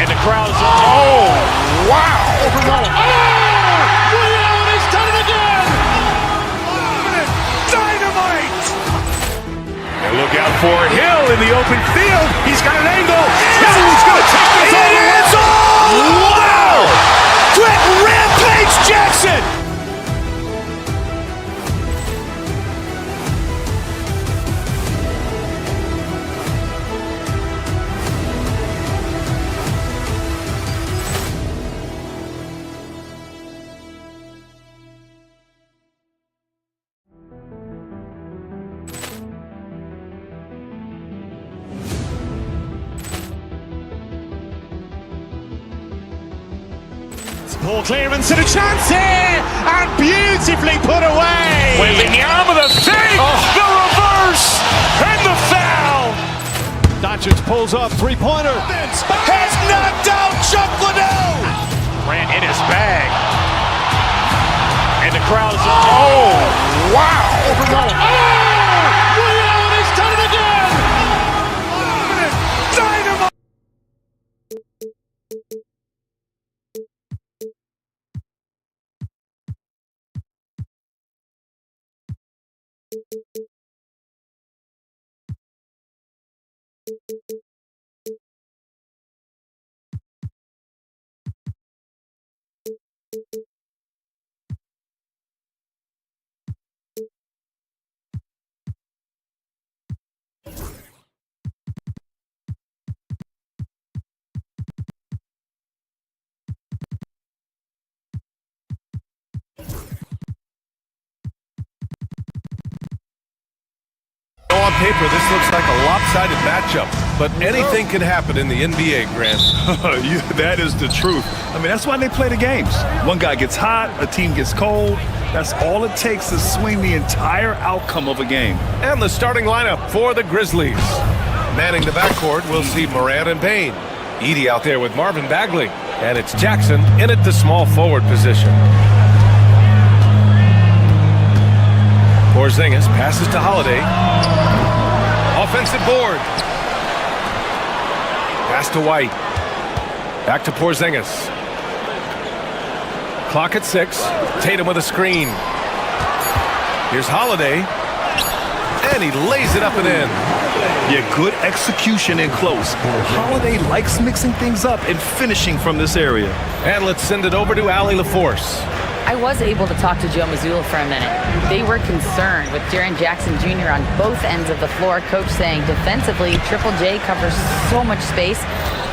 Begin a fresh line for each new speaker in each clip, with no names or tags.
And the crowd is, oh, wow!
Overwhelmed. Oh! Ray Allen has done it again! Dynamite!
And look out for Hill in the open field. He's got an angle. Hill's going to take this all the way.
It's all!
Wow! Quick Rampage Jackson!
Poor clearance and a chance here! And beautifully put away!
William with a fake! The reverse! And the foul!
Doncic pulls up, three-pointer. Has knocked out Chuck Liddell!
Ran in his bag. And the crowd is, oh, wow!
Overwhelmed. Oh! Ray Allen has done it again! Dynamite!
On paper, this looks like a lopsided matchup, but anything can happen in the NBA, Grant.
Yeah, that is the truth. I mean, that's why they play the games. One guy gets hot, a team gets cold. That's all it takes to swing the entire outcome of a game.
And the starting lineup for the Grizzlies. Manning the backcourt, we'll see Morant and Payne. Edey out there with Marvin Bagley. And it's Jackson in at the small forward position. Porzingis passes to Holiday. Offensive board. Pass to White. Back to Porzingis. Clock at 6. Tatum with a screen. Here's Holiday. And he lays it up and in.
Yeah, good execution in close. Holiday likes mixing things up and finishing from this area.
And let's send it over to Allie LaForce.
I was able to talk to Joe Mazzulla for a minute. They were concerned with Jaren Jackson Jr. on both ends of the floor. Coach saying defensively, Triple J covers so much space,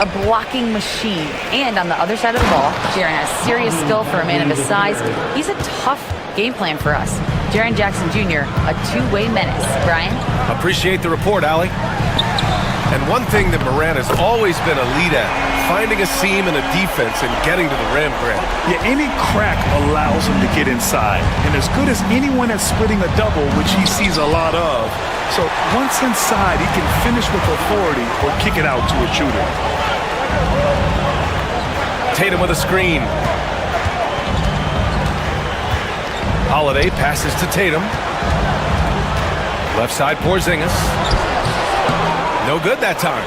a blocking machine. And on the other side of the ball, Jaren has serious skill for a man of his size. He's a tough game plan for us. Jaren Jackson Jr., a two-way menace. Brian?
Appreciate the report, Allie. And one thing that Morant has always been a lead at, finding a seam in a defense and getting to the rim, Grant.
Yeah, any crack allows him to get inside. And as good as anyone at splitting a double, which he sees a lot of. So once inside, he can finish with authority or kick it out to a shooter.
Tatum with a screen. Holiday passes to Tatum. Left side, Porzingis. No good that time.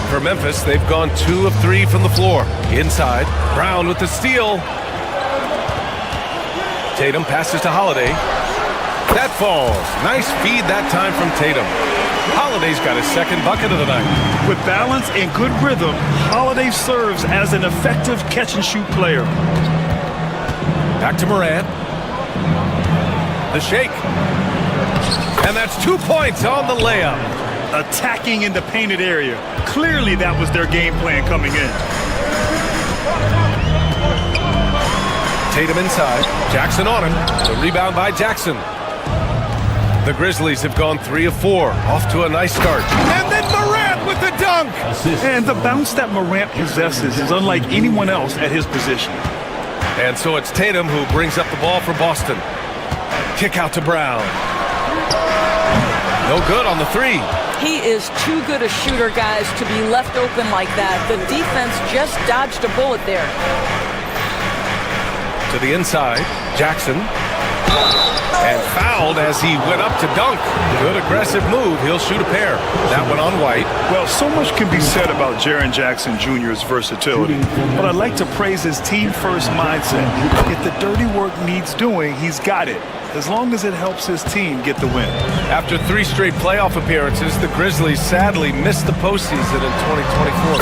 For Memphis, they've gone 2 of 3 from the floor. Inside, Brown with the steal. Tatum passes to Holiday. That falls. Nice feed that time from Tatum. Holiday's got his second bucket of the night.
With balance and good rhythm, Holiday serves as an effective catch-and-shoot player.
Back to Morant. The shake. And that's 2 points on the layup.
Attacking in the painted area. Clearly that was their game plan coming in.
Tatum inside. Jackson on him. The rebound by Jackson. The Grizzlies have gone 3 of 4. Off to a nice start. And then Morant with the dunk.
And the bounce that Morant possesses is unlike anyone else at his position.
And so it's Tatum who brings up the ball for Boston. Kick out to Brown. No good on the 3.
He is too good a shooter, guys, to be left open like that. The defense just dodged a bullet there.
To the inside, Jackson. And fouled as he went up to dunk. Good aggressive move. He'll shoot a pair. That one on White.
Well, so much can be said about Jaren Jackson Jr.'s versatility, but I'd like to praise his team-first mindset. If the dirty work needs doing, he's got it, as long as it helps his team get the win.
After 3 straight playoff appearances, the Grizzlies sadly missed the postseason in 2024.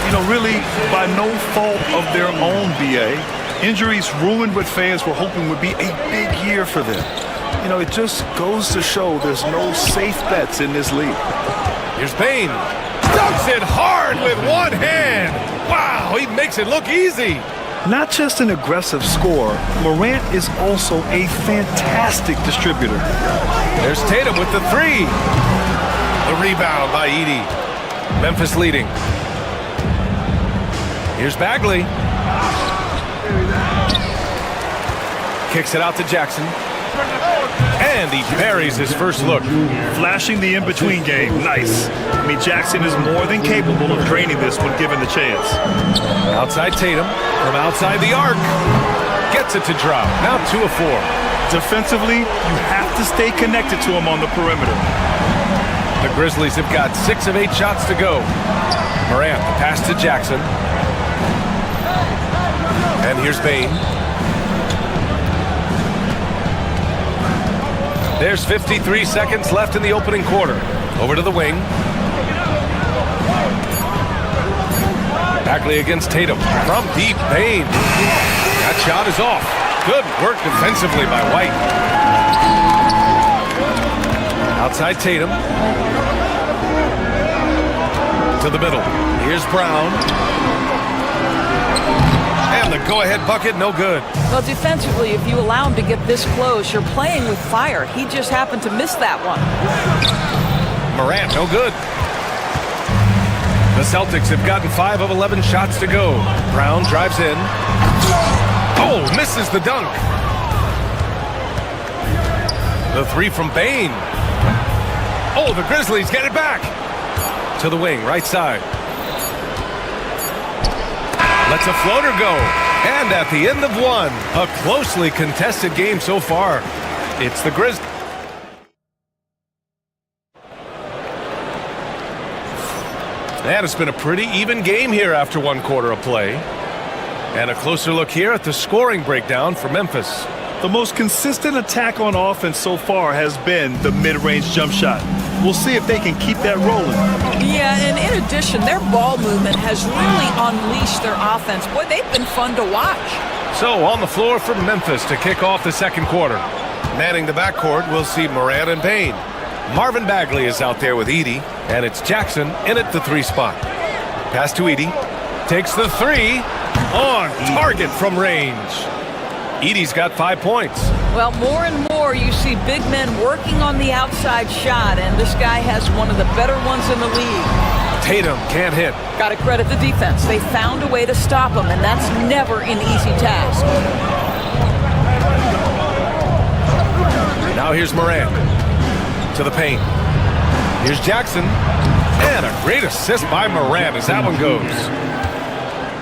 You know, really, by no fault of their own, BA. Injuries ruined what fans were hoping would be a big year for them. You know, it just goes to show there's no safe bets in this league.
Here's Bane. Dunks it hard with one hand. Wow, he makes it look easy.
Not just an aggressive scorer, Morant is also a fantastic distributor.
There's Tatum with the 3. The rebound by Edey. Memphis leading. Here's Bagley. Kicks it out to Jackson. And he buries his first look.
Flashing the in-between game, nice. I mean, Jackson is more than capable of draining this when given the chance.
Outside Tatum, from outside the arc. Gets it to drop, now 2 of 4.
Defensively, you have to stay connected to him on the perimeter.
The Grizzlies have got 6 of 8 shots to go. Morant, the pass to Jackson. And here's Bane. There's 53 seconds left in the opening quarter. Over to the wing. Bagley against Tatum. From deep, Bane. That shot is off. Good work defensively by White. Outside Tatum. To the middle. Here's Brown. And the go-ahead bucket, no good.
Well, defensively, if you allow him to get this close, you're playing with fire. He just happened to miss that one.
Morant, no good. The Celtics have gotten 5 of 11 shots to go. Brown drives in. Oh, misses the dunk. The 3 from Bane. Oh, the Grizzlies get it back. To the wing, right side. Lets a floater go. And at the end of 1, a closely contested game so far. It's the Grizzlies. And it's been a pretty even game here after 1 quarter of play. And a closer look here at the scoring breakdown for Memphis.
The most consistent attack on offense so far has been the mid-range jump shot. We'll see if they can keep that rolling.
Yeah, and in addition, their ball movement has really unleashed their offense. Boy, they've been fun to watch.
So on the floor for Memphis to kick off the second quarter. Manning the backcourt, we'll see Morant and Bane. Marvin Bagley is out there with Edey, and it's Jackson in at the 3 spot. Pass to Edey. Takes the 3. On target from range. Edey's got 5 points.
Well, more and more you see big men working on the outside shot, and this guy has one of the better ones in the league.
Tatum can't hit.
Got to credit the defense. They found a way to stop him, and that's never an easy task.
Now here's Morant. To the paint. Here's Jackson. And a great assist by Morant as that one goes.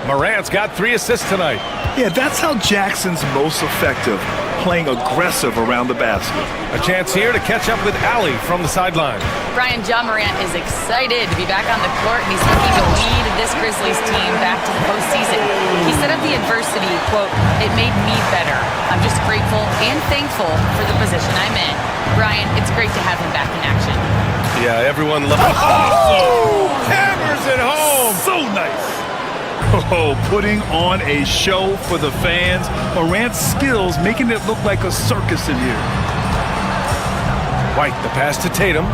Morant's got 3 assists tonight.
Yeah, that's how Jackson's most effective, playing aggressive around the basket.
A chance here to catch up with Allie from the sideline.
Brian, John Morant is excited to be back on the court, and he's looking to lead this Grizzlies team back to the postseason. He said of the adversity, quote, "It made me better. I'm just grateful and thankful for the position I'm in." Brian, it's great to have him back in action.
Yeah, everyone loves it. Oh! Hammers it home!
So nice. Oh, putting on a show for the fans. Morant's skills making it look like a circus in here.
White, the pass to Tatum.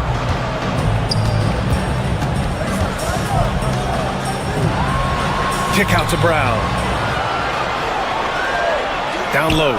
Kick out to Brown. Down low.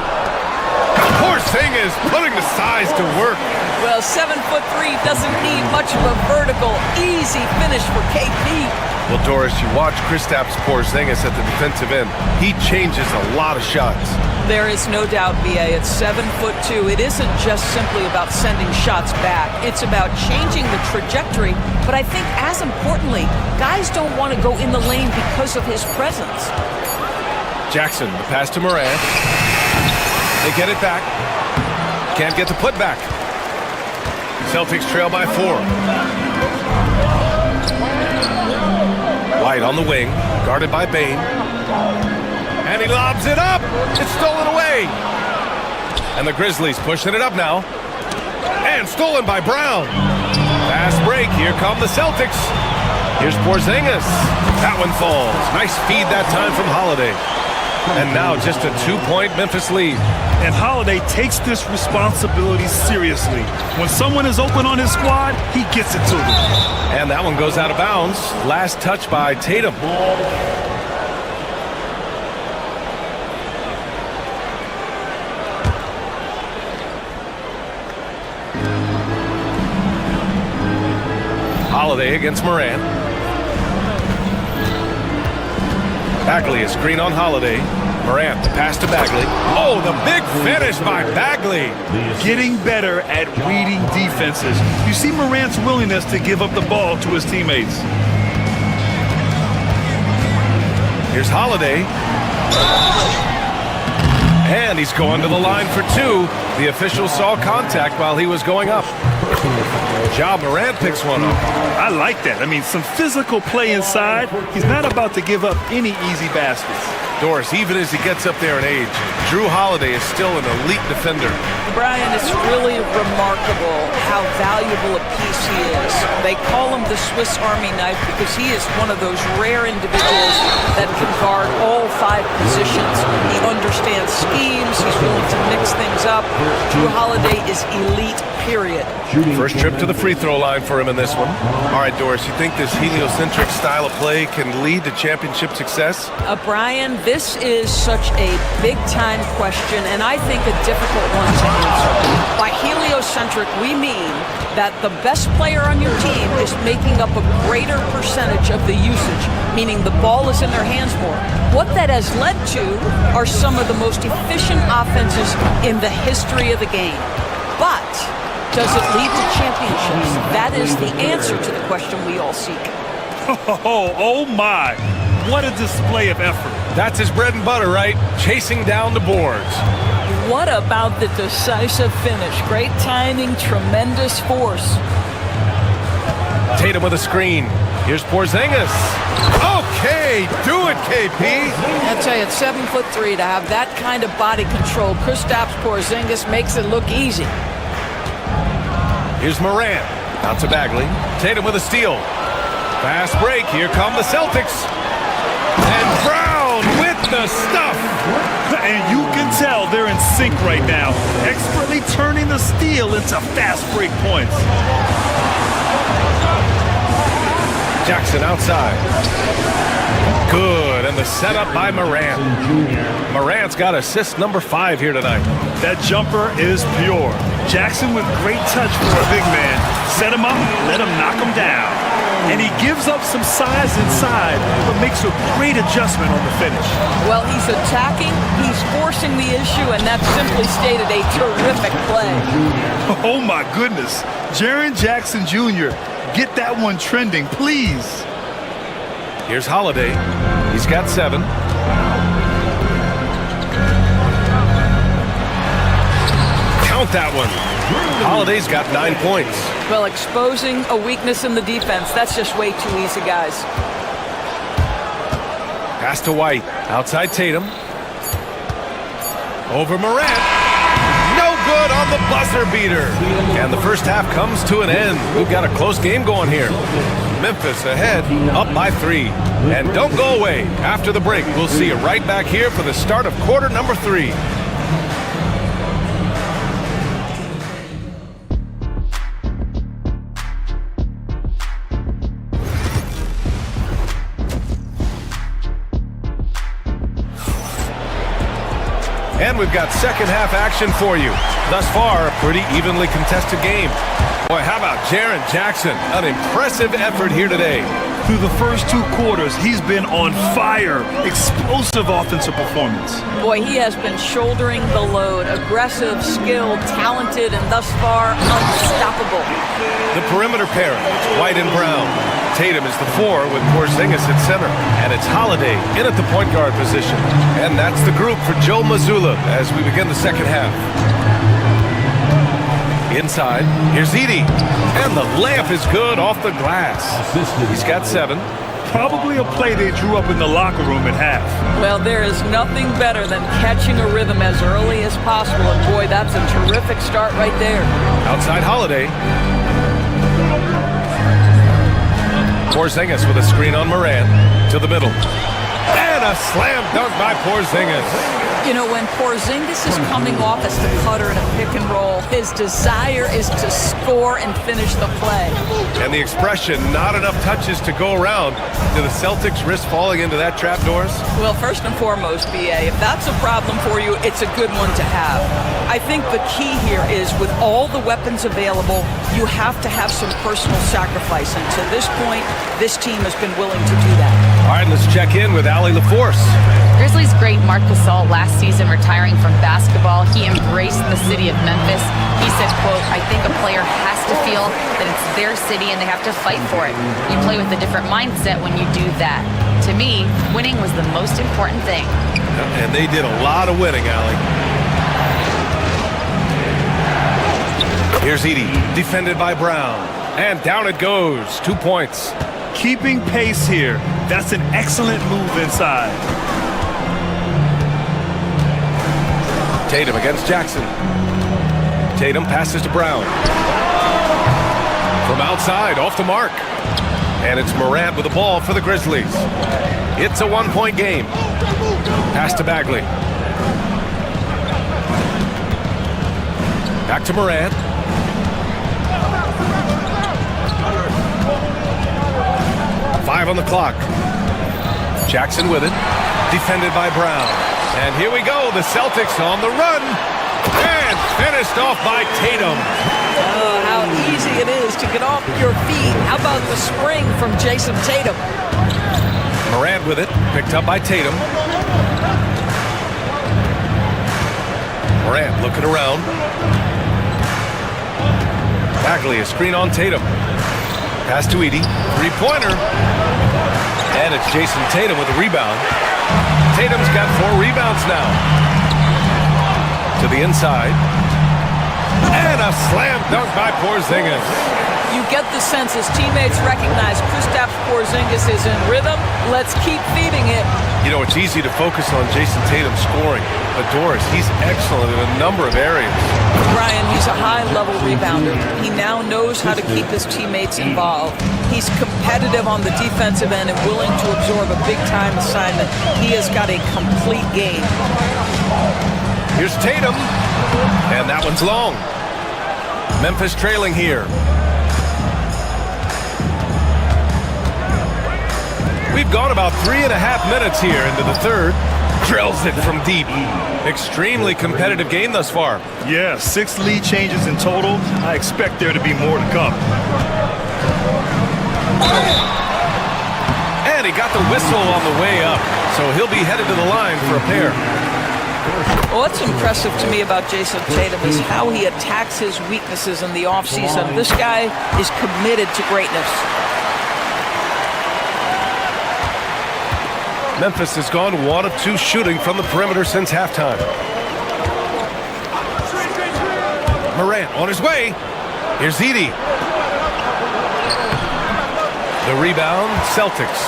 Porzingis is putting the size to work.
Well, 7'3" doesn't need much of a vertical, easy finish for KP.
Well, Doris, you watch Kristaps Porzingis at the defensive end. He changes a lot of shots.
There is no doubt, BA, at 7'2". It isn't just simply about sending shots back. It's about changing the trajectory. But I think, as importantly, guys don't want to go in the lane because of his presence.
Jackson, the pass to Morant. They get it back. Can't get the putback. Celtics trail by 4. White on the wing, guarded by Bain. And he lobs it up. It's stolen away. And the Grizzlies pushing it up now. And stolen by Brown. Fast break. Here come the Celtics. Here's Porzingis. That one falls. Nice feed that time from Holiday. And now just a 2-point Memphis lead.
And Holiday takes this responsibility seriously. When someone is open on his squad, he gets it to them.
And that one goes out of bounds. Last touch by Tatum. Holiday against Morant. Bagley, a screen on Holiday. Morant, the pass to Bagley. Oh, the big finish by Bagley.
Getting better at reading defenses. You see Morant's willingness to give up the ball to his teammates.
Here's Holiday. And he's going to the line for 2. The official saw contact while he was going up. Ja Morant picks one up.
I like that. I mean, some physical play inside. He's not about to give up any easy baskets.
Doris, even as he gets up there in age, Drew Holiday is still an elite defender.
Brian, it's really remarkable how valuable a piece he is. They call him the Swiss Army knife because he is one of those rare individuals that can guard all 5 positions. He understands schemes. He's willing to mix things up. Drew Holiday is elite, period.
First trip to the free throw line for him in this one. All right, Doris, you think this heliocentric style of play can lead to championship success?
Brian, this is such a big-time question, and I think a difficult one to answer. By heliocentric, we mean that the best player on your team is making up a greater percentage of the usage, meaning the ball is in their hands more. What that has led to are some of the most efficient offenses in the history of the game. But does it lead to championships? That is the answer to the question we all seek.
Oh my. What a display of effort.
That's his bread and butter, right? Chasing down the boards.
What about the decisive finish? Great timing, tremendous force.
Tatum with a screen. Here's Porzingis. Okay, do it, KP.
I'll tell you, at 7'3", to have that kind of body control, Kristaps Porzingis makes it look easy.
Here's Morant. Out to Bagley. Tatum with a steal. Fast break. Here come the Celtics. And Brown with the stuff.
And you can tell they're in sync right now, expertly turning the steal into fast break points.
Jackson outside. Good, and the setup by Morant. Morant's got assist number 5 here tonight.
That jumper is pure. Jackson with great touch for a big man. Set him up, let him knock him down. And he gives up some size inside, but makes a great adjustment on the finish.
Well, he's attacking, he's forcing the issue, and that's simply stated a terrific play.
Oh my goodness. Jaren Jackson Jr., get that one trending, please.
Here's Holiday. He's got 7. Count that one. Holiday's got 9 points.
Well, exposing a weakness in the defense, that's just way too easy, guys.
Pass to White. Outside Tatum. Over Morant. No good on the buzzer beater. And the first half comes to an end. We've got a close game going here. Memphis ahead, up by 3. And don't go away. After the break, we'll see you right back here for the start of quarter number 3. And we've got second half action for you. Thus far, a pretty evenly contested game. Boy, how about Jaren Jackson? An impressive effort here today.
Through the first 2 quarters, he's been on fire. Explosive offensive performance.
Boy, he has been shouldering the load. Aggressive, skilled, talented, and thus far, unstoppable.
The perimeter pairing, White and Brown. Tatum is the 4 with Porzingis at center. And it's Holiday in at the point guard position. And that's the group for Joe Mazzulla as we begin the second half. Inside, here's Edie. And the layup is good off the glass. He's got 7.
Probably a play they drew up in the locker room at half.
Well, there is nothing better than catching a rhythm as early as possible. And boy, that's a terrific start right there.
Outside Holiday. Porzingis with a screen on Moran to the middle. And a slam dunk by Porzingis.
You know, when Porzingis is coming off as the cutter in a pick and roll, his desire is to score and finish the play.
And the expression, not enough touches to go around. Do the Celtics risk falling into that trap, Doris?
Well, first and foremost, BA, if that's a problem for you, it's a good one to have. I think the key here is with all the weapons available, you have to have some personal sacrifice. And to this point, this team has been willing to do that.
All right, let's check in with Allie LaForce.
Grizzlies great Marc Gasol last season retiring from basketball. He embraced the city of Memphis. He said, quote, "I think a player has to feel that it's their city and they have to fight for it. You play with a different mindset when you do that. To me, winning was the most important thing."
And they did a lot of winning, Allie. Here's Edie, defended by Brown. And down it goes, 2 points.
Keeping pace here. That's an excellent move inside.
Tatum against Jackson. Tatum passes to Brown. From outside, off the mark. And it's Morant with the ball for the Grizzlies. It's a 1-point game. Pass to Bagley. Back to Morant. Five on the clock. Jackson with it. Defended by Brown. And here we go. The Celtics on the run. And finished off by Tatum.
Oh, how easy it is to get off your feet. How about the spring from Jason Tatum?
Morant with it. Picked up by Tatum. Morant looking around. Bagley, a screen on Tatum. Pass to Edie. Three-pointer. And it's Jason Tatum with the rebound. Tatum's got 4 rebounds now. To the inside. And a slam dunk by Porzingis.
You get the sense his teammates recognize Kristaps Porzingis is in rhythm. Let's keep feeding it.
You know, it's easy to focus on Jason Tatum scoring, but Doris, he's excellent in a number of areas.
Brian, he's a high-level rebounder. He now knows how to keep his teammates involved. He's competitive on the defensive end and willing to absorb a big-time assignment. He has got a complete game.
Here's Tatum, and that one's long. Memphis trailing here. We've gone about 3.5 minutes here into the third. Drills it from deep. Extremely competitive game thus far.
Yeah, 6 lead changes in total. I expect there to be more to come.
And he got the whistle on the way up, so he'll be headed to the line for a pair.
Well, what's impressive to me about Jason Tatum is how he attacks his weaknesses in the offseason. This guy is committed to greatness.
Memphis has gone 1 of 2 shooting from the perimeter since halftime. Morant on his way. Here's Edie. The rebound, Celtics.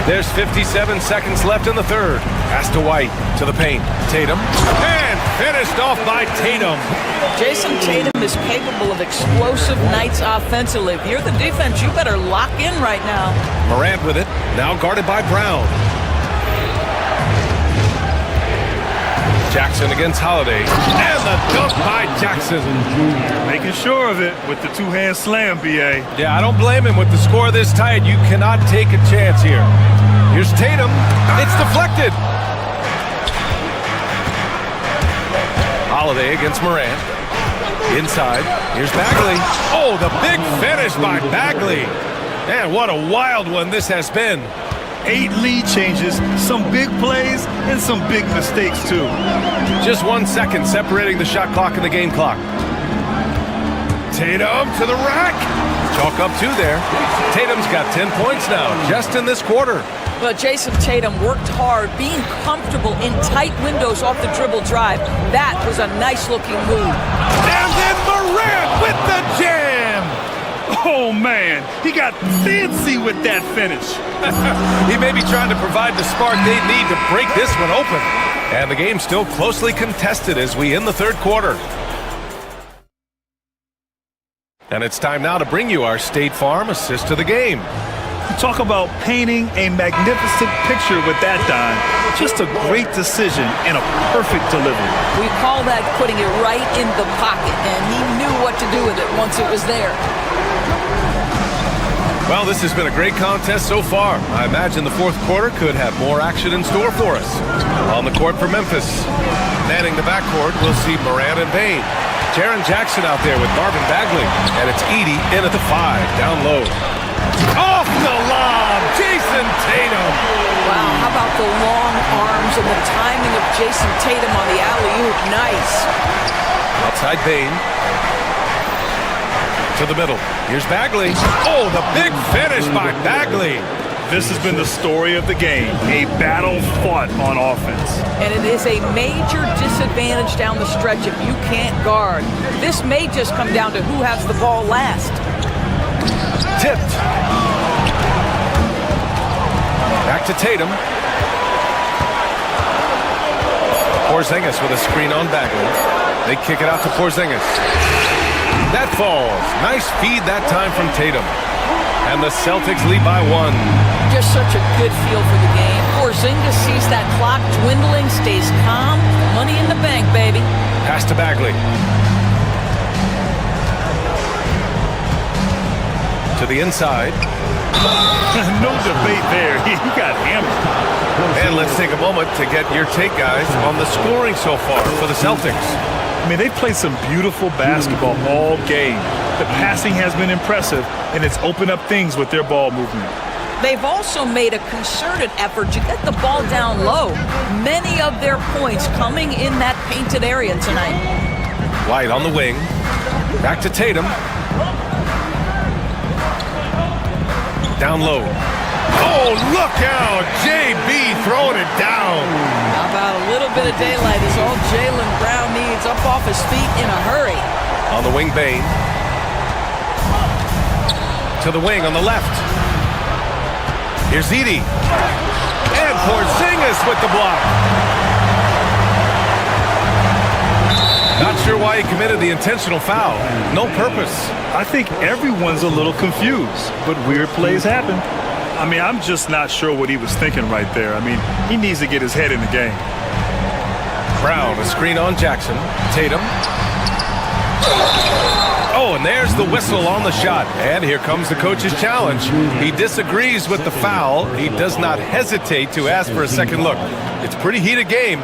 There's 57 seconds left in the third. Pass to White, to the paint. Tatum, and finished off by Tatum.
Jason Tatum is capable of explosive nights offensively. If you're the defense, you better lock in right now.
Morant with it, now guarded by Brown. Jackson against Holiday, and the dunk by Jackson.
Making sure of it with the 2-hand slam, B.A.
Yeah, I don't blame him with the score this tight. You cannot take a chance here. Here's Tatum. It's deflected. Holiday against Morant. Inside. Here's Bagley. Oh, the big finish by Bagley. Man, what a wild one this has been.
8 lead changes, some big plays, and some big mistakes, too.
Just 1 second separating the shot clock and the game clock. Tatum to the rack. Chalk up 2 there. Tatum's got 10 points now, just in this quarter.
Well, Jason Tatum worked hard, being comfortable in tight windows off the dribble drive. That was a nice-looking move.
And then Morant with the jam!
Oh, man, he got fancy with that finish.
He may be trying to provide the spark they need to break this one open. And the game's still closely contested as we end the third quarter. And it's time now to bring you our State Farm assist to the game.
Talk about painting a magnificent picture with that, Don. Just a great decision and a perfect delivery.
We call that putting it right in the pocket, and he knew what to do with it once it was there.
Well, this has been a great contest so far. I imagine the fourth quarter could have more action in store for us. On the court for Memphis. Manning the backcourt, we'll see Morant and Payne. Jaren Jackson out there with Marvin Bagley. And it's Edey in at the 5, down low. Off the lob, Jason Tatum.
Wow, how about the long arms and the timing of Jason Tatum on the alley-oop? Nice.
Outside Payne. To the middle. Here's Bagley. Oh, the big finish by Bagley.
This has been the story of the game, a battle fought on offense.
And it is a major disadvantage down the stretch if you can't guard. This may just come down to who has the ball last.
Tipped. Back to Tatum. Porzingis with a screen on Bagley. They kick it out to Porzingis. That falls. Nice feed that time from Tatum. And the Celtics lead by 1.
Just such a good feel for the game. Porzingis sees that clock dwindling, stays calm. Money in the bank, baby.
Pass to Bagley. To the inside.
No debate there. He got hammered.
And let's take a moment to get your take, guys, on the scoring so far for the Celtics.
I mean, they've played some beautiful basketball all game. The passing has been impressive, and it's opened up things with their ball movement.
They've also made a concerted effort to get the ball down low. Many of their points coming in that painted area tonight.
White on the wing. Back to Tatum. Down low. Oh, look out! JB throwing it down.
How about a little bit of daylight is all Jaylen Brown needs, up off his feet in a hurry.
On the wing, Bane. To the wing on the left. Here's Edey. And Porzingis with the block. Not sure why he committed the intentional foul. No purpose.
I think everyone's a little confused, but weird plays happen. I mean, I'm just not sure what he was thinking right there. I mean, he needs to get his head in the game.
Brown, a screen on Jackson. Tatum. Oh, and there's the whistle on the shot. And here comes the coach's challenge. He disagrees with the foul. He does not hesitate to ask for a second look. It's a pretty heated game.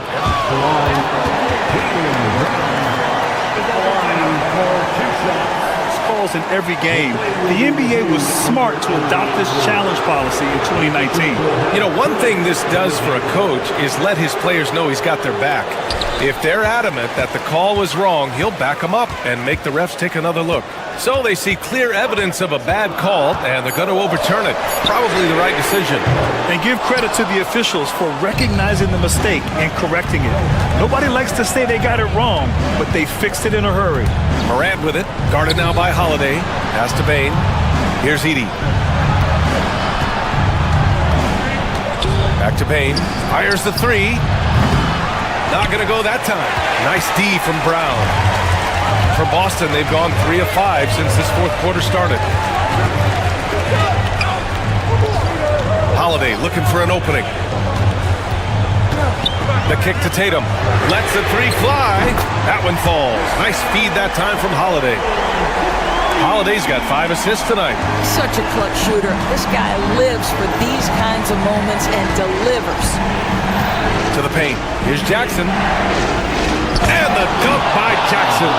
Calls in every game. The NBA was smart to adopt this challenge policy in 2019.
You know, one thing this does for a coach is let his players know he's got their back. If they're adamant that the call was wrong, he'll back them up and make the refs take another look. So they see clear evidence of a bad call, and they're going to overturn it. Probably the right decision.
And give credit to the officials for recognizing the mistake and correcting it. Nobody likes to say they got it wrong, but they fixed it in a hurry.
Morant with it, guarded now by Holiday. Pass to Bane. Here's Edey. Back to Bane. Fires the 3. Not going to go that time. Nice D from Brown. For Boston, they've gone 3 of 5 since this fourth quarter started. Holiday looking for an opening. The kick to Tatum. Lets the 3 fly. That one falls. Nice feed that time from Holiday. Holiday's got 5 assists tonight.
Such a clutch shooter. This guy lives for these kinds of moments and delivers.
To the paint. Here's Jackson. And the dunk by Jackson.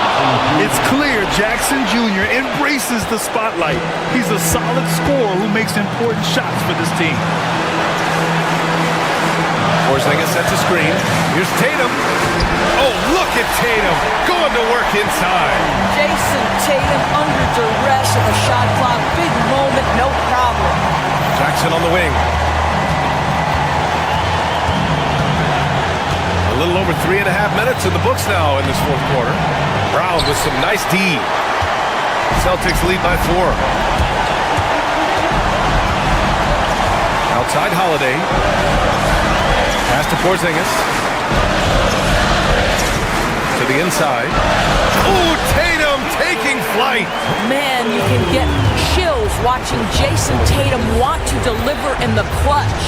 It's clear Jackson Jr. embraces the spotlight. He's a solid scorer who makes important shots for this team.
Porzingis sets a screen. Here's Tatum. Oh, look at Tatum going to work inside.
Jason Tatum under duress at the shot clock. Big moment, no problem.
Jackson on the wing. A little over over 3.5 minutes in the books now in this fourth quarter. Brown with some nice D. Celtics lead by 4. Outside Holiday. Pass to Porzingis. To the inside. Ooh, Tatum taking flight.
Man, you can get chills watching Jason Tatum want to deliver in the clutch.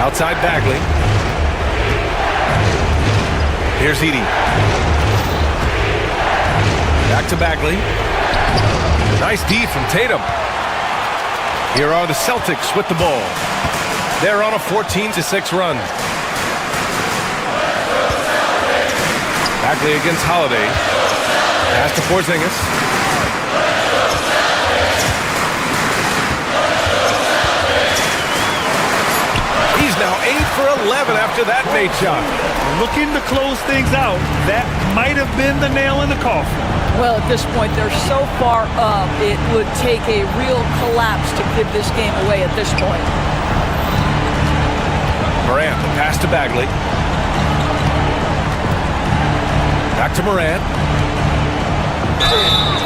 Outside Bagley. Here's Edey. Back to Bagley. Nice D from Tatum. Here are the Celtics with the ball. They're on a 14-6 run. Bagley against Holiday. Pass to Porzingis. He's now 8 for 11 after that made shot.
Looking to close things out. That might have been the nail in the coffin.
Well, at this point, they're so far up, it would take a real collapse to give this game away at this point.
Morant, the pass to Bagley. Back to Morant.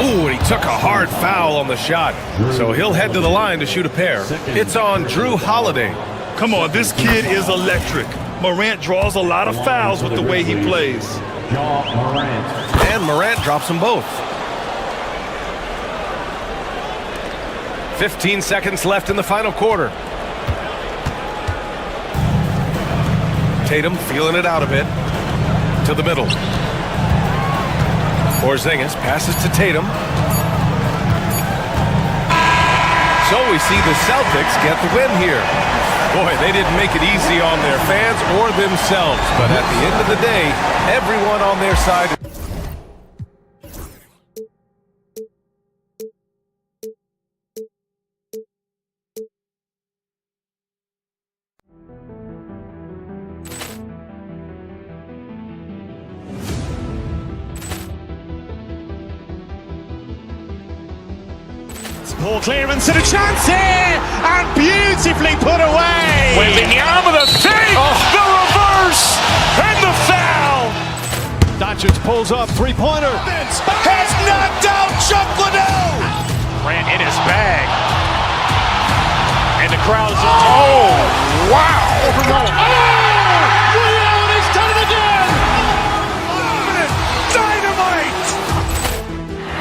Ooh, and he took a hard foul on the shot. So he'll head to the line to shoot a pair. It's on Drew Holiday.
Come on, this kid is electric. Morant draws a lot of fouls with the way he plays.
And Morant drops them both. 15 seconds left in the final quarter. Tatum feeling it out a bit. To the middle. Porzingis passes to Tatum. So we see the Celtics get the win here. Boy, they didn't make it easy on their fans or themselves. But at the end of the day, everyone on their side.
Poor clearance and a chance here, and beautifully put away. Wembanyama the save, the reverse, and the foul.
Doncic pulls up, three-pointer.
Has knocked out Chuck Liddell. Ran in his bag, and the crowd is. Oh, wow! He's done it again. Dynamite!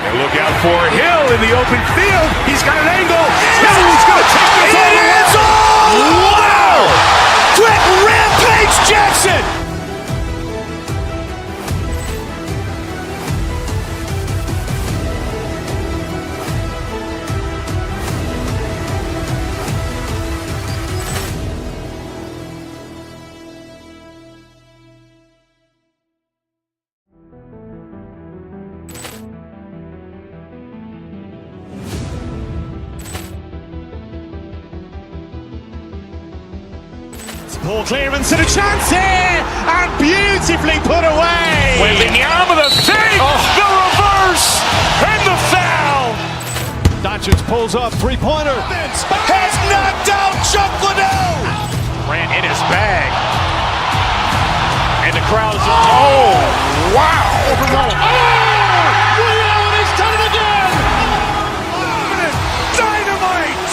And look out for Hill in the open field. He's got an angle. Hill's going to take this all the way. Wow! Quick Rampage Jackson! Poor clearance and a chance here, and beautifully put away. Wembanyama the save, the reverse, and the foul.
Doncic pulls up, three-pointer.
Has knocked out Chuck Liddell. Ran in his bag, and the crowd is. Oh, wow! He's done it again. Dynamite!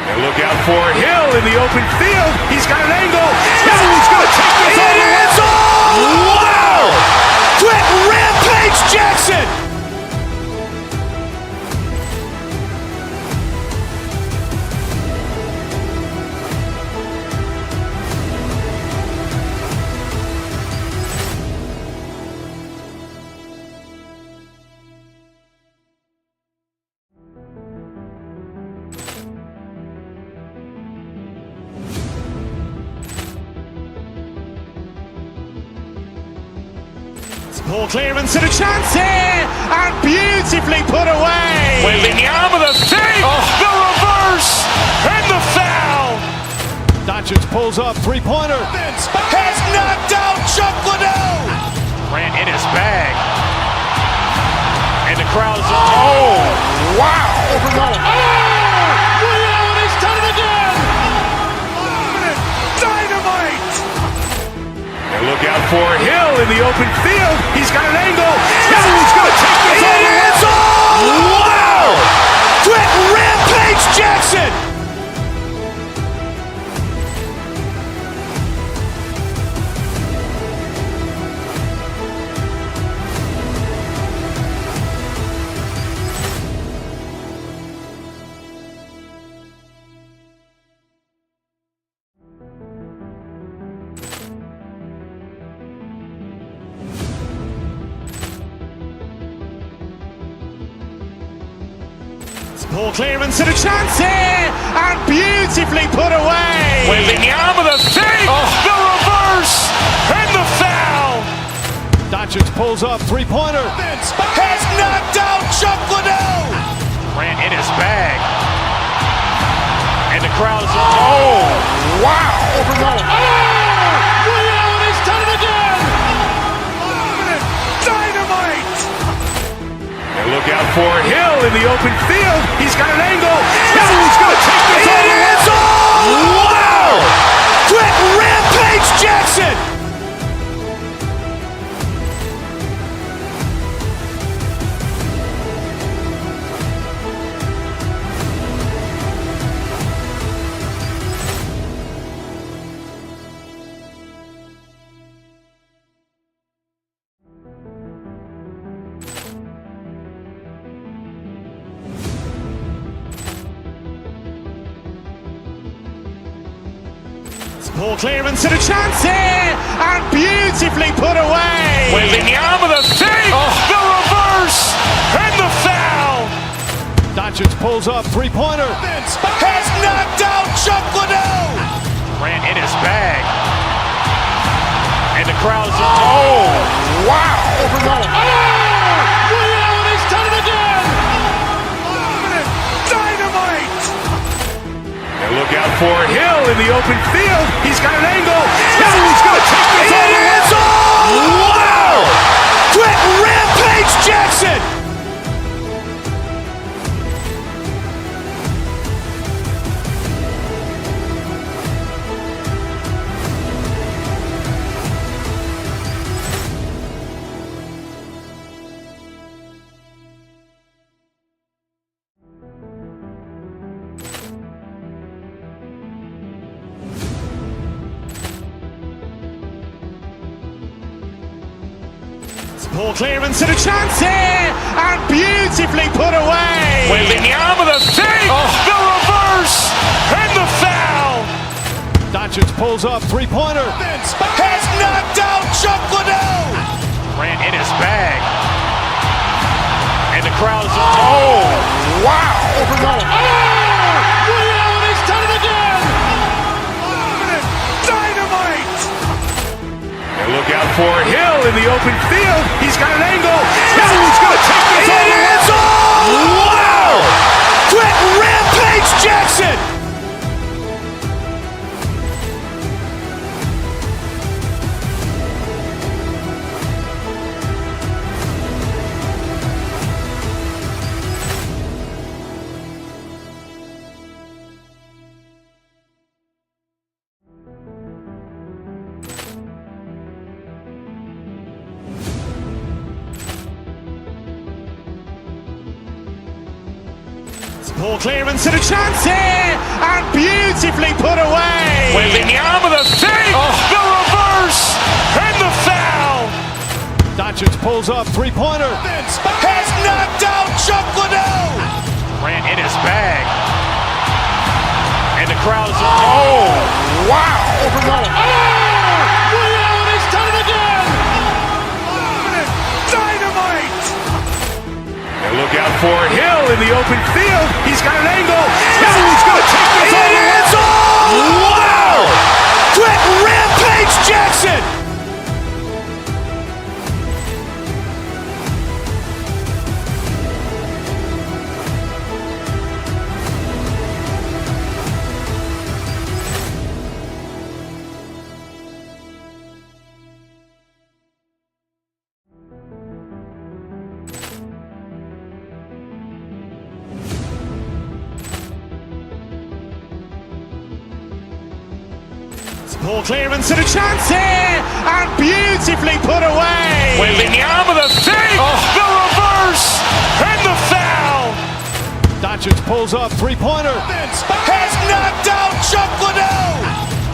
And look out for Hill in the open field. He's got an angle. Hill's going to take this all the way. Wow! Quick Rampage Jackson! Poor clearance and a chance here, and beautifully put away. Wembanyama the save, the reverse, and the foul.
Doncic pulls up, three-pointer.
Has knocked out Chuck Liddell. Ran in his bag, and the crowd is. Oh, wow! He's done it again. Dynamite! And look out for
open field. He's got an angle. He's going to take this all the way.
Wow! Quick rampage Jackson! Ball clearance and a chance here, and beautifully put away.
Waving the arm of the fake, the reverse, and the foul.
Doncic pulls up, three-pointer. Has knocked out Chuck Liddell.
Ran in his bag. And the crowd is, oh, wow.
Overrun. Oh! Ray Allen has done it again.
Dynamite. And look out for Hill in the open field. He's got an angle. He's going to take this all the way.
Wow! Quick rampage Jackson. Ball clearance and a chance here, and beautifully put away.
Waving the arm of the fake, the reverse, and the foul.
Doncic pulls up, three-pointer. Has knocked out Chuck Liddell.
Ran in his bag. And the crowd is, oh, wow.
Overrun. Oh! Ray Allen has done it again.
Dynamite. And look out for Hill in the open field. He's got an angle. He's going to take this all the way.
Wow! Quick rampage Jackson. Ball clearance and a chance here, and beautifully put away.
Waving the arm of the fake, the reverse, and the foul.
Doncic pulls up, three-pointer. Has knocked out Chuck Liddell.
Ran in his bag. And the crowd is, oh, wow.
Overrun. Oh! Ray Allen has done it again.
Dynamite. And look out for Hill in the open field. He's got an angle. He's going to take this all the way.
Wow! Quick rampage Jackson. Ball clearance and a chance here, and beautifully put away.
Waving the arm of the fake, the reverse, and the foul.
Doncic pulls up, three-pointer. Has knocked out Chuck Liddell.
Ran in his bag. And the crowd is, oh, wow.
Overrun. Oh! Ray Allen has done it again.
Dynamite. And look out for Hill in the open field. He's got an angle. He's going to take this all the way.
Wow! Quick rampage Jackson. Ball clearance and a chance here, and beautifully put away.
Wembanyama with a fake, the reverse, and the foul.
Doncic pulls up, three-pointer.
Has knocked out Chuck Liddell.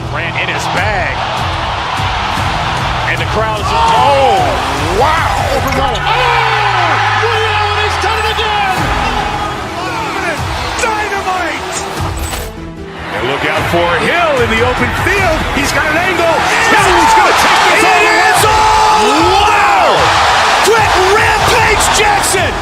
Grant in his bag. And the crowd's, oh, wow.
He's done it again. Dynamite.
And look out for Hill in the open field. He's got an angle. Hill's going to take this all the way.
Wow! Quick rampage Jackson.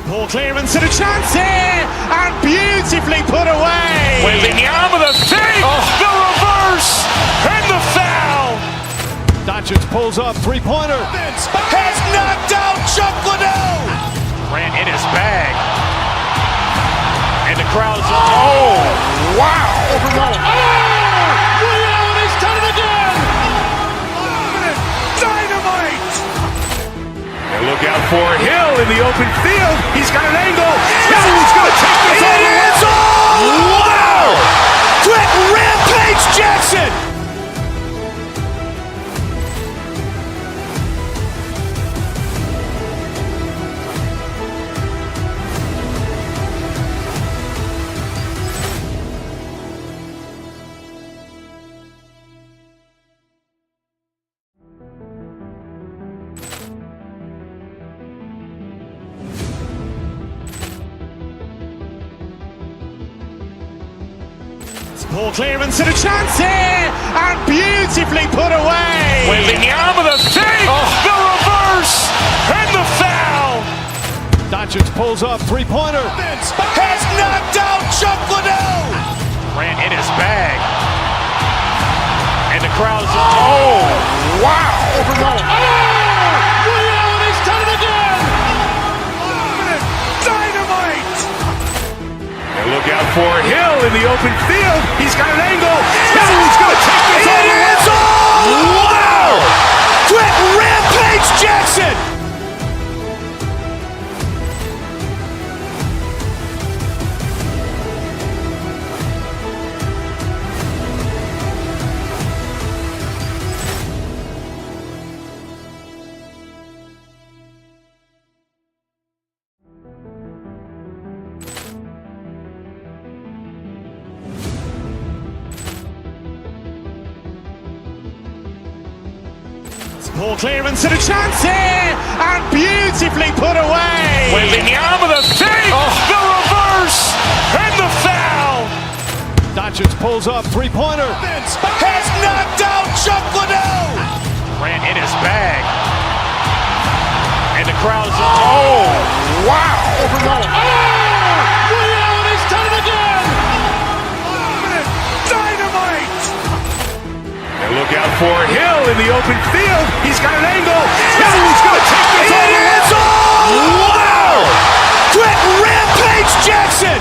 Ball clearance and a chance here, and beautifully put away.
Wembanyama with a fake, the reverse, and the foul.
Doncic pulls up, three-pointer.
Has knocked out Chuck Liddell.
Grant in his bag. And the crowd's, oh, wow.
He's done it again. Dynamite.
And look out for Hill in the open field. He's got an angle. Hill's going to take this all the way.
Wow! Quick rampage Jackson. Ball clearance and a chance here, and beautifully put away.
Wembanyama with a fake, the reverse, and the foul.
Doncic pulls up, three-pointer.
Has knocked out Chuck Liddell.
Grant in his bag. And the crowd's, oh, wow.
He's done it again. Dynamite.
And look out for Hill in the open field. He's got an angle. Hill's going to take this all the way.
Wow! Quick rampage Jackson. Ball clearance and a chance here, and beautifully put away.
Wembanyama with a fake, the reverse, and the foul.
Doncic pulls up, three-pointer.
Has knocked out Chuck Liddell.
Grant in his bag. And the crowd's, oh, wow.
He's done it again. Dynamite.
And look out for Hill in the open field. He's got an angle. Hill's going to take this all the way.
Wow! Quick rampage Jackson.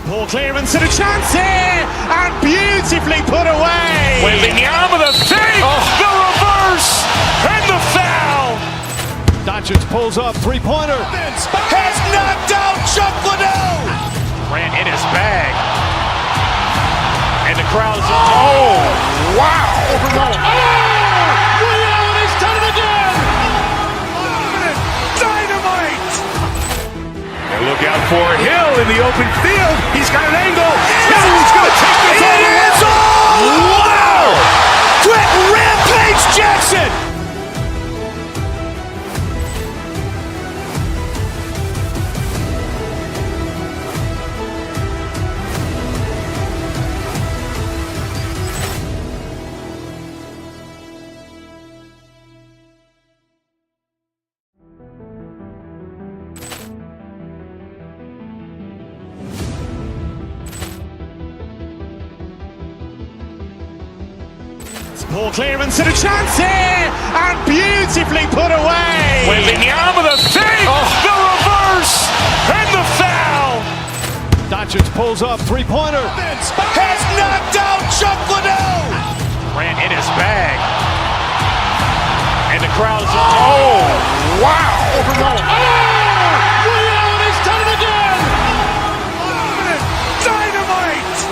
Ball clearance and a chance here, and beautifully put away.
Wembanyama with a fake, the reverse, and the foul.
Doncic pulls up, three-pointer.
Has knocked out Chuck Liddell.
Grant in his bag. And the crowd's, oh, wow.
He's done it again. Dynamite.
And look out for Hill in the open field. He's got an angle. Hill's going to take this all the way.
Wow! Quick rampage Jackson. Ball clearance and a chance here, and beautifully put away.
Waving the arm of the thing, the reverse, and the foul.
Doncic pulls up, three-pointer.
Has knocked out Chocolate.
Ran in his bag. And the crowd's, oh, wow.
Leon has done it again. Dynamite.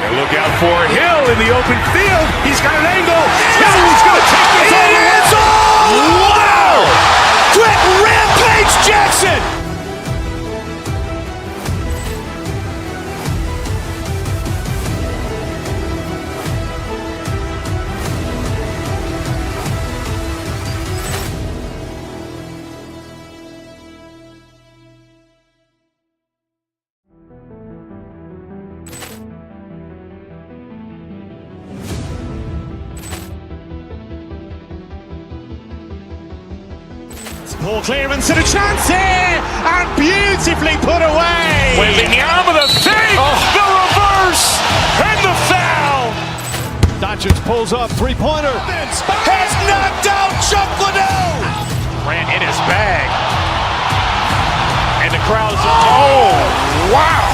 And look out for Hill in the open field. He's got an angle. Hill's going to take this all the way.
Wow! Quick rampage Jackson. Ball clearance and a chance here, and beautifully put away.
Waving the arm of the thing, the reverse, and the foul.
Doncic pulls up, three-pointer.
Has knocked out Chocolate.
Ran in his bag. And the crowd's, oh, wow.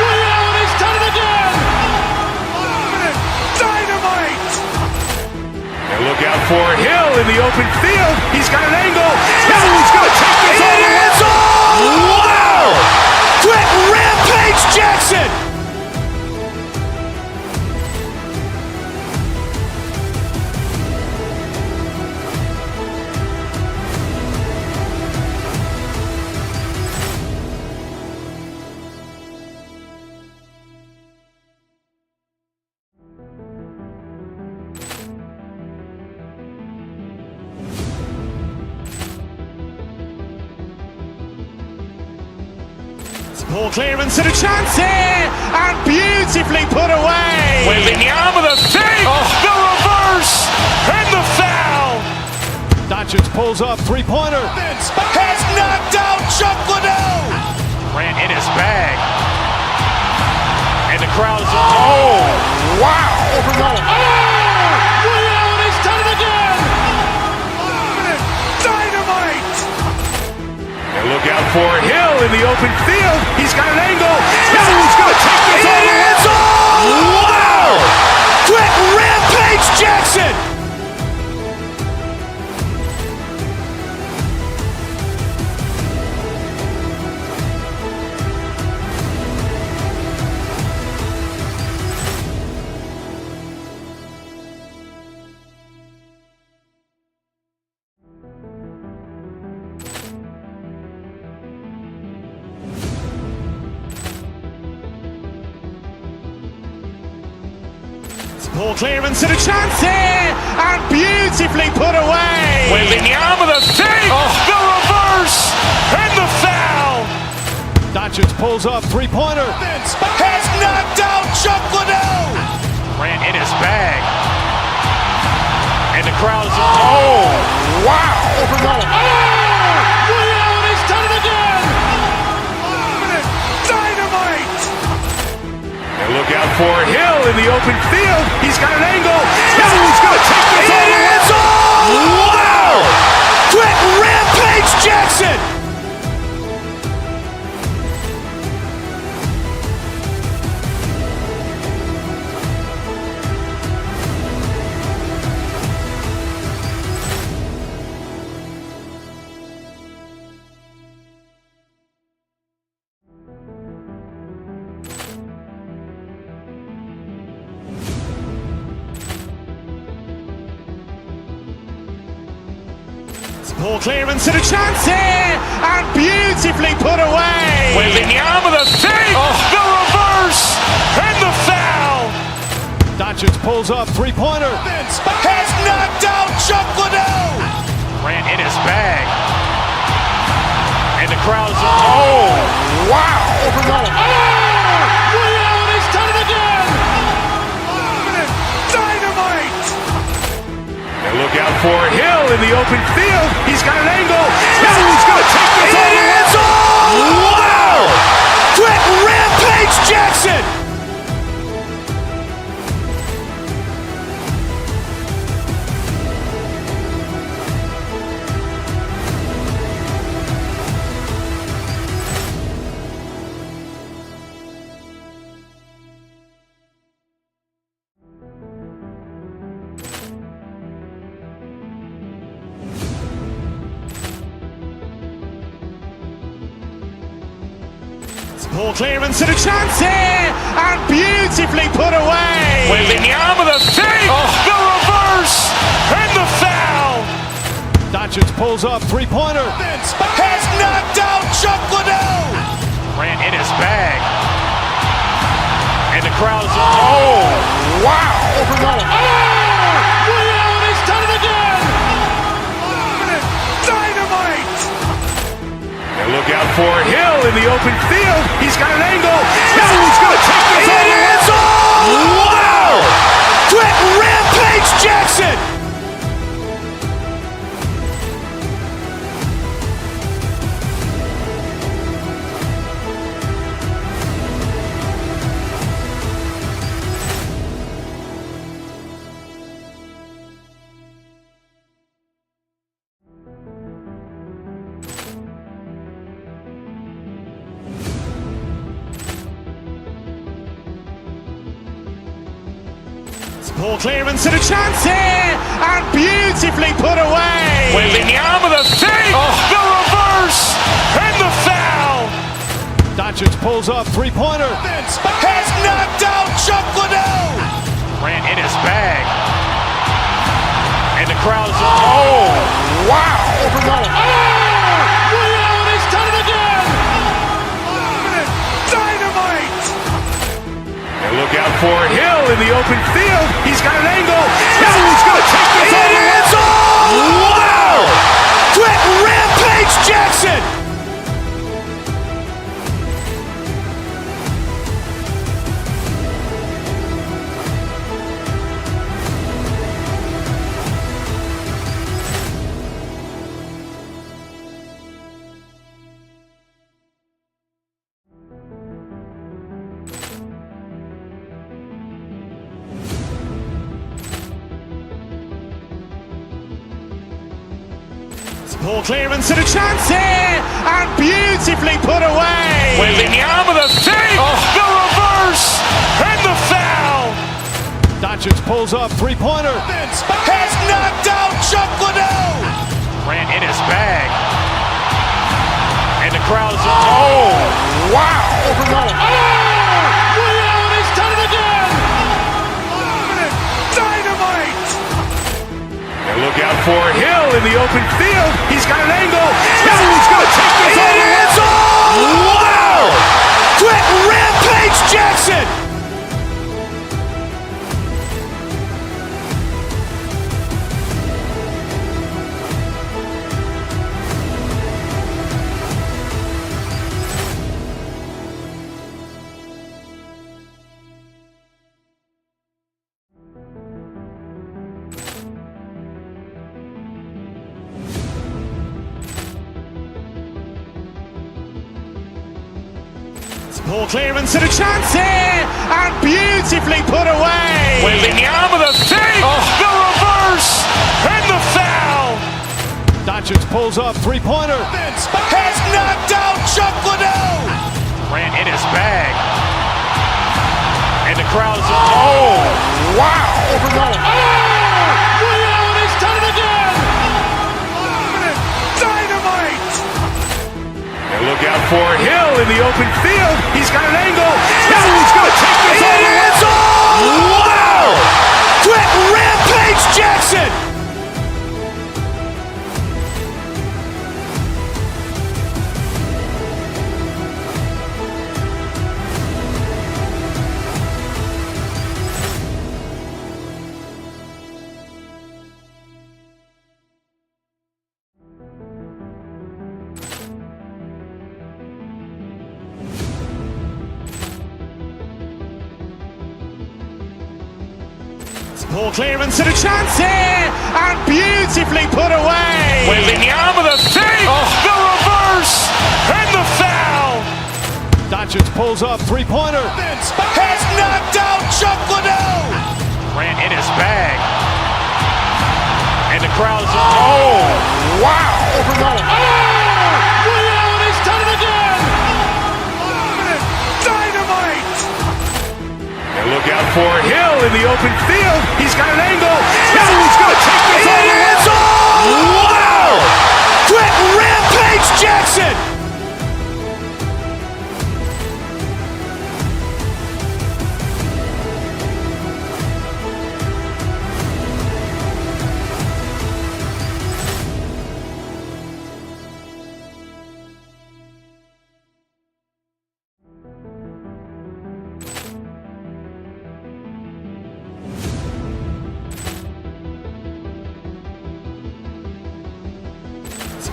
Leon has done it again. Dynamite.
And look out for Hill in the open field. He's got an angle. Hill's going to take this all the way.
Wow! Quick rampage Jackson. Ball clearance and a chance here, and beautifully put away.
Waving the arm of the thing, the reverse, and the foul.
Doncic pulls up, three-pointer.
Has knocked out Chocolate.
Ran in his bag. And the crowd's, oh, wow.
Leon has done it again. Dynamite.
And look out for Hill in the open field. He's got an angle. Hill's going to take this all the way.
Wow! Quick rampage Jackson. Ball clearance and a chance here, and beautifully put away.
Waving the arm of the thing, the reverse, and the foul.
Doncic pulls up, three-pointer.
Has knocked out Chocolate.
Ran in his bag. And the crowd's, oh, wow.
Leon has done it again. Dynamite.
And look out for Hill in the open field. He's got an angle. Hill's going to take this all the way.
Wow! Quick rampage Jackson. Ball clearance and a chance here, and beautifully put away.
Waving the arm of the thing, the reverse, and the foul.
Doncic pulls up, three-pointer.
Has knocked out Chocolate.
Ran in his bag. And the crowd's, oh, wow.
Leon has done it again. Dynamite.
And look out for Hill in the open field. He's got an angle. Hill's going to take this all the way.
Wow! Quick rampage Jackson. Ball clearance and a chance here, and beautifully put away.
Waving the arm of the fake, the reverse, and the foul.
Doncic pulls up, three-pointer.
Has knocked out Chuck Liddell.
Grant in his bag. And the crowd's, oh, wow.
Liddell has done it again. Dynamite.
And look out for Hill in the open field. He's got an angle. Hill's going to take this all the way.
Wow! Quick rampage Jackson. Ball clearance and a chance here, and beautifully put away.
Waving the arm of the fake, the reverse, and the foul.
Doncic pulls up, three-pointer.
Has knocked out Chuck Liddell.
Grant in his bag. And the crowd's, oh, wow.
Liddell has done it again. Dynamite.
And look out for Hill in the open field. He's got an angle. Hill's going to take this all the way.
Wow! Quick rampage Jackson. Ball clearance and a chance here, and beautifully put away.
Waving the arm of the fake, the reverse, and the foul.
Doncic pulls up, three-pointer.
Has knocked out Chuck Liddell.
Grant in his bag. And the crowd's, oh, wow.
Liddell has done it again. Dynamite.
And look out for Hill in the open field. He's got an angle. Hill's going to take this all the way.
Wow! Quick rampage Jackson. Ball clearance and a chance here, and beautifully put away.
Waving the arm of the fake, the reverse, and the foul.
Doncic pulls up, three-pointer.
Has knocked out Chuck Liddell.
Grant in his bag. And the crowd's, oh, wow.
Liddell has done it again. Dynamite.
And look out for Hill in the open field. He's got an angle. Hill's going to take this all the way.
Wow! Quick rampage Jackson. Ball clearance and a chance here, and beautifully put away.
Waving the arm of the fake, the reverse, and the foul.
Doncic pulls up, three-pointer.
Has knocked out Chuck Liddell.
Grant in his bag. And the crowd's, oh, wow.
Liddell has done it again. Dynamite.
And look out for Hill in the open field. He's got an angle. Hill's going to take this all the way.
Wow! Quick rampage Jackson.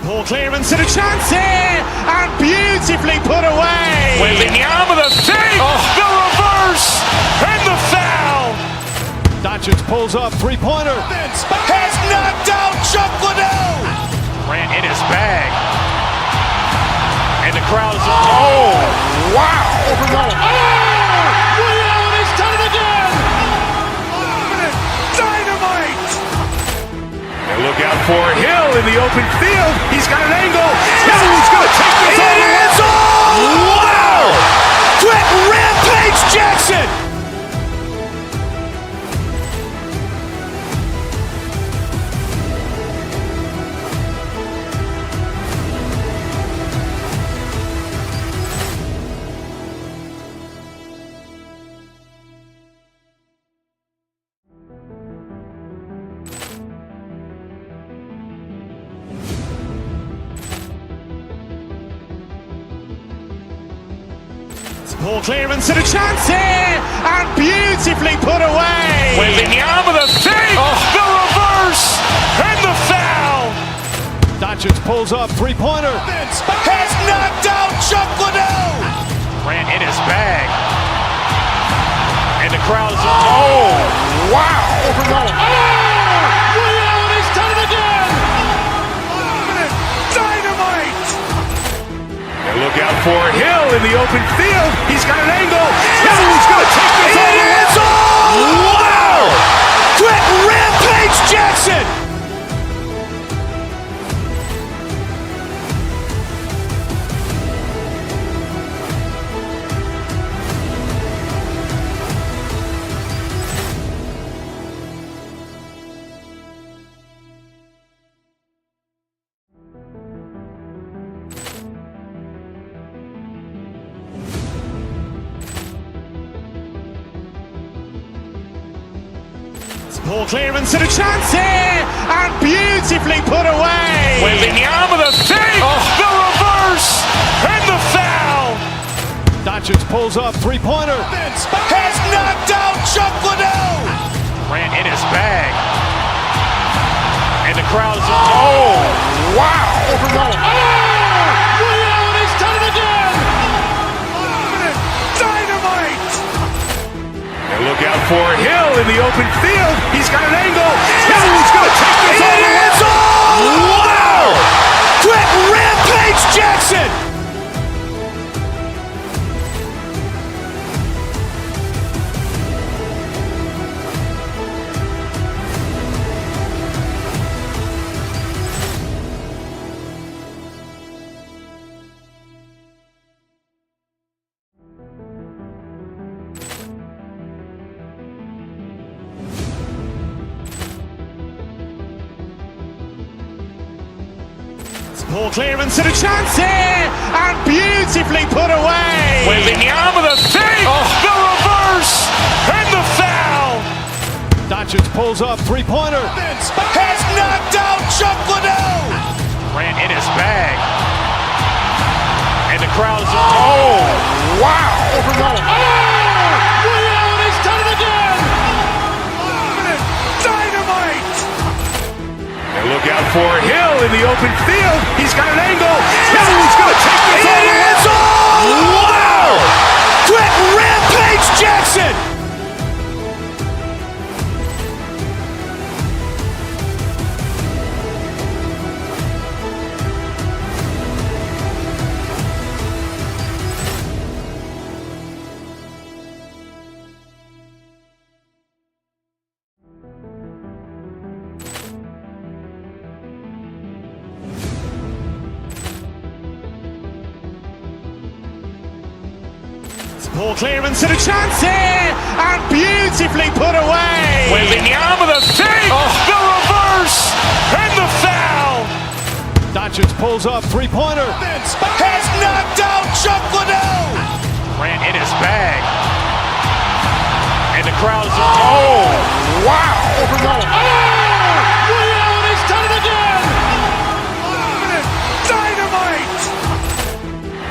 Ball clearance and a chance here, and beautifully put away.
Wembanyama with a fake, the reverse, and the foul.
Doncic pulls up, three-pointer.
Has knocked out Chuck Liddell.
Grant in his bag. And the crowd is, oh, wow.
He's done it again. Dynamite.
And look out for Hill in the open field. He's got an angle. Hill's going to take this all the way.
Wow! Quick rampage Jackson. Ball clearance and a chance here, and beautifully put away.
Wembanyama with a fake, the reverse, and the foul.
Doncic pulls up, three-pointer.
Has knocked out Chuck Liddell.
Grant in his bag. And the crowd is, oh, wow.
He's done it again. Dynamite.
And look out for Hill in the open field. He's got an angle. Hill's going to take this all the way.
Wow! Quick rampage Jackson. Ball clearance and a chance here, and beautifully put away.
Wembanyama with a fake, the reverse, and the foul.
Doncic pulls up, three-pointer.
Has knocked out Chuck Liddell.
Grant in his bag. And the crowd is, oh, wow.
He's done it again. Dynamite.
And look out for Hill in the open field. He's got an angle. Hill's going to take this all the way.
Wow! Quick rampage Jackson. Ball clearance and a chance here, and beautifully put away.
Wembanyama with a fake, the reverse, and the foul.
Doncic pulls up, three-pointer.
Has knocked out Chuck Liddell.
Grant in his bag. And the crowd is, oh, wow.
He's done it again. Dynamite.
And look out for Hill in the open field. He's got an angle. Hill's going to take this all the way.
Wow! Quick rampage Jackson. Ball clearance and a chance here, and beautifully put away.
Wembanyama with a fake, the reverse, and the foul.
Doncic pulls up, three-pointer.
Has knocked out Chuck Liddell.
Grant in his bag. And the crowd is, oh, wow.
He's done it again. Dynamite.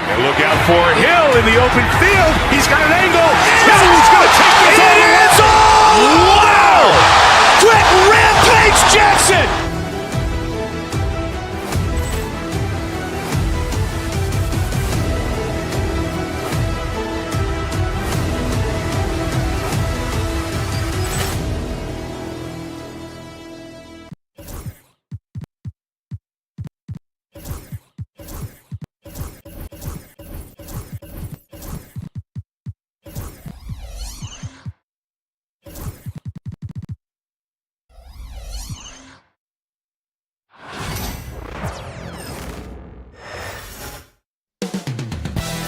And look out for Hill in the open field. He's got an angle. Hill's going to take this all the way.
Wow! Quick rampage Jackson.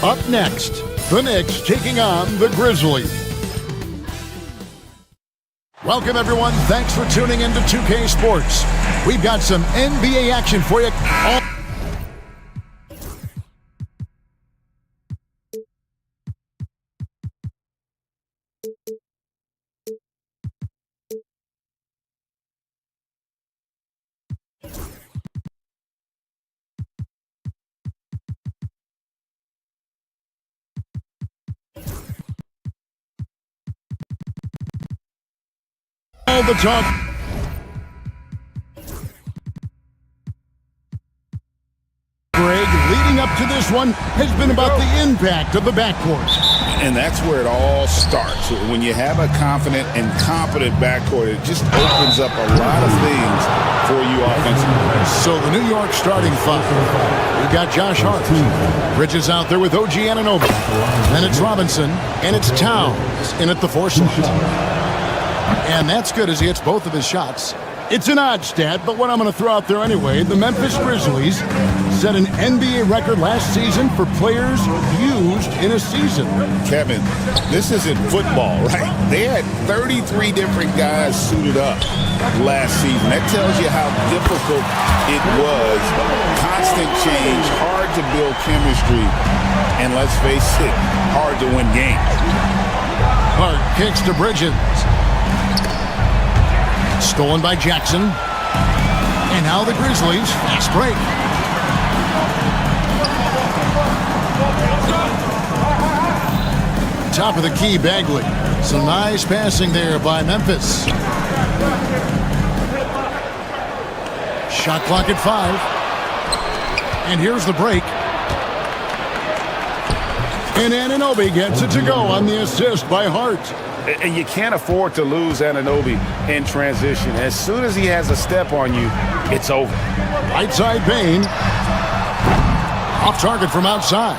Up next, the Knicks taking on the Grizzlies. Welcome, everyone. Thanks for tuning in to 2K Sports. We've got some NBA action for you. All the talk. Greg, leading up to this one has been about the impact of the backcourt.
And that's where it all starts. When you have a confident and competent backcourt, it just opens up a lot of things for you offensively.
So the New York starting five. We've got Josh Hart. Bridges out there with OG Anunoby. Then it's Robinson, and it's Towns in at the 4 slot. And that's good as he hits both of his shots. It's an odd stat, but what I'm going to throw out there anyway, the Memphis Grizzlies set an NBA record last season for players used in a season.
Kevin, this isn't football, right? They had 33 different guys suited up last season. That tells you how difficult it was. Constant change, hard to build chemistry, and let's face it, hard to win games.
Hart kicks to Bridges. Stolen by Jackson. And now the Grizzlies, fast break. Top of the key, Bagley. Some nice passing there by Memphis. Shot clock at 5. And here's the break. And Anunoby gets it to go on the assist by Hart.
And you can't afford to lose Anunoby in transition. As soon as he has a step on you, it's over.
Right side Payne. Off target from outside.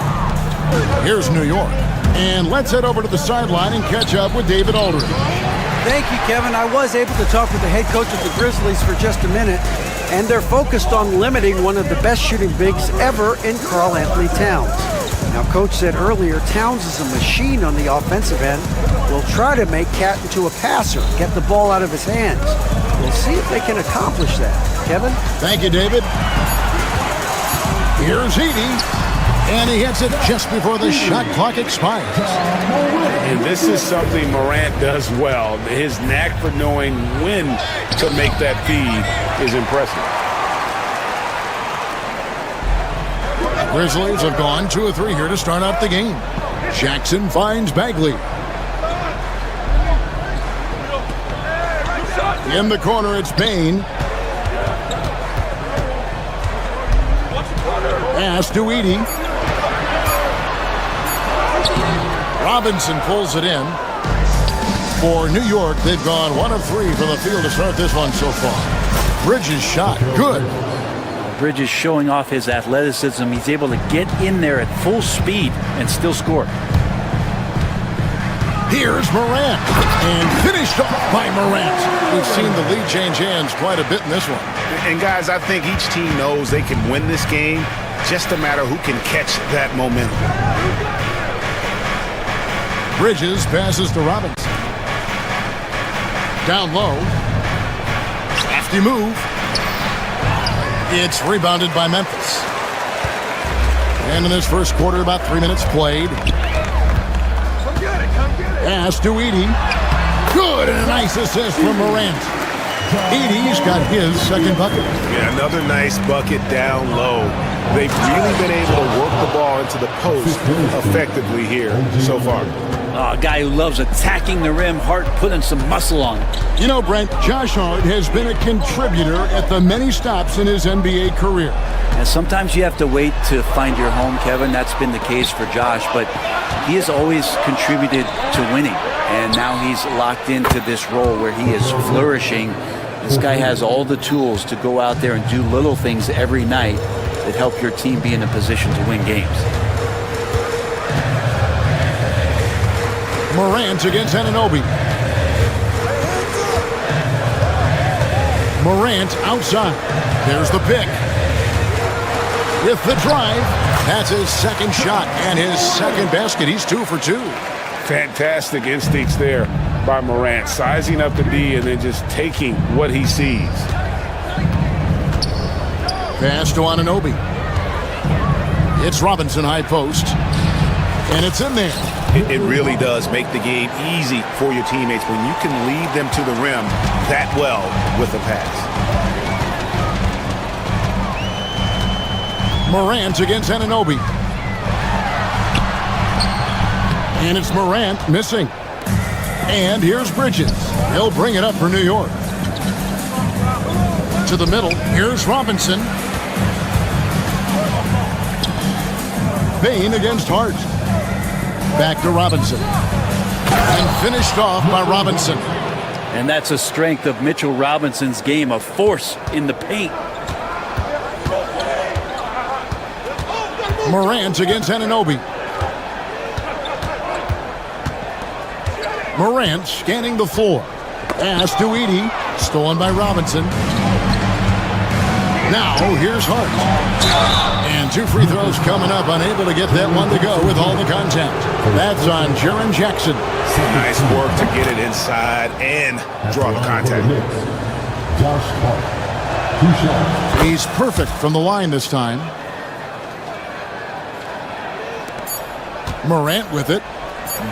Here's New York. And let's head over to the sideline and catch up with David Aldridge.
Thank you, Kevin. I was able to talk with the head coach of the Grizzlies for just a minute, and they're focused on limiting one of the best shooting bigs ever in Karl Anthony Towns. Now, Coach said earlier, Towns is a machine on the offensive end. We'll try to make Cat into a passer, get the ball out of his hands. We'll see if they can accomplish that. Kevin?
Thank you, David. Here's Edey. And he hits it just before the shot clock expires.
And this is something Morant does well. His knack for knowing when to make that feed is impressive.
Grizzlies have gone 2 of 3 here to start out the game. Jackson finds Bagley. In the corner, it's Payne. Pass to Edey. Robinson pulls it in. For New York, they've gone 1 of 3 from the field to start this one so far. Bridges shot. Good.
Bridges showing off his athleticism. He's able to get in there at full speed and still score.
Here's Morant. And finished off by Morant. We've seen the lead change hands quite a bit in this one.
And guys, I think each team knows they can win this game. Just a matter who can catch that momentum.
Bridges passes to Robinson. Down low. Crafty move. It's rebounded by Memphis. And in this first quarter, about 3 minutes played. Pass to Edey. Good, and a nice assist from Morant. Edey's got his second bucket.
Yeah, another nice bucket down low. They've really been able to work the ball into the post effectively here so far.
A guy who loves attacking the rim, Hart putting some muscle on it.
You know, Brent, Josh Hart has been a contributor at the many stops in his NBA career.
And sometimes you have to wait to find your home, Kevin. That's been the case for Josh, but he has always contributed to winning. And now he's locked into this role where he is flourishing. This guy has all the tools to go out there and do little things every night that help your team be in a position to win games.
Morant against Anunoby. Morant outside. There's the pick. With the drive. That's his second shot and his second basket. He's 2 for 2.
Fantastic instincts there by Morant, sizing up the D and then just taking what he sees.
Pass to Anunoby. It's Robinson high post. And it's in there.
It really does make the game easy for your teammates when you can lead them to the rim that well with a pass.
Morant against Anunoby. And it's Morant missing. And here's Bridges. He'll bring it up for New York. To the middle. Here's Robinson. Payne against Hart. Back to Robinson. And finished off by Robinson.
And that's a strength of Mitchell Robinson's game, a force in the paint.
Morant against Anunoby. Morant scanning the floor. Pass to Edey. Stolen by Robinson. Now here's Hart. And 2 free throws coming up. Unable to get that one to go with all the contact. That's on Jaren Jackson.
Nice work to get it inside and draw the contact.
He's perfect from the line this time. Morant with it.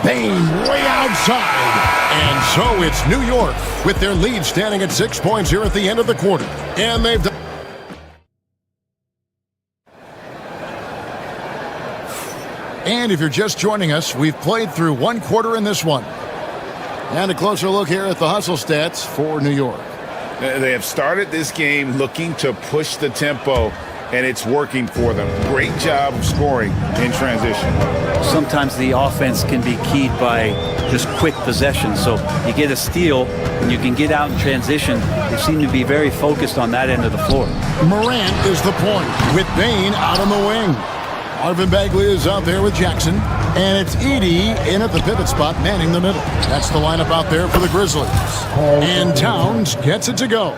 Payne way outside. And so it's New York with their lead standing at 6 points here at the end of the quarter. And they've done. And if you're just joining us, we've played through 1 quarter in this one. And a closer look here at the hustle stats for New York.
They have started this game looking to push the tempo, and it's working for them. Great job of scoring in transition.
Sometimes the offense can be keyed by just quick possession. So you get a steal and you can get out in transition. They seem to be very focused on that end of the floor.
Morant is the point with Payne out on the wing. Marvin Bagley is out there with Jackson. And it's Edey in at the pivot spot, manning the middle. That's the lineup out there for the Grizzlies. And Towns gets it to go.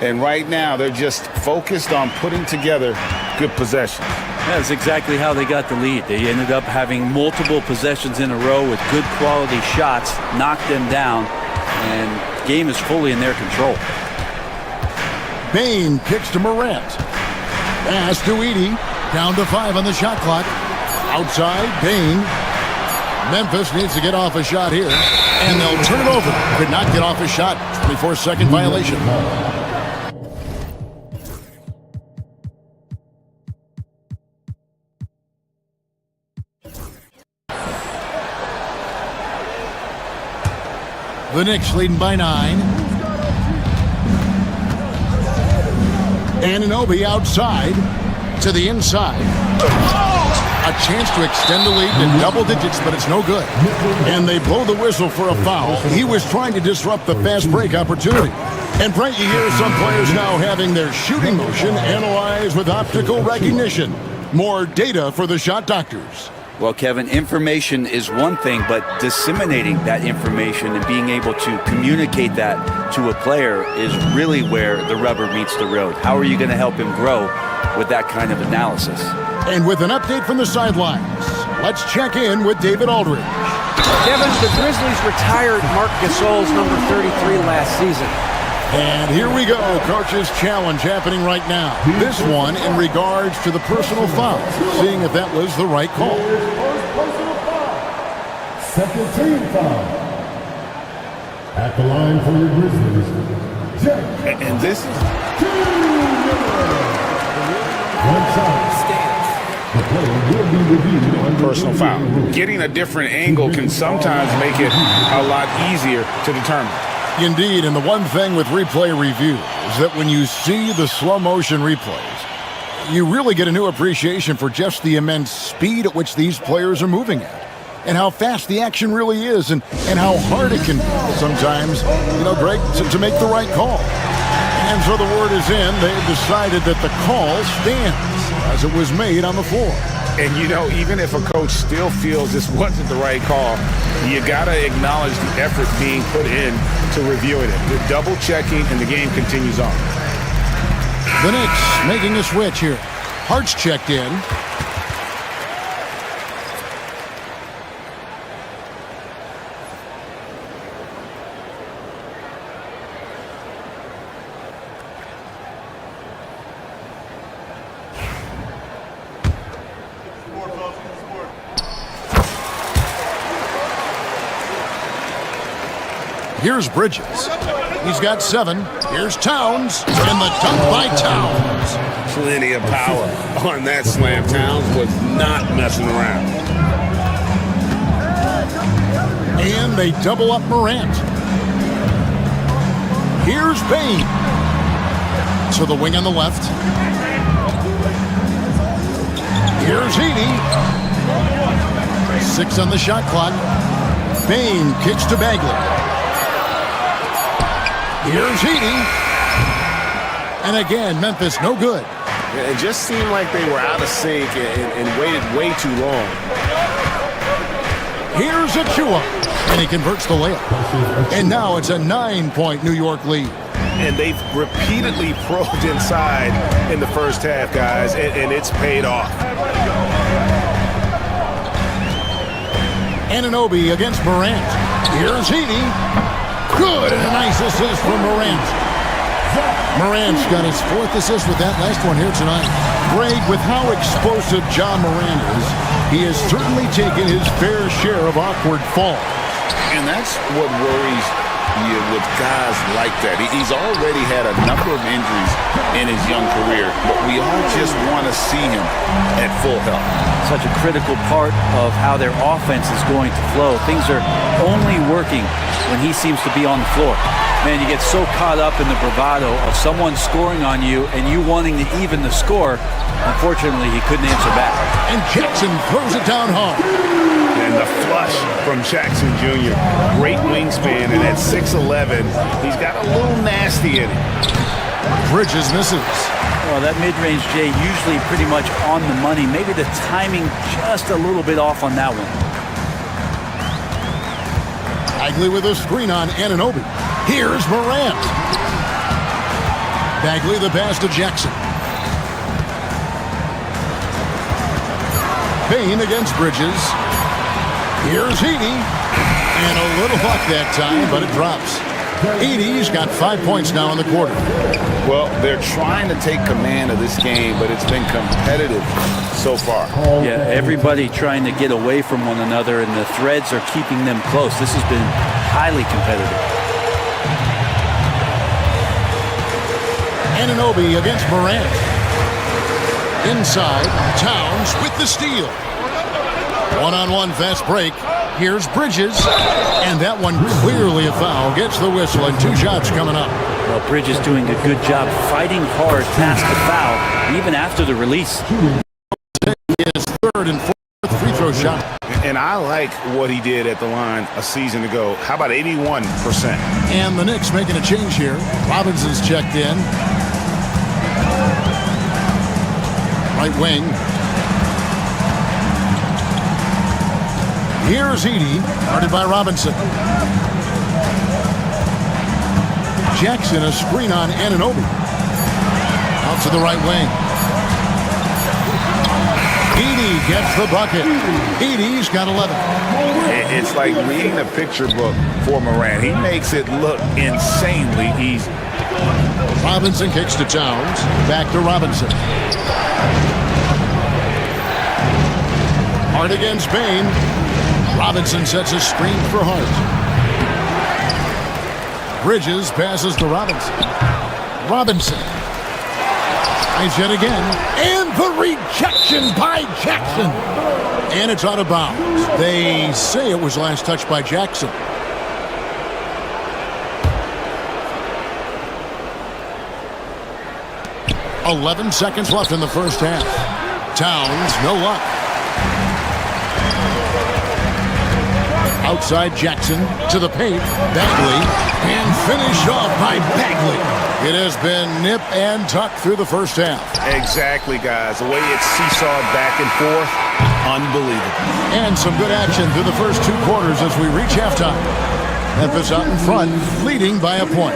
And right now, they're just focused on putting together good possessions.
That's exactly how they got the lead. They ended up having multiple possessions in a row with good quality shots, knocked them down, and the game is fully in their control.
Payne kicks to Morant. Pass to Edey. Down to 5 on the shot clock. Outside, Payne. Memphis needs to get off a shot here. And they'll turn it over. Could not get off a shot. 24-second violation. The Knicks leading by 9. Anunoby outside to the inside. A chance to extend the lead to double digits, but it's no good. And they blow the whistle for a foul. He was trying to disrupt the fast break opportunity. And Brent, you hear some players now having their shooting motion analyzed with optical recognition. More data for the shot doctors.
Well, Kevin, information is one thing, but disseminating that information and being able to communicate that to a player is really where the rubber meets the road. How are you going to help him grow with that kind of analysis?
And with an update from the sidelines, let's check in with David Aldridge.
Kevin, the Grizzlies retired Marc Gasol's number 33 last season.
And here we go, Coach's Challenge happening right now. This one in regards to the personal foul, seeing if that was the right call.
Personal foul. Second team foul. At the line for your Grizzlies, Jack.
And this is...
One shot. The player will be reviewed on
personal foul. Getting a different angle can sometimes make it a lot easier to determine.
Indeed, and the one thing with replay review is that when you see the slow motion replays, you really get a new appreciation for just the immense speed at which these players are moving at, and how fast the action really is, and how hard it can be sometimes, Greg, to make the right call. And so the word is in. They've decided that the call stands as it was made on the floor.
And even if a coach still feels this wasn't the right call, you got to acknowledge the effort being put in to reviewing it. The double checking, and the game continues on.
The Knicks making a switch here. Hart's checked in. Here's Bridges. He's got 7. Here's Towns, and the dunk by Towns.
Plenty of power on that slam. Towns was not messing around.
And they double up Morant. Here's Bain. To the wing on the left. Here's Edey. 6 on the shot clock. Bain kicks to Bagley. Here's Edey. And again, Memphis no good.
It just seemed like they were out of sync and waited way too long.
Here's Achua. And he converts the layup. And now it's a 9-point New York lead.
And they've repeatedly probed inside in the first half, guys, and it's paid off.
Anunoby against Morant. Here's Edey. Good, and a nice assist from Morant. Morant's got his 4th assist with that last one here tonight. Greg, with how explosive John Morant is, he has certainly taken his fair share of awkward falls.
And that's what worries you with guys like that. He's already had a number of injuries in his young career, but we all just want to see him at full health.
Such a critical part of how their offense is going to flow. Things are only working when he seems to be on the floor. Man, you get so caught up in the bravado of someone scoring on you and you wanting to even the score. Unfortunately, he couldn't answer back.
And Jackson throws it down hard.
And the flush from Jackson Jr. Great wingspan, and at 6'11", he's got a little nasty in it.
Bridges misses.
Well, that mid-range, Jay, usually pretty much on the money. Maybe the timing just a little bit off on that one.
Bagley with a screen on Anunoby. Here's Morant. Bagley the pass to Jackson. Bain against Bridges. Here's Edey. And a little luck that time, but it drops. Edey's got 5 points now in the quarter.
Well, they're trying to take command of this game, but it's been competitive so far.
Yeah, everybody trying to get away from one another, and the threads are keeping them close. This has been highly competitive.
Anunoby against Morant. Inside, Towns with the steal. One-on-one fast break. Here's Bridges. And that one clearly a foul. Gets the whistle, and 2 shots coming up.
Well, Bridges doing a good job fighting hard past the foul, even after the release.
His 3rd and 4th free throw shot.
And I like what he did at the line a season ago. How about 81%?
And the Knicks making a change here. Robinson's checked in. Right wing. Here's Edey, guarded by Robinson. Jackson, a screen on Anunoby. Out to the right wing. Edey gets the bucket. Edey's got 11.
It's like reading a picture book for Morant. He makes it look insanely easy.
Robinson kicks to Towns. Back to Robinson. Hart against Bain. Robinson sets a screen for Hart. Bridges passes to Robinson. Robinson. Tries yet again. And the rejection by Jackson. And it's out of bounds. They say it was last touched by Jackson. "11 seconds left in the first half. Towns, no luck. Outside Jackson to the paint. Bagley. And finished off by Bagley. It has been nip and tuck through the first half.
Exactly, guys. The way it's seesawed back and forth, unbelievable.
And some good action through the first 2 quarters as we reach halftime. Memphis out in front, leading by a point.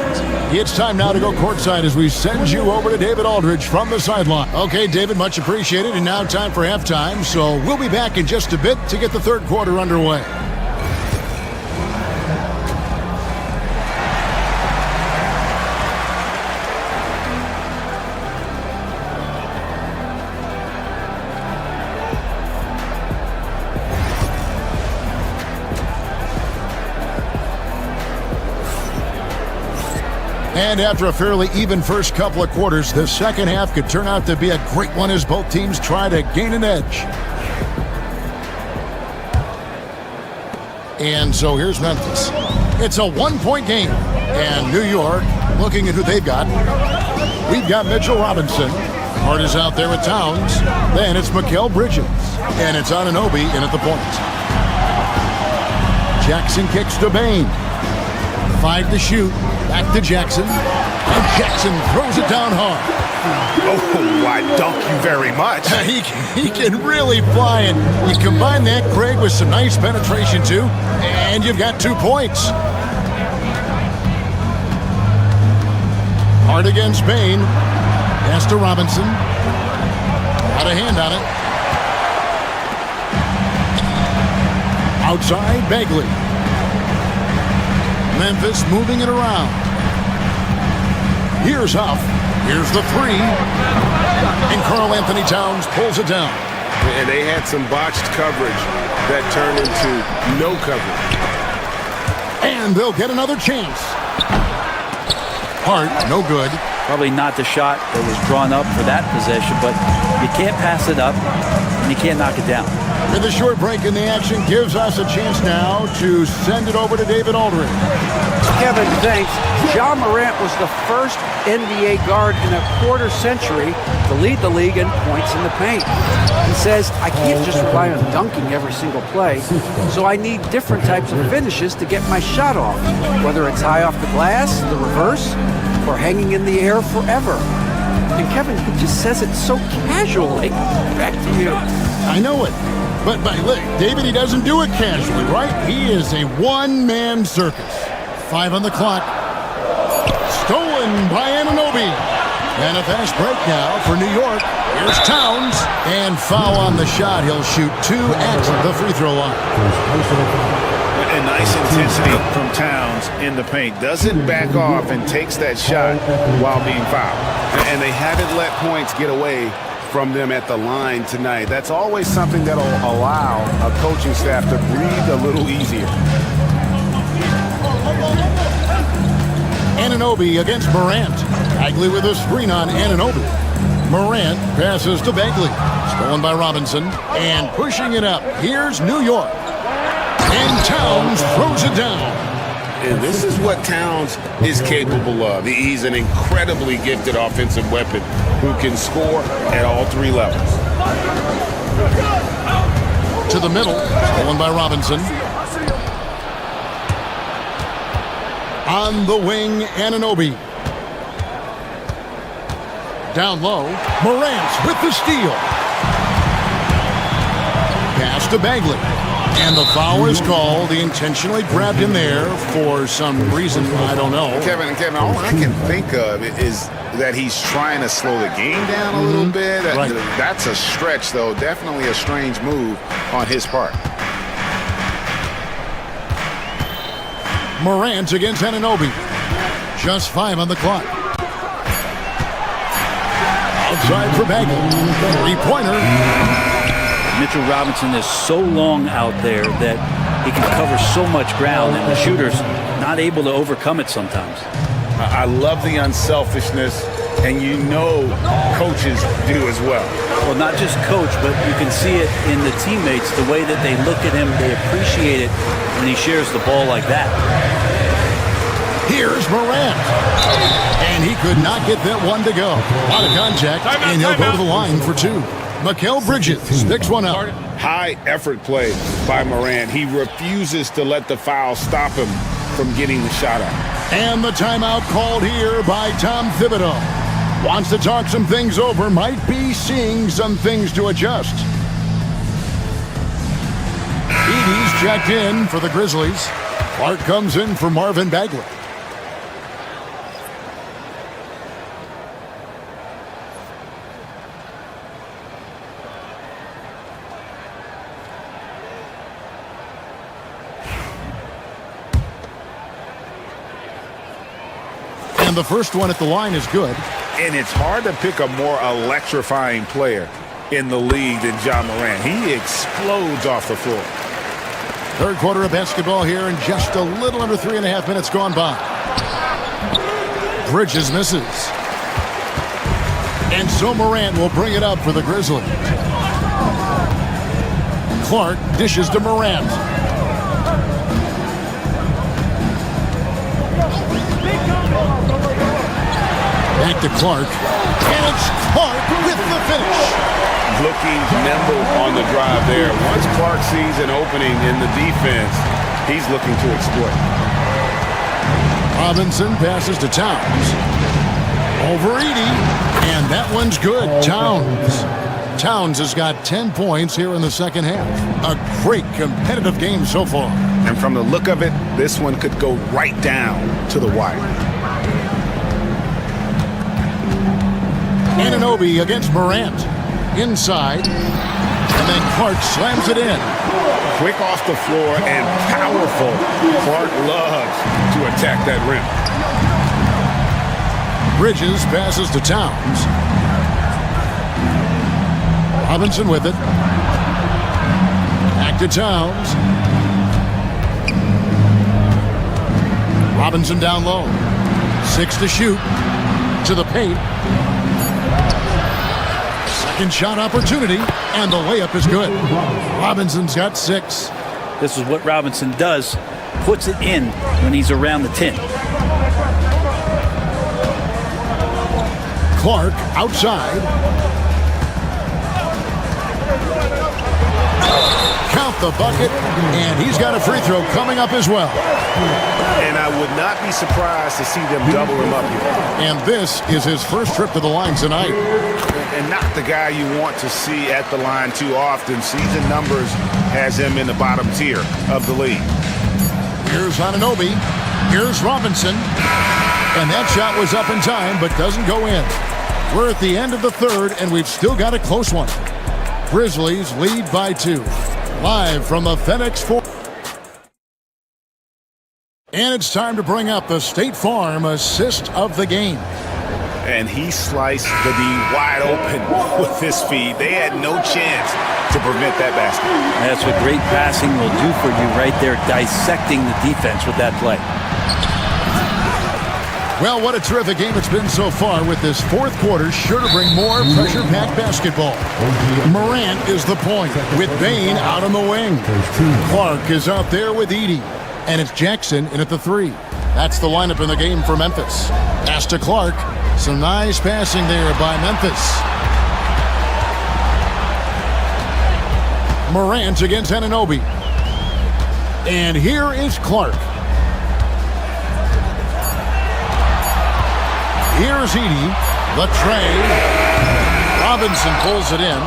It's time now to go courtside as we send you over to David Aldridge from the sideline. Okay, David, much appreciated. And now time for halftime. So we'll be back in just a bit to get the third quarter underway. And after a fairly even first couple of quarters, the second half could turn out to be a great one as both teams try to gain an edge. And so here's Memphis. It's a one-point game. And New York, looking at who they've got. We've got Mitchell Robinson. Hart is out there with Towns. Then it's Mikal Bridges. And it's Anunoby in at the point. Jackson kicks to Bain. 5 to shoot. Back to Jackson. And Jackson throws it down hard.
Oh, I dunk you very much.
He can really fly. And you combine that, Craig, with some nice penetration, too. And you've got 2 points. Hard against Bain. Pass to Robinson. Got a hand on it. Outside, Bagley. Memphis moving it around. Here's Huff. Here's the 3. And Karl Anthony Towns pulls it down.
And they had some botched coverage that turned into no coverage.
And they'll get another chance. Hart, no good.
Probably not the shot that was drawn up for that possession, but you can't pass it up, and you can't knock it down.
And the short break in the action gives us a chance now to send it over to David Aldridge.
Kevin, thanks. Ja Morant was the first NBA guard in a quarter century to lead the league in points in the paint. He says, I can't just rely on dunking every single play, so I need different types of finishes to get my shot off, whether it's high off the glass, the reverse, or hanging in the air forever. And Kevin, he just says it so casually. Back to you.
I know it. But look, David, he doesn't do it casually, right? He is a one-man circus. 5 on the clock. Stolen by Anunoby. And a fast break now for New York. Here's Towns. And foul on the shot. He'll shoot 2 at the free throw line.
And nice intensity from Towns in the paint. Doesn't back off and takes that shot while being fouled. And they haven't let points get away from them at the line tonight. That's always something that'll allow a coaching staff to breathe a little easier.
Anunoby against Morant. Bagley with a screen on Anunoby. Morant passes to Bagley. Stolen by Robinson. And pushing it up. Here's New York. And Towns throws it down.
And this is what Towns is capable of. He's an incredibly gifted offensive weapon who can score at all 3 levels.
To the middle. Stolen by Robinson. On the wing, Anunoby. Down low, Morant with the steal. Pass to Bagley. And the foul is called. He intentionally grabbed him there for some reason, I don't know.
Kevin, all I can think of is that he's trying to slow the game down a little bit.
Right.
That's a stretch, though. Definitely a strange move on his part.
Morant against Anunoby. Just 5 on the clock. Outside for Bagley. 3-pointer.
Mitchell Robinson is so long out there that he can cover so much ground, and the shooter's not able to overcome it sometimes.
I love the unselfishness, and you know coaches do as well.
Well, not just coach, but you can see it in the teammates, the way that they look at him, they appreciate it when he shares the ball like that.
Here's Morant. And he could not get that one to go. A lot of contact, and he'll go to the line for 2. Mikal Bridges picks one up.
High effort play by Morant. He refuses to let the foul stop him from getting the shot up.
And the timeout called here by Tom Thibodeau. Wants to talk some things over, might be seeing some things to adjust. Edey's checked in for the Grizzlies. Clark comes in for Marvin Bagley. And the first one at the line is good.
And it's hard to pick a more electrifying player in the league than Ja Morant. He explodes off the floor.
Third quarter of basketball here, and just a little under 3.5 minutes gone by. Bridges misses. And so Morant will bring it up for the Grizzlies. Clark dishes to Morant. Back to Clark. And it's Clark with the finish.
Looking nimble on the drive there. Once Clark sees an opening in the defense, he's looking to exploit.
Robinson passes to Towns. Over Edey. And that one's good. Towns has got 10 points here in the second half. A great competitive game so far.
And from the look of it, this one could go right down to the wire.
Anunoby against Morant. Inside. And then Clark slams it in.
Quick off the floor and powerful. Clark loves to attack that rim.
Bridges passes to Towns. Robinson with it. Back to Towns. Robinson down low. 6 to shoot. To the paint. Second shot opportunity. And the layup is good. Robinson's got 6.
This is what Robinson does. Puts it in when he's around the 10.
Clark outside. Count the bucket, and he's got a free throw coming up as well.
And I would not be surprised to see them double him up here.
And this is his first trip to the line tonight.
And not the guy you want to see at the line too often. Season numbers has him in the bottom tier of the league.
Here's Anunoby. Here's Robinson. And that shot was up in time, but doesn't go in. We're at the end of the third, and we've still got a close one. Grizzlies lead by 2. Live from the FedEx Forum. And it's time to bring up the State Farm assist of the game.
And he sliced the D wide open with his feed. They had no chance to prevent that basket.
That's what great passing will do for you right there, dissecting the defense with that play.
Well, what a terrific game it's been so far, with this fourth quarter sure to bring more pressure-packed basketball. Morant is the point, with Bain out on the wing. Clark is out there with Edey. And it's Jackson in at the 3. That's the lineup in the game for Memphis. Pass to Clark. Some nice passing there by Memphis. Morant against Anunoby. And here is Clark. Here's Edey. The tray. Robinson pulls it in.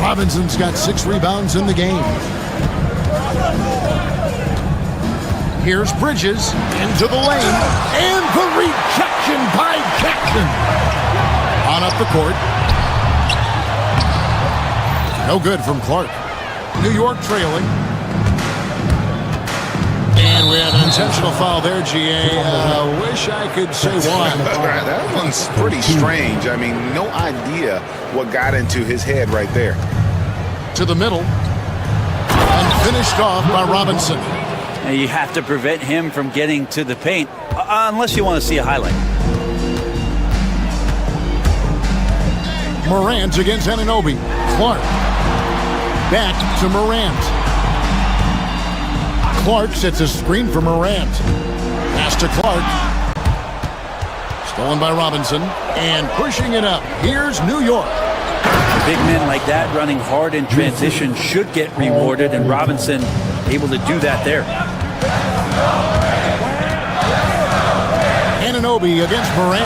Robinson's got 6 rebounds in the game. Here's Bridges into the lane. And the rejection by Jackson. On up the court. No good from Clark. New York trailing. And we have an intentional foul there, GA. Wish I could say why.
That one's pretty strange. I mean, no idea what got into his head right there.
To the middle. And finished off by Robinson.
And you have to prevent him from getting to the paint, unless you want to see a highlight.
Morant against Anunoby. Clark. Back to Morant. Clark sets a screen for Morant. Pass to Clark. Stolen by Robinson. And pushing it up. Here's New York.
Big men like that running hard in transition should get rewarded, and Robinson able to do that there.
Anunoby against Morant.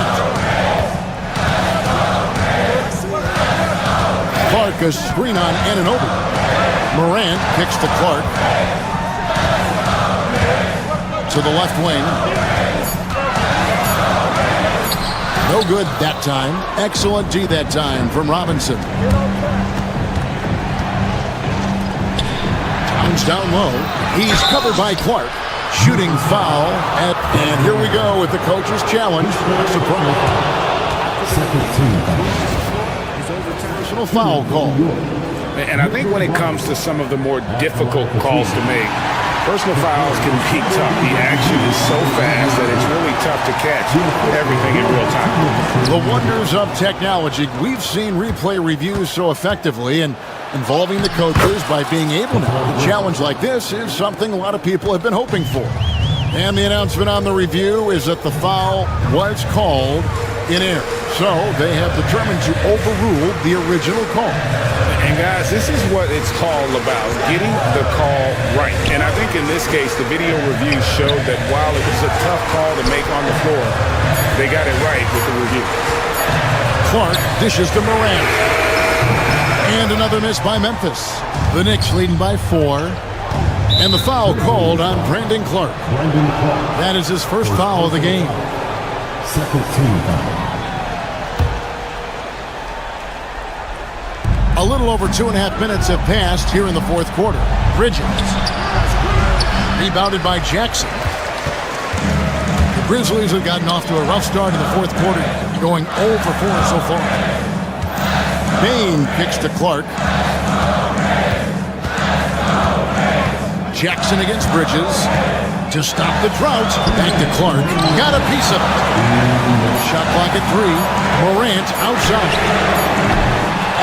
Clark a screen on Anunoby. Morant kicks to Clark. To the left wing. No good that time. Excellent D that time from Robinson. Towns down low. He's covered by Clark. Shooting foul. And here we go with the coach's challenge. Personal foul call.
And I think when it comes to some of the more difficult calls to make, Personal fouls can be tough. The action is so fast that it's really tough to catch everything in real time.
The wonders of technology. We've seen replay reviews so effectively, and involving the coaches by being able now to challenge like this is something a lot of people have been hoping for. And the announcement on the review is that the foul was called in error. So they have determined to overrule the original call.
And guys, this is what it's all about, getting the call right. And I think in this case, the video review showed that while it was a tough call to make on the floor, they got it right with the review.
Clark dishes to Morant. And another miss by Memphis. The Knicks leading by 4. And the foul called on Brandon Clark. That is his first foul of the game.
Second team foul.
A little over 2.5 minutes have passed here in the fourth quarter. Bridges. Rebounded by Jackson. The Grizzlies have gotten off to a rough start in the fourth quarter, going 0 for 4 so far. Bain kicks to Clark. Jackson against Bridges. To stop the drought, back to Clark. Got a piece of it. Shot clock at 3. Morant outside.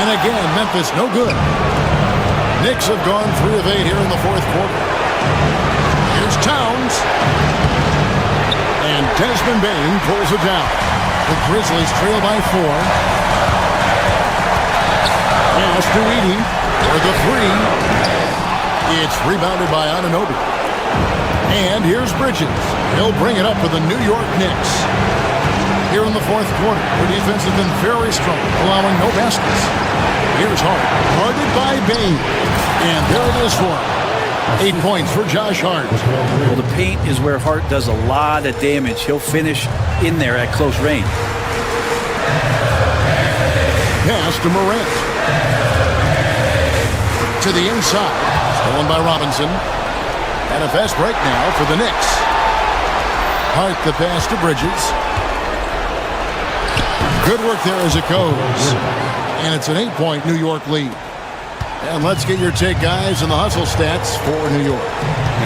And again, Memphis no good. Knicks have gone 3 of 8 here in the fourth quarter. Here's Towns. And Desmond Bain pulls it down. The Grizzlies trail by 4. Pass to Edey for the 3. It's rebounded by Anunoby. And here's Bridges. He'll bring it up for the New York Knicks. Here in the fourth quarter, their defense has been very strong, allowing no baskets. Here's Hart, guarded by Bain. And there it is for him. 8 points for Josh Hart.
Well, the paint is where Hart does a lot of damage. He'll finish in there at close range.
Pass to Morant. To the inside. Stolen by Robinson. And a fast break now for the Knicks. Hart the pass to Bridges. Good work there as it goes. And it's an 8-point New York lead. And let's get your take, guys, on the hustle stats for New York.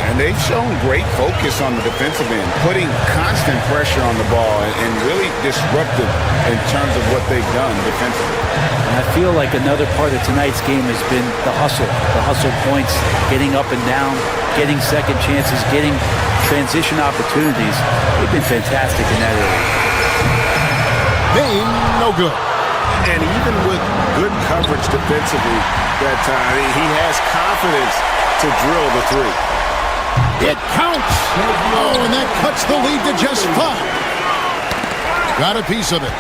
And they've shown great focus on the defensive end, putting constant pressure on the ball and really disruptive in terms of what they've done defensively.
And I feel like another part of tonight's game has been the hustle points, getting up and down, getting second chances, getting transition opportunities. They've been fantastic in that area.
Bain, no good.
And even with good coverage defensively that time, he has confidence to drill the 3.
It counts. Oh, and that cuts the lead to just 5. Got a piece of it.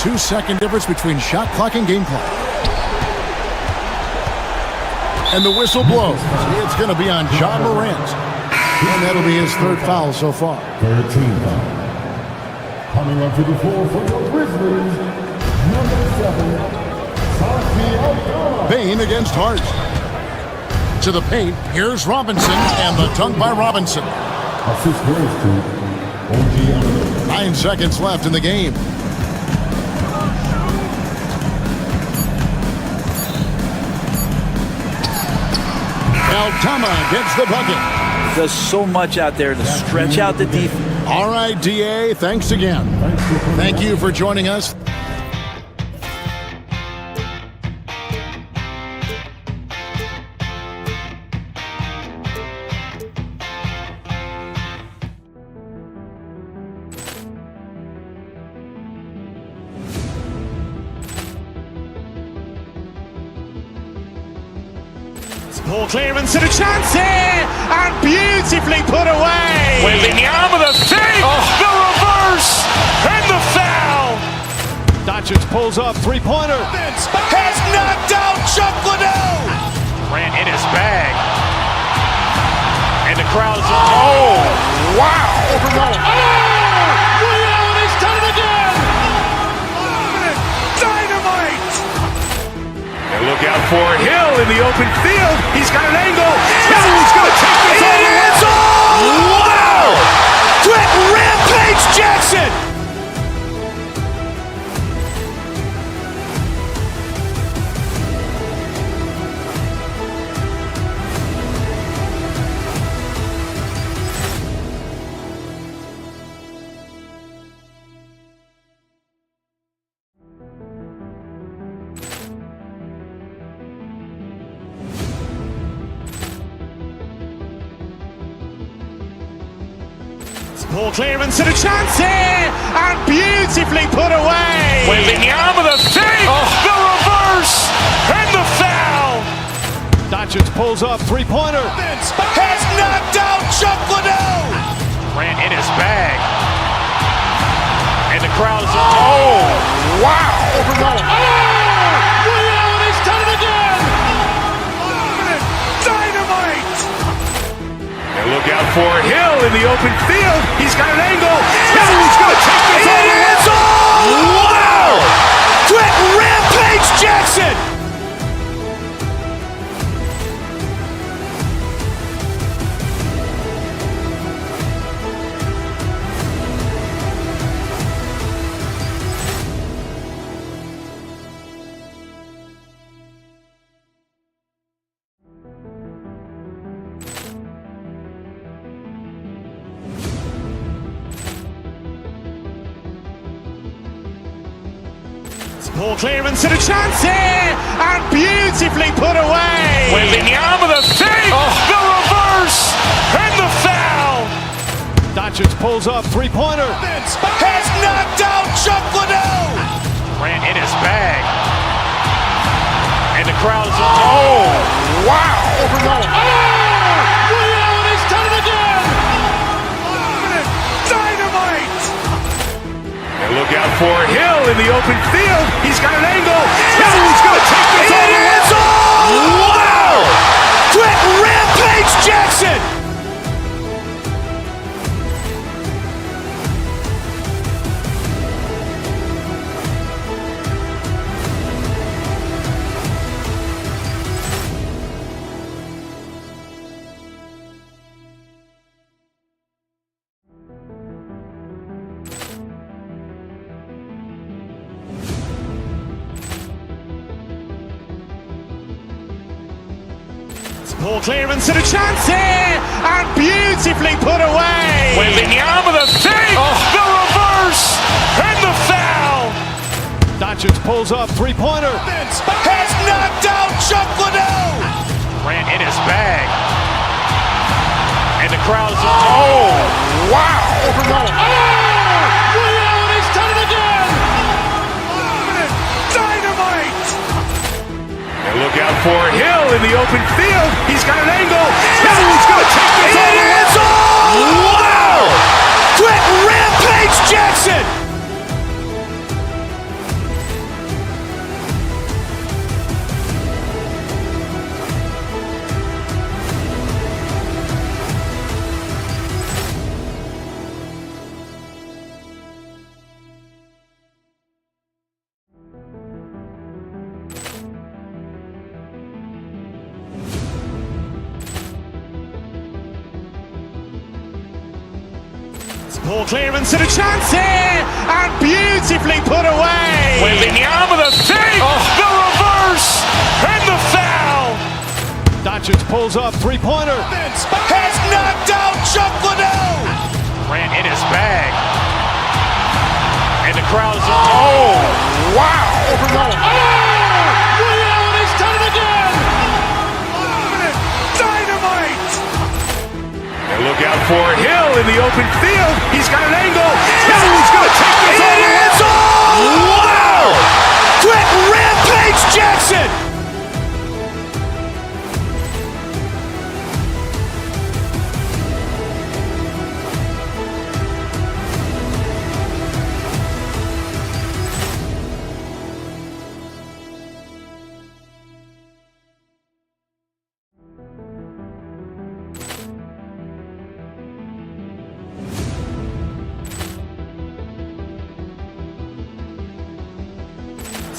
2-second difference between shot clock and game clock. And the whistle blows. It's going to be on John Morant. And that'll be his 3rd foul so far.
Third team foul. Coming onto the floor for the Grizzlies, number 7, Santiago.
Bain against Hart. To the paint, here's Robinson, and the dunk by Robinson.
Assist goes to OG.
9 seconds left in the game. Altama gets the bucket.
Does so much out there to stretch out the defense.
All right, DA, thanks again. Thank you for joining us.
Poor clearance and a chance here, and beautifully put away. Wembanyama the fake, the reverse, and the foul.
Doncic pulls up, 3-pointer.
Has knocked out Chuck Liddell. Ran in his bag, and the crowd is. Oh, wow! Reality's done it again. Dynamite. And look out for Hill in the open field. He's got an angle. He's going to take this all the way. Wow! Quick rampage Jackson. Ball clearance and a chance here, and beautifully put away. Waving the arm of the thing, the reverse, and the foul.
Doncic pulls up, three-pointer.
Has knocked out Chuck Liddell. Grant in his bag. And the crowd is, oh, wow. He's done it again. Dynamite. And look out for Hill in the open field. He's got an angle. He's going to take this all the way. Wow. Quick rampage Jackson. Ball clearance and a chance here, and beautifully put away. Waving the arm of the thing, the reverse, and the foul.
Doncic pulls up, three-pointer.
Has knocked out Chuck Liddell. Grant in his bag. And the crowd is, oh, wow. He's done it again. Dynamite. And look out for Hill in the open field. He's got an angle. He's going to take this all the way. Wow! Quick rampage Jackson. Ball clearance and a chance here, and beautifully put away. Waving the arm of the thing, the reverse, and the foul.
Doncic pulls up, three-pointer.
Has knocked out Chuck Liddell. Grant in his bag. And the crowd is, oh, wow. He's done it again. Dynamite. And look out for Hill in the open field. He's got an angle. He's going to take this all the way. Wow! Quick rampage Jackson. Ball clearance and a chance here, and beautifully put away. Waving the arm of the thing, the reverse, and the foul.
Doncic pulls up, three-pointer.
Has knocked out Chuck Liddell. Grant in his bag. And the crowd is, oh, wow. He's done it again. Dynamite. And look out for Hill in the open field. He's got an angle. He's going to take this all the way. Wow! Quick rampage Jackson.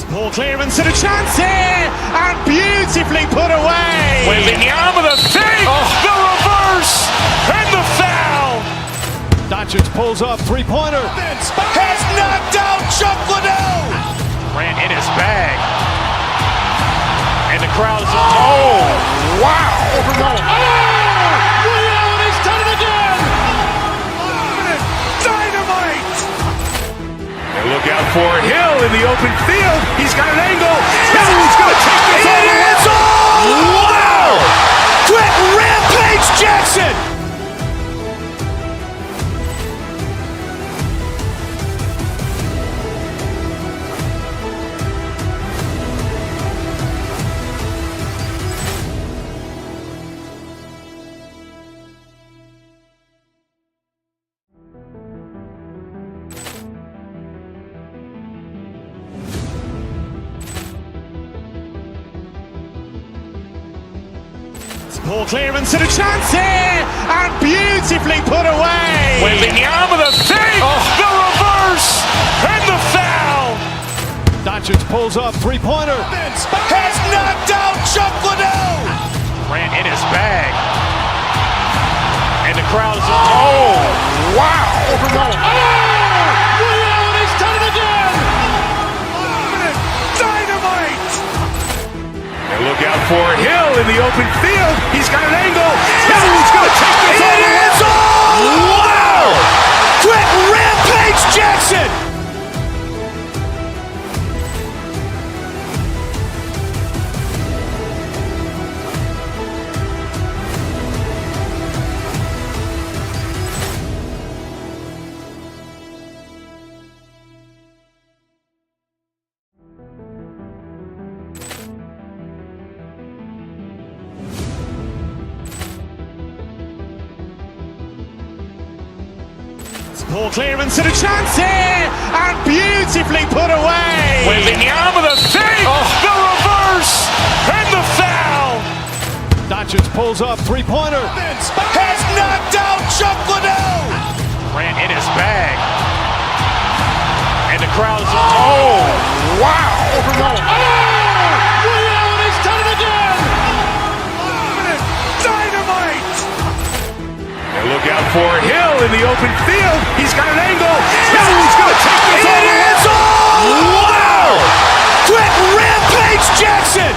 Ball clearance and a chance here, and beautifully put away. Waving the arm of the thing, the reverse, and the foul.
Doncic pulls up, three-pointer.
Has knocked out Chuck Liddell. Grant in his bag. And the crowd is, oh, wow. He's done it again. Dynamite. And look out for Hill in the open field. He's got an angle. He's going to take this all the way. Wow! Quick rampage Jackson. Ball clearance and a chance here, and beautifully put away. Waving the arm of the thing, the reverse, and the foul.
Doncic pulls up, three-pointer.
Has knocked out Chuck Liddell. Ran in his bag. And the crowd is, oh, wow.
Liddell, he's done it again.
Dynamite. And look out for Hill in the open field. He's got an angle. He's going to take this all the way. Wow. Quick rampage Jackson. Ball clearance and a chance here, and beautifully put away. Waving the arm of the thing, the reverse, and the foul.
Doncic pulls up, three-pointer.
Has knocked out Chuck Liddell. Ran in his bag. And the crowd is, oh, wow.
Liddell, he's done it again.
Dynamite. And look out for Hill in the open field. He's got an angle. He's going to take this all the way. Wow. Quick rampage Jackson.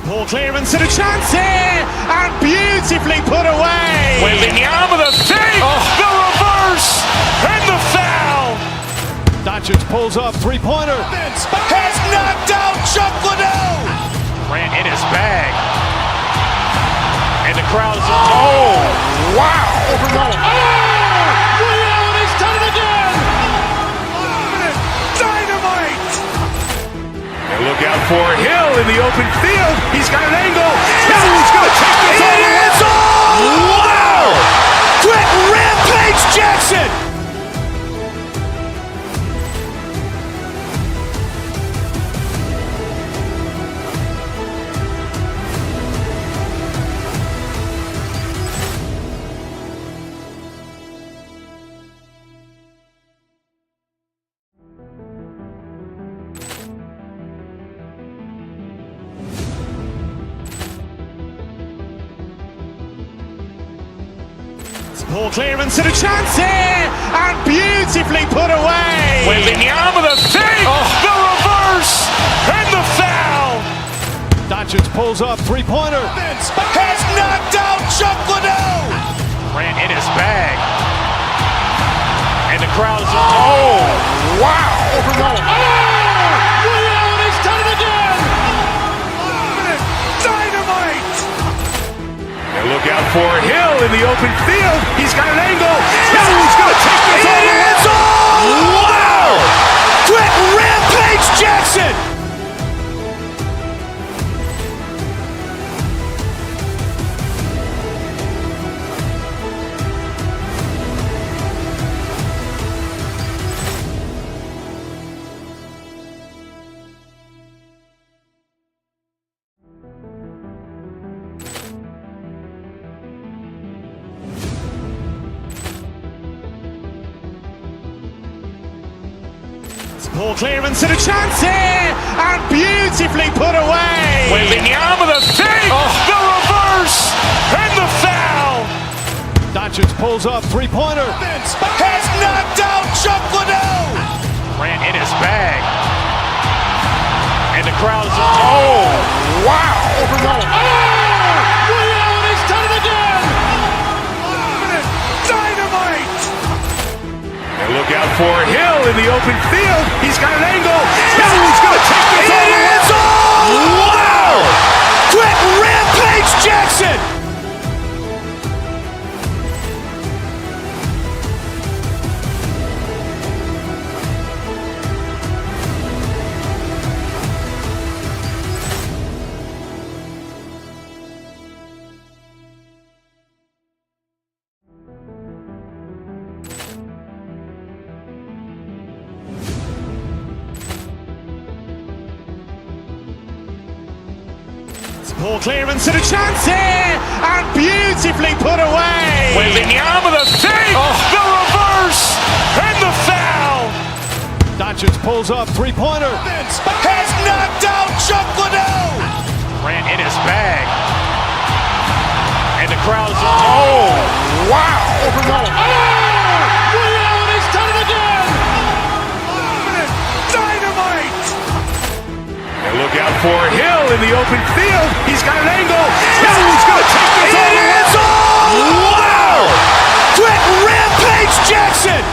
Ball clearance and a chance here, and beautifully put away. Waving the arm of the thing, the reverse, and the foul.
Doncic pulls up, three-pointer.
Has knocked out Chuck Liddell. Ran in his bag. And the crowd is, oh, wow.
Liddell, he's done it again.
Dynamite. And look out for Hill in the open field. He's got an angle. He's going to take this all the way. Wow. Quick rampage Jackson. Ball clearance and a chance here, and beautifully put away. Waving the arm of the thing, the reverse, and the foul.
Doncic pulls up, three-pointer.
Has knocked out Chuck Liddell. Ran in his bag. And the crowd is, oh, wow.
Liddell, he's done it again.
Dynamite. And look out for Hill in the open field. He's got an angle. He's going to take this all the way. Wow. Quick rampage Jackson. Ball clearance and a chance here, and beautifully put away. Waving the arm of the thing, the reverse, and the foul.
Doncic pulls up, three-pointer.
Has knocked out Chuck Liddell. Ran in his bag. And the crowd is, oh, wow.
Liddell, he's done it again.
Dynamite. And look out for Hill in the open field. He's got an angle. He's going to take this all the way. Wow. Quick rampage Jackson. Ball clearance and a chance here, and beautifully put away. Wembanyama the fake, the reverse, and the foul.
Doncic pulls up, three-pointer.
Has knocked out Chuck Liddell. Ran in his bag, and the crowd's wow! He's done it again. Dynamite. And look out for Hill in the open field. He's got an angle. He's going to take this all the way. Wow! Quick rampage Jackson.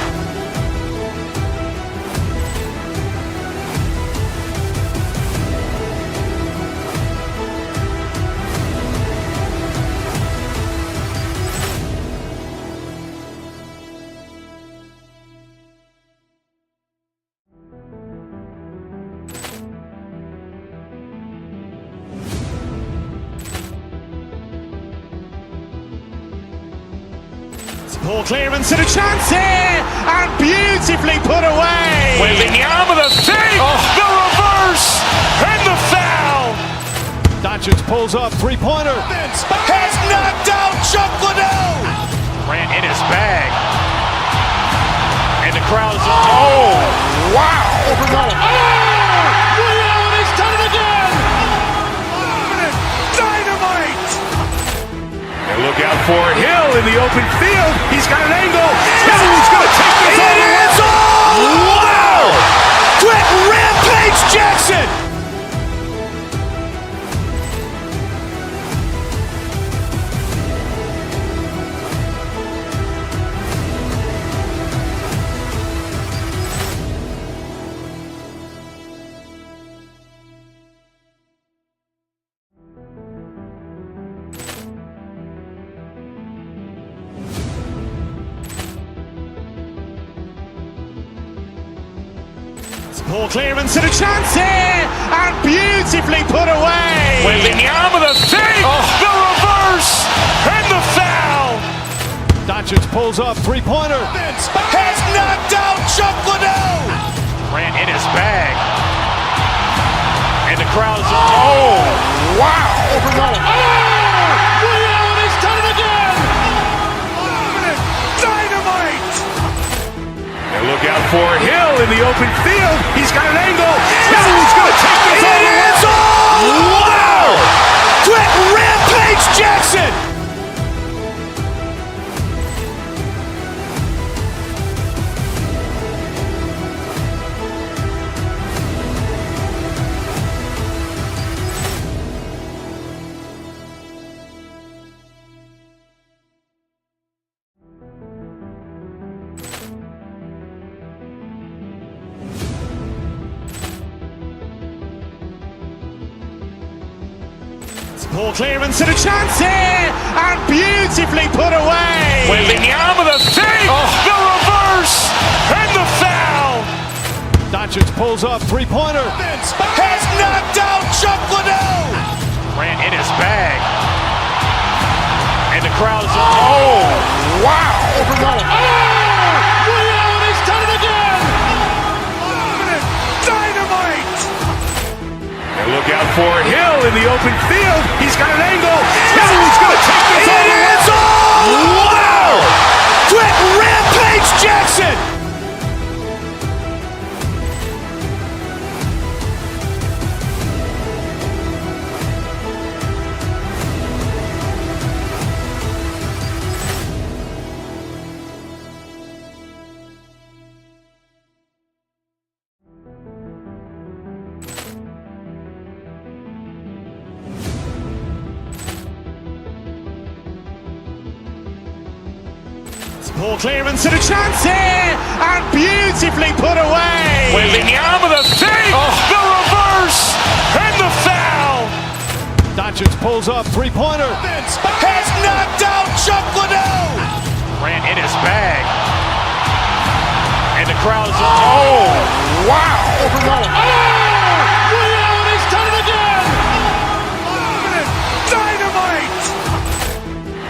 Ball clearance and a chance here, and beautifully put away. Wembanyama the fake, the reverse, and the foul.
Doncic pulls up, three-pointer.
Has knocked out Chuck Liddell. Ran in his bag, and the crowd's wow! He's done it again. Dynamite. And look out for Hill in the open field. He's got an angle. He's going to take this all the way. Wow! Quick rampage Jackson. Ball clearance and a chance here, and beautifully put away. Wembanyama the fake, the reverse, and the foul.
Doncic pulls up, three-pointer.
Has knocked out Chuck Liddell. Ran in his bag, and the crowd's wow! He's done it again. Dynamite. And look out for Hill in the open field. He's got an angle. He's going to take this all the way. Wow! Quick rampage Jackson. Ball clearance and a chance here, and beautifully put away. Wembanyama the fake, the reverse, and the foul.
Doncic pulls up, three-pointer.
Has knocked out Chuck Liddell. Ran in his bag, and the crowd's wow! He's done it again. Dynamite. And look out for Hill in the open field. He's got an angle. He's going to take this all the way. Wow! Quick rampage Jackson. Ball clearance and a chance here, and beautifully put away. Wembanyama the fake, the reverse, and the foul.
Doncic pulls up, three-pointer.
Has knocked out Chuck Liddell. Ran in his bag, and the crowd's wow! He's done it again. Dynamite.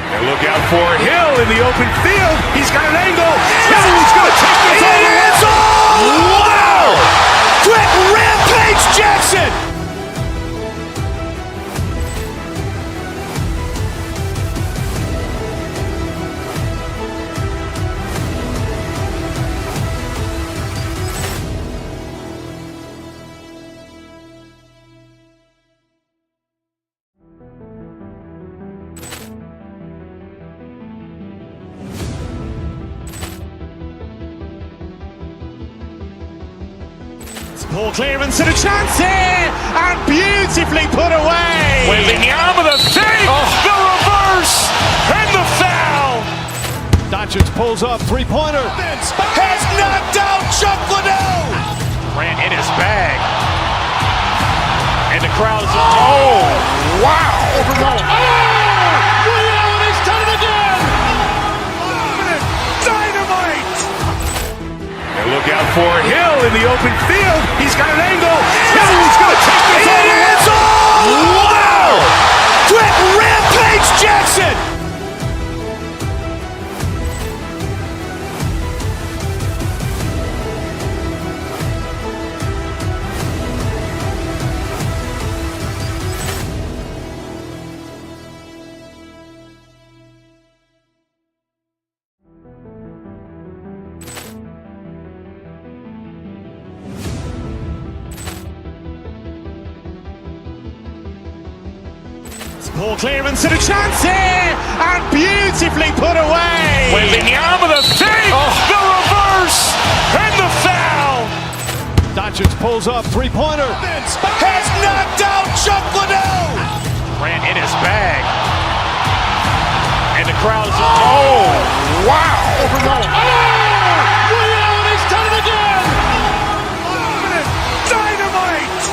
And look out for Hill in the open field. He's got an angle. He's going to take this all the way. Wow! Quick rampage Jackson. Ball clearance and a chance here, and beautifully put away. Waving the arm of the thing, the reverse, and the foul.
Doncic pulls up, three-pointer.
Has knocked out Chuck Liddell. Grant in his bag. And the crowd's wow! He's done it again! Dynamite! And look out for Hill in the open field. He's got an angle. Hill's going to take this all the way. Wow! Quick rampage Jackson! Ball clearance and a chance here, and beautifully put away. Waving the arm of the thing, the reverse, and the foul.
Doncic pulls up, three-pointer.
Has knocked out Chuck Liddell. Grant in his bag. And the crowd's wow! He's done it again! Dynamite!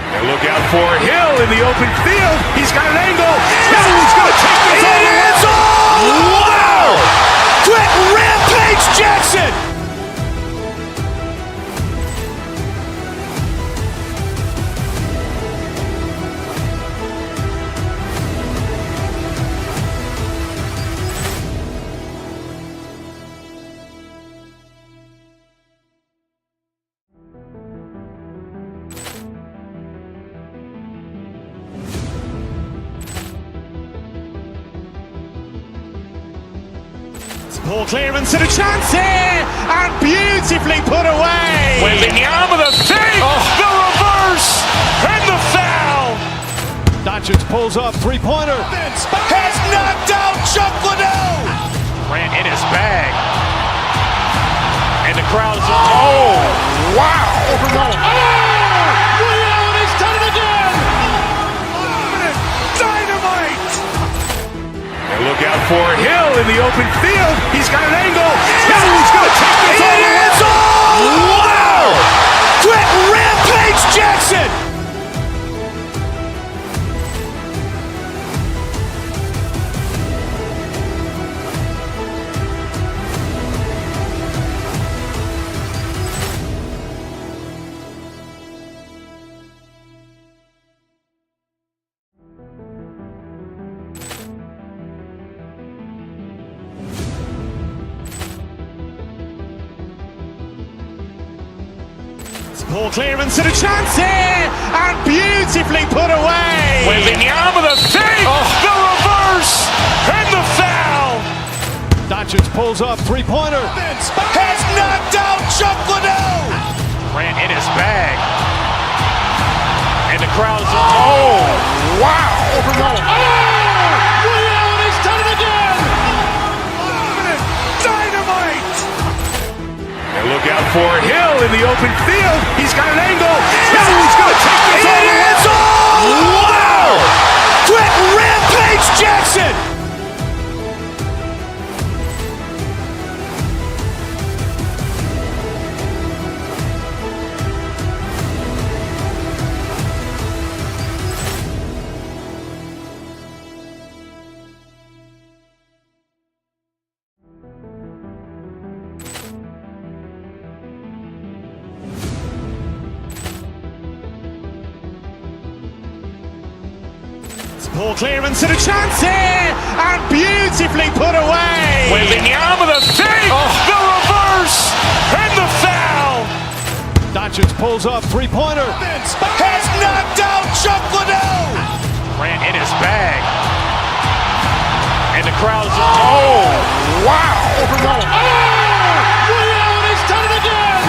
And look out for Hill in the open field. He's got an angle. Hill's going to take this all the way. Wow! Quick rampage Jackson! Ball clearance and a chance here, and beautifully put away. Waving the arm of the thing, the reverse, and the foul.
Doncic pulls up, three-pointer.
Has knocked out Chuck Liddell. Grant in his bag. And the crowd's wow! He's done it again! Dynamite! And look out for Hill in the open field. He's got an angle. Hill's going to take this all the way. Wow! Quick rampage Jackson! Ball clearance and a chance here, and beautifully put away. Waving the arm of the thing, the reverse, and the foul.
Doncic pulls up, three-pointer.
Has knocked out Chuck Liddell. Grant in his bag. And the crowd's wow! He's done it again! Dynamite! And look out for Hill in the open field. He's got an angle. Hill's going to take this all the way. Wow! Quick rampage Jackson! Ball clearance and a chance here, and beautifully put away. Waving the arm of the thing, the reverse, and the foul.
Doncic pulls up, three-pointer.
Has knocked out Chuck Liddell. Grant in his bag. And the crowd's wow! He's done it again!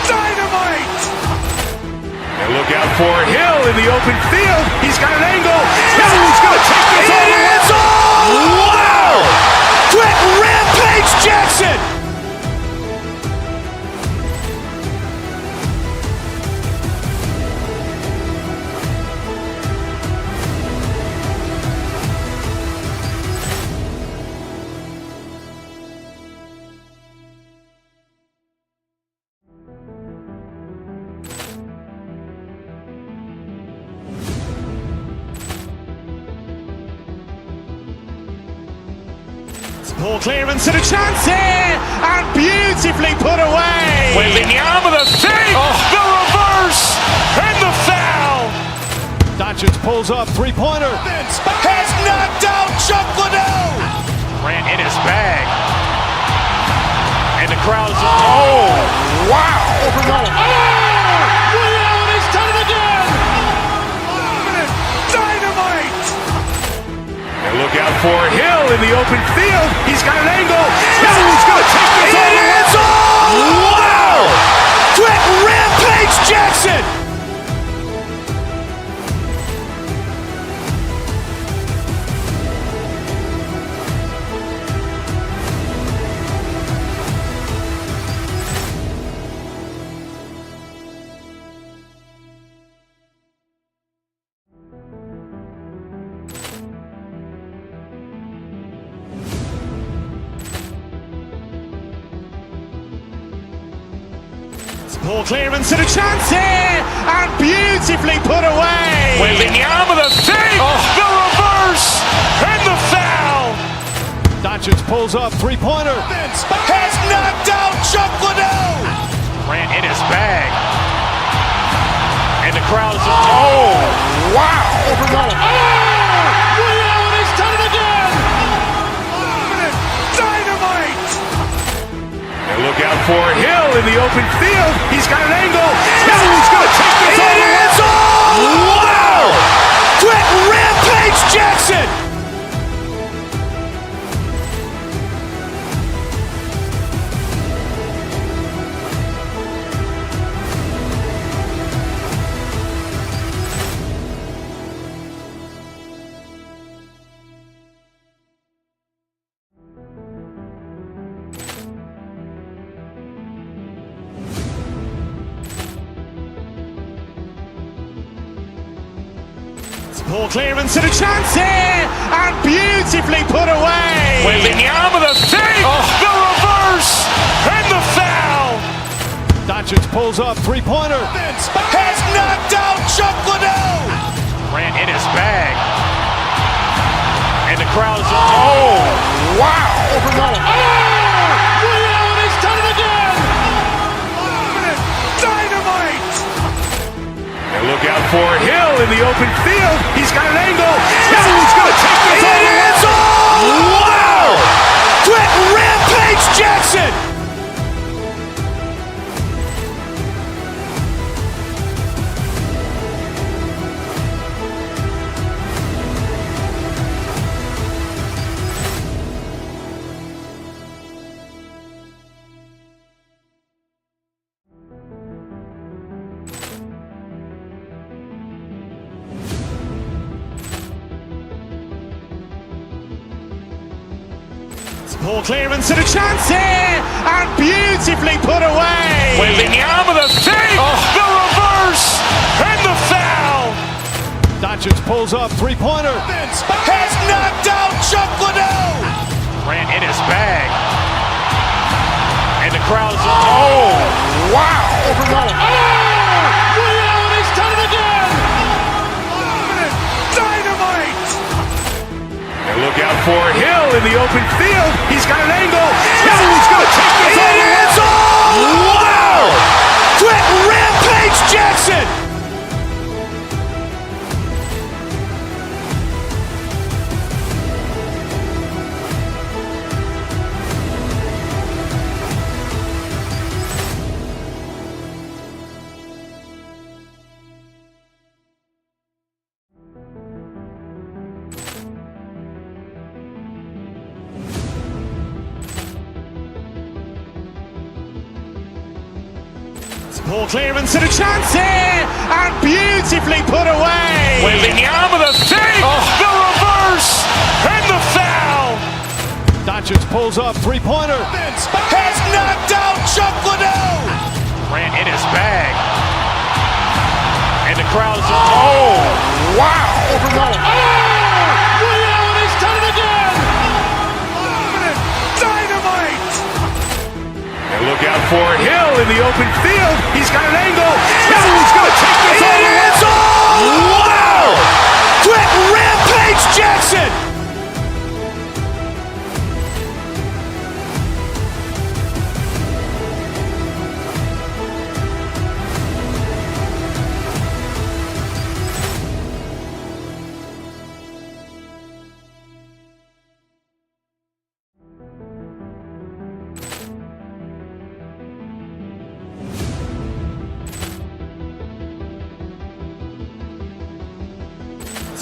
Dynamite! And look out for Hill in the open field. He's got an angle. Hill's going to take this all the way. Wow! Quick rampage Jackson! Ball clearance and a chance here, and beautifully put away. Wembanyama with a save, the reverse, and the foul.
Doncic pulls up, three-pointer.
Has knocked out Chuck Liddell. Grant in his bag. And the crowd's, oh, wow. Reality done it again. Dynamite. And look out for Hill in the open field. He's got an angle. He's going to take this all the way. Wow. Quick rampage Jackson. Ball clearance and a chance here, and beautifully put away. Wembanyama with a save, the reverse, and the foul.
Doncic pulls up, three-pointer.
Has knocked out Chuck Liddell. Grant in his bag. And the crowd's, oh, wow. Reality's done it again. Dynamite. And look out for Hill in the open field. He's got an angle. He's going to take this all the way. Wow. Quick rampage Jackson. Ball clearance and a chance here, and beautifully put away. Wembanyama with a save, the reverse, and the foul.
Doncic pulls up, three-pointer.
Has knocked out Chuck Liddell. Grant in his bag. And the crowd's, oh, wow. Reality's done it again. Dynamite. And look out for Hill in the open field. He's got an angle. He's going to take this all the way. Wow. Quick rampage Jackson. Ball clearance and a chance here, and beautifully put away. Wembanyama with a save, the reverse, and the foul.
Doncic pulls up, three-pointer.
Has knocked out Chuck Liddell. Grant in his bag. And the crowd's, oh, wow. Reality's done it again. Dynamite. And look out for Hill in the open field. He's got an angle. He's going to take this all the way. Wow. Quick rampage Jackson. Ball clearance and a chance here, and beautifully put away. Wembanyama with a save, the reverse, and the foul.
Doncic pulls up, three-pointer.
Has knocked out Chuck Liddell. Grant in his bag. And the crowd's, oh, wow. Reality's done it again. Dynamite. And look out for Hill in the open field. He's got an angle. He's going to take this all the way. Wow. Quick rampage Jackson.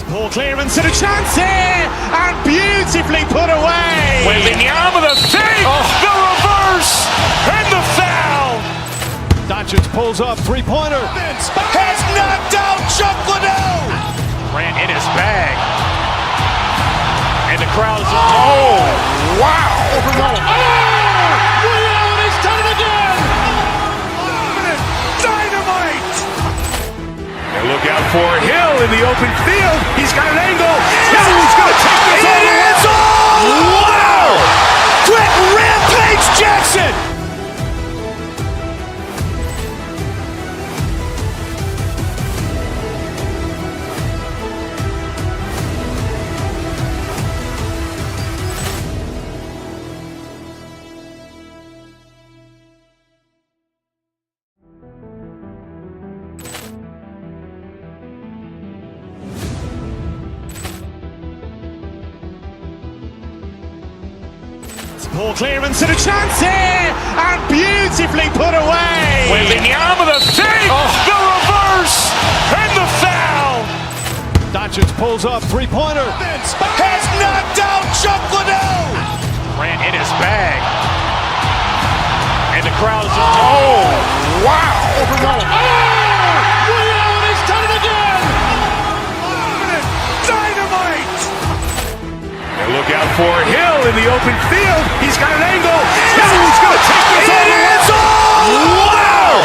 Ball clearance and a chance here, and beautifully put away. Waving the arm of the thing, the reverse, and the foul.
Doncic pulls up, three-pointer.
Has knocked out Chuck Liddell. Ran in his bag. And the crowd is, oh, wow. He's done it again. Dynamite. And look out for Hill in the open field. He's got an angle. He's going to take this all the way. Wow. Quick rampage Jackson. Ball clearance and a chance here, and beautifully put away. Waving the arm of the thing, the reverse, and the foul.
Doncic pulls up, three-pointer.
Has knocked out Chuck Liddell. Ran in his bag. And the crowd is, oh, wow. He's done it again. Dynamite. And look out for Hill in the open field. He's got an angle. He's going to take this all the way. Wow!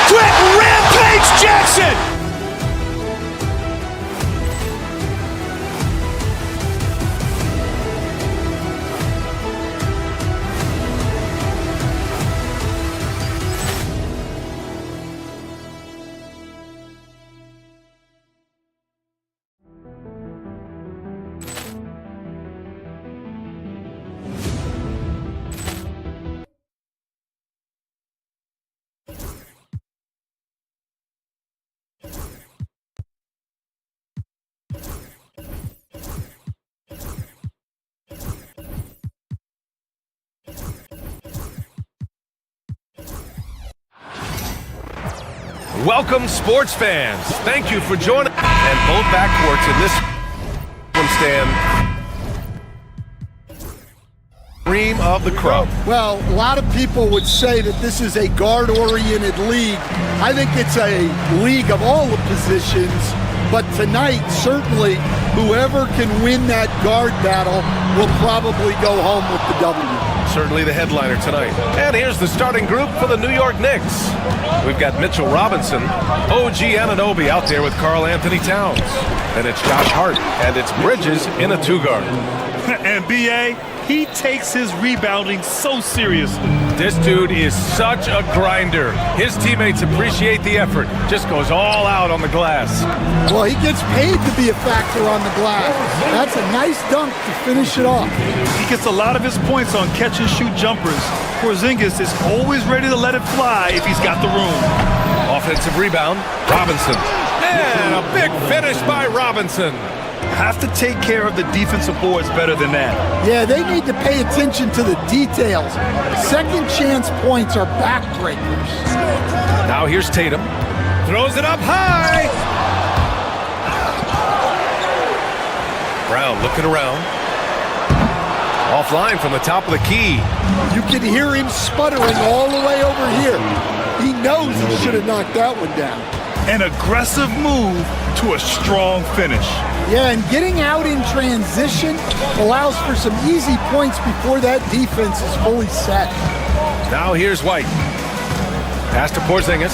Quick rampage Jackson.
Welcome, sports fans. Thank you for joining. And both backcourts in this one stand. Cream of the crop.
Well, a lot of people would say that this is a guard-oriented league. I think it's a league of all the positions. But tonight, certainly, whoever can win that guard battle will probably go home with the W.
Certainly the headliner tonight. And here's the starting group for the New York Knicks. We've got Mitchell Robinson, OG Anunoby out there with Karl Anthony Towns. And it's Josh Hart, and it's Bridges in a two-guard.
And B.A., he takes his rebounding so seriously.
This dude is such a grinder. His teammates appreciate the effort. Just goes all out on the glass.
Well, he gets paid to be a factor on the glass. That's a nice dunk to finish it off.
He gets a lot of his points on catch-and-shoot jumpers. Porzingis is always ready to let it fly if he's got the room.
Offensive rebound, Robinson. And a big finish by Robinson.
Have to take care of the defensive boards better than that.
Yeah, they need to pay attention to the details. Second chance points are backbreakers.
Now here's Tatum. Throws it up high. Brown looking around. Offline from the top of the key.
You can hear him sputtering all the way over here. He knows he should have knocked that one down.
An aggressive move to a strong finish.
Yeah, and getting out in transition allows for some easy points before that defense is fully set.
Now here's White. Pass to Porzingis.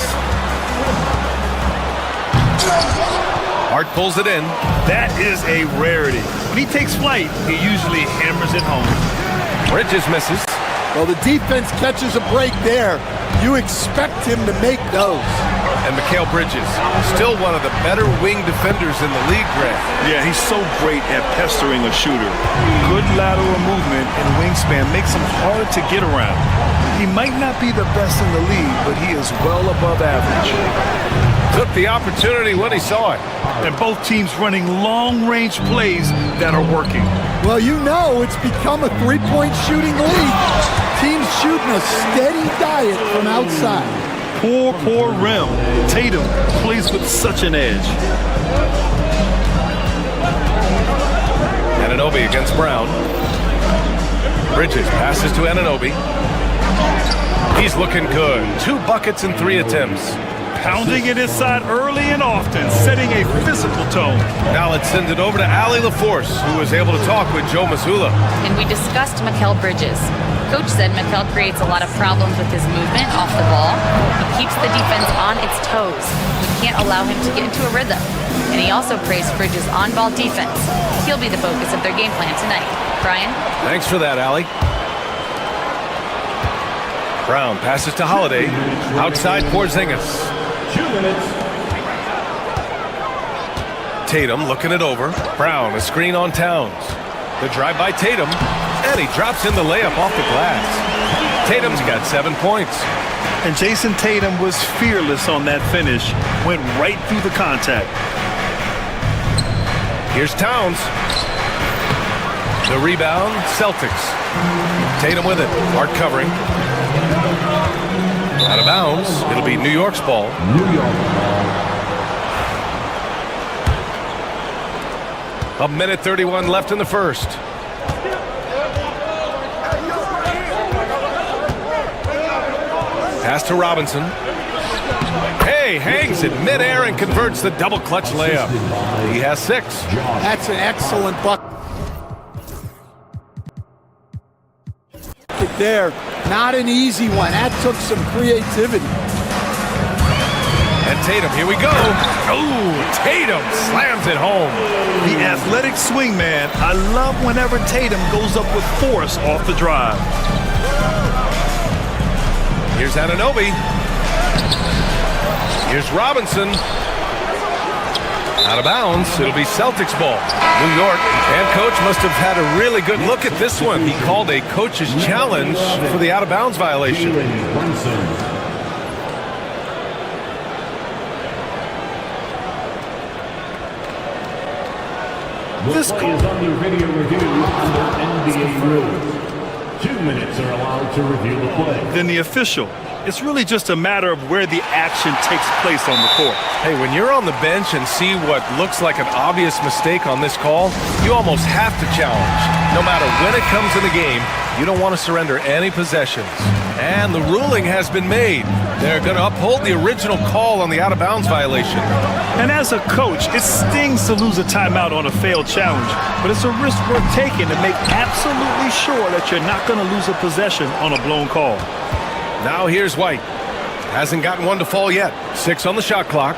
Hart pulls it in.
That is a rarity. When he takes flight, he usually hammers it home.
Bridges misses.
Well, the defense catches a break there. You expect him to make those.
And Mikal Bridges, still one of the better wing defenders in the league, Greg.
Yeah, he's so great at pestering a shooter. Good lateral movement and wingspan makes him hard to get around. He might not be the best in the league, but he is well above average.
Took the opportunity when he saw it.
And both teams running long-range plays that are working.
Well, you know it's become a three-point shooting league. Teams shooting a steady diet from outside.
Poor rim. Tatum plays with such an edge.
Anunoby against Brown. Bridges passes to Anunoby. He's looking good. 2 buckets in 3 attempts.
Pounding it inside early and often, setting a physical tone.
Now let's send it over to Allie LaForce, who was able to talk with Joe Mazzulla.
And we discussed Mikal Bridges. Coach said Mikal creates a lot of problems with his movement off the ball. He keeps the defense on its toes. We can't allow him to get into a rhythm. And he also praised Bridges' on-ball defense. He'll be the focus of their game plan tonight. Brian?
Thanks for that, Allie. Brown passes to Holiday. Outside Porzingis.
2 minutes.
Tatum looking it over. Brown, a screen on Towns. The drive by Tatum, and he drops in the layup off the glass. Tatum's got 7 points.
And Jason Tatum was fearless on that finish. Went right through the contact.
Here's Towns. The rebound, Celtics. Tatum with it, hard covering. Out of bounds, it'll be New York's ball.
New York ball.
A minute 31 left in the first. Pass to Robinson. Hey, hangs it midair and converts the double clutch layup. He has 6.
That's an excellent bucket there. Not an easy one. That took some creativity.
And Tatum, here we go. Oh, Tatum slams it home.
The athletic swingman. I love whenever Tatum goes up with force off the drive.
Here's Anunoby. Here's Robinson. Out of bounds. It'll be Celtics ball. New York. And coach must have had a really good look at this one. He called a coach's challenge for the out-of-bounds violation.
This play is under video review under NBA rules. 2 minutes are allowed to review the play.
Then the official. It's really just a matter of where the action takes place on the court.
Hey, when you're on the bench and see what looks like an obvious mistake on this call, you almost have to challenge. No matter when it comes in the game, you don't want to surrender any possessions. And the ruling has been made. They're going to uphold the original call on the out-of-bounds violation.
And as a coach, it stings to lose a timeout on a failed challenge, but it's a risk worth taking to make absolutely sure that you're not going to lose a possession on a blown call.
Now here's White. Hasn't gotten one to fall yet. 6 on the shot clock.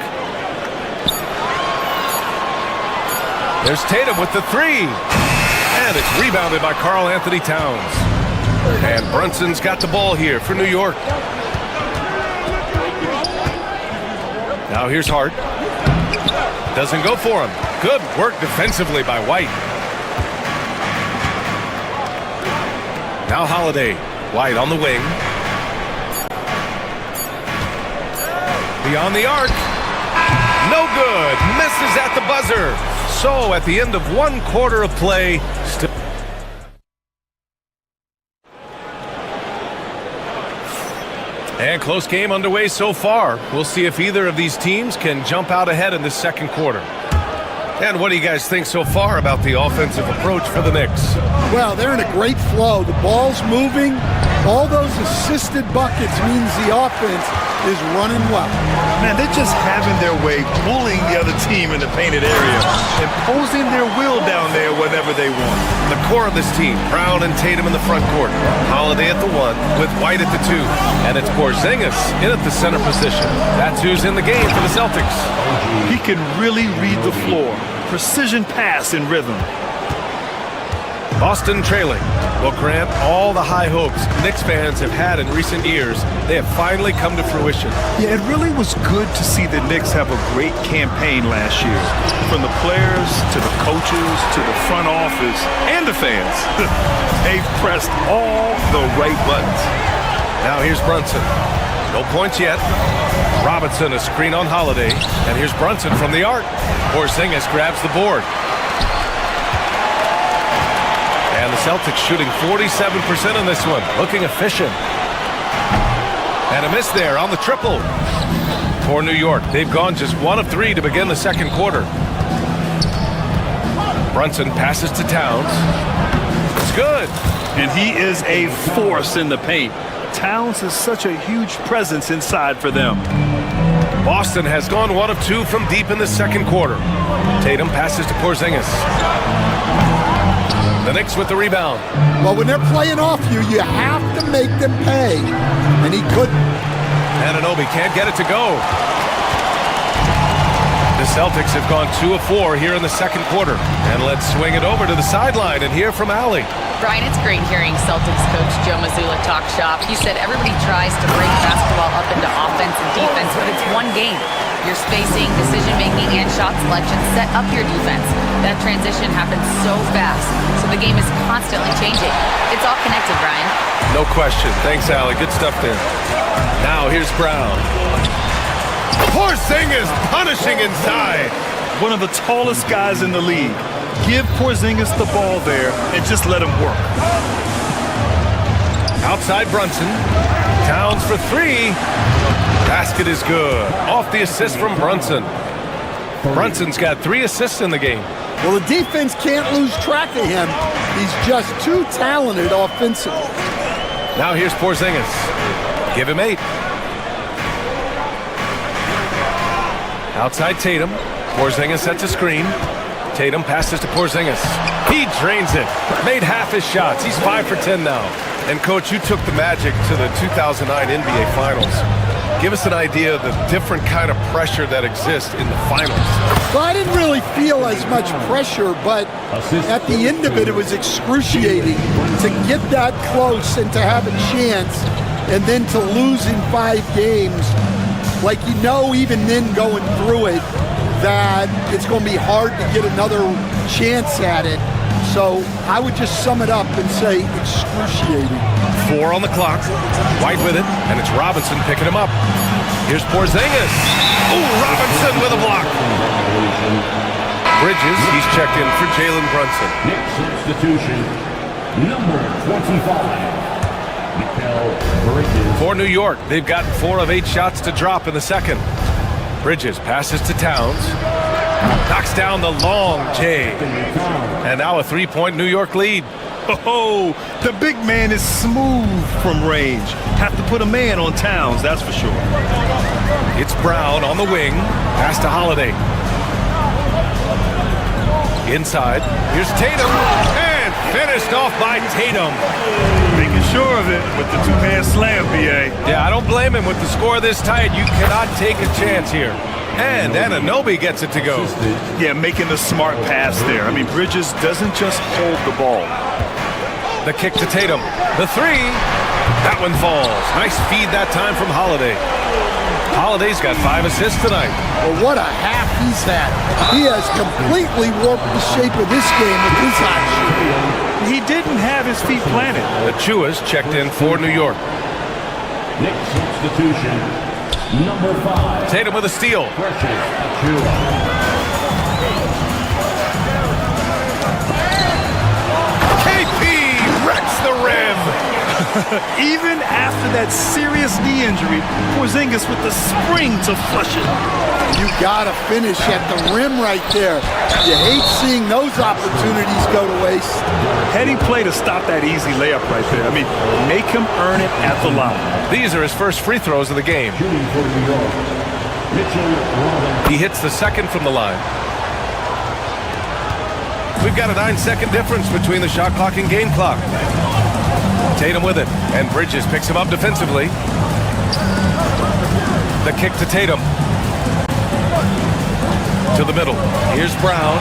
There's Tatum with the 3. And it's rebounded by Karl Anthony Towns. And Brunson's got the ball here for New York. Now here's Hart. Doesn't go for him. Good work defensively by White. Now Holiday. White on the wing. Beyond the arc. No good. Misses at the buzzer. So at the end of 1 quarter of play, still. And close game underway so far. We'll see if either of these teams can jump out ahead in the second quarter. And what do you guys think so far about the offensive approach for the Knicks?
Well, they're in a great flow. The ball's moving. All those assisted buckets means the offense is running well.
Man, they're just having their way, bullying the other team in the painted area, imposing their will down there whenever they want.
The core of this team, Brown and Tatum in the front court. Holiday at the 1, with White at the 2. And it's Porzingis in at the center position. That's who's in the game for the Celtics.
He can really read the floor. Precision pass in rhythm.
Boston trailing will grant all the high hopes Knicks fans have had in recent years. They have finally come to fruition.
Yeah, it really was good to see the Knicks have a great campaign last year. From the players, to the coaches, to the front office, and the fans. They've pressed all the right buttons.
Now here's Brunson. No points yet. Robinson, a screen on Holiday. And here's Brunson from the arc. Porzingis grabs the board. And the Celtics shooting 47% in this one. Looking efficient. And a miss there on the triple. For New York, they've gone just 1 of 3 to begin the second quarter. Brunson passes to Towns. It's good.
And he is a force in the paint. Towns is such a huge presence inside for them.
Boston has gone 1 of 2 from deep in the second quarter. Tatum passes to Porzingis. The Knicks with the rebound.
Well, when they're playing off you, you have to make them pay. And he couldn't.
Anunoby can't get it to go. The Celtics have gone 2 of 4 here in the second quarter. And let's swing it over to the sideline and hear from Allie.
Brian, it's great hearing Celtics coach Joe Mazzulla talk shop. He said everybody tries to break basketball up into offense and defense, but it's one game. Your spacing, decision-making, and shot selection set up your defense. That transition happens so fast, so the game is constantly changing. It's all connected, Brian.
No question. Thanks, Allie. Good stuff there. Now here's Brown. Porzingis punishing inside.
One of the tallest guys in the league. Give Porzingis the ball there and just let him work.
Outside Brunson. Towns for 3. Basket is good. Off the assist from Brunson. Brunson's got 3 assists in the game.
Well, the defense can't lose track of him. He's just too talented offensively.
Now here's Porzingis. Give him 8. Outside Tatum. Porzingis sets a screen. Tatum passes to Porzingis. He drains it. Made half his shots. He's 5 for 10 now. And, Coach, you took the Magic to the 2009 NBA Finals. Give us an idea of the different kind of pressure that exists in the finals.
Well, I didn't really feel as much pressure, but at the end of it, it was excruciating to get that close and to have a chance and then to lose in 5 games. Like, you know, even then going through it, that it's going to be hard to get another chance at it. So I would just sum it up and say excruciating.
4 on the clock. White with it, and it's Robinson picking him up. Here's Porzingis. Ooh, Robinson with a block. Bridges, he's checked in for Jalen Brunson.
Next substitution, number 25. Bridges.
For New York, they've gotten 4 of 8 shots to drop in the second. Bridges passes to Towns. Knocks down the long J. And now a 3-point New York lead.
Oh, the big man is smooth from range. Have to put a man on Towns, that's for sure.
It's Brown on the wing. Pass to Holiday. Inside. Here's Tatum. And finished off by Tatum.
Making sure of it with the 2-man slam, B.A.
Yeah, I don't blame him with the score this tight. You cannot take a chance here. And Anunoby gets it to go.
Yeah, making the smart pass there. I mean, Bridges doesn't just hold the ball.
The kick to Tatum. The 3. That one falls. Nice feed that time from Holiday. Holiday's got 5 assists tonight.
Well, what a half he's had. He has completely warped the shape of this game with his hot shooting.
He didn't have his feet planted.
Achua's checked in for New York.
Next substitution, number 5.
Tatum with a steal.
Precious Achua.
KP wrecks the rim.
Even after that serious knee injury, Porzingis with the spring to flush it.
You gotta finish at the rim right there. You hate seeing those opportunities go to waste.
Heading play to stop that easy layup right there. I mean, make him earn it at the line.
These are his first free throws of the game.
Shooting for New York, Mitchell Robinson.
He hits the second from the line. We've got a 9-second difference between the shot clock and game clock. Tatum with it, and Bridges picks him up defensively. The kick to Tatum. To the middle. Here's Brown.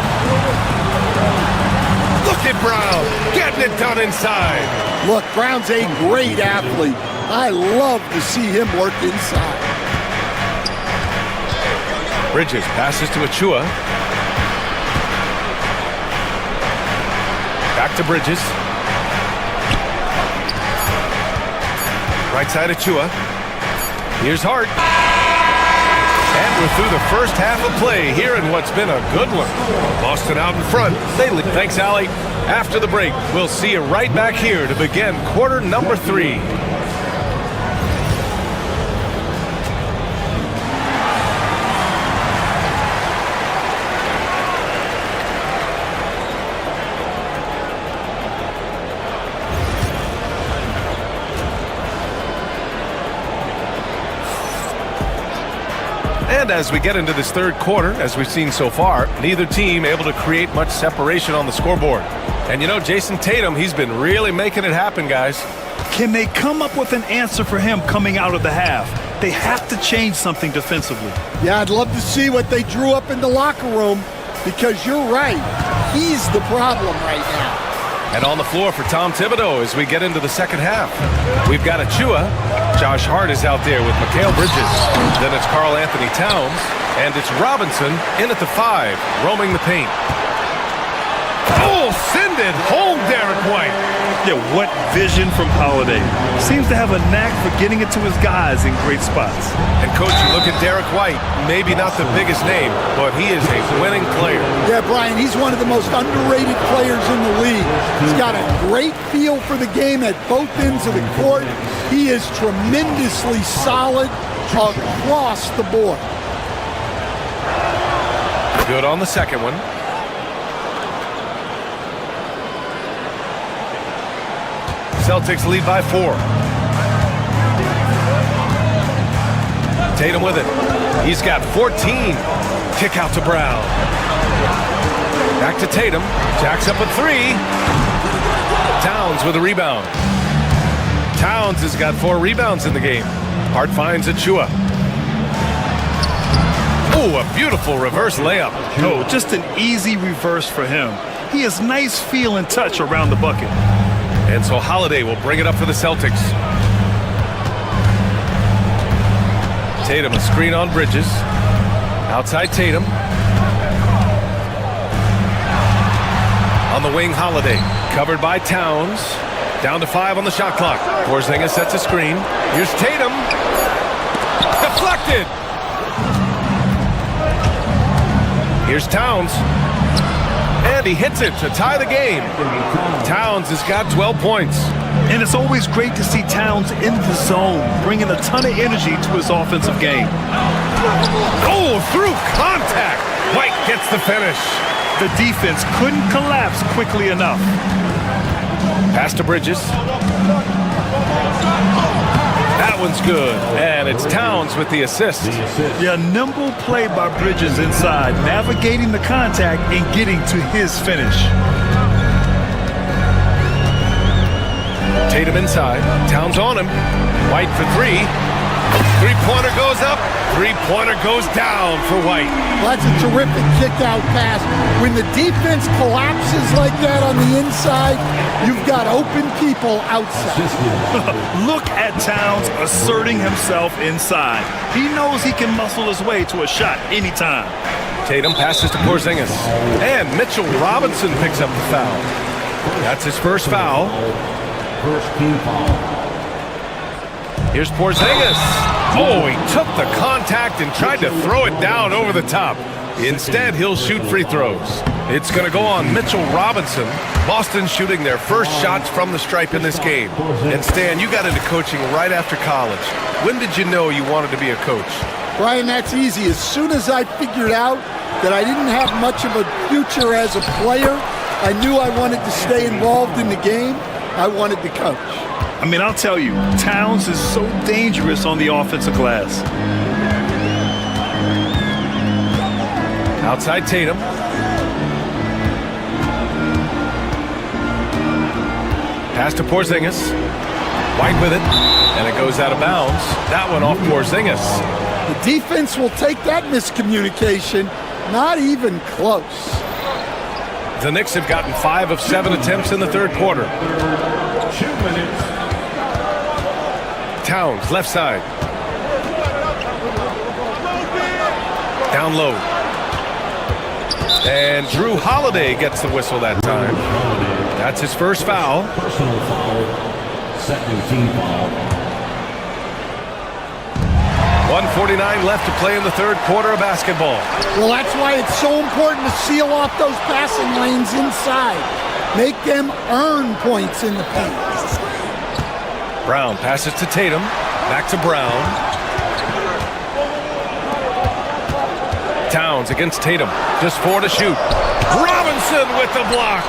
Look at Brown, getting it done inside.
Look, Brown's a great athlete. I love to see him work inside.
Bridges passes to Achua. Back to Bridges. Right side Achua. Here's Hart. And we're through the first half of play here in what's been a good one. Boston out in front. Thanks, Allie. After the break, we'll see you right back here to begin quarter number 3. And as we get into this third quarter, as we've seen so far, neither team able to create much separation on the scoreboard. And you know, Jason Tatum, he's been really making it happen, guys.
Can they come up with an answer for him coming out of the half? They have to change something defensively.
Yeah, I'd love to see what they drew up in the locker room, because you're right. He's the problem right now.
And on the floor for Tom Thibodeau as we get into the second half. We've got Achua. Josh Hart is out there with Mikal Bridges. Then it's Karl Anthony Towns. And it's Robinson in at the 5, roaming the paint. Oh, send it home, Derek White.
Yeah, what vision from Holiday. Seems to have a knack for getting it to his guys in great spots.
And, Coach, you look at Derek White, maybe not the biggest name, but he is a winning player.
Yeah, Brian, he's one of the most underrated players in the league. He's got a great feel for the game at both ends of the court. He is tremendously solid across the board.
Good on the second one. Celtics lead by 4. Tatum with it. He's got 14. Kick out to Brown. Back to Tatum. Jacks up a 3. Towns with a rebound. Towns has got 4 rebounds in the game. Hart finds Achua. Oh, a beautiful reverse layup.
Oh, just an easy reverse for him. He has nice feel and touch around the bucket.
And so Holiday will bring it up for the Celtics. Tatum, a screen on Bridges. Outside Tatum. On the wing, Holiday. Covered by Towns. Down to 5 on the shot clock. Porzingis sets a screen. Here's Tatum. Deflected. Here's Towns. And he hits it to tie the game. Towns has got 12 points.
And it's always great to see Towns in the zone, bringing a ton of energy to his offensive game.
Oh, through contact. White gets the finish.
The defense couldn't collapse quickly enough.
Pass to Bridges. That one's good. And it's Towns with the assist.
Yeah, nimble play by Bridges inside, navigating the contact and getting to his finish.
Tatum inside. Towns on him. White for 3. Three-pointer goes up. Three-pointer goes down for White.
Well, that's a terrific kick-out pass. When the defense collapses like that on the inside, you've got open people outside.
Look at Towns asserting himself inside. He knows he can muscle his way to a shot anytime.
Tatum passes to Porzingis. And Mitchell Robinson picks up the foul. That's his first foul.
First team foul.
Here's Porzingis. Oh, he took the contact and tried to throw it down over the top. Instead, he'll shoot free throws. It's going to go on Mitchell Robinson. Boston shooting their first shots from the stripe in this game. And Stan, you got into coaching right after college. When did you know you wanted to be a coach?
Brian, that's easy. As soon as I figured out that I didn't have much of a future as a player, I knew I wanted to stay involved in the game. I wanted to coach.
I mean, I'll tell you, Towns is so dangerous on the offensive glass.
Outside Tatum. Pass to Porzingis. White with it. And it goes out of bounds. That one off Porzingis.
The defense will take that miscommunication. Not even close.
The Knicks have gotten 5 of 7 attempts in the third quarter.
2 minutes.
Towns, left side. Down low. And Drew Holiday gets the whistle that time. That's his first foul.
Personal foul. Second team foul.
1:49 left to play in the third quarter of basketball.
Well, that's why it's so important to seal off those passing lanes inside. Make them earn points in the paint.
Brown passes to Tatum. Back to Brown. Towns against Tatum. Just 4 to shoot. Robinson with the block.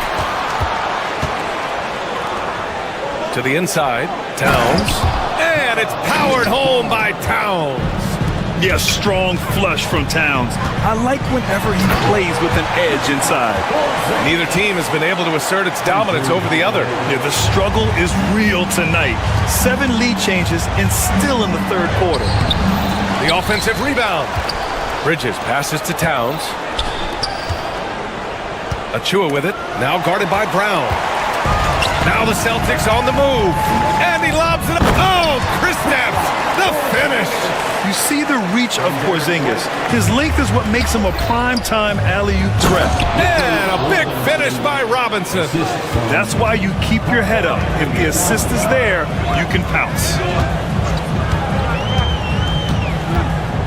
To the inside. Towns. And it's powered home by Towns.
Yeah, strong flush from Towns. I like whenever he plays with an edge inside.
Neither team has been able to assert its dominance over the other.
Yeah, the struggle is real tonight. 7 lead changes and still in the third quarter.
The offensive rebound. Bridges passes to Towns. Achua with it, now guarded by Brown. Now the Celtics on the move. And he lobs it up. Oh, Kristaps, the finish.
You see the reach of Porzingis. His length is what makes him a prime-time alley-oop threat.
And a big finish by Robinson.
That's why you keep your head up. If the assist is there, you can pounce.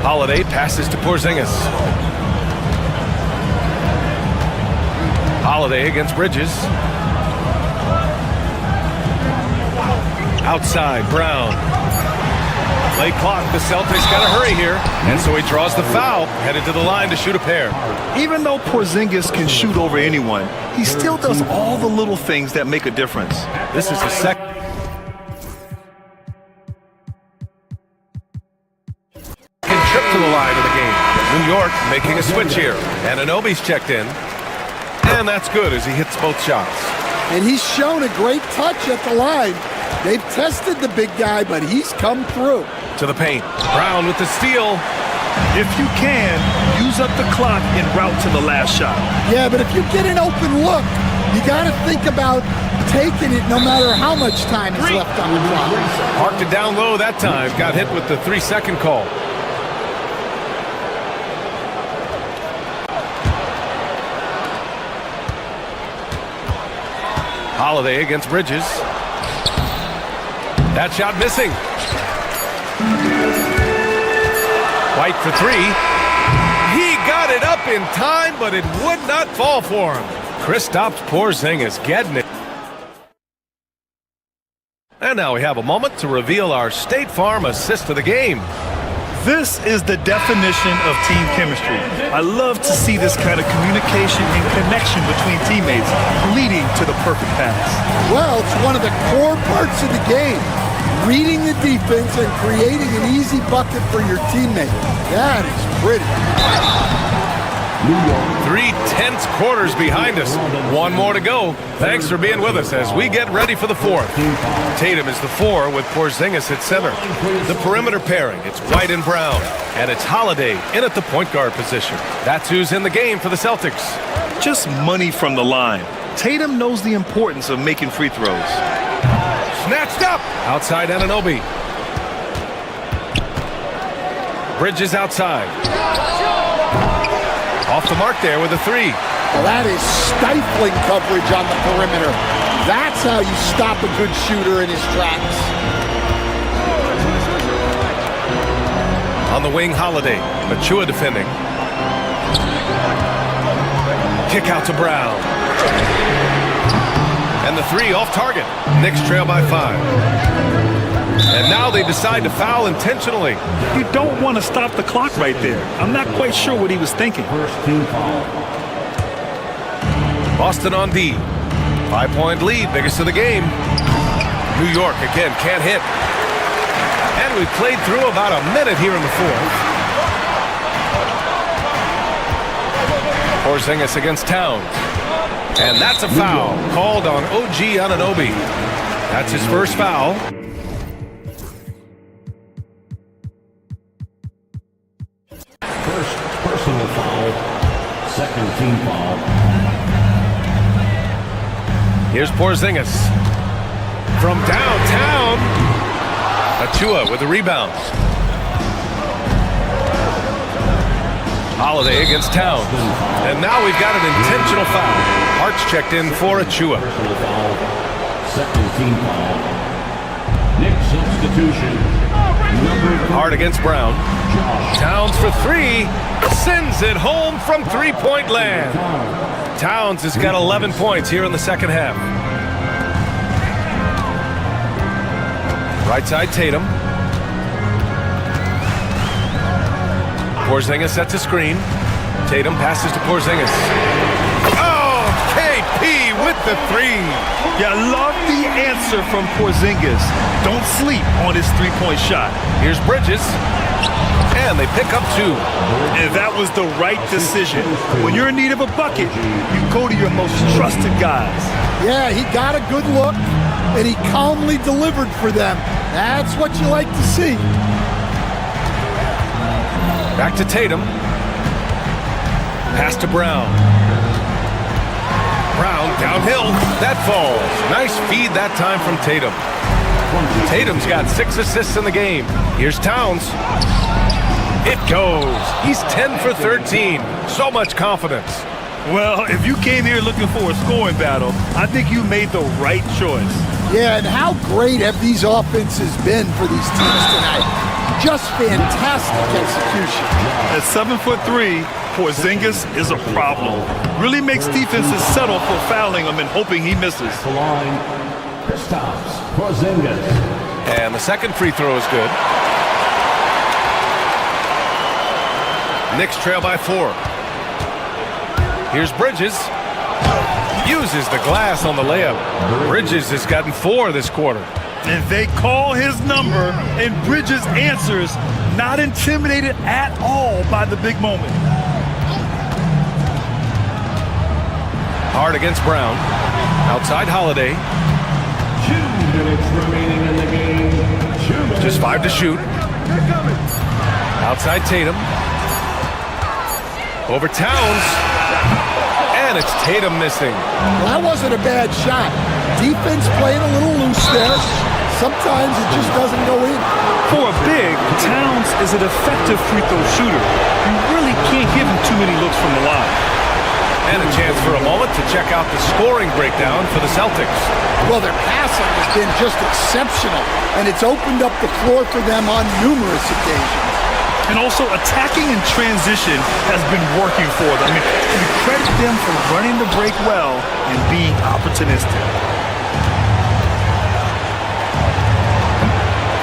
Holiday passes to Porzingis. Holiday against Bridges. Outside, Brown. Play clock, the Celtics got to hurry here. And so he draws the foul, headed to the line to shoot a pair.
Even though Porzingis can shoot over anyone, he still does all the little things that make a difference.
This is the second. Trip to the line of the game. New York making a switch here. And Anunoby's checked in. And that's good as he hits both shots.
And he's shown a great touch at the line. They've tested the big guy, but he's come through.
To the paint. Brown with the steal.
If you can, use up the clock en route to the last shot.
Yeah, but if you get an open look, you got to think about taking it no matter how much time is left on the clock.
Parked it down low that time. Got hit with the 3-second call. Holiday against Bridges. That shot missing. White for 3. He got it up in time, but it would not fall for him. Kristaps Porzingis getting it. And now we have a moment to reveal our State Farm assist of the game.
This is the definition of team chemistry. I love to see this kind of communication and connection between teammates leading to the perfect pass.
Well, it's one of the core parts of the game. Reading the defense and creating an easy bucket for your teammate. That is pretty.
3 tense quarters behind us. One more to go. Thanks for being with us as we get ready for the fourth. Tatum is the 4 with Porzingis at center. The perimeter pairing, it's White and Brown. And it's Holiday in at the point guard position. That's who's in the game for the Celtics.
Just money from the line. Tatum knows the importance of making free throws.
Snatched up! Outside Anunoby. Bridges outside. Off the mark there with a 3.
Well, that is stifling coverage on the perimeter. That's how you stop a good shooter in his tracks.
On the wing, Holiday. Achua defending. Kick out to Brown. And the 3 off target. Knicks trail by 5. And now they decide to foul intentionally.
You don't want to stop the clock right there. I'm not quite sure what he was thinking.
Boston on D. 5-point lead, biggest of the game. New York again can't hit. And we've played through about a minute here in the fourth. Porzingis against Towns. And that's a foul called on OG Anunoby. That's his first foul.
First personal foul, second team foul.
Here's Porzingis. From downtown. Achua with the rebounds. Holiday against Towns. And now we've got an intentional foul. Hart's checked in for Achua.
Personal foul, second team foul. Next substitution.
Hart against Brown. Towns for 3. Sends it home from three-point land. Towns has got 11 points here in the second half. Right side, Tatum. Porzingis sets a screen. Tatum passes to Porzingis. Oh, KP with the 3.
Yeah, I love the answer from Porzingis. Don't sleep on his three-point shot.
Here's Bridges. And they pick up 2.
And that was the right decision. When you're in need of a bucket, you go to your most trusted guys.
Yeah, he got a good look, and he calmly delivered for them. That's what you like to see.
Back to Tatum. Pass to Brown. Brown downhill. That falls. Nice feed that time from Tatum. Tatum's got 6 assists in the game. Here's Towns. It goes. He's 10 for 13. So much confidence.
Well, if you came here looking for a scoring battle, I think you made the right choice.
Yeah, and how great have these offenses been for these teams tonight? Just fantastic execution.
At 7'3", Porzingis is a problem. Really makes defenses settle for fouling him and hoping he misses.
The line, Kristaps Porzingis.
And the second free throw is good. Knicks trail by 4. Here's Bridges. Uses the glass on the layup. Bridges has gotten 4 this quarter.
And they call his number, and Bridges answers, not intimidated at all by the big moment.
Hard against Brown. Outside Holiday.
2 minutes remaining in the game.
Just 5 to shoot. Outside Tatum. Over Towns. And it's Tatum missing.
Well, that wasn't a bad shot. Defense playing a little loose there. Sometimes it just doesn't go in.
For a big, Towns is an effective free throw shooter. You really can't give him too many looks from the line.
And a chance for a moment to check out the scoring breakdown for the Celtics.
Well, their passing has been just exceptional, and it's opened up the floor for them on numerous occasions.
And also, attacking in transition has been working for them. I mean, you credit them for running the break well and being opportunistic.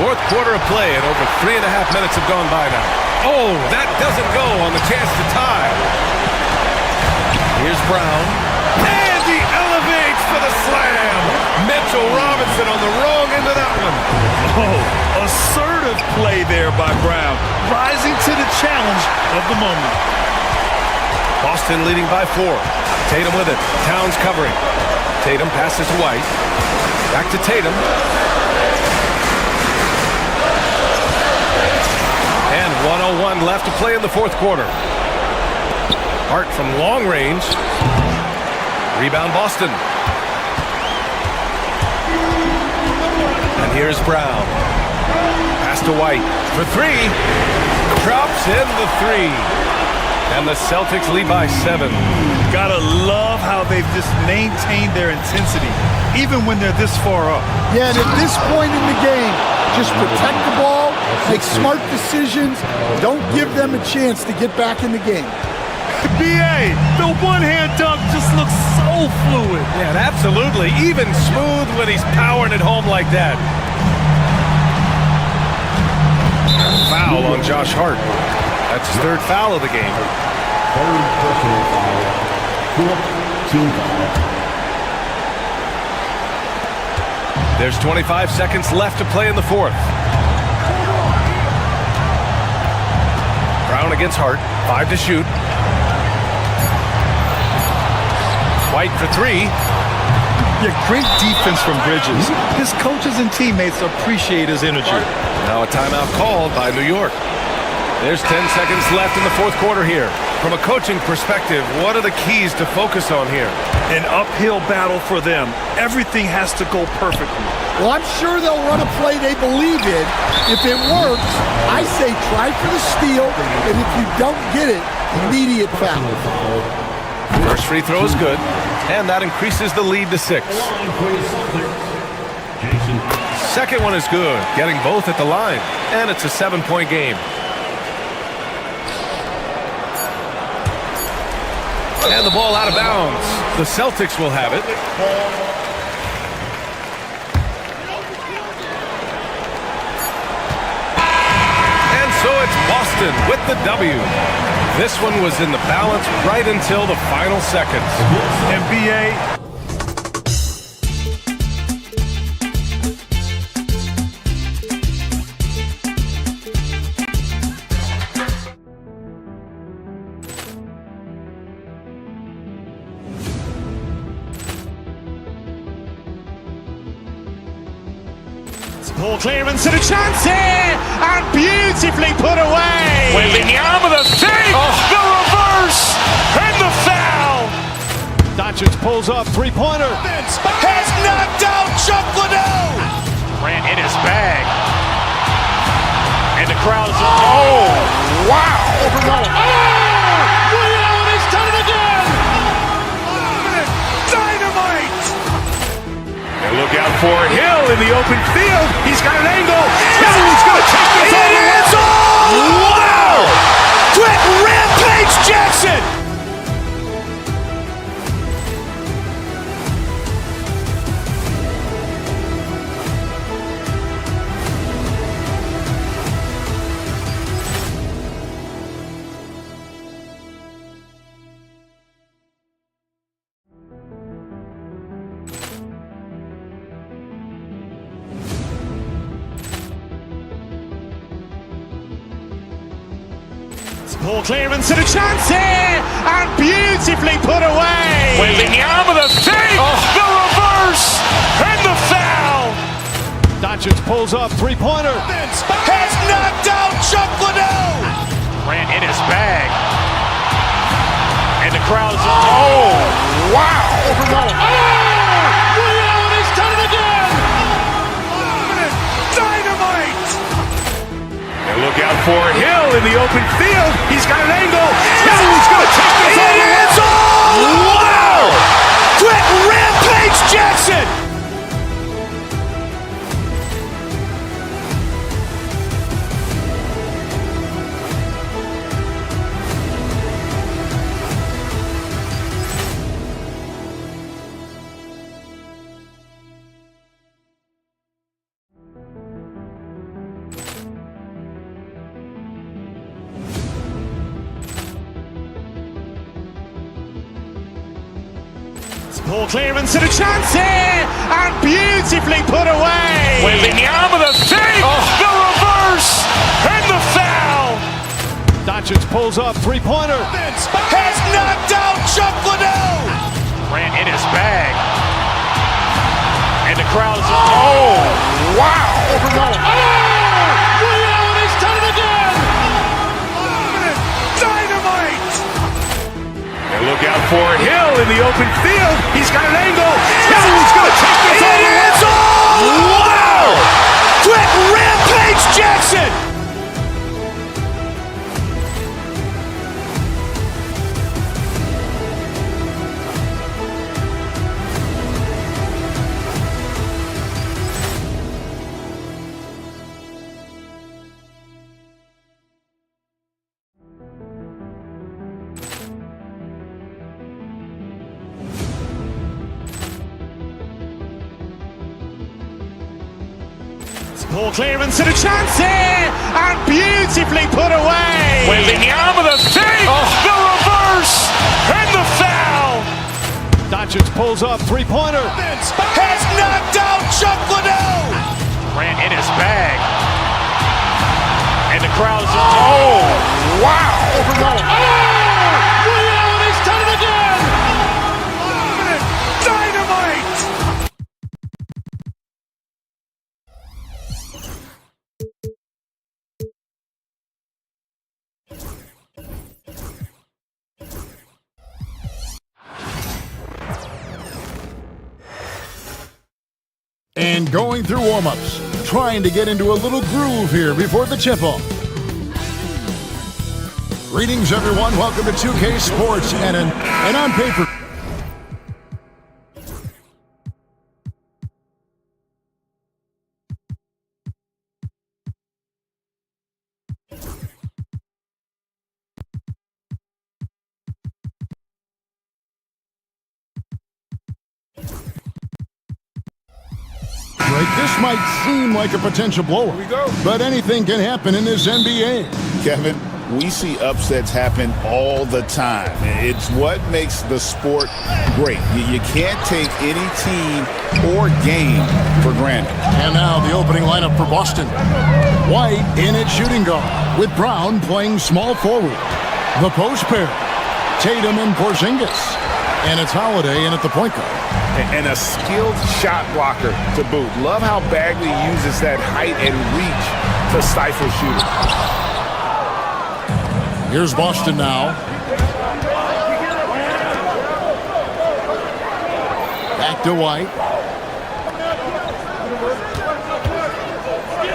Fourth quarter of play, and over 3.5 minutes have gone by now. Oh, that doesn't go on the chance to tie. Here's Brown. And he elevates for the slam. Mitchell Robinson on the wrong end of that one.
Oh, assertive play there by Brown, rising to the challenge of the moment.
Boston leading by 4. Tatum with it. Towns covering. Tatum passes to White. Back to Tatum. And 1:01 left to play in the fourth quarter. Hart from long range. Rebound Boston. And here's Brown. Pass to White for 3. Drops in the 3. And the Celtics lead by 7.
Gotta love how they've just maintained their intensity, even when they're this far up.
Yeah, and at this point in the game, just protect the ball, make smart decisions, don't give them a chance to get back in the game.
B.A., the one-hand dunk just looks so fluid.
Yeah, absolutely. Even smooth when he's powering it home like that. Foul on Josh Hart. That's his 3rd foul of the game.
3rd personal foul. 4th team foul.
There's 25 seconds left to play in the 4th. Brown against Hart. 5 to shoot. White for 3.
Yeah, great defense from Bridges. His coaches and teammates appreciate his energy.
Now a timeout called by New York. There's 10 seconds left in the fourth quarter here. From a coaching perspective, what are the keys to focus on here?
An uphill battle for them. Everything has to go perfectly.
Well, I'm sure they'll run a play they believe in. If it works, I say try for the steal, and if you don't get it, immediate foul.
First free throw is good, and that increases the lead to 6. Second one is good, getting both at the line, and it's a 7-point game. And the ball out of bounds. The Celtics will have it. And so it's Boston with the W. This one was in the balance right until the final seconds.
NBA.
Ball clearance and a chance here, and beautifully put away. Wembanyama the save, the reverse, and the foul.
Doncic pulls up, three-pointer.
Has knocked out Chuck Liddell. Grant in his bag. And the crowd is, oh, wow.
He's done it again.
Dynamite. And look out for Hill in the open field. He's got an angle. He's going to take this all the way. Wow. Quick rampage Jackson. Ball clearance and a chance here, and beautifully put away. Wembanyama the save, the reverse, and the foul.
Doncic pulls up, three-pointer.
Has knocked out Chuck Liddell. Grant in his bag. And the crowd is, oh, wow.
He's done it again.
Dynamite. And look out for Hill in the open field. He's got an angle. He's going to take this all the way. Wow. Quick rampage Jackson. Ball clearance and a chance here, and beautifully put away. Wembanyama the save, the reverse, and the foul.
Doncic pulls up, three-pointer.
Has knocked out Chuck Liddell. Grant in his bag. And the crowd is, oh, wow.
He's done it again.
Dynamite. And look out for Hill in the open field. He's got an angle. He's going to take this all the way. Wow. Quick rampage Jackson. Ball clearance and a chance here, and beautifully put away. Wembanyama the save, the reverse, and the foul.
Doncic pulls up, three-pointer.
Has knocked out Chuck Liddell. Grant in his bag. And the crowd is, oh, wow.
He's done it again.
Dynamite.
And going through warm-ups, trying to get into a little groove here before the tip-off. Greetings, everyone. Welcome to 2K Sports and on paper. This might seem like a potential blower, but anything can happen in this NBA.
Kevin, we see upsets happen all the time. It's what makes the sport great. You can't take any team or game for granted.
And now the opening lineup for Boston. White in at shooting guard, with Brown playing small forward. The post pair, Tatum and Porzingis. And it's Holiday in at the point guard.
and a skilled shot blocker to boot. Love how Bagley uses that height and reach to stifle shooting.
Here's Boston now. Back to White.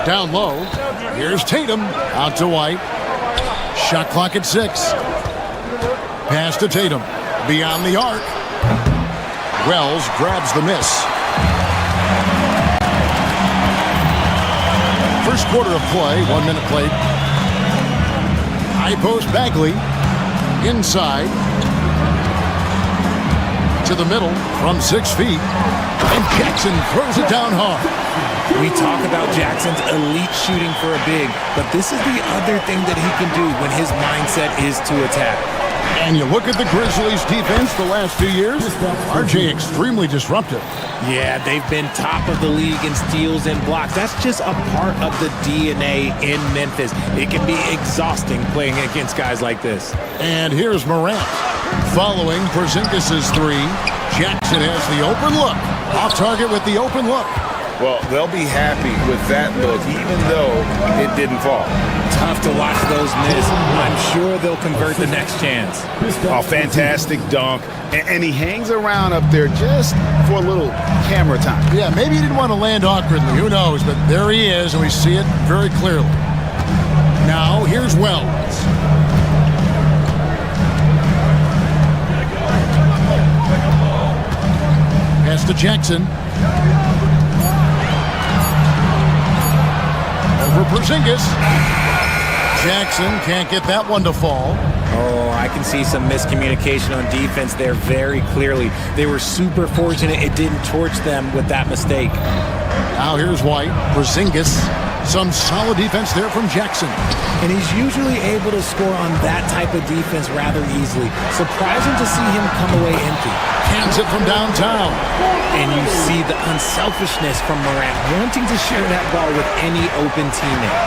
Down low. Here's Tatum. Out to White. Shot clock at 6. Pass to Tatum. Beyond the arc. Wells grabs the miss. First quarter of play. 1 minute played. High post Bagley. Inside. To the middle from 6 feet. And Jackson throws it down hard.
We talk about Jackson's elite shooting for a big, but this is the other thing that he can do when his mindset is to attack.
And you look at the Grizzlies' defense the last 2 years, RJ extremely disruptive.
Yeah, they've been top of the league in steals and blocks. That's just a part of the DNA in Memphis. It can be exhausting playing against guys like this.
And here's Morant. Following Porzingis' 3, Jackson has the open look. Off target with the open look.
Well, they'll be happy with that look, even though it didn't fall.
Tough to watch those miss. I'm sure they'll convert the next chance.
Oh, fantastic dunk. And he hangs around up there just for a little camera time.
Yeah, maybe he didn't want to land awkwardly. Who knows? But there he is, and we see it very clearly. Now, here's Wells. Pass to Jackson. For Porzingis. Jackson can't get that one to fall.
Oh, I can see some miscommunication on defense there very clearly. They were super fortunate it didn't torch them with that mistake.
Now here's White. Porzingis. Some solid defense there from Jackson.
And he's usually able to score on that type of defense rather easily. Surprising to see him come away empty.
Hands it from downtown.
And you see the unselfishness from Morant, wanting to share that ball with any open teammate.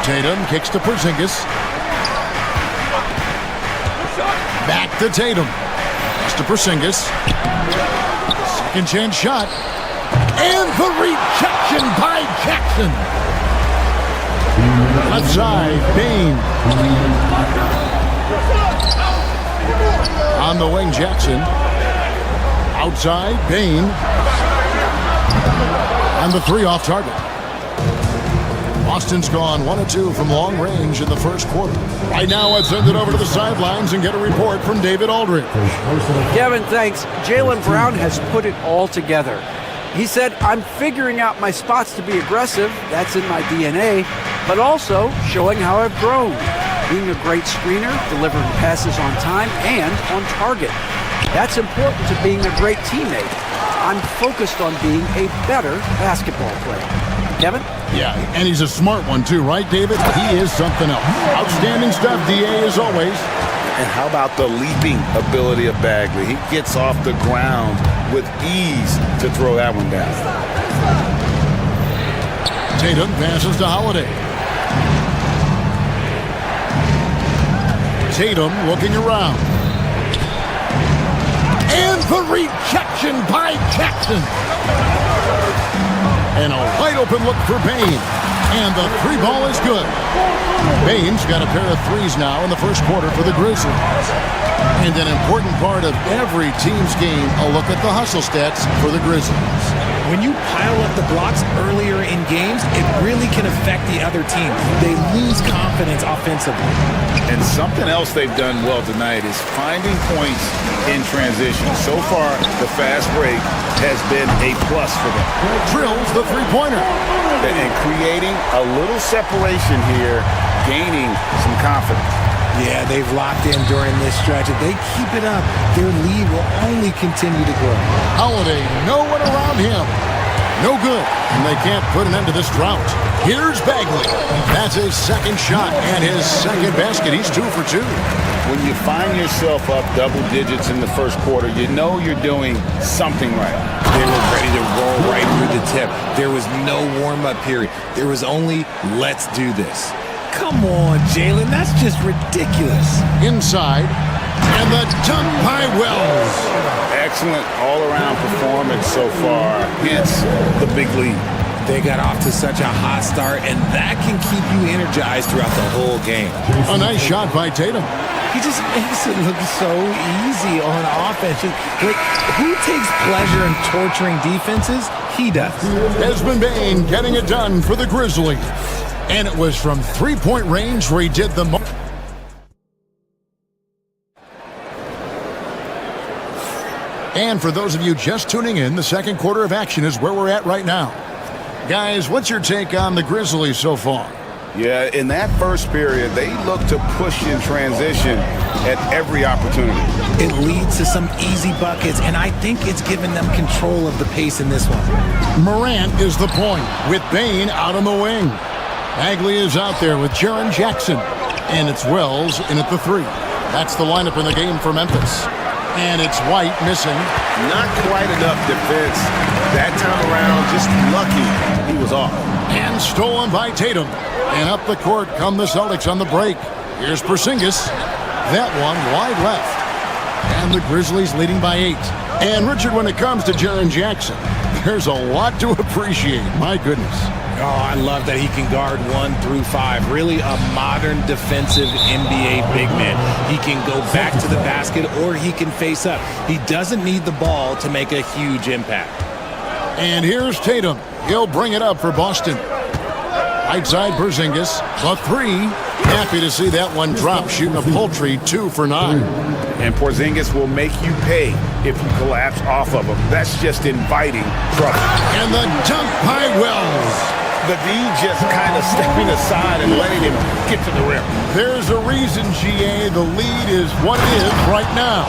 Tatum kicks to Porzingis. Back to Tatum. Pass to Porzingis. Second chance shot. And the rejection by Jackson. Left side, Bain. On the wing, Jackson. Outside, Bain. And the 3 off target. Boston's gone 1 of 2 from long range in the first quarter. Right now, I'd send it over to the sidelines and get a report from David Aldridge.
Kevin, thanks. Jaylen Brown has put it all together. He said, I'm figuring out my spots to be aggressive. That's in my DNA. But also showing how I've grown. Being a great screener, delivering passes on time and on target. That's important to being a great teammate. I'm focused on being a better basketball player. Kevin?
Yeah, and he's a smart one too, right, David? He is something else. Outstanding stuff, DA, as always.
And how about the leaping ability of Bagley? He gets off the ground with ease to throw that one down.
Tatum passes to Holiday. Tatum looking around. And the rejection by Jackson. And a wide open look for Bain. And the 3 ball is good. Bain's got a pair of 3s now in the first quarter for the Grizzlies. And an important part of every team's game, a look at the hustle stats for the Grizzlies.
When you pile up the blocks earlier in games, it really can affect the other team. They lose confidence offensively.
And something else they've done well tonight is finding points in transition. So far, the fast break has been a plus for them.
Drills the 3-pointer.
And creating a little separation here, gaining some confidence.
Yeah, they've locked in during this stretch. If they keep it up, their lead will only continue to grow.
Holiday, no one around him. No good, and they can't put an end to this drought. Here's Bagley. That's his second shot and his second basket. He's 2 for 2.
When you find yourself up double digits in the first quarter, you know you're doing something right.
They were ready to roll right through the tip. There was no warm-up period. There was only, let's do this. Come on, Jaylen, that's just ridiculous.
Inside, And the dunk by Wells.
Excellent all-around performance so far. Hence the big lead.
They got off to such a hot start, and that can keep you energized throughout the whole game.
A nice shot by Tatum.
He just makes it look so easy on offense. Like, who takes pleasure in torturing defenses? He does.
Desmond Bane getting it done for the Grizzlies. And it was from three-point range where he did the most. And for those of you just tuning in, the second quarter of action is where we're at right now. Guys, what's your take on the Grizzlies so far?
Yeah, in that first period, they look to push in transition at every opportunity.
It leads to some easy buckets, and I think it's given them control of the pace in this one.
Morant is the point, with Bane out on the wing. Bagley is out there with Jaren Jackson. And it's Wells in at the three. That's the lineup in the game for Memphis. And it's White missing.
Not quite enough defense that time around. Just lucky he was off.
And stolen by Tatum. And up the court come the Celtics on the break. Here's Porzingis. That one wide left. And the Grizzlies leading by 8. And Richard, when it comes to Jaren Jackson, there's a lot to appreciate. My goodness.
Oh, I love that he can guard 1 through 5. Really a modern defensive NBA big man. He can go back to the basket or he can face up. He doesn't need the ball to make a huge impact.
And here's Tatum. He'll bring it up for Boston. Right side Porzingis. The three. Happy to see that one drop, shooting a paltry 2 for 9.
And Porzingis will make you pay if you collapse off of him. That's just inviting trouble.
And the dunk by Wells.
The D just kind of stepping aside and letting him get to the rim.
There's a reason, GA, the lead is what it is right now.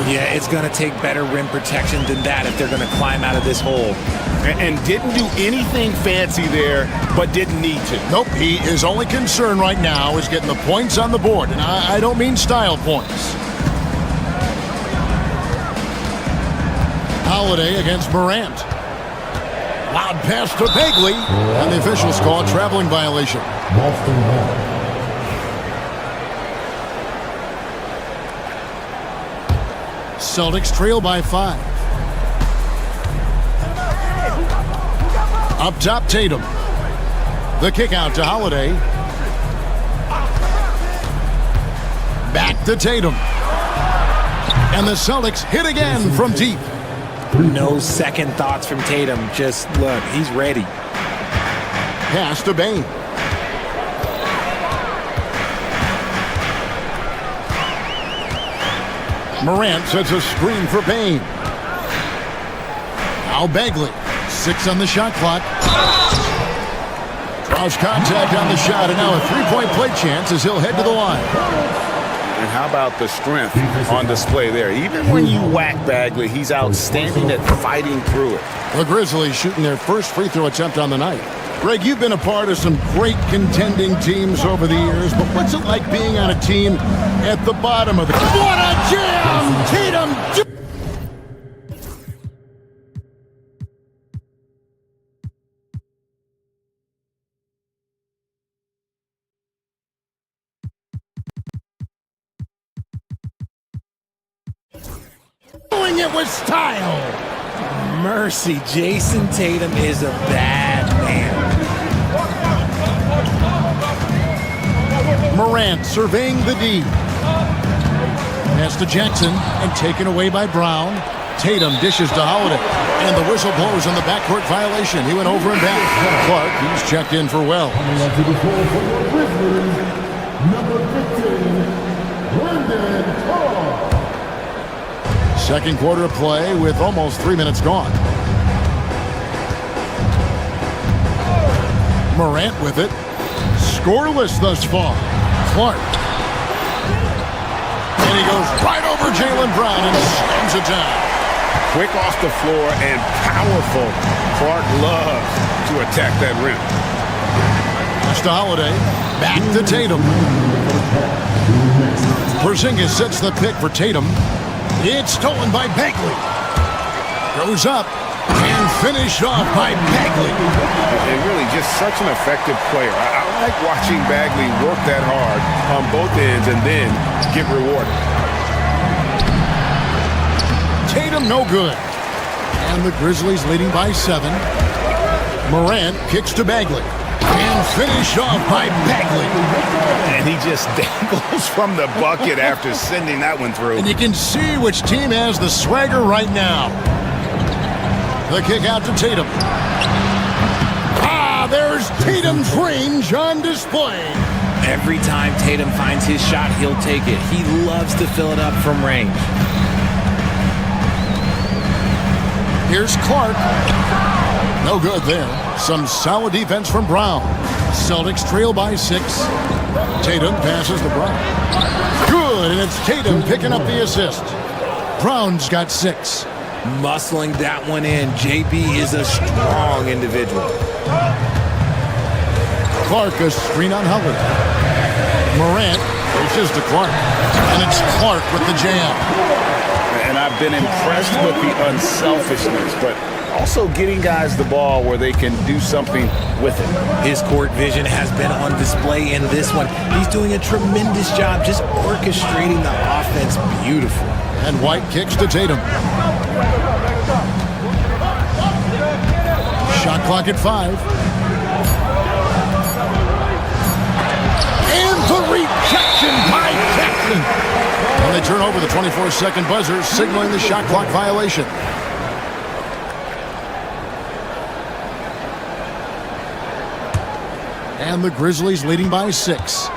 Yeah, it's going to take better rim protection than that if they're going to climb out of this hole.
And didn't do anything fancy there, but didn't need to.
Nope, his only concern right now is getting the points on the board. And I don't mean style points. Holiday against Morant. Loud pass to Bagley. And the officials call a traveling violation. Celtics trail by 5. Up top, Tatum. The kick out to Holiday. Back to Tatum. And the Celtics hit again from deep.
No second thoughts from Tatum. Just look, he's ready.
Pass to Bane. Morant sets a screen for Bane. Now Bagley. 6 on the shot clock. Draws contact on the shot, and now a three-point play chance as he'll head to the line.
And how about the strength on display there? Even when you whack Bagley, he's outstanding at fighting through it.
The Grizzlies shooting their first free throw attempt on the night. Greg, you've been a part of some great contending teams over the years, but what's it like being on a team at the bottom of the... What a jam! Tatum... doing it with style.
Mercy, Jason Tatum is a bad man.
Morant surveying the D. Pass to Jackson and taken away by Brown. Tatum dishes to Holiday. And the whistle blows on the backcourt violation. He went over and back. Clark, he's checked in for Wells. Second quarter of play with almost 3 minutes gone. Morant with it. Scoreless thus far. Clark. And he goes right over Jaylen Brown and slams it down.
Quick off the floor and powerful. Clark loves to attack that rim.
Pass to Holiday. Back to Tatum. Porzingis sets the pick for Tatum. It's stolen by Bagley. Goes up and finished off by Bagley.
And really just such an effective player. I like watching Bagley work that hard on both ends and then get rewarded.
Tatum, no good. And the Grizzlies leading by 7. Morant kicks to Bagley. And finished off by Bagley.
And he just dangles from the bucket after sending that one through.
And you can see which team has the swagger right now. The kick out to Tatum. There's Tatum's range on display.
Every time Tatum finds his shot, he'll take it. He loves to fill it up from range.
Here's Clark. No good there. Some solid defense from Brown. Celtics trail by 6. Tatum passes to Brown. Good, and it's Tatum picking up the assist. Brown's got 6.
Muscling that one in. JB is a strong individual.
Clark, a screen on Holiday. Morant reaches to Clark. And it's Clark with the jam.
And I've been impressed with the unselfishness, but also getting guys the ball where they can do something with it.
His court vision has been on display in this one. He's doing a tremendous job just orchestrating the offense beautiful.
And White kicks to Tatum. Shot clock at 5. And the rejection by Jackson. And they turn over the 24-second buzzer, signaling the shot clock violation. And the Grizzlies leading by 6.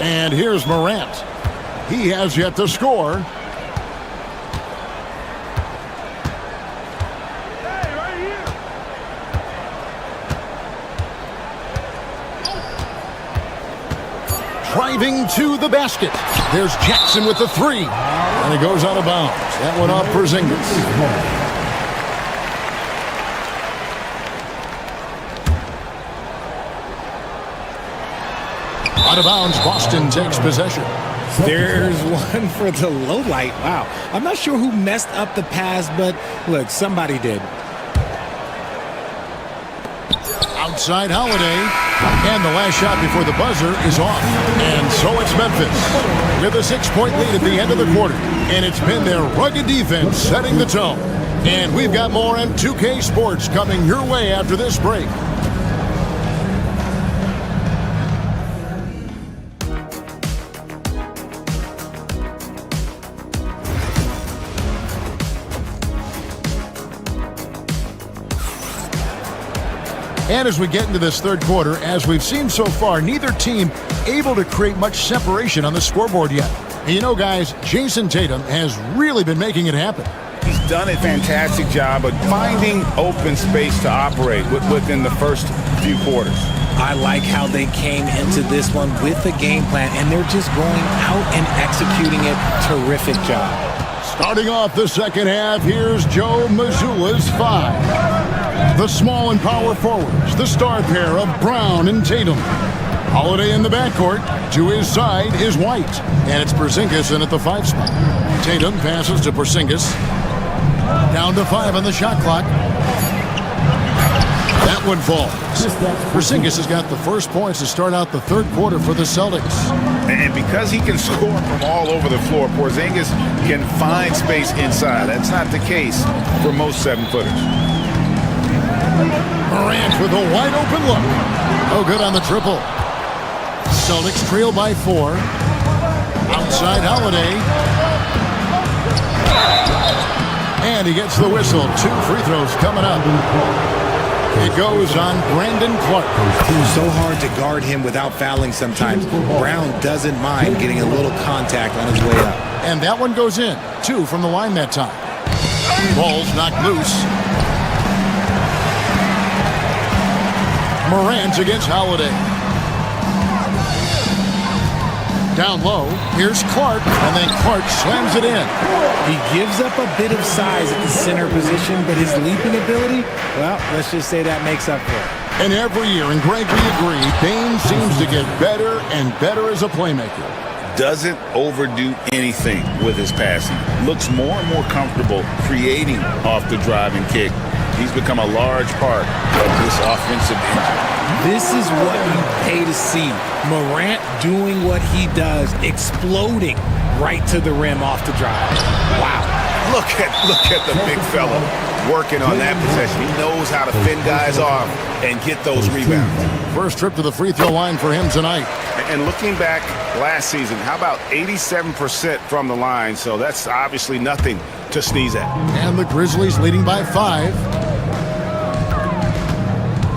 And here's Morant. He has yet to score. Driving to the basket. There's Jackson with the 3. And it goes out of bounds. That one off Porzingis. Out of bounds, Boston takes possession.
There's one for the low light. Wow. I'm not sure who messed up the pass, but look, somebody did.
Outside Holiday. And the last shot before the buzzer is off. And so it's Memphis with a 6-point lead at the end of the quarter. And it's been their rugged defense setting the tone. And we've got more on 2K Sports coming your way after this break. And as we get into this third quarter, as we've seen so far, neither team able to create much separation on the scoreboard yet. And you know, guys, Jason Tatum has really been making it happen.
He's done a fantastic job of finding open space to operate within the first few quarters.
I like how they came into this one with a game plan, and they're just going out and executing it. Terrific job.
Starting off the second half, here's Joe Mazzulla's 5. The small and power forwards, the star pair of Brown and Tatum. Holiday in the backcourt. To his side is White. And it's Porzingis in at the 5 spot. Tatum passes to Porzingis. Down to 5 on the shot clock. That one falls. Porzingis has got the first points to start out the third quarter for the Celtics.
And because he can score from all over the floor, Porzingis can find space inside. That's not the case for most 7-footers.
Morant with a wide open look. Oh, good on the triple. Celtics trail by 4. Outside Holiday. And he gets the whistle. 2 free throws coming up. It goes on Brandon Clark.
So hard to guard him without fouling sometimes. Brown doesn't mind getting a little contact on his way up.
And that one goes in. 2 from the line that time. Ball's knocked loose. Morant against Holiday. Down low, here's Clark, and then Clark slams it in.
He gives up a bit of size at the center position, but his leaping ability, well, let's just say that makes up for it.
And every year, and Greg, we agree, Bane seems to get better and better as a playmaker.
Doesn't overdo anything with his passing. Looks more and more comfortable creating off the drive and kick. He's become a large part of this offensive engine.
This is what you pay to see. Morant doing what he does, exploding right to the rim off the drive. Wow.
Look at the big fella working on that possession. He knows how to fend guys off and get those rebounds.
First trip to the free throw line for him tonight.
And looking back last season, how about 87% from the line? So that's obviously nothing to sneeze at.
And the Grizzlies leading by 5.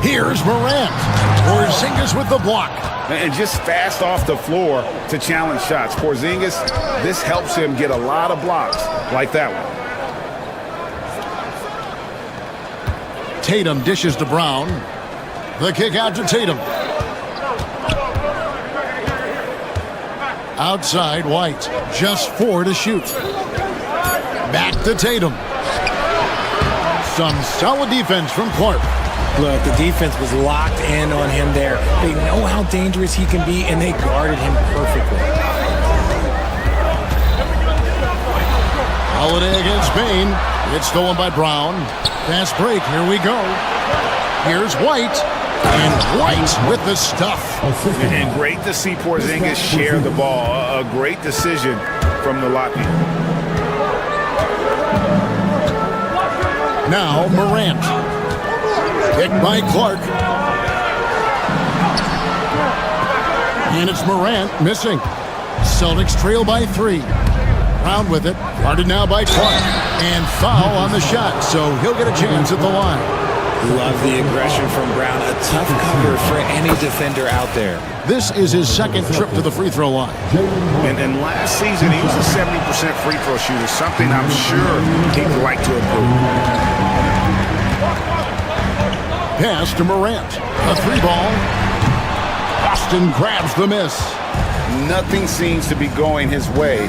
Here's Morant. Porzingis with the block.
And just fast off the floor to challenge shots. Porzingis, this helps him get a lot of blocks like that one.
Tatum dishes to Brown. The kick out to Tatum. Outside, White. Just 4 to shoot. Back to Tatum. Some solid defense from Clark.
Look, the defense was locked in on him there. They know how dangerous he can be, and they guarded him perfectly.
Holiday against Bain. It's stolen by Brown. Fast break. Here we go. Here's White. And White with the stuff.
And great to see Porzingis share the ball. A great decision from the Lockheed.
Now Morant. Kicked by Clark. And it's Morant missing. Celtics trail by 3. Brown with it. Guarded now by Clark. And foul on the shot, so he'll get a chance at the line.
Love the aggression from Brown. A tough cover for any defender out there.
This is his second trip to the free throw line.
And last season, he was a 70% free throw shooter, something I'm sure he'd like to improve.
Pass to Morant. A 3-ball. Boston grabs the miss.
Nothing seems to be going his way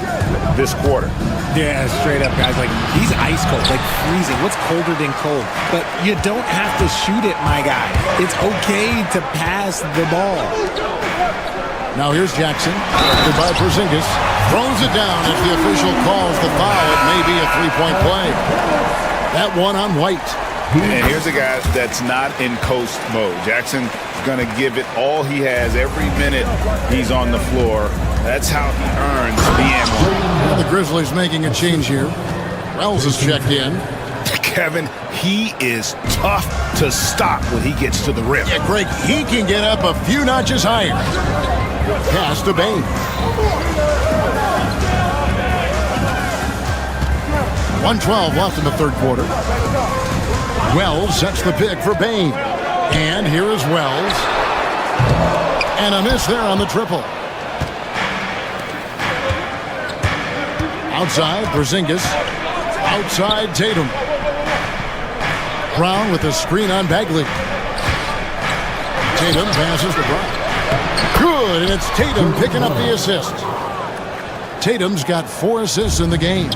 this quarter.
Yeah, straight up, guys. Like, he's ice cold, like freezing. What's colder than cold? But you don't have to shoot it, my guy. It's okay to pass the ball.
Now here's Jackson. Goodbye, Porzingis. Throws it down as the official calls the foul. It may be a 3-point play. That one on White.
And here's a guy that's not in coast mode. Jackson's going to give it all he has every minute he's on the floor. That's how he earns the and
The Grizzlies making a change here. Wells is checked in.
Kevin, he is tough to stop when he gets to the rim.
Yeah, Greg, he can get up a few notches higher. Pass to Bain. .112 left in the third quarter. Wells sets the pick for Bain. And here is Wells. And a miss there on the triple. Outside, Porzingis. Outside, Tatum. Brown with a screen on Bagley. Tatum passes to Brown. Good, and it's Tatum picking up the assist. Tatum's got 4 assists in the game.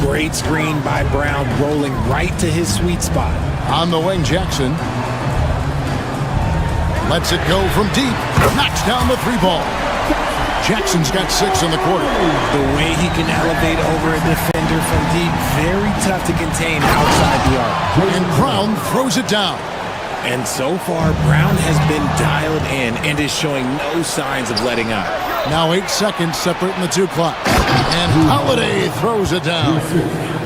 Great screen by Brown, rolling right to his sweet spot.
On the wing, Jackson. Lets it go from deep. Knocks down the 3-ball. Jackson's got 6 in the quarter.
The way he can elevate over a defender from deep, very tough to contain outside the arc.
And Brown throws it down.
And so far, Brown has been dialed in and is showing no signs of letting up.
Now 8 seconds separating the 2 clocks. And Holiday throws it down.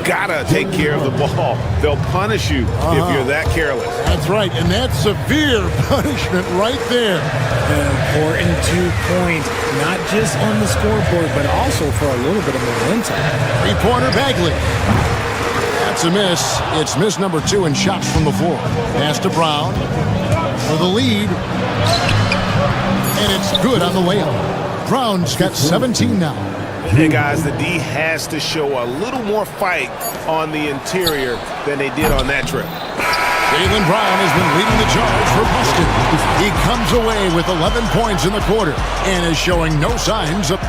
Gotta take care of the ball. They'll punish you if you're that careless.
That's right, and that's severe punishment right there.
An important 2 points, not just on the scoreboard, but also for a little bit of momentum.
3-pointer Bagley. That's a miss. It's miss number 2 in shots from the floor. Pass to Brown for the lead. And it's good on the layup. Brown's got 17 now.
Hey guys, the D has to show a little more fight on the interior than they did on that trip.
Jaylen Brown has been leading the charge for Boston. He comes away with 11 points in the quarter and is showing no signs of...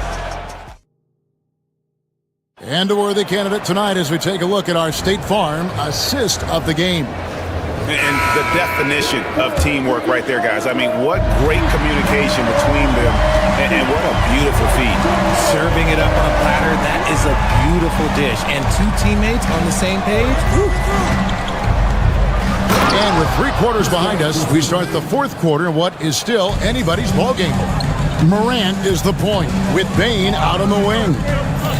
And a worthy candidate tonight as we take a look at our State Farm assist of the game.
And the definition of teamwork right there, guys. I mean, what great communication between them, and what a beautiful feed.
Serving it up on a platter, that is a beautiful dish. And 2 teammates on the same page. Woo.
And with 3 quarters behind us, we start the 4th quarter in what is still anybody's ballgame. Morant is the point with Bain out on the wing.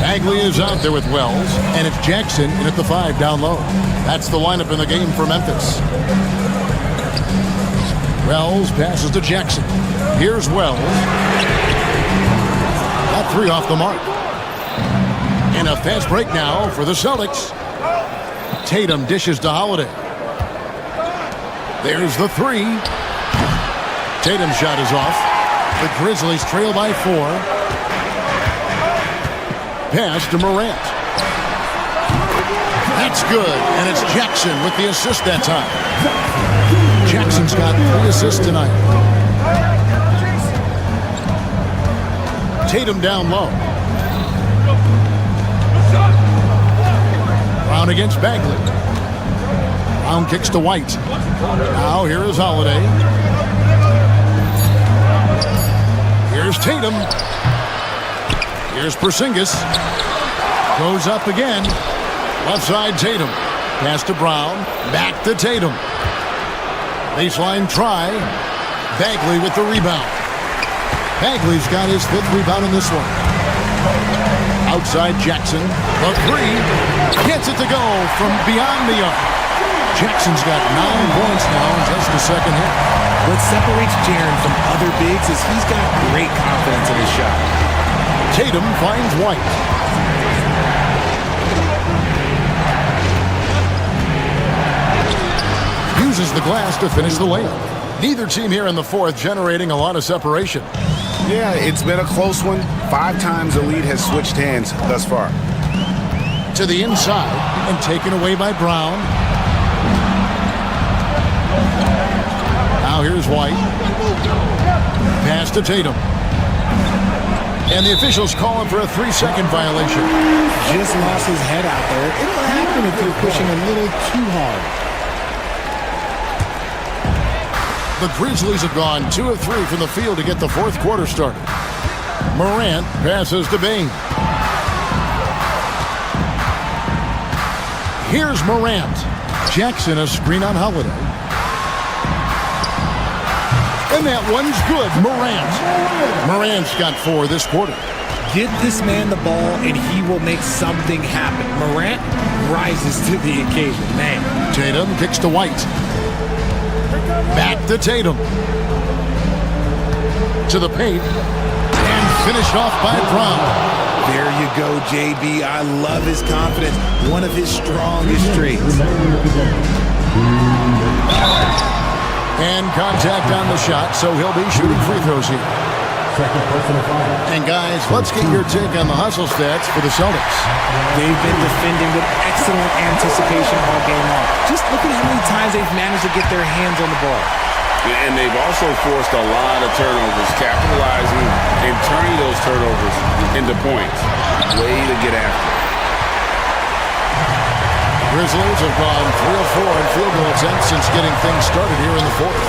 Bagley is out there with Wells, and it's Jackson in at the 5 down low. That's the lineup in the game for Memphis. Wells passes to Jackson. Here's Wells. That 3 off the mark. And a fast break now for the Celtics. Tatum dishes to Holiday. There's the 3. Tatum's shot is off. The Grizzlies trail by 4. Pass to Morant. That's good, and it's Jackson with the assist that time. Jackson's got 3 assists tonight. Tatum down low. Brown against Bagley. Brown kicks to White. Now here is Holiday. Here's Tatum. Here's Porzingis. Goes up again. Left side Tatum. Pass to Brown. Back to Tatum. Baseline try. Bagley with the rebound. Bagley's got his 5th rebound in this one. Outside Jackson. The 3. Gets it to go from beyond the arc. Jackson's got 9 points now in just the 2nd hit.
What separates Jaren from other bigs is he's got great confidence in his shot.
Tatum finds White. Uses the glass to finish the layup. Neither team here in the 4th generating a lot of separation.
Yeah, it's been a close one. 5 times the lead has switched hands thus far.
To the inside and taken away by Brown. Now here's White. Pass to Tatum. And the officials call him for a 3-second violation.
Just lost his head out there. It'll happen if you're pushing a little too hard.
The Grizzlies have gone 2 of 3 from the field to get the 4th quarter started. Morant passes to Bain. Here's Morant. Jackson a screen on Holiday. And that one's good. Morant's got 4 this quarter.
Give this man the ball and he will make something happen. Morant rises to the occasion. Man.
Tatum kicks to White. Back to Tatum. To the paint. And finished off by Brown.
There you go, JB. I love his confidence. One of his strongest traits.
And contact on the shot, so he'll be shooting free throws here. And guys, let's get your take on the hustle stats for the Celtics.
They've been defending with excellent anticipation all game long. Just look at how many times they've managed to get their hands on the ball.
And they've also forced a lot of turnovers, capitalizing and turning those turnovers into points. Way to get after it.
Grizzlies have gone 3 of 4 in field goal attempts since getting things started here in the 4th.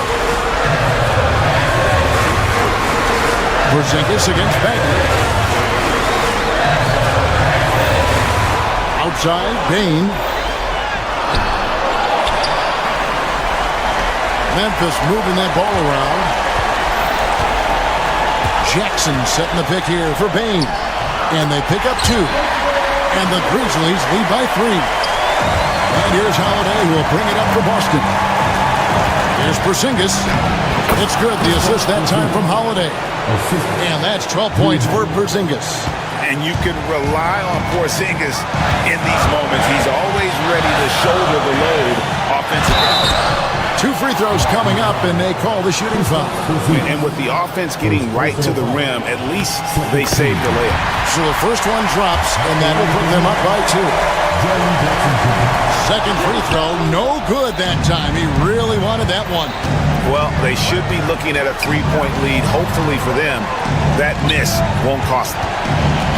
Porzingis against Bagley. Outside, Bain. Memphis moving that ball around. Jackson setting the pick here for Bain. And they pick up 2. And the Grizzlies lead by 3. And here's Holiday, who will bring it up for Boston. Here's Porzingis. It's good, the assist that time from Holiday. And that's 12 points for Porzingis.
And you can rely on Porzingis in these moments. He's always ready to shoulder the load offensively.
2 free throws coming up, and they call the shooting foul.
And with the offense getting right to the rim, at least they saved the layup.
So the first one drops, and that will put them up by 2. Second free throw, no good that time. He really wanted that one.
Well, they should be looking at a 3-point lead. Hopefully for them, that miss won't cost them.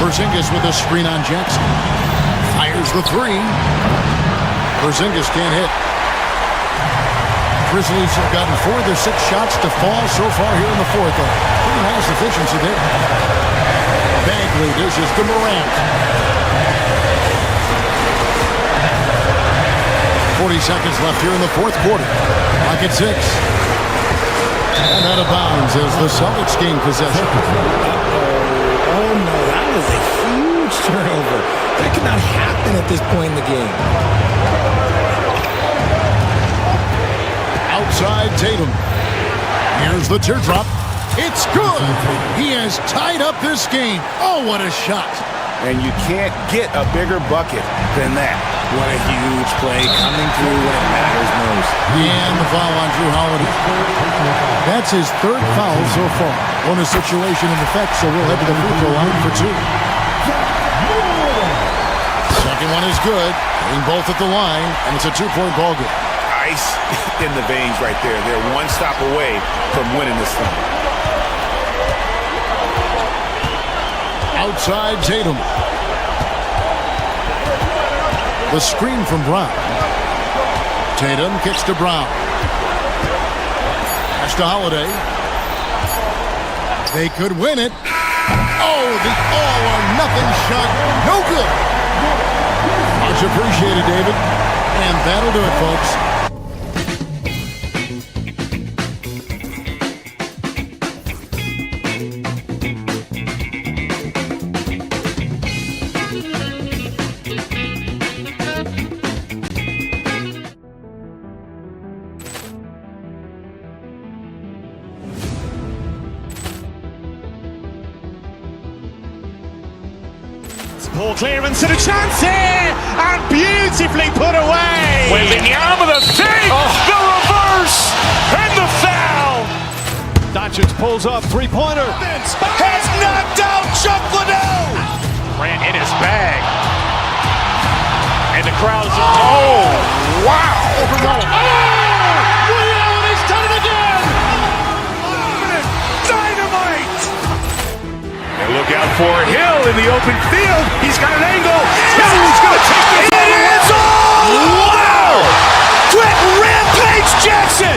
Porzingis with a screen on Jackson. Fires the 3. Porzingis can't hit. Grizzlies have gotten 4 of their 6 shots to fall so far here in the 4th. Pretty nice efficiency there. Bagley dishes to Morant. 40 seconds left here in the fourth quarter. Clock at 6. And out of bounds as the Celtics gain possession.
Oh no, that was a huge turnover. That could not happen at this point in the game.
Outside Tatum. Here's the teardrop. It's good. He has tied up this game. Oh, what a shot.
And you can't get a bigger bucket than that.
What a huge play coming through when it matters most.
And the foul on Drew Holiday. That's his third foul so far. Bonus situation in effect, so we'll head to the free throw line for 2. Second one is good. Hitting both at the line, and it's a 2-point ball game.
Ice in the veins right there. They're one stop away from winning this thing.
Outside Tatum. The screen from Brown. Tatum kicks to Brown. Pass to Holiday. They could win it. Oh, the all-or-nothing shot. No good. Much appreciated, David. And that'll do it, folks.
Poor clearance and a chance here, and beautifully put away. Wembanyama the thing, the reverse, and the foul.
Doncic pulls up, three-pointer.
Has knocked out Chuck Liddell. Ran in his bag, and the crowd's oh wow. He's done it again. Dynamite. And look out for Hill in the open field. He's got an angle. He's going to take this all the way. Wow! Quick rampage Jackson.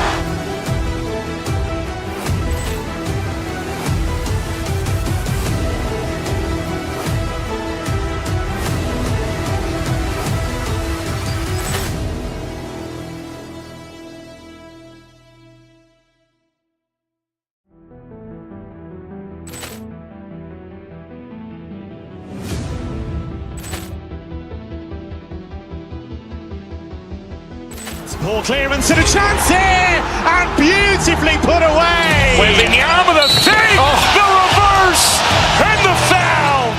Poor clearance and a chance here, and beautifully put away. Wembanyama the thing, the reverse, and the foul.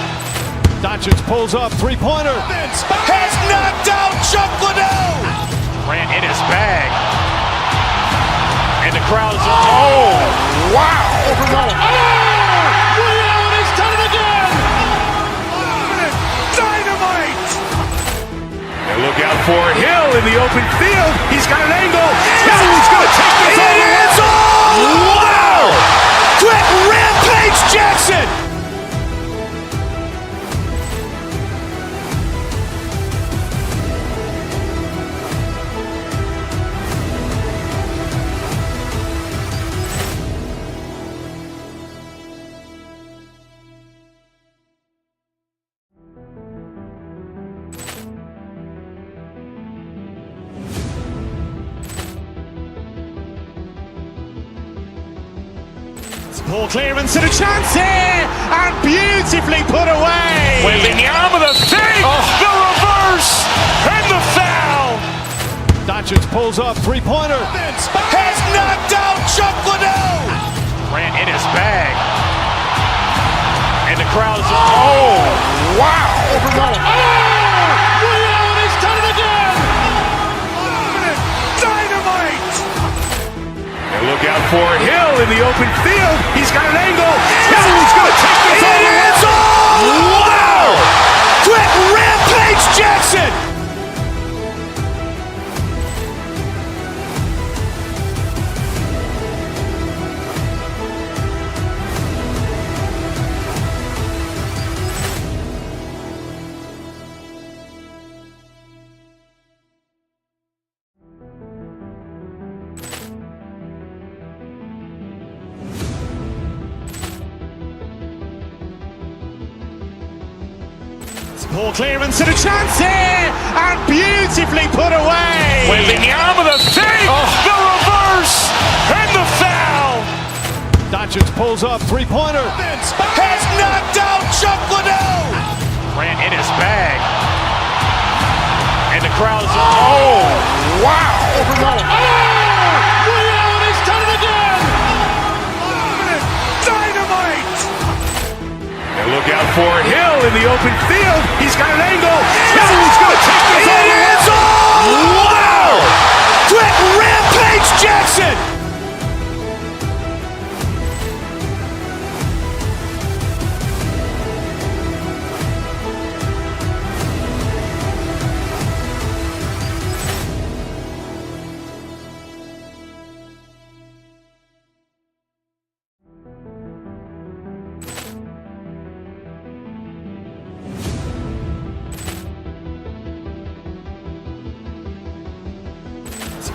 Doncic pulls up, three-pointer.
Has knocked out Chuck Liddell. Ran in his bag, and the crowd's oh wow. He's done it again. Dynamite. And look out for Hill in the open field. He's got an angle. He's going to take this all the way. Wow! Quick rampage Jackson. Poor clearance and a chance here, and beautifully put away. Wembanyama the thing, the reverse, and the foul.
Doncic pulls up, three-pointer.
Has knocked out Chuck Liddell. Ran in his bag, and the crowd's oh wow. He's done it again. Dynamite. And look out for Hill in the open field. He's got an angle. He's going to take this all the way. Wow! Quick rampage Jackson. Poor clearance and a chance here, and beautifully put away. Wembanyama the fake, the reverse, and the foul.
Doncic pulls up, three-pointer.
Has knocked out Chuck Liddell. Ran in his bag, and the crowd is wow! He's done it again. Dynamite! And look out for Hill in the open field. He's got an angle. He's going to take this all the way. Wow! Quick rampage Jackson!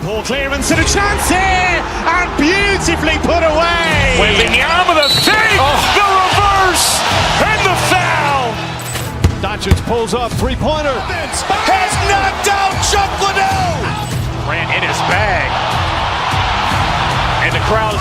Poor clearance and a chance here, and beautifully put away. Wembanyama the fake, the reverse, and the foul.
Doncic pulls up, three-pointer.
Has knocked out Chuck Liddell. Ran in his bag, and the crowd is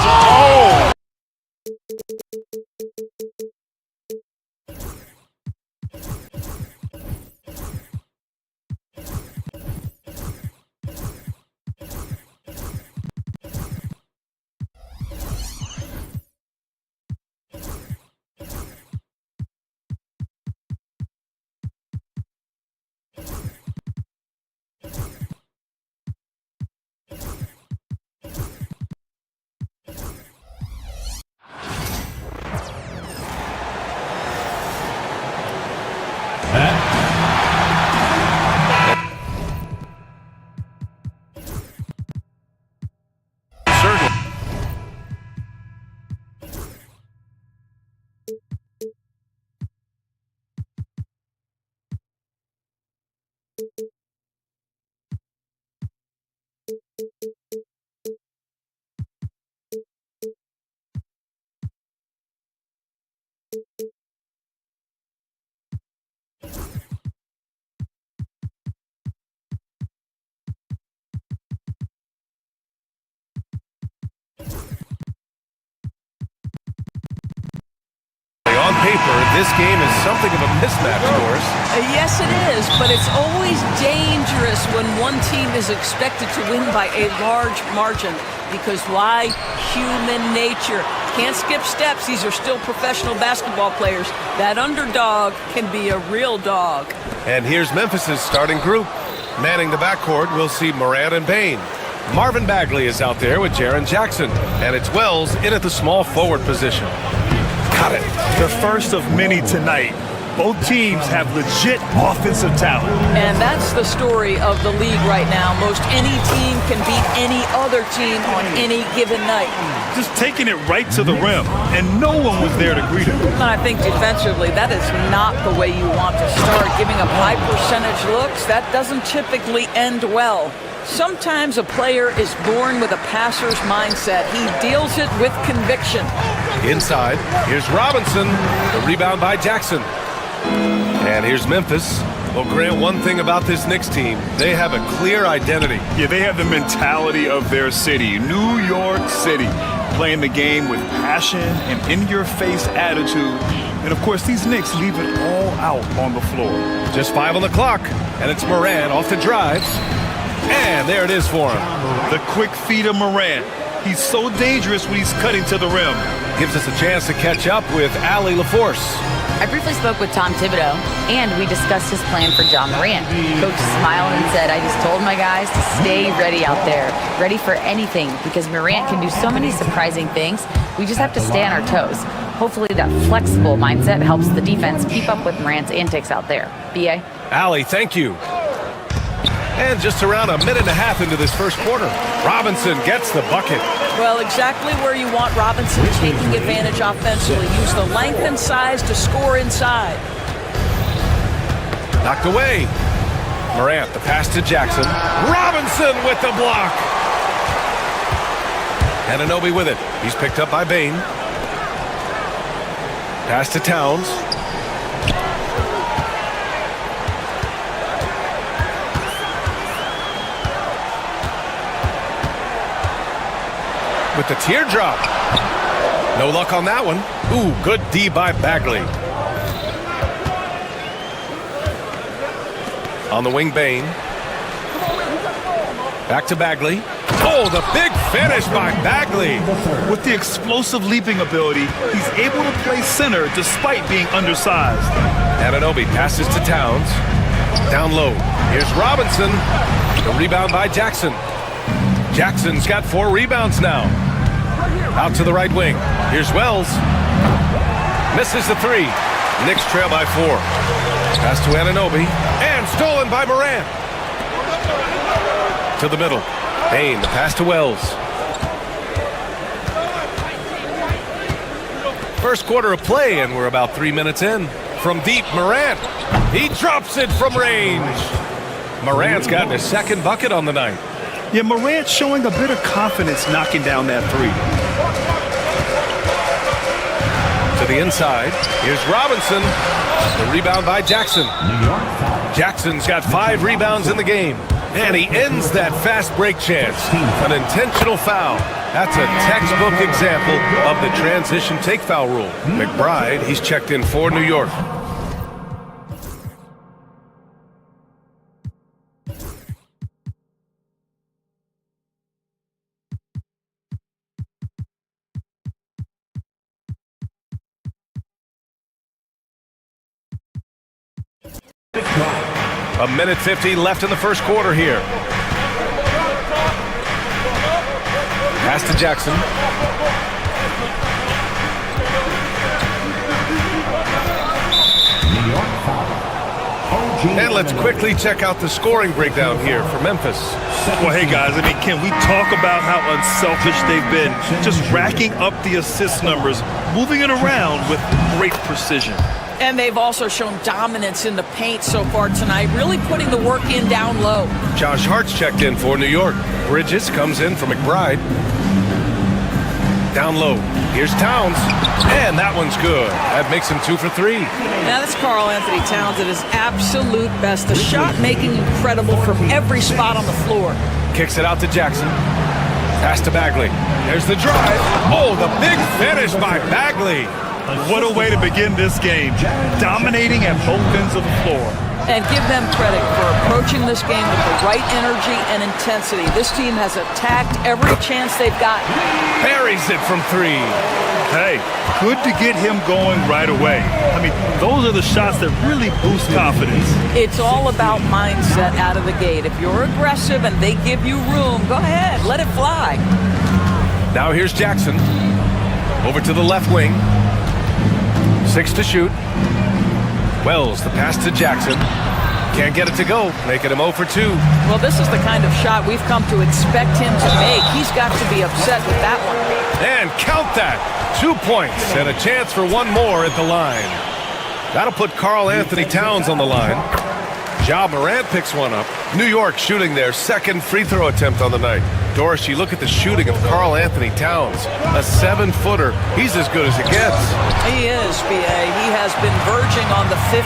On paper, this game is something of a mismatch, of course.
Yes, it is, but it's always dangerous when one team is expected to win by a large margin. Because why? Human nature. Can't skip steps. These are still professional basketball players. That underdog can be a real dog.
And here's Memphis's starting group. Manning the backcourt, we'll see Morant and Bain. Marvin Bagley is out there with Jaren Jackson. And it's Wells in at the small forward position.
Got it. The first of many tonight. Both teams have legit offensive talent.
And that's the story of the league right now. Most any team can beat any other team on any given night.
Just taking it right to the rim, and no one was there to greet him.
And I think defensively, that is not the way you want to start. Giving up high percentage looks, that doesn't typically end well. Sometimes a player is born with a passer's mindset. He deals it with conviction.
Inside, here's Robinson. The rebound by Jackson. And here's Memphis. Well, Grant, one thing about this Knicks team, they have a clear identity.
Yeah, they have the mentality of their city, New York City, playing the game with passion and in-your-face attitude. And, of course, these Knicks leave it all out on the floor.
Just 5 on the clock, and it's Morant off the drive. And there it is for him.
The quick feed of Morant. He's so dangerous when he's cutting to the rim.
Gives us a chance to catch up with Allie LaForce.
I briefly spoke with Tom Thibodeau, and we discussed his plan for John Morant. Coach smiled and said, I just told my guys to stay ready out there, ready for anything, because Morant can do so many surprising things. We just have to stay on our toes. Hopefully that flexible mindset helps the defense keep up with Morant's antics out there. B.A.?
Allie, thank you. And just around a minute and a half into this first quarter, Robinson gets the bucket.
Well, exactly where you want Robinson, taking advantage offensively. Use the length and size to score inside.
Knocked away. Morant, the pass to Jackson. Robinson with the block. Anunoby with it. He's picked up by Bain. Pass to Towns. with the teardrop. No luck on that one. Ooh, good D by Bagley. On the wing, Bain. Back to Bagley. Oh, the big finish by Bagley.
With the explosive leaping ability, he's able to play center despite being undersized.
Anunoby passes to Towns. Down low. Here's Robinson. The rebound by Jackson. Jackson's got 4 rebounds now. Out to the right wing. Here's Wells. Misses the 3. Knicks trail by 4. Pass to Anunoby. And stolen by Morant. To the middle. Bain, the pass to Wells. First quarter of play, and we're about 3 minutes in. From deep, Morant. He drops it from range. Morant's gotten his second bucket on the night.
Yeah, Morant showing a bit of confidence knocking down that 3.
To the inside. Here's Robinson. The rebound by Jackson. Jackson's got 5 rebounds in the game. And he ends that fast break chance. An intentional foul. That's a textbook example of the transition take foul rule. McBride, he's checked in for New York. A minute 50 left in the first quarter here. Pass to Jackson. And let's quickly check out the scoring breakdown here for Memphis.
Well, hey, guys, I mean, can we talk about how unselfish they've been? Just racking up the assist numbers, moving it around with great precision.
And they've also shown dominance in the paint so far tonight, really putting the work in down low.
Josh Hart's checked in for New York. Bridges comes in for McBride. Down low. Here's Towns. And that one's good. That makes him 2 for 3.
Now that's Karl Anthony Towns at his absolute best. The shot making incredible from every spot on the floor.
Kicks it out to Jackson. Pass to Bagley. There's the drive. Oh, the big finish by Bagley.
What a way to begin this game. Dominating at both ends of the floor.
And give them credit for approaching this game with the right energy and intensity. This team has attacked every chance they've gotten.
Buries it from 3.
Hey, good to get him going right away. I mean, those are the shots that really boost confidence.
It's all about mindset out of the gate. If you're aggressive and they give you room, go ahead, let it fly.
Now here's Jackson. Over to the left wing. 6 to shoot. Wells, the pass to Jackson. Can't get it to go, making him 0 for 2.
Well, this is the kind of shot we've come to expect him to make. He's got to be upset with that one.
And count that. 2 points and a chance for one more at the line. That'll put Karl Anthony Towns on the line. Ja Morant picks one up. New York shooting their second free throw attempt on the night. Doris, you look at the shooting of Karl Anthony Towns. A 7-footer. He's as good as it gets.
He is, B.A. He has been verging on the 50,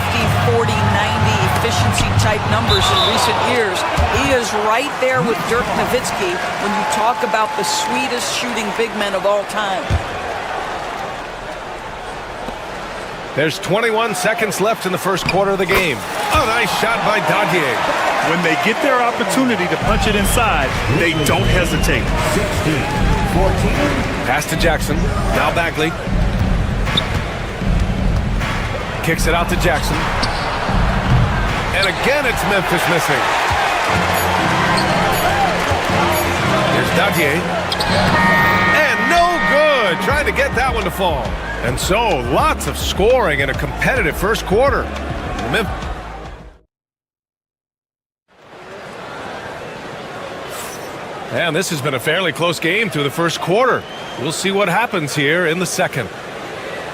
40, 90 efficiency type numbers in recent years. He is right there with Dirk Nowitzki when you talk about the sweetest shooting big men of all time.
There's 21 seconds left in the first quarter of the game. A nice shot by Dadier.
When they get their opportunity to punch it inside, they don't hesitate.
16, 14.
Pass to Jackson. Now Bagley. Kicks it out to Jackson. And again, it's Memphis missing. Here's Dadier. And no good. Trying to get that one to fall. And so, lots of scoring in a competitive first quarter. And this has been a fairly close game through the first quarter. We'll see what happens here in the second.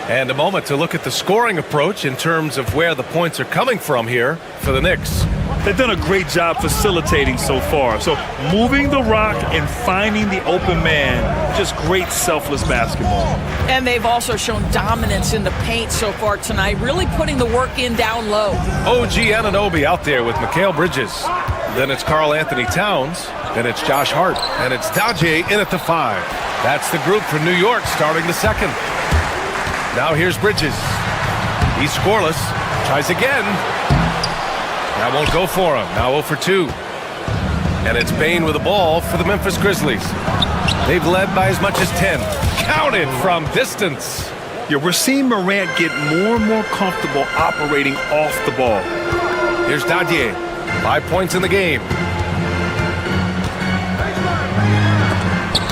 And a moment to look at the scoring approach in terms of where the points are coming from here for the Knicks.
They've done a great job facilitating so far. So moving the rock and finding the open man, just great selfless basketball.
And they've also shown dominance in the paint so far tonight, really putting the work in down low.
OG Anunoby out there with Mikal Bridges. Then it's Karl Anthony Towns. Then it's Josh Hart. And it's Daje in at the 5. That's the group for New York starting the second. Now here's Bridges. He's scoreless. Tries again. That won't go for him. Now 0 for 2. And it's Bane with the ball for the Memphis Grizzlies. They've led by as much as 10. Counted from distance.
Yeah, we're seeing Morant get more and more comfortable operating off the ball.
Here's Daje. 5 points in the game.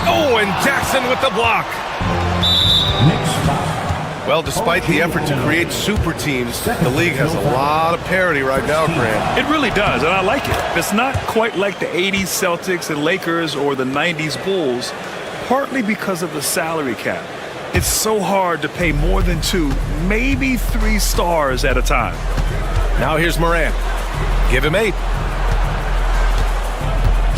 Oh, and Jackson with the block. Well, despite the effort to create super teams, the league has a lot of parity right now, Grant.
It really does, and I like it. It's not quite like the 80s Celtics and Lakers or the 90s Bulls, partly because of the salary cap. It's so hard to pay more than 2, maybe 3 stars at a time.
Now here's Morant. Give him 8.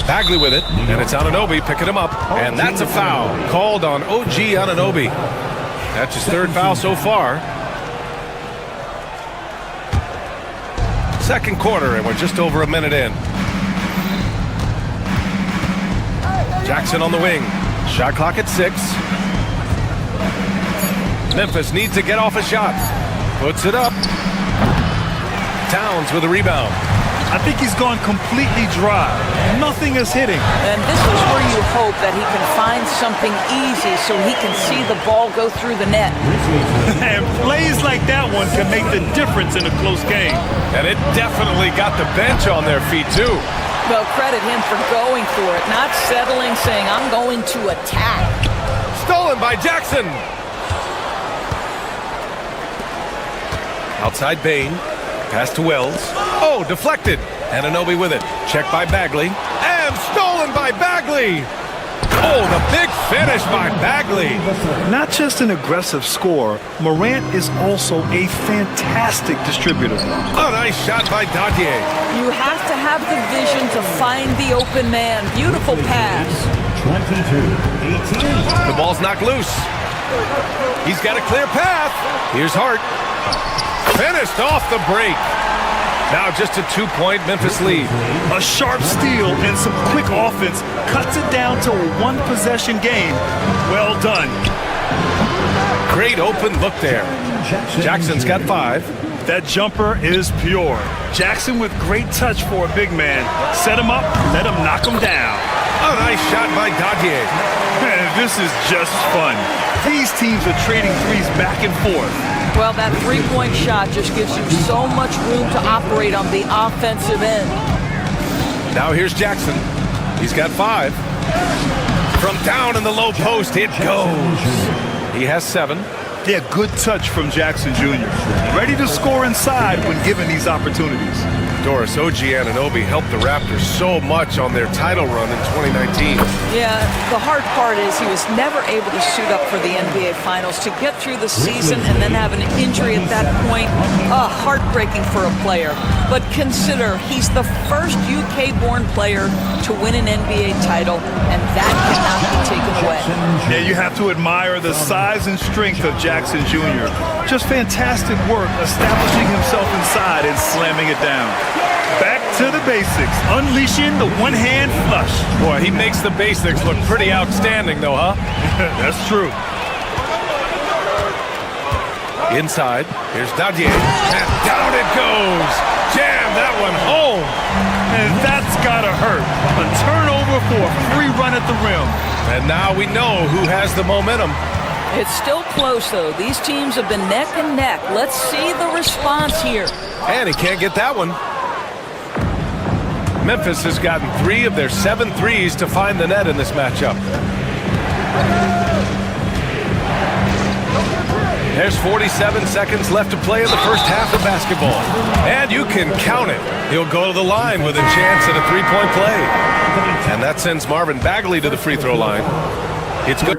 Bagley with it, and it's Anunoby picking him up, and that's a foul called on OG Anunoby. That's his 3rd foul so far. Second quarter, and we're just over a minute in. Jackson on the wing. Shot clock at 6. Memphis needs to get off a shot. Puts it up. Towns with a rebound.
I think he's gone completely dry. Nothing is hitting.
And this is where you hope that he can find something easy so he can see the ball go through the net.
And plays like that one can make the difference in a close game.
And it definitely got the bench on their feet, too.
Well, credit him for going for it, not settling, saying, I'm going to attack.
Stolen by Jackson. Outside Bane. Pass to Wells. Oh, deflected. Anunoby with it. Checked by Bagley. And stolen by Bagley. Oh, the big finish by Bagley.
Not just an aggressive scorer, Morant is also a fantastic distributor.
A nice shot by Daje.
You have to have the vision to find the open man. Beautiful pass.
22-18.
The ball's knocked loose. He's got a clear path. Here's Hart. Finished off the break. Now just a 2-point Memphis lead.
A sharp steal and some quick offense cuts it down to a 1-possession game. Well done.
Great open look there. Jackson's got 5.
That jumper is pure. Jackson with great touch for a big man. Set him up, let him knock him down.
A nice shot by Daje.
Man, this is just fun. These teams are trading threes back and forth.
Well, that 3-point shot just gives you so much room to operate on the offensive end.
Now here's Jackson. He's got 5. From down in the low post, it goes. He has 7.
Yeah, good touch from Jackson Jr. Ready to score inside when given these opportunities.
Doris, OG Anunoby helped the Raptors so much on their title run in 2019.
Yeah, the hard part is he was never able to suit up for the NBA Finals. To get through the season and then have an injury at that point, heartbreaking for a player. But consider, he's the first UK-born player to win an NBA title, and that cannot be taken away.
Yeah, you have to admire the size and strength of Jackson Jr. Just fantastic work establishing himself inside and slamming it down. Back to the basics, unleashing the one-hand flush.
Boy, he makes the basics look pretty outstanding, though, huh?
That's true.
Inside, here's Daje, and down it goes. Jam that one home.
And that's gotta hurt. A turnover for a free run at the rim.
And now we know who has the momentum.
It's still close, though. These teams have been neck and neck. Let's see the response here.
And he can't get that one. Memphis has gotten 3 of their 7 threes to find the net in this matchup. There's 47 seconds left to play in the first half of basketball. And you can count it. He'll go to the line with a chance at a 3-point play. And that sends Marvin Bagley to the free throw line. It's good.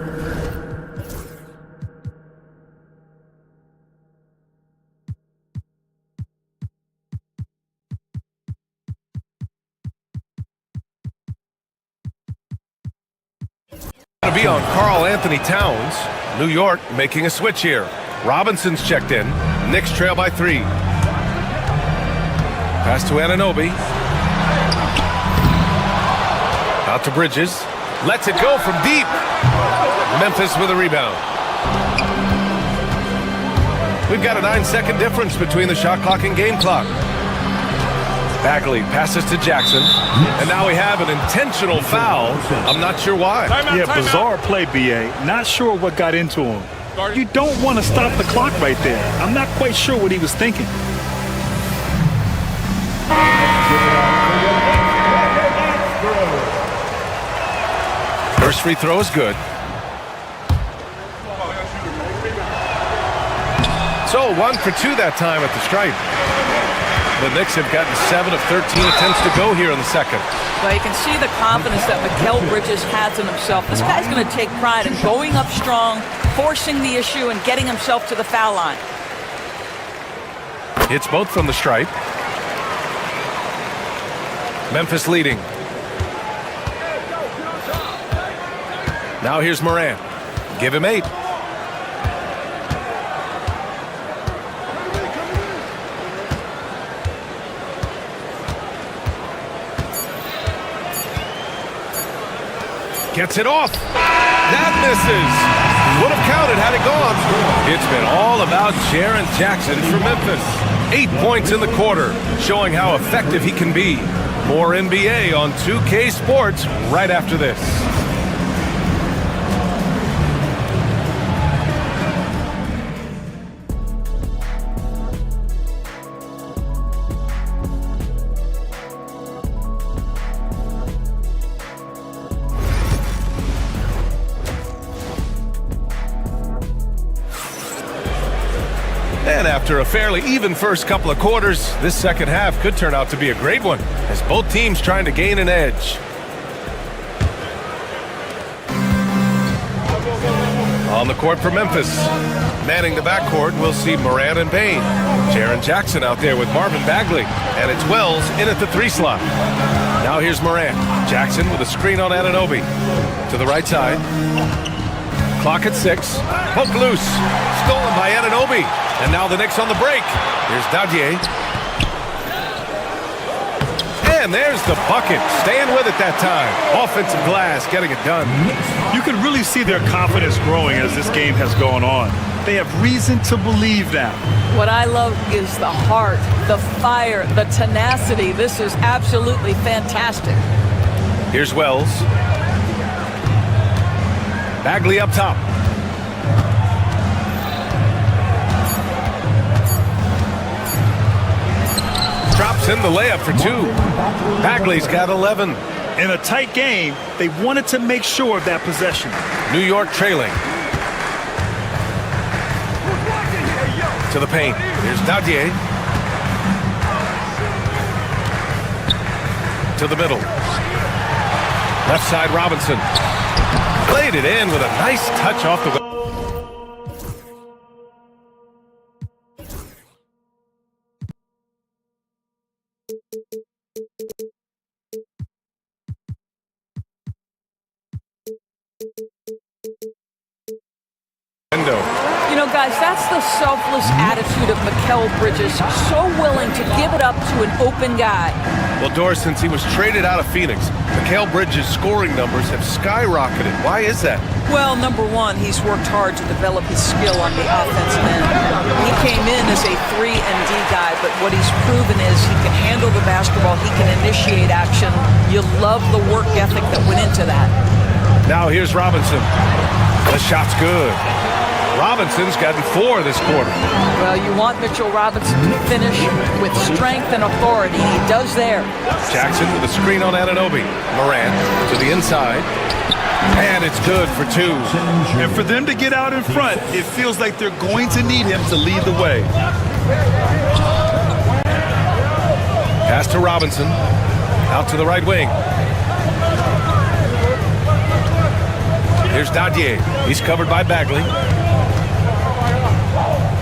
To be on Karl Anthony Towns. New York making a switch here. Robinson's checked in. Knicks trail by 3. Pass to Anunoby. Out to Bridges. Lets it go from deep. Memphis with a rebound. We've got a 9-second difference between the shot clock and game clock. Bagley passes to Jackson. And now we have an intentional foul. I'm not sure why.
Yeah, bizarre play, B.A. Not sure what got into him. You don't want to stop the clock right there. I'm not quite sure what he was thinking.
First free throw is good. So 1 for 2 that time at the stripe. The Knicks have gotten 7 of 13 attempts to go here in the second.
Well, you can see the confidence that Mikal Bridges has in himself. This guy's going to take pride in going up strong, forcing the issue, and getting himself to the foul line.
Hits both from the stripe. Memphis leading. Now here's Moran. Give him 8. Gets it off. That misses. Would have counted had it gone. It's been all about Jaren Jackson for Memphis. 8 points in the quarter, showing how effective he can be. More NBA on 2K Sports right after this. And after a fairly even first couple of quarters, this second half could turn out to be a great one, as both teams trying to gain an edge. On the court for Memphis. Manning the backcourt, we'll see Moran and Payne. Jaren Jackson out there with Marvin Bagley. And it's Wells in at the 3 slot. Now here's Moran. Jackson with a screen on Anunoby. To the right side. Clock at 6. Poke loose. Stolen by Anunoby. And now the Knicks on the break. Here's Dadier. And there's the bucket. Staying with it that time. Offensive glass, getting it done.
You can really see their confidence growing as this game has gone on. They have reason to believe now.
What I love is the heart, the fire, the tenacity. This is absolutely fantastic.
Here's Wells. Bagley up top. Drops in the layup for 2. Bagley's got 11.
In a tight game, they wanted to make sure of that possession.
New York trailing. To the paint. Here's Dadier. To the middle. Left side Robinson. Played it in with a nice touch off the...
You know, guys, that's the selfless attitude of Mikal Bridges. So willing to give it up to an open guy.
Well, Doris, since he was traded out of Phoenix, Mikal Bridges' scoring numbers have skyrocketed. Why is that?
Well, number one, he's worked hard to develop his skill on the offensive end. He came in as a 3-and-D guy, but what he's proven is he can handle the basketball, he can initiate action. You love the work ethic that went into that.
Now here's Robinson. The shot's good. Robinson's gotten 4 this quarter.
Well, you want Mitchell Robinson to finish with strength and authority. He does there.
Jackson with a screen on Anunoby. Moran to the inside. And it's good for 2.
And for them to get out in front, it feels like they're going to need him to lead the way.
Pass to Robinson. Out to the right wing. Here's Dadier. He's covered by Bagley.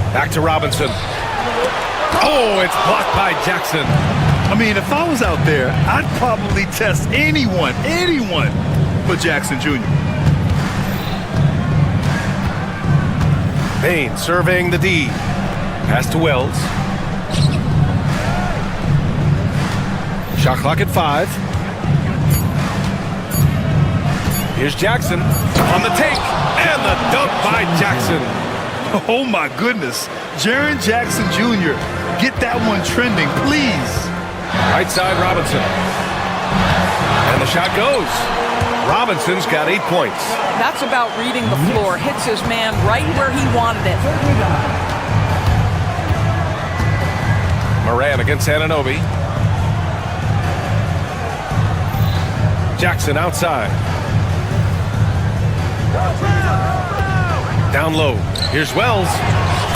Back to Robinson. Oh, it's blocked by Jackson.
I mean, if I was out there, I'd probably test anyone but Jackson Jr.
Payne surveying the D. Pass to Wells. Shot clock at 5. Here's Jackson on the take, and the dunk by Jackson.
Oh, my goodness. Jaren Jackson Jr., get that one trending, please.
Right side, Robinson. And the shot goes. Robinson's got 8 points.
That's about reading the floor. Hits his man right where he wanted it.
Moran against Anunoby. Jackson outside. Down low. Here's Wells.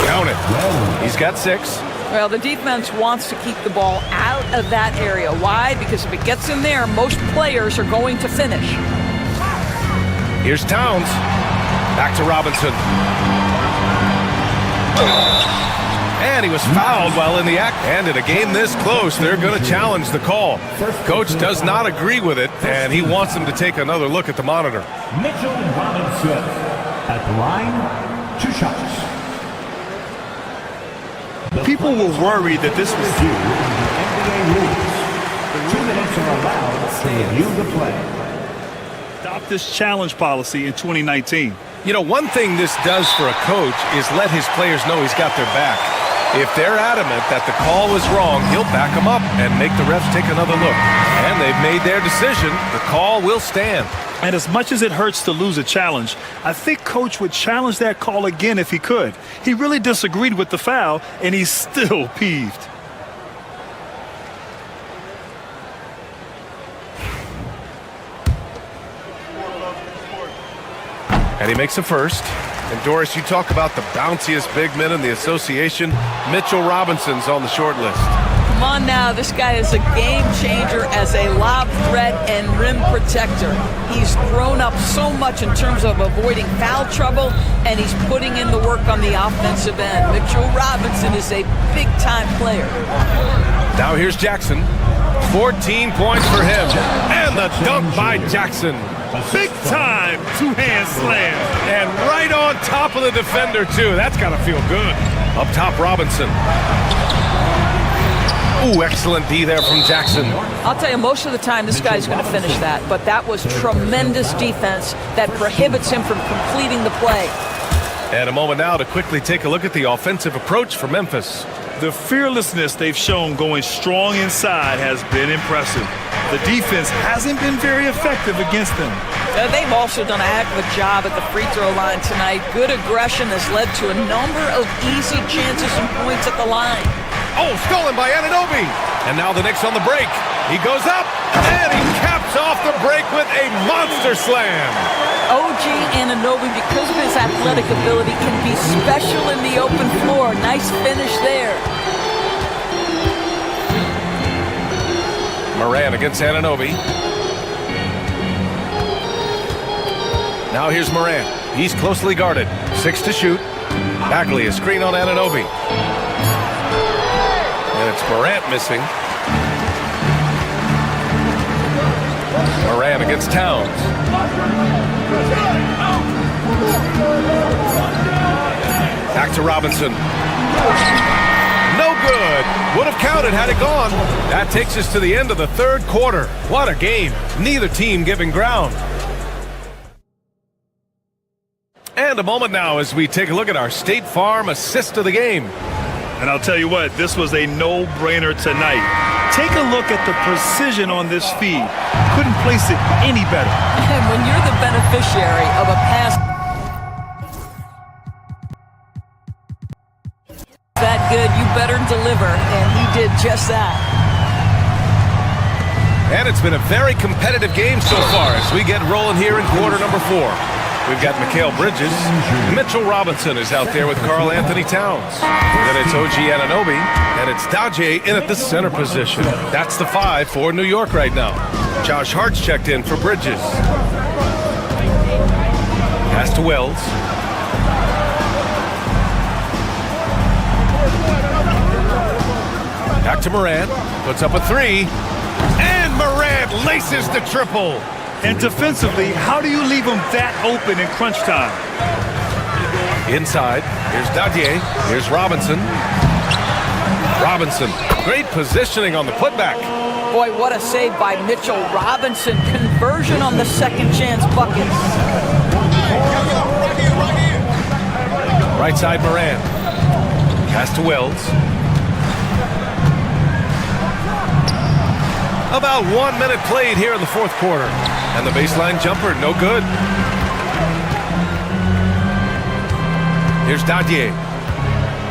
Down it. He's got 6.
Well, the defense wants to keep the ball out of that area. Why? Because if it gets in there, most players are going to finish.
Here's Towns. Back to Robinson. And he was fouled while in the act. And in a game this close, they're going to challenge the call. Coach does not agree with it, and he wants them to take another look at the monitor.
Mitchell Robinson at the line, 2 shots.
People were worried that this was
due NBA rules. 2 minutes are allowed to review the play.
Adopt this challenge policy in 2019.
You know, one thing this does for a coach is let his players know he's got their back. If they're adamant that the call was wrong, he'll back them up and make the refs take another look. And they've made their decision. The call will stand.
And as much as it hurts to lose a challenge, I think Coach would challenge that call again if he could. He really disagreed with the foul, and he's still peeved.
And he makes a first. And Doris, you talk about the bounciest big men in the association. Mitchell Robinson's on the short list.
Come on now, this guy is a game changer as a lob threat and rim protector. He's grown up so much in terms of avoiding foul trouble, and he's putting in the work on the offensive end. Mitchell Robinson is a big-time player.
Now here's Jackson. 14 points for him. And the dunk by Jackson.
Big time two-hand slam.
And right on top of the defender, too. That's got to feel good. Up top, Robinson. Ooh, excellent D there from Jackson.
I'll tell you, most of the time this guy's going to finish that, but that was tremendous defense that prohibits him from completing the play.
And a moment now to quickly take a look at the offensive approach for Memphis.
The fearlessness they've shown going strong inside has been impressive. The defense hasn't been very effective against them.
They've also done a heck of a job at the free throw line tonight. Good aggression has led to a number of easy chances and points at the line.
Oh, stolen by Anunoby. And now the Knicks on the break. He goes up, and he caps off the break with a monster slam.
OG Anunoby, because of his athletic ability, can be special in the open floor. Nice finish there.
Moran against Anunoby. Now here's Moran. He's closely guarded. 6 to shoot. Bagley, a screen on Anunoby. And it's Morant missing. Moran against Towns. Back to Robinson. No good. Would have counted had it gone. That takes us to the end of the third quarter. What a game. Neither team giving ground. And a moment now as we take a look at our State Farm assist of the game.
And I'll tell you what, this was a no-brainer tonight. Take a look at the precision on this feed. Couldn't place it any better.
And when you're the beneficiary of a pass that good, you better deliver, and he did just that.
And it's been a very competitive game so far as we get rolling here in quarter number 4. We've got Mikal Bridges. Mitchell Robinson is out there with Karl Anthony Towns. Then it's OG Anunoby, and it's Daje in at the center position. That's the 5 for New York right now. Josh Hart's checked in for Bridges. Pass to Wells. Back to Morant. Puts up a 3. And Morant laces the triple.
And defensively, how do you leave them that open in crunch time?
Inside, here's Daje, here's Robinson. Robinson, great positioning on the putback.
Boy, what a save by Mitchell Robinson. conversion on the second chance bucket.
Right side, Moran. Pass to Wells. About 1 minute played here in the fourth quarter. And the baseline jumper, no good. Here's Dadier.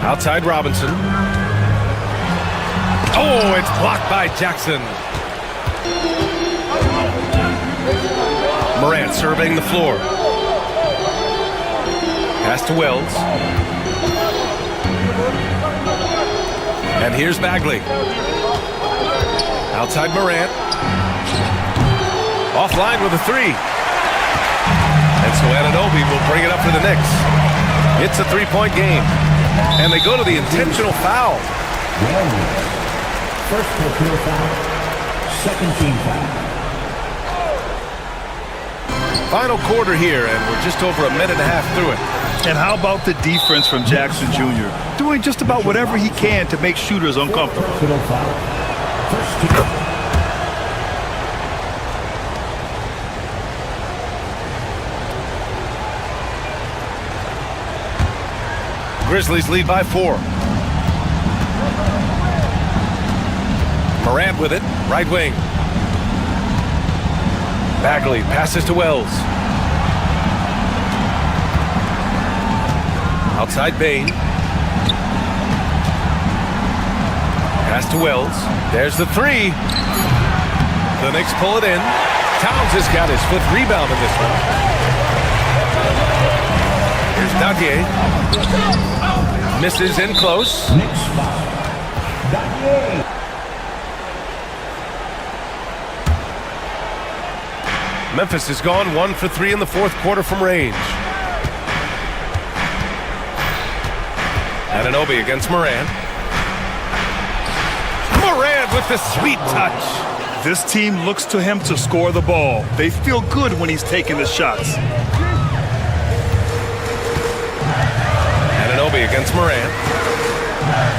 Outside Robinson. Oh, it's blocked by Jackson. Morant surveying the floor. Pass to Wells. And here's Bagley. Outside Morant. Offline with a three. And so Anunoby will bring it up for the Knicks. It's a three-point game. And they go to the intentional foul.
First personal foul. Second team foul.
Final quarter here, and we're just over a minute and a half through it.
And how about the defense from Jackson Jr.? Doing just about whatever he can to make shooters uncomfortable.
Personal foul. First team.
Grizzlies lead by 4. Morant with it, right wing. Bagley passes to Wells. Outside Bain. Pass to Wells. There's the three. The Knicks pull it in. Towns has got his 5th rebound in this one. Here's Dadier. Misses in close.
Knicks foul. Dadier.
Memphis has gone 1 for 3 in the fourth quarter from range. Anunoby against Moran. Moran with the sweet touch.
This team looks to him to score the ball. They feel good when he's taking the shots.
Anunoby against Moran.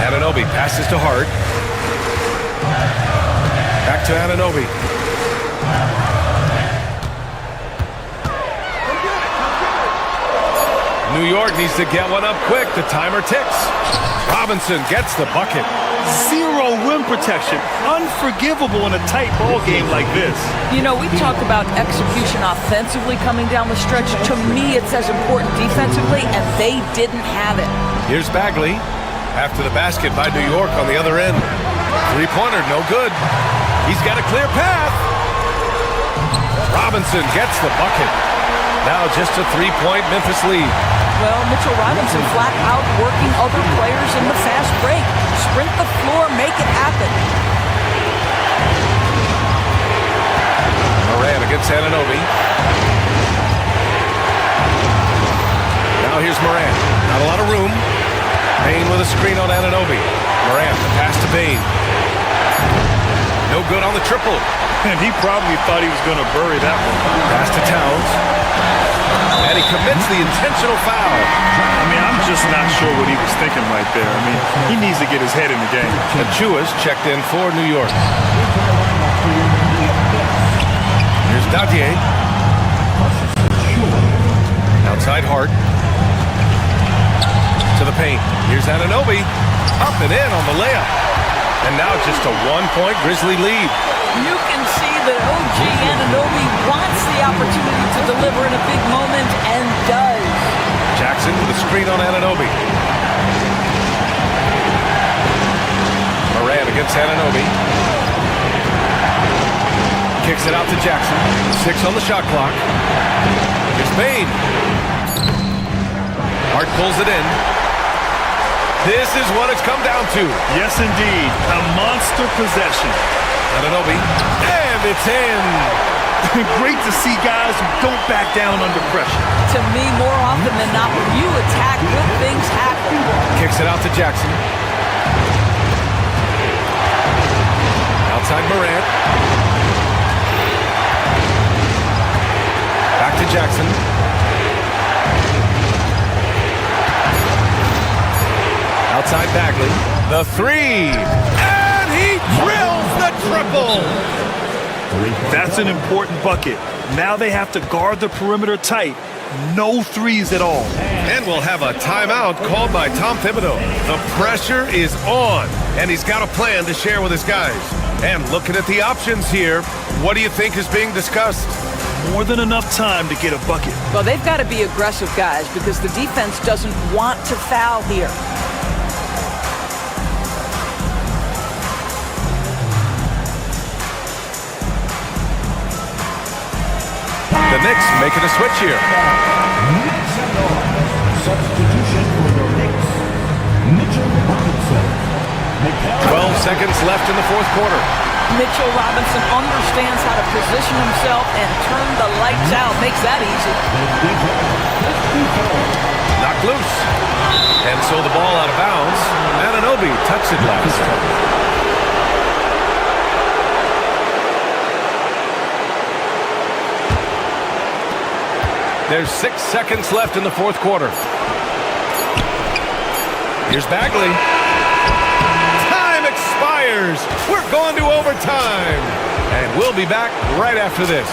Anunoby passes to Hart. Back to Anunoby. New York needs to get one up quick. The timer ticks. Robinson gets the bucket.
Zero rim protection. Unforgivable in a tight ball game like this.
You know, we talk about execution offensively coming down the stretch. To me, it's as important defensively, and they didn't have it.
Here's Bagley. After the basket by New York on the other end. Three-pointer, no good. He's got a clear path. Robinson gets the bucket. Now just a three-point Memphis lead.
Well, Mitchell Robinson flat out working other players in the fast break. Sprint the floor, make it happen.
Moran against Anunoby. Now here's Moran. Not a lot of room. Bain with a screen on Anunoby. Moran, the pass to Bain. No good on the triple.
And he probably thought he was going to bury that one.
Pass to Towns. And he commits the intentional foul.
I mean, I'm just not sure what he was thinking right there. I mean, he needs to get his head in the game.
And Chua's checked in for New York. Here's Dadier. Outside Hart. To the paint. Here's Anunoby. Up and in on the layup. And now just a one-point Grizzly lead.
You can see that OG Anunoby wants the opportunity to deliver in a big moment and does.
Jackson with a screen on Anunoby. Moran against Anunoby. Kicks it out to Jackson. 6 on the shot clock. Here's Bain. Hart pulls it in. This is what it's come down to.
Yes, indeed. A monster possession.
Anunoby. And it's in.
Great to see guys who don't back down under pressure.
To me, more often than not, when you attack, good things happen.
Kicks it out to Jackson. Outside Morant. Back to Jackson. Outside Bagley. The three. And he drills the triple.
That's an important bucket. Now they have to guard the perimeter tight. No threes at all.
And we'll have a timeout called by Tom Thibodeau. The pressure is on, and he's got a plan to share with his guys. And looking at the options here, what do you think is being discussed?
More than enough time to get a bucket.
Well, they've got to be aggressive, guys, because the defense doesn't want to foul here.
The Knicks making a switch here.
Substitution for the Knicks, Mitchell Robinson.
12 seconds left in the fourth quarter.
Mitchell Robinson understands how to position himself and turn the lights out. Makes that easy.
Knocked loose. And so the ball out of bounds. Anunoby touched it last. There's 6 seconds left in the fourth quarter. Here's Bagley. Time expires. We're going to overtime. And we'll be back right after this.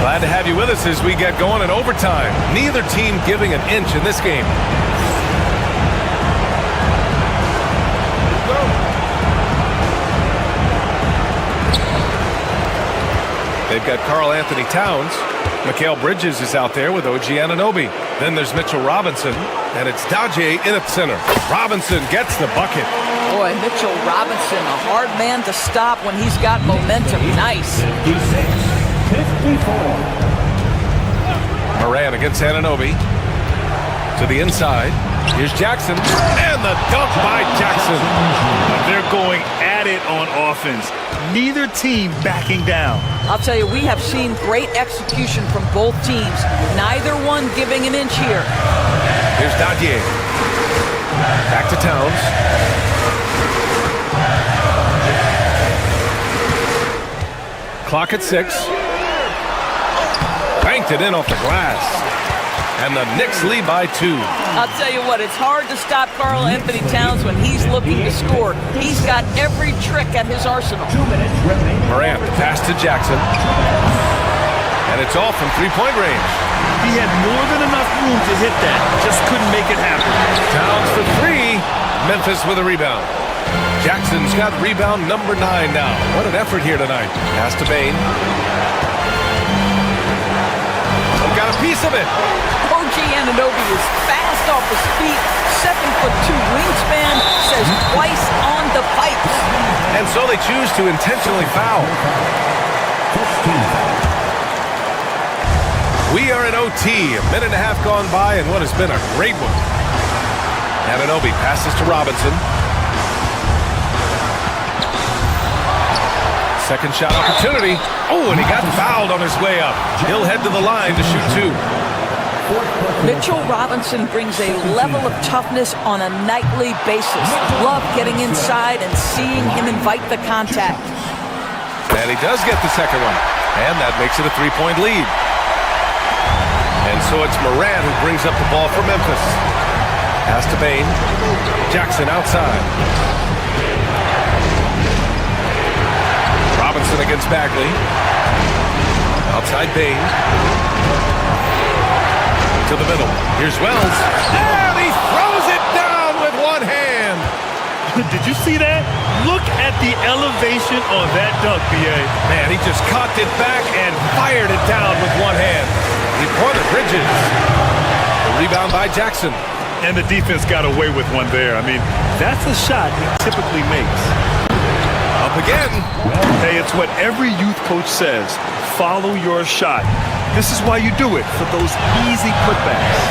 Glad to have you with us as we get going in overtime. Neither team giving an inch in this game. They've got Karl Anthony Towns. Mikal Bridges is out there with OG Anunoby. Then there's Mitchell Robinson, and it's Daje in at center. Robinson gets the bucket.
Boy, Mitchell Robinson, a hard man to stop when he's got momentum. Nice.
54.
Moran against Anunoby. To the inside. Here's Jackson. And the dunk by Jackson.
They're going at it on offense. Neither team backing down.
I'll tell you, we have seen great execution from both teams. Neither one giving an inch here.
Here's Daje. Back to Towns. Clock at 6. Banked it in off the glass. And the Knicks lead by 2.
I'll tell you what, it's hard to stop Karl Anthony Towns when he's looking to score. He's got every trick at his arsenal.
Morant, pass to Jackson. And it's all from three-point range.
He had more than enough room to hit that. Just couldn't make it happen.
Towns for 3. Memphis with a rebound. Jackson's got rebound number 9 now. What an effort here tonight. Pass to Bane. Got a piece of it.
OG Anunoby is fast off his feet. 7'2" wingspan, says twice on the pipes.
And so they choose to intentionally foul. We are in OT. A minute and a half gone by and what has been a great one. Anunoby passes to Robinson. Second shot opportunity. Oh, and he got fouled on his way up. He'll head to the line to shoot 2.
Mitchell Robinson brings a level of toughness on a nightly basis. Love getting inside and seeing him invite the contact.
And he does get the second one. And that makes it a 3-point lead. And so it's Moran who brings up the ball for Memphis. Pass to Bane. Jackson outside. Robinson against Bagley. Outside Bane. To the middle. Here's Wells. And he throws it down with one hand.
Did you see that? Look at the elevation on that dunk, B.A.
Man, he just cocked it back and fired it down with one hand. He cornered Bridges. The rebound by Jackson.
And the defense got away with one there. I mean, that's a shot he typically makes.
Up again.
Hey, it's what every youth coach says. Follow your shot. This is why you do it, for those easy putbacks.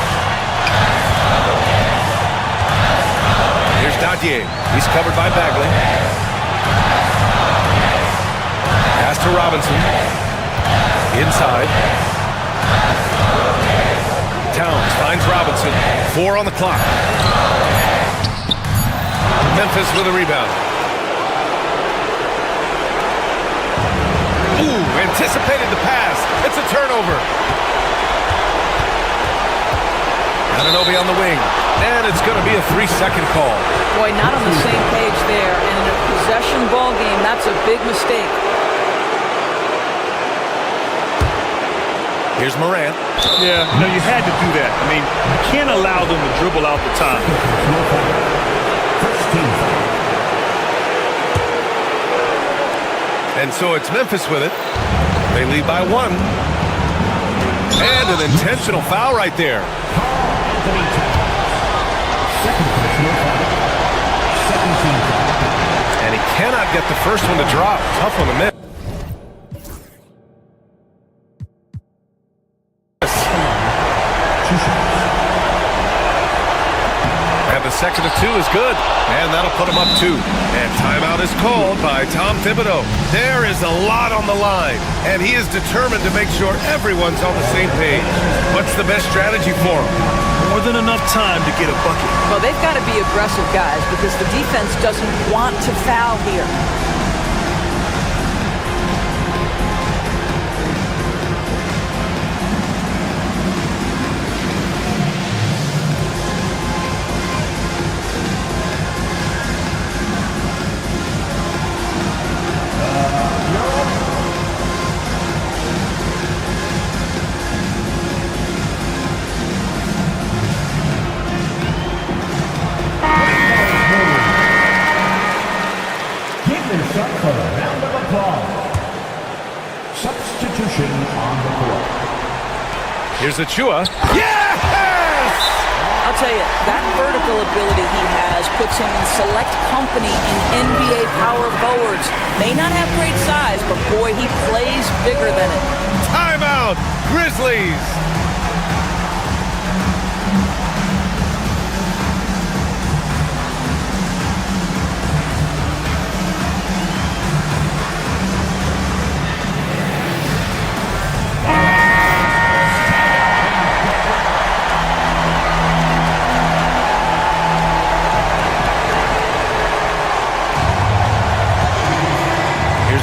Here's Daje. He's covered by Bagley. Pass to Robinson. Inside. Towns finds Robinson. 4 on the clock. Memphis with a rebound. Ooh, anticipated the pass. It's a turnover. Anunoby on the wing. And it's going to be a 3-second call.
Boy, not on the same page there. And in a possession ball game, that's a big mistake.
Here's Morant.
Yeah, no, you had to do that. I mean, you can't allow them to dribble out the time.
And so it's Memphis with it. They lead by 1. And an intentional foul right there. And he cannot get the first one to drop. Tough one to miss. And the second of 2 is good. And that'll put him up 2. And timeout is called by Tom Thibodeau. There is a lot on the line. And he is determined to make sure everyone's on the same page. What's the best strategy for him?
More than enough time to get a bucket.
Well, they've got to be aggressive, guys, because the defense doesn't want to foul here.
Substitution on the court.
Here's Achua. Yes!
I'll tell you, that vertical ability he has puts him in select company in NBA power forwards. May not have great size, but boy, he plays bigger than it.
Timeout, Grizzlies.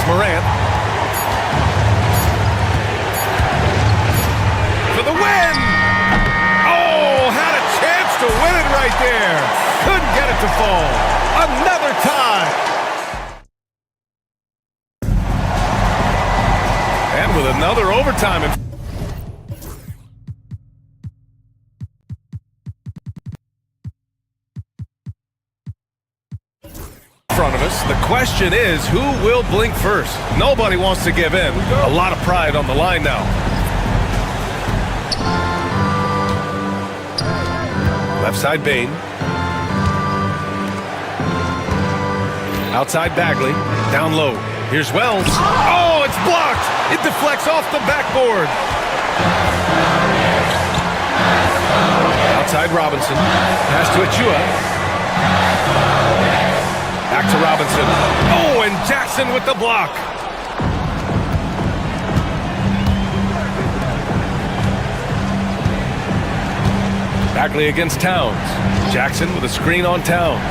Morant. For the win! Oh, had a chance to win it right there. Couldn't get it to fall. Another tie. And with another overtime in front of us. The question is, who will blink first? Nobody wants to give in. A lot of pride on the line now. Left side Bane. Outside Bagley. Down low. Here's Wells. Oh, it's blocked. It deflects off the backboard. Outside Robinson. Pass to Achua. Back to Robinson. Oh, and Jackson with the block. Bagley against Towns. Jackson with a screen on Towns.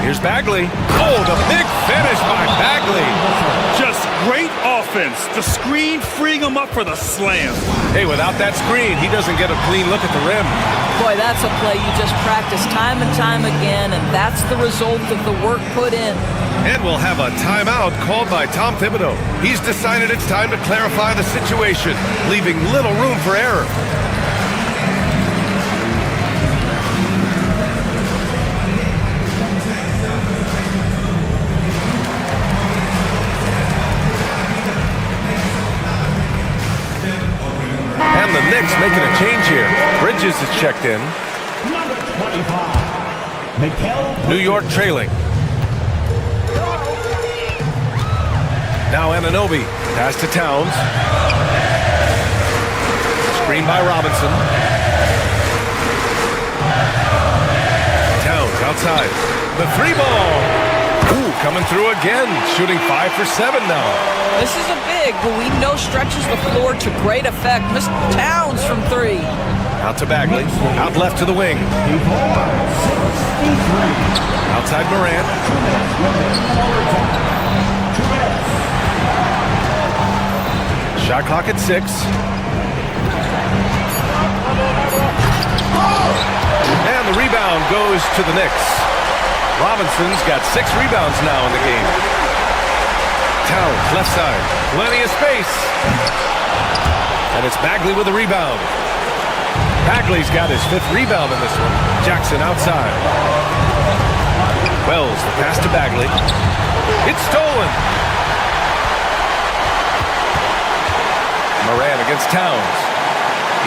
Here's Bagley. Oh, the big finish by Bagley.
Just great offense. The screen freeing him up for the slam.
Hey, without that screen, he doesn't get a clean look at the rim.
Boy, that's a play you just practice time and time again, and that's the result of the work put in.
And we'll have a timeout called by Tom Thibodeau. He's decided it's time to clarify the situation, leaving little room for error. And the Knicks making a change here. Bridges is checked in.
Number 25,
New York trailing. Now Anunoby. Pass to Towns. Screen by Robinson. Towns outside. The 3-ball. Ooh, coming through again. Shooting 5 for 7 now.
This is a big, who we know stretches the floor to great effect. Missed Towns from 3.
Out to Bagley. Out left to the wing. Outside Morant. Shot clock at 6. goes to the Knicks. Robinson's got 6 rebounds now in the game. Towns, left side. Plenty of space. And it's Bagley with a rebound. Bagley's got his 5th rebound in this one. Jackson outside. Wells, the pass to Bagley. It's stolen. Moran against Towns.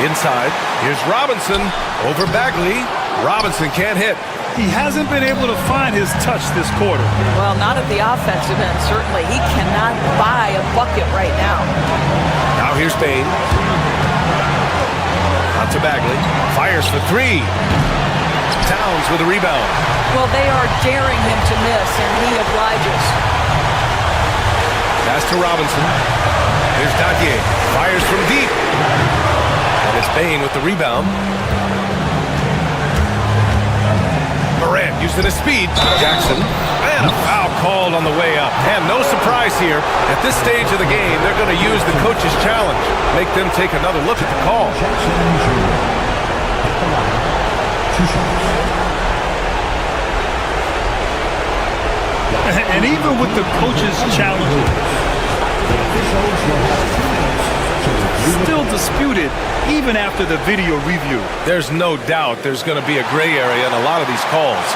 Inside. Here's Robinson over Bagley. Robinson can't hit.
He hasn't been able to find his touch this quarter.
Well, not at the offensive end, certainly. He cannot buy a bucket right now.
Now here's Bain. Out to Bagley. Fires for 3. Towns with a rebound.
Well, they are daring him to miss, and he obliges.
Pass to Robinson. Here's Dadier. Fires from deep. And it's Bain with the rebound. Morant using his speed. Jackson. And a foul called on the way up. And no surprise here. At this stage of the game, they're going to use the coach's challenge. Make them take another look at the call.
And even with the coach's challenge, still disputed even after the video review.
There's no doubt there's going to be a gray area in a lot of these calls.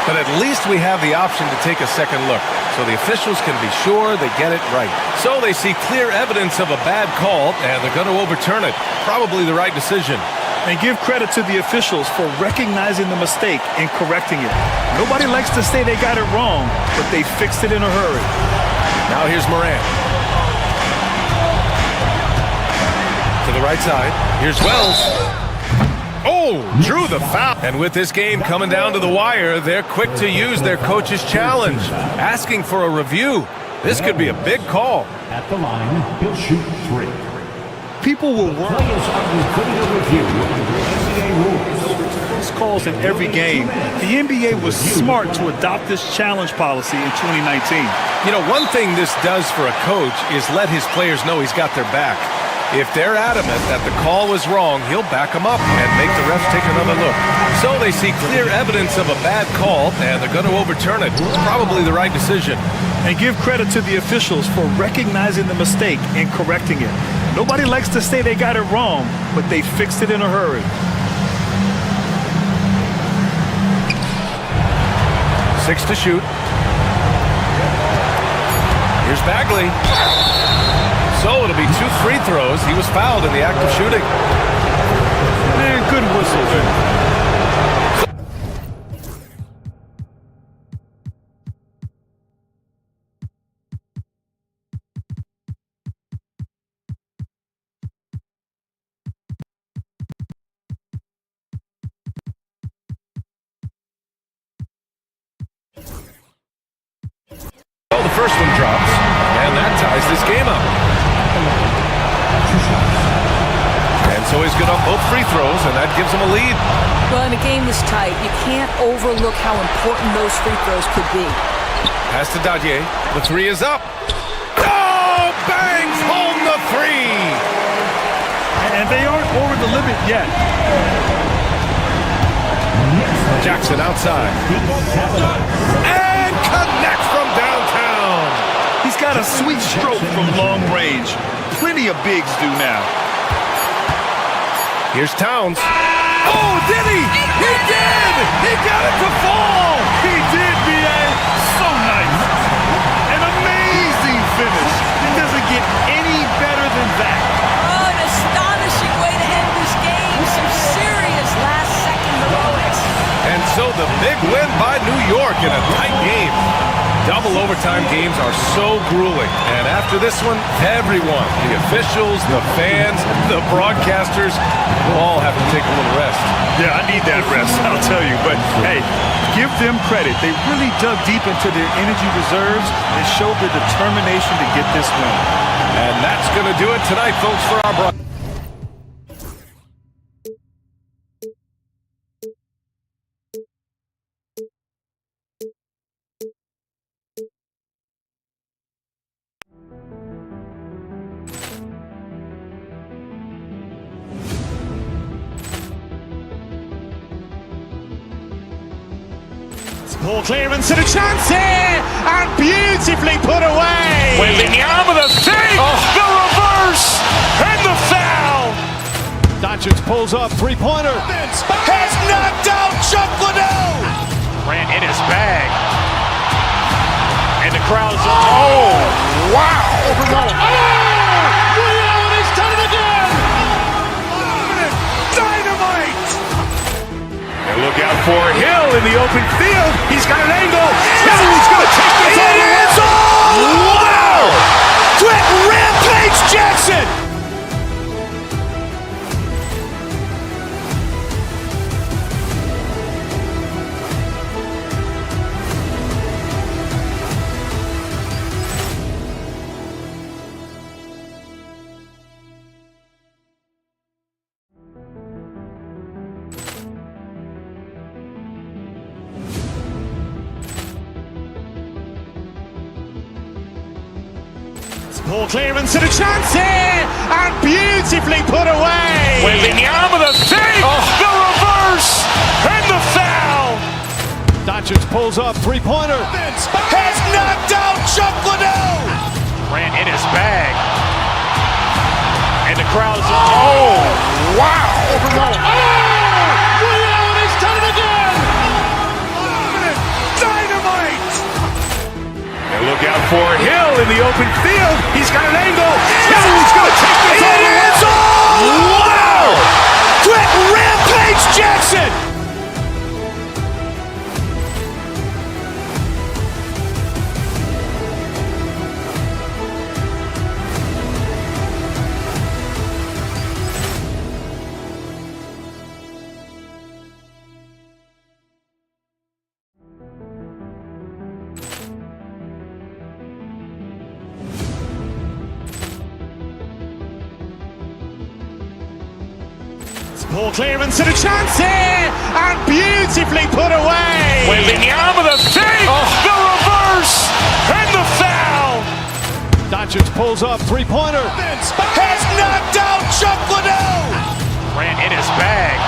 But at least we have the option to take a second look, so the officials can be sure they get it right. So they see clear evidence of a bad call, and they're going to overturn it. Probably the right decision.
And give credit to the officials for recognizing the mistake and correcting it. Nobody likes to say they got it wrong, but they fixed it in a hurry.
Now here's Morant. To the right side. Here's Wells. Oh, drew the foul. And with this game coming down to the wire, they're quick to use their coach's challenge, asking for a review. This could be a big call.
At the line, he'll shoot 3.
People will work.
Players under review under NBA rules.
Close calls in every game. The NBA was smart to adopt this challenge policy in 2019.
You know, one thing this does for a coach is let his players know he's got their back. If they're adamant that the call was wrong, he'll back them up and make the refs take another look. So they see clear evidence of a bad call, and they're going to overturn it. Probably the right decision.
And give credit to the officials for recognizing the mistake and correcting it. Nobody likes to say they got it wrong, but they fixed it in a hurry.
6 to shoot. Here's Bagley. So it'll be 2 free throws. He was fouled in the act of shooting.
And good whistle there.
Well, the first one drops, and that ties this game up. And so he's good on both free throws, and that gives him a lead.
Well, in a game this tight, you can't overlook how important those free throws could be.
Pass to Dadier. The 3 is up. Oh, bangs home the 3.
And they aren't over the limit yet.
Jackson outside. And connects from downtown.
He's got a sweet stroke from long range. Plenty of bigs do now.
Here's Towns. Oh, did he? He did! He got it to fall!
He did, B.A. So nice. An amazing finish. It doesn't get any better than that.
Oh, an astonishing way to end this game. Some serious last-second heroics.
And so the big win by New York in a tight game. Double overtime games are so grueling. And after this one, everyone, the officials, the fans, the broadcasters, will all have to take a little rest.
Yeah, I need that rest, I'll tell you. But, hey, give them credit. They really dug deep into their energy reserves and showed the determination to get this win.
And that's going to do it tonight, folks, for our broadcast.
Ball clearance and a chance here, and beautifully put away. Wembanyama with a save, the reverse, and the foul.
Doncic pulls up, three-pointer.
Has knocked out Chuck Liddell. Grant in his bag. And the crowd's oh, wow.
Liddell has done it again.
Dynamite. And look out for Hill in the open field. He's got an angle. He's going to take this all the way. Wow. Quick rampage Jackson. Ball clearance and a chance here, and beautifully put away. Wembanyama with a save, the reverse, and the foul.
Doncic pulls up, three-pointer.
Has knocked out Chuck Liddell. Grant in his bag. And the crowd's oh, wow.
Liddell has done it again.
Dynamite. And look out for Hill in the open field. He's got an angle. He's going to take this all the way. Wow. Quick rampage Jackson. Ball clearance and a chance here, and beautifully put away. Wembanyama with a save, the reverse, and the foul.
Doncic pulls up, three-pointer.
Has knocked out Chuck Liddell. Grant in his bag.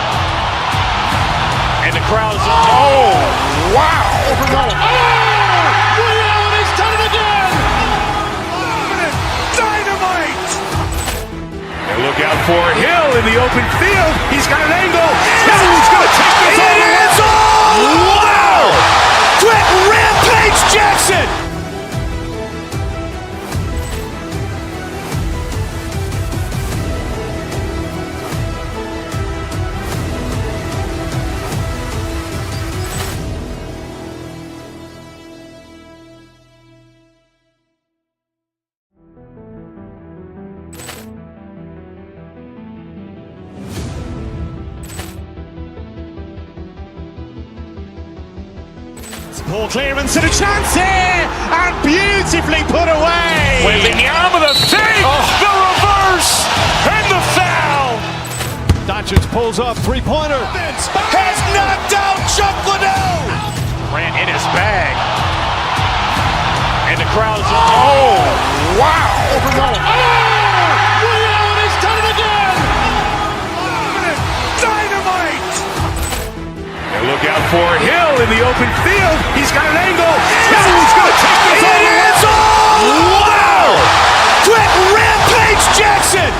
And the crowd's oh, wow.
Liddell has done it again.
Dynamite. And look out for Hill in the open field. He's got an angle. He's going to take this all the way. Wow. Quick rampage Jackson. Ball clearance and a chance here, and beautifully put away. Wembanyama with a save, the reverse, and the foul.
Doncic pulls up, three-pointer.
Has knocked out Chuck Liddell. Grant in his bag. And the crowd's oh, wow.
Liddell has done it again.
Dynamite. And look out for Hill in the open field. He's got an angle. He's going to take this all the way. Wow. Quick rampage Jackson.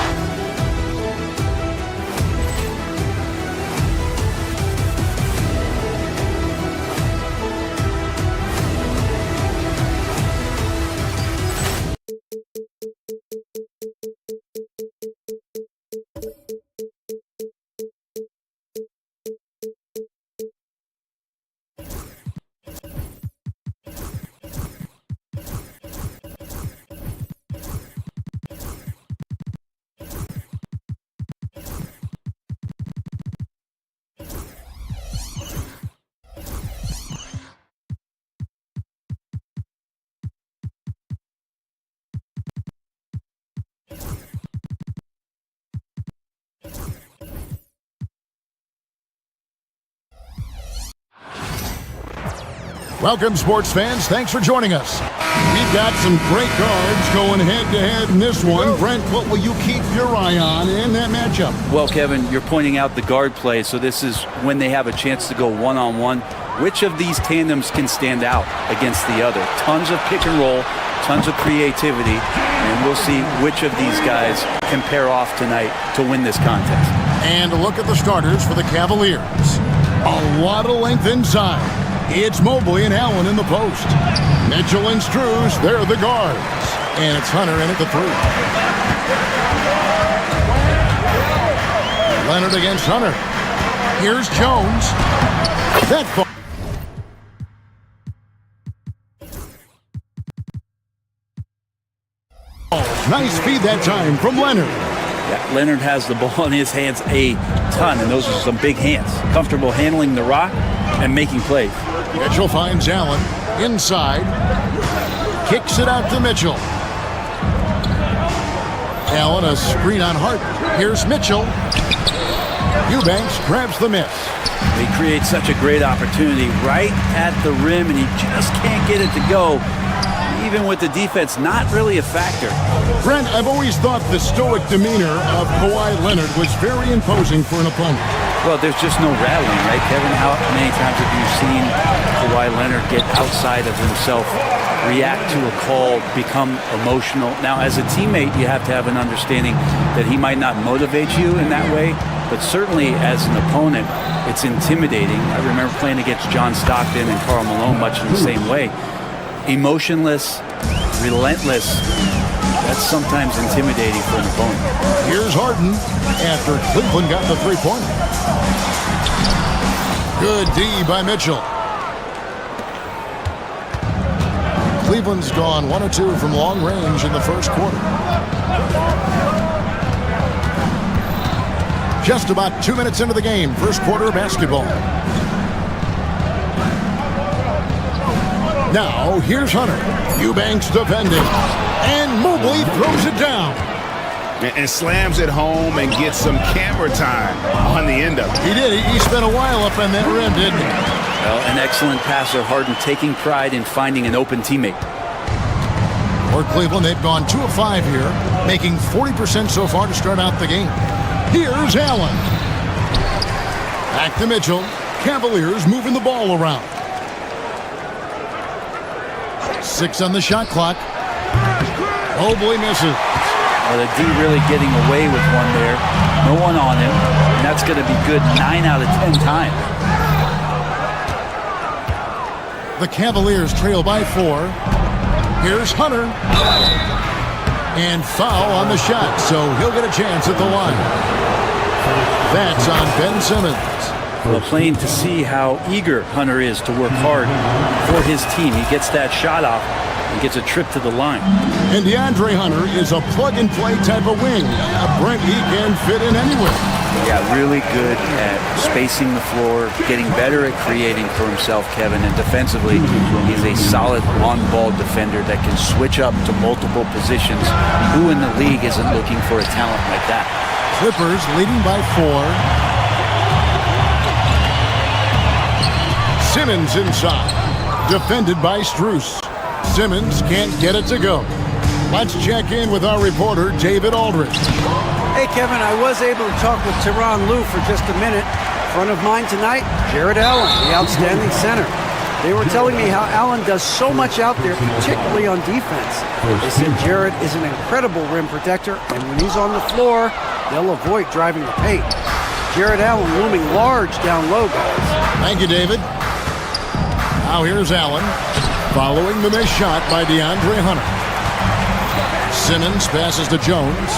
Welcome, sports fans. Thanks for joining us. We've got some great guards going head-to-head in this one. Brent, what will you keep your eye on in that matchup?
Well, Kevin, you're pointing out the guard play, so this is when they have a chance to go one-on-one. which of these tandems can stand out against the other. Tons of pick and roll, tons of creativity, and we'll see which of these guys can pair off tonight to win this contest.
And a look at the starters for the Cavaliers. A lot of length inside. It's Mobley and Allen in the post. Mitchell and Strus, they're the guards. And it's Hunter in at the 3. Leonard against Hunter. Here's Jones. That ball. Nice feed that time from Leonard.
Yeah, Leonard has the ball in his hands a ton, and those are some big hands. Comfortable handling the rock and making plays.
Mitchell finds Allen inside. Kicks it out to Mitchell. Allen, a screen on Hart. Here's Mitchell. Eubanks grabs the miss.
He creates such a great opportunity right at the rim, and he just can't get it to go. Even with the defense not really a factor.
Brent, I've always thought the stoic demeanor of Kawhi Leonard was very imposing for an opponent.
Well, there's just no rattling, right, Kevin? How many times have you seen Kawhi Leonard get outside of himself, react to a call, become emotional? Now, as a teammate, you have to have an understanding that he might not motivate you in that way, but certainly as an opponent, it's intimidating. I remember playing against John Stockton and Karl Malone much in the same way. Emotionless, relentless, that's sometimes intimidating for an opponent.
Here's Harden after Cleveland got the 3-pointer. Good D by Mitchell. Cleveland's gone 1 of 2 from long range in the first quarter. Just about 2 minutes into the game, first quarter basketball. Now, here's Hunter. Eubanks defending. And Mobley throws it down.
And slams it home and gets some camera time on the end of it.
He did. He spent a while up on that rim, didn't he?
Well, an excellent passer, Harden taking pride in finding an open teammate.
For Cleveland, they've gone 2 of 5 here, making 40% so far to start out the game. Here's Allen. Back to Mitchell. Cavaliers moving the ball around. 6 on the shot clock. Mobley misses.
The D really getting away with one there. No one on him. And that's going to be good 9 out of 10 times.
The Cavaliers trail by 4. Here's Hunter. And foul on the shot, so he'll get a chance at the line. That's on Ben Simmons.
Well, plain to see how eager Hunter is to work hard for his team. He gets that shot off and gets a trip to the line.
And DeAndre Hunter is a plug-and-play type of wing. Brent, he can fit in anywhere.
Yeah, really good at spacing the floor, getting better at creating for himself, Kevin. And defensively, he's a solid on-ball defender that can switch up to multiple positions. Who in the league isn't looking for a talent like that?
Clippers leading by 4. Simmons inside, defended by Strus. Simmons can't get it to go. Let's check in with our reporter, David Aldridge.
Hey, Kevin, I was able to talk with Tyronn Lue for just a minute. In front of mine tonight, Jared Allen, the outstanding center. They were telling me how Allen does so much out there, particularly on defense. They said Jared is an incredible rim protector, and when he's on the floor, they'll avoid driving the paint. Jared Allen looming large down low, guys.
Thank you, David. Now here's Allen, following the missed shot by DeAndre Hunter. Simmons passes to Jones.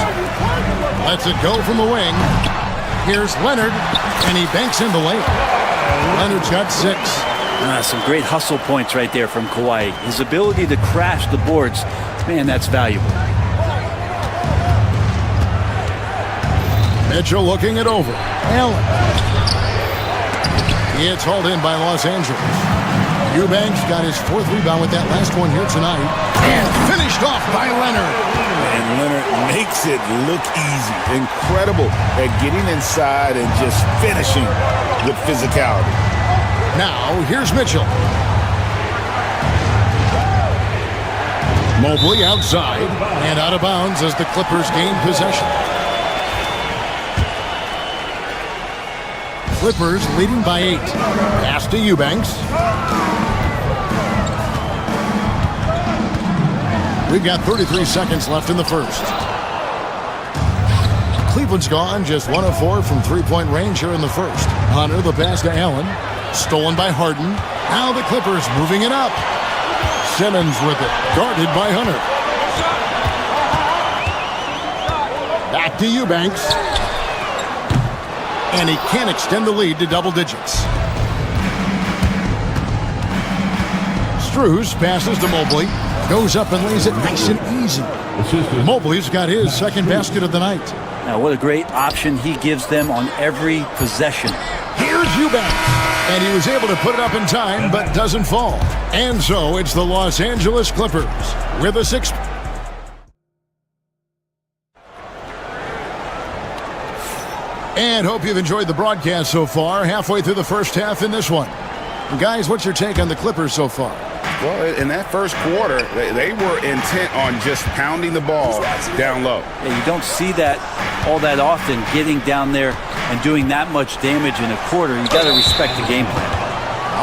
Lets it go from the wing. Here's Leonard, and he banks in the lane. Leonard's got 6.
Some great hustle points right there from Kawhi. His ability to crash the boards, man, that's valuable.
Mitchell looking it over. Allen. It's hauled in by Los Angeles. Eubanks got his 4th rebound with that last one here tonight. And finished off by Leonard.
And Leonard makes it look easy. Incredible at getting inside and just finishing with physicality.
Now, here's Mitchell. Mobley outside and out of bounds as the Clippers gain possession. Clippers leading by 8. Pass to Eubanks. We've got 33 seconds left in the first. Cleveland's gone just 1 of 4 from three-point range here in the first. Hunter, the pass to Allen. Stolen by Harden. Now the Clippers moving it up. Simmons with it. Guarded by Hunter. Back to Eubanks. And he can't extend the lead to double digits. Strus passes to Mobley. Goes up and lays it nice and easy. Mobley's got his second basket of the night.
Now, what a great option he gives them on every possession.
Here's Eubanks. And he was able to put it up in time, but doesn't fall. And so it's the Los Angeles Clippers with a 6. And hope you've enjoyed the broadcast so far. Halfway through the first half in this one. Guys, what's your take on the Clippers so far?
Well, in that first quarter, they were intent on just pounding the ball down low.
Yeah, you don't see that all that often, getting down there and doing that much damage in a quarter. You got to respect the game plan.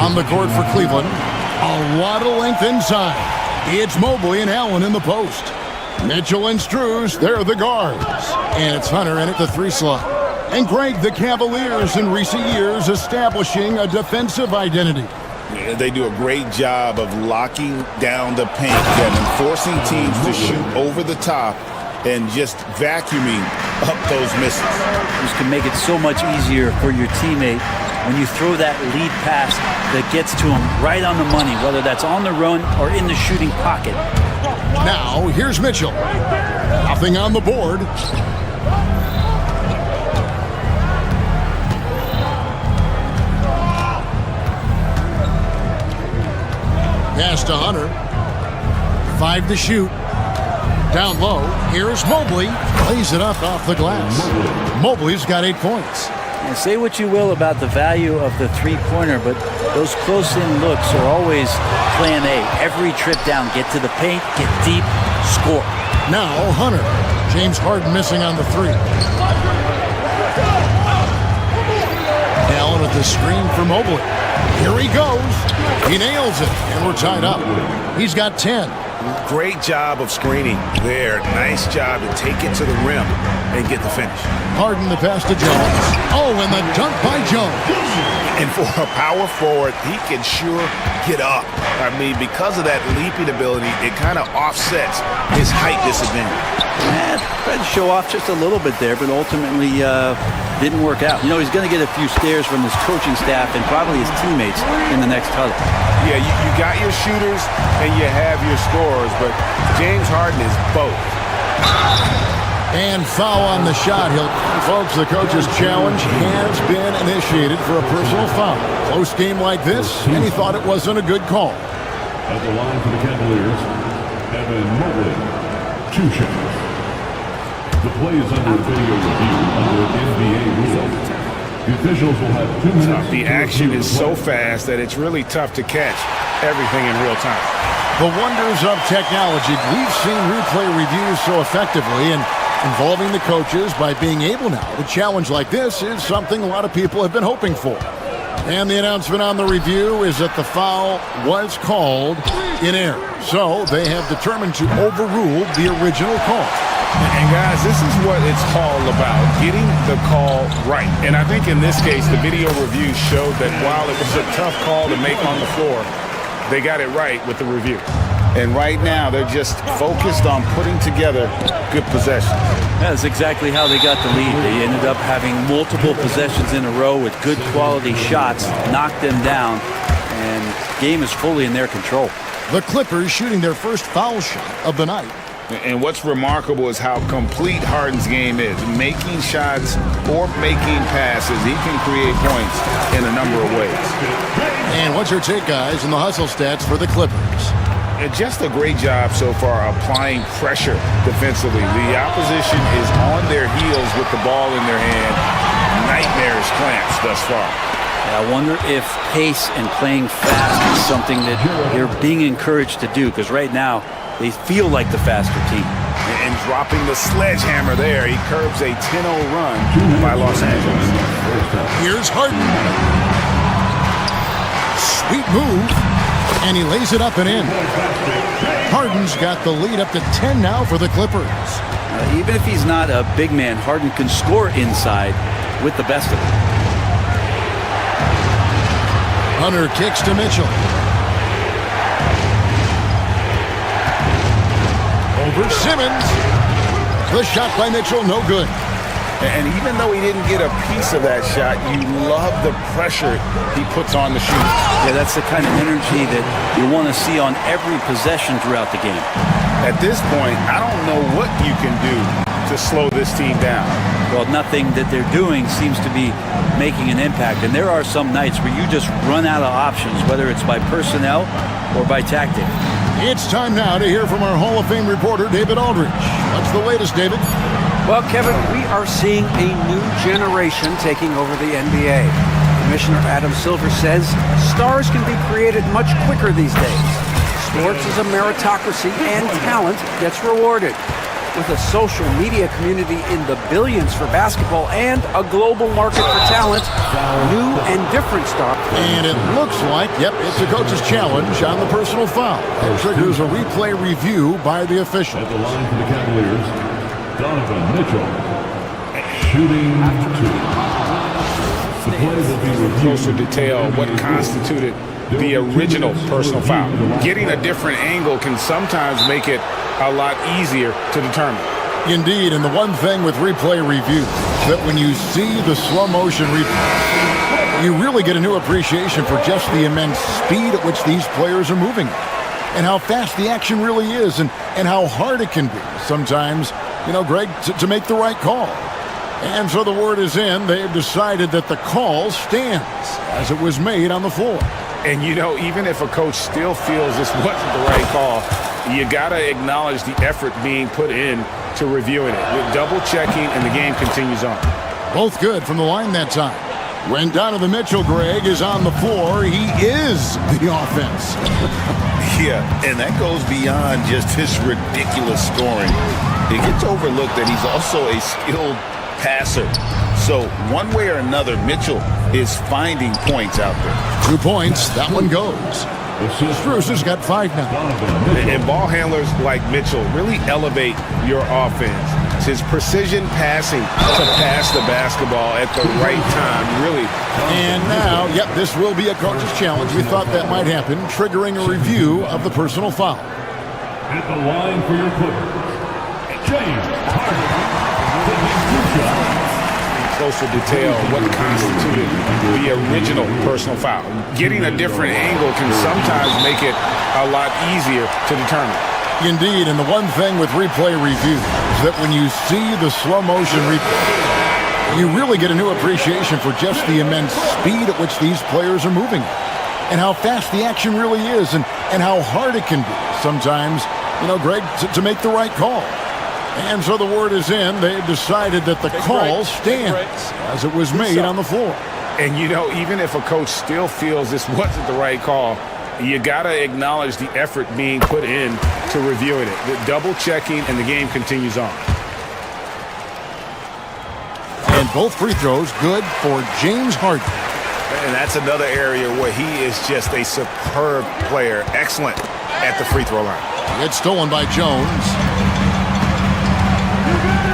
On the court for Cleveland, a lot of length inside. It's Mobley and Allen in the post. Mitchell and Strus, they're the guards. And it's Hunter in at the 3 slot. And Greg, the Cavaliers in recent years establishing a defensive identity.
Yeah, they do a great job of locking down the paint, Kevin, forcing teams to shoot over the top and just vacuuming up those misses.
This can make it so much easier for your teammate when you throw that lead pass that gets to him right on the money, whether that's on the run or in the shooting pocket.
Now, here's Mitchell. Nothing on the board. Pass to Hunter. 5 to shoot. Down low. Here's Mobley. Lays it up off the glass. Mobley's got 8 points.
And say what you will about the value of the three-pointer, but those close-in looks are always plan A. Every trip down, get to the paint, get deep, score.
Now Hunter. James Harden missing on the 3. Allen with the screen for Mobley. Here he goes. He nails it, and we're tied up. He's got 10.
Great job of screening there. Nice job to take it to the rim and get the finish.
Harden the pass to Jones. Oh, and the dunk by Jones.
And for a power forward, he can sure get up. I mean, because of that leaping ability, it kind of offsets his height disadvantage.
Yeah, tried to show off just a little bit there, but ultimately didn't work out. You know, he's going to get a few stares from his coaching staff and probably his teammates in the next huddle.
Yeah, you got your shooters and you have your scorers, but James Harden is both.
And foul on the shot. Folks, the coach's challenge has been initiated for a personal foul. Close game like this, and he thought it wasn't a good call.
At the line for the Cavaliers, Evan Mobley. 2 shots. The play is under video review under NBA rules. The officials will have 2 minutes.
The action is so fast that it's really tough to catch everything in real time.
The wonders of technology. We've seen replay reviews so effectively, and involving the coaches by being able now to challenge like this is something a lot of people have been hoping for. And the announcement on the review is that the foul was called in error. So they have determined to overrule the original call.
And guys, this is what it's all about, getting the call right. And I think in this case, the video review showed that while it was a tough call to make on the floor, they got it right with the review. And right now, they're just focused on putting together good possessions.
That's exactly how they got the lead. They ended up having multiple possessions in a row with good quality shots, knocked them down, and the game is fully in their control.
The Clippers shooting their first foul shot of the night.
And what's remarkable is how complete Harden's game is. Making shots or making passes, he can create points in a number of ways.
And what's your take, guys, in the hustle stats for the Clippers?
Just a great job so far applying pressure defensively. The opposition is on their heels with the ball in their hand. Nightmarish clamps thus far.
I wonder if pace and playing fast is something that they're being encouraged to do, because right now they feel like the faster team.
And dropping the sledgehammer there, he curbs a 10-0 run by Los Angeles.
Here's Harden. Sweet move. And he lays it up and in. Harden's got the lead up to 10 now for the Clippers.
Even if he's not a big man, Harden can score inside with the best of it.
Hunter kicks to Mitchell. Over Simmons. The shot by Mitchell, no good.
And even though he didn't get a piece of that shot, you love the pressure he puts on the shooter.
Yeah, that's the kind of energy that you want to see on every possession throughout the game.
At this point, I don't know what you can do to slow this team down.
Well, nothing that they're doing seems to be making an impact. And there are some nights where you just run out of options, whether it's by personnel or by tactic.
It's time now to hear from our Hall of Fame reporter, David Aldridge. What's the latest, David?
Well, Kevin, we are seeing a new generation taking over the NBA. Commissioner Adam Silver says stars can be created much quicker these days. Sports is a meritocracy and talent gets rewarded. With a social media community in the billions for basketball and a global market for talent, new and different stars.
And it looks like, it's a coach's challenge on the personal foul. It triggers a replay review by the official.
At the line for the Cavaliers, Donovan Mitchell, shooting 2. The play will be reviewed.
Closer detail what constituted the original personal foul. Getting a different angle can sometimes make it a lot easier to determine.
Indeed, and the one thing with replay review, that when you see the slow motion replay, you really get a new appreciation for just the immense speed at which these players are moving and how fast the action really is and how hard it can be sometimes, Greg, to make the right call. And so the word is in. They've decided that the call stands as it was made on the floor.
And, even if a coach still feels this wasn't the right call, you got to acknowledge the effort being put in to reviewing it. With double checking, and the game continues on.
Both good from the line that time. When Donovan Mitchell, Greg, is on the floor, he is the offense.
Yeah, and that goes beyond just his ridiculous scoring. It gets overlooked that he's also a skilled passer. So one way or another, Mitchell is finding points out there.
2 points. That one goes. Strus has got 5 now.
And ball handlers like Mitchell really elevate your offense. It's his precision passing to pass the basketball at the right time, really.
And now, this will be a coach's challenge. We thought that might happen, triggering a review of the personal foul.
At the line for your Clippers, James Harden.
Closer detail what constituted the original personal foul. Getting a different angle can sometimes make it a lot easier to determine.
Indeed, and the one thing with replay review is that when you see the slow motion replay, you really get a new appreciation for just the immense speed at which these players are moving and how fast the action really is and how hard it can be sometimes, Greg, to make the right call. And so the word is in. They've decided that the call stands as it was made on the floor.
And, even if a coach still feels this wasn't the right call, you got to acknowledge the effort being put in to reviewing it. The double checking, and the game continues on.
And both free throws good for James Harden.
And that's another area where he is just a superb player. Excellent at the free throw line.
It's stolen by Jones.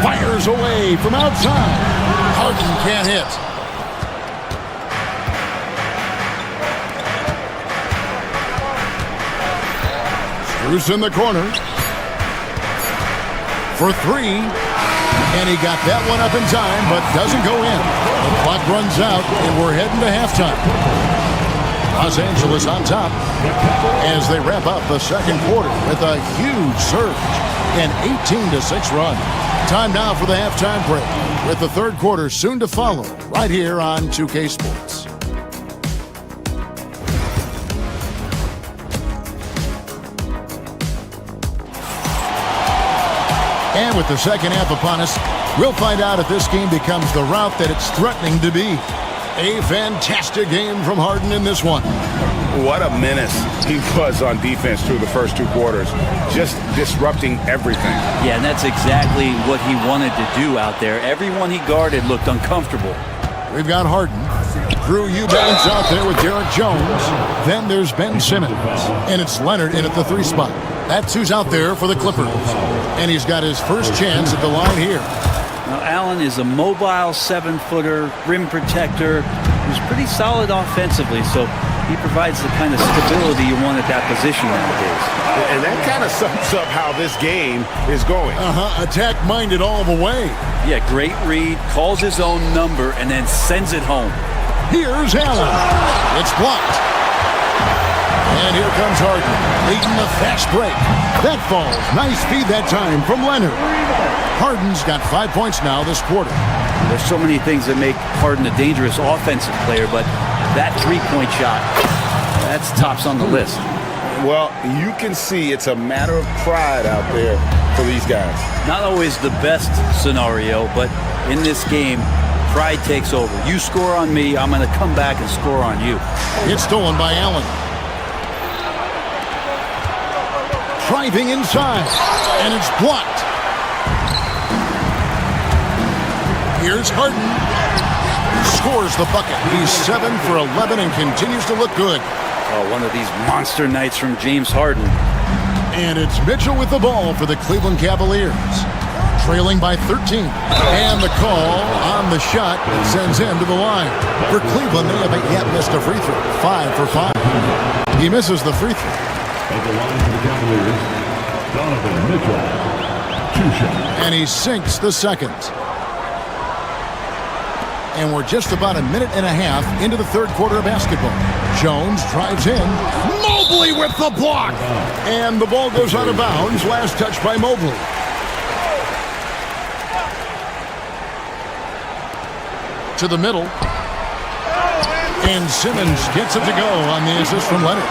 Fires away from outside. Harden can't hit. Strus in the corner. For 3. And he got that one up in time, but doesn't go in. The clock runs out, and we're heading to halftime. Los Angeles on top as they wrap up the second quarter with a huge surge, an 18-6 run. Time now for the halftime break, with the third quarter soon to follow, right here on 2K Sports. And with the second half upon us, we'll find out if this game becomes the route that it's threatening to be. A fantastic game from Harden in this one.
What a menace he was on defense through the first 2 quarters, just disrupting everything.
Yeah, and that's exactly what he wanted to do out there. Everyone he guarded looked uncomfortable.
We've got Harden. Drew Eubanks out there with Derek Jones. Then there's Ben Simmons. And it's Leonard in at the 3 spot. That's who's out there for the Clippers. And he's got his first chance at the line here.
Now, Allen is a mobile 7-footer, rim protector, who's pretty solid offensively, so he provides the kind of stability you want at that position nowadays.
And that kind of sums up how this game is going.
Attack-minded all the way.
Yeah, great read, calls his own number, and then sends it home.
Here's Allen. It's blocked. And here comes Harden, leading the fast break. That falls. Nice feed that time from Leonard. Harden's got 5 points now this quarter.
There's so many things that make Harden a dangerous offensive player, but that 3-point shot, that's tops on the list.
Well, you can see it's a matter of pride out there for these guys.
Not always the best scenario, but in this game, pride takes over. You score on me, I'm going to come back and score on you.
It's stolen by Allen. Driving inside, and it's blocked. Here's Harden. Scores the bucket. He's 7 for 11 and continues to look good.
Oh, one of these monster nights from James Harden.
And it's Mitchell with the ball for the Cleveland Cavaliers. Trailing by 13. And the call on the shot sends him to the line. For Cleveland, they haven't yet missed a free throw. 5 for 5. He misses the free throw.
At the line for the Cavaliers, Donovan Mitchell. 2 shots.
And he sinks the second. And we're just about a minute and a half into the 3rd quarter of basketball. Jones drives in. Mobley with the block. And the ball goes out of bounds. Last touch by Mobley. To the middle. And Simmons gets it to go on the assist from Leonard.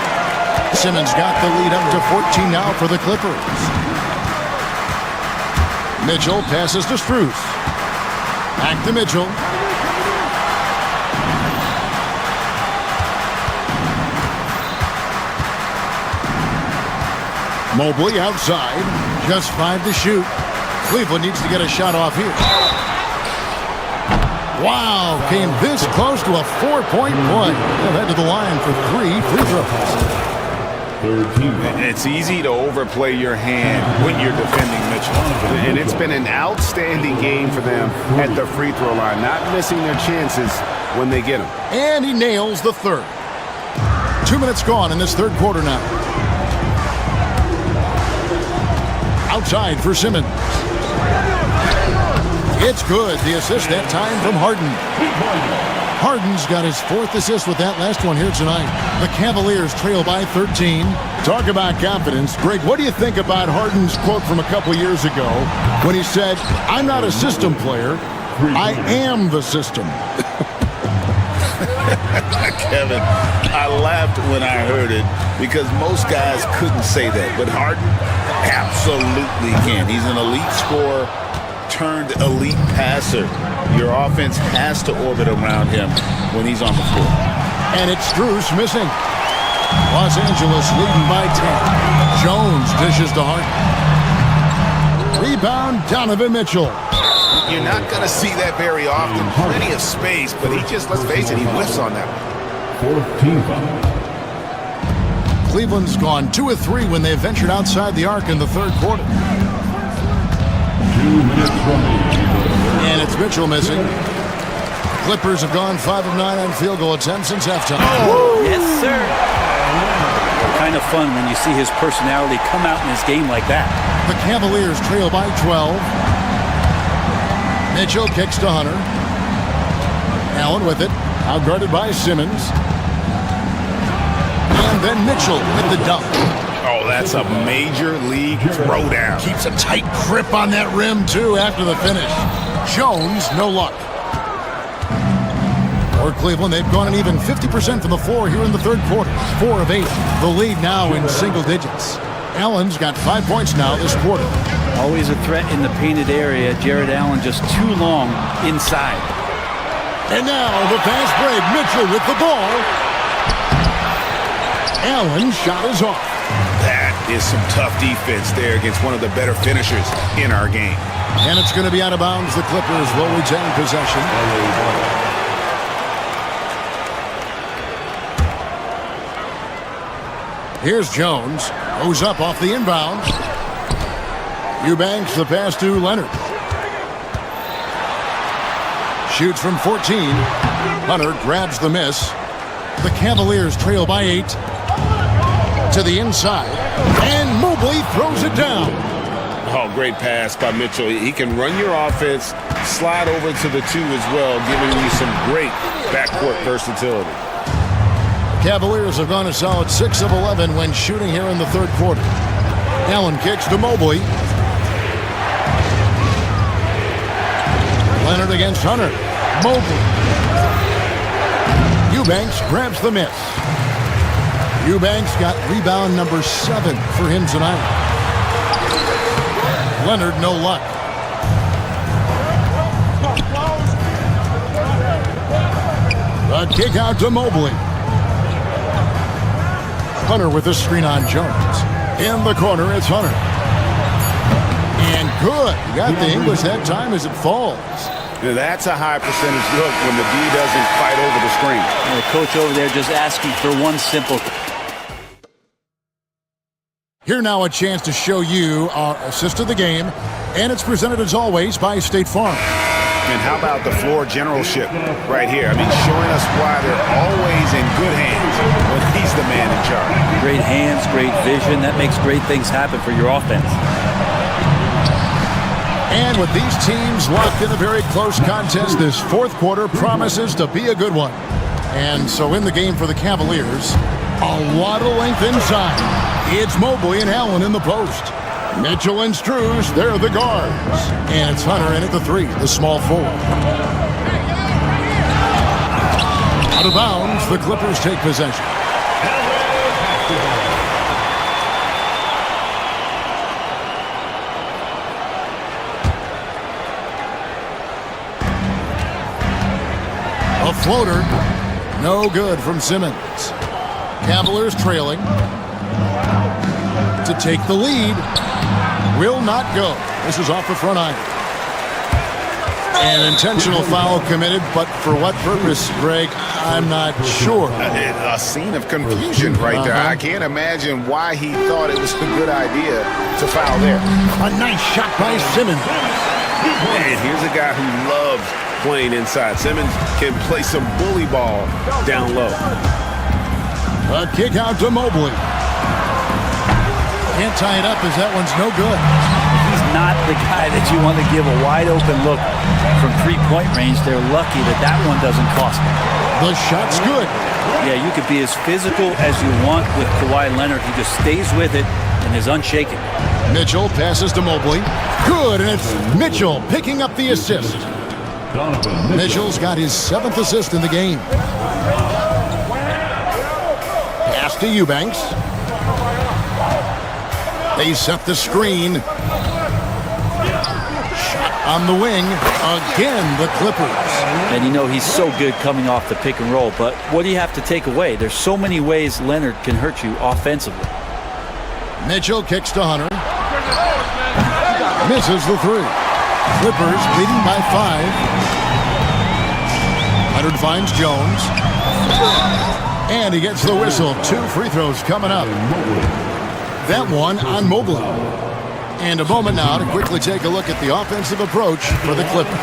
Simmons got the lead up to 14 now for the Clippers. Mitchell passes to Strus. Back to Mitchell. Mobley outside. Just 5 to shoot. Cleveland needs to get a shot off here. Wow, came this close to a 4-point play. They'll head to the line for 3 free throws.
It's easy to overplay your hand when you're defending Mitchell. And it's been an outstanding game for them at the free throw line, not missing their chances when they get them.
And he nails the 3rd. 2 minutes gone in this 3rd quarter now. Outside for Simmons. It's good. The assist that time from Harden. Harden's got his 4th assist with that last one here tonight. The Cavaliers trail by 13. Talk about confidence. Greg, what do you think about Harden's quote from a couple years ago when he said, "I'm not a system player, I am the system"?
Kevin, I laughed when I heard it because most guys couldn't say that, but Harden absolutely can. He's an elite scorer turned elite passer. Your offense has to orbit around him when he's on the floor.
And it's Strus missing. Los Angeles leading by 10. Jones dishes to Harden. Rebound, Donovan Mitchell.
You're not going to see that very often. Plenty of space, but he just, let's face it, he whiffs on that one.
14 foul.
Cleveland's gone 2 of 3 when they ventured outside the arc in the 3rd quarter.
2 minutes remaining.
And it's Mitchell missing. Clippers have gone 5 of 9 on field goal attempts since halftime.
Oh, yes, sir. Kind of fun when you see his personality come out in his game like that.
The Cavaliers trail by 12. Mitchell kicks to Hunter. Allen with it. Outguarded by Simmons. And then Mitchell with the dunk.
Oh, that's a major league throwdown.
Keeps a tight grip on that rim, too, after the finish. Jones, no luck. For Cleveland, they've gone an even 50% from the floor here in the 3rd quarter. 4 of 8. The lead now in single digits. Allen's got 5 points now this quarter.
Always a threat in the painted area. Jared Allen just too long inside.
And now the fast break. Mitchell with the ball. Allen's shot is off.
That is some tough defense there against one of the better finishers in our game.
And it's going to be out of bounds. The Clippers will retain possession. Here's Jones. Goes up off the inbound. Eubanks the pass to Leonard. Shoots from 14. Hunter grabs the miss. The Cavaliers trail by 8. To the inside. And Mobley throws it down.
Oh, great pass by Mitchell. He can run your offense, slide over to the 2 as well, giving you some great backcourt versatility.
Cavaliers have gone a solid 6 of 11 when shooting here in the third quarter. Allen kicks to Mobley. Leonard against Hunter. Mobley. Eubanks grabs the miss. Eubanks got rebound number 7 for him tonight. Leonard, no luck. The kick out to Mobley. Hunter with a screen on Jones. In the corner, it's Hunter. And good. You got the English that time as it falls.
Now that's a high percentage look when the D doesn't fight over the screen.
And the coach over there just asking for one simple.
Here now a chance to show you our assist of the game. And it's presented as always by State Farm.
And how about the floor generalship right here? I mean, showing us why they're always in good hands when he's the man in charge.
Great hands, great vision. That makes great things happen for your offense.
And with these teams locked in a very close contest, this fourth quarter promises to be a good one. And so in the game for the Cavaliers, a lot of length inside. It's Mobley and Allen in the post. Mitchell and Struz, they're the guards. And it's Hunter in at the 3, the small forward. Out of bounds, the Clippers take possession. A floater, no good from Simmons. Cavaliers trailing. To take the lead, will not go. This is off the front iron. An intentional foul committed, but for what purpose, Greg, I'm not sure.
A scene of confusion right there. I can't imagine why he thought it was a good idea to foul there.
A nice shot by Simmons.
And here's a guy who loves playing inside. Simmons can play some bully ball down low.
A kick out to Mobley. Can't tie it up as that one's no good.
He's not the guy that you want to give a wide open look from three-point range. They're lucky that that one doesn't cost them.
The shot's good.
Yeah, you could be as physical as you want with Kawhi Leonard. He just stays with it and is unshaken.
Mitchell passes to Mobley. Good, and it's Mitchell picking up the assist. Mitchell's got his 7th assist in the game. Pass to Eubanks. They set the screen. Shot on the wing. Again, the Clippers.
And you know he's so good coming off the pick and roll, but what do you have to take away? There's so many ways Leonard can hurt you offensively.
Mitchell kicks to Hunter. Misses the 3. Clippers leading by 5. Hunter finds Jones. And he gets the whistle. 2 free throws coming up. That one on Mobley. And a moment now to quickly take a look at the offensive approach for the Clippers.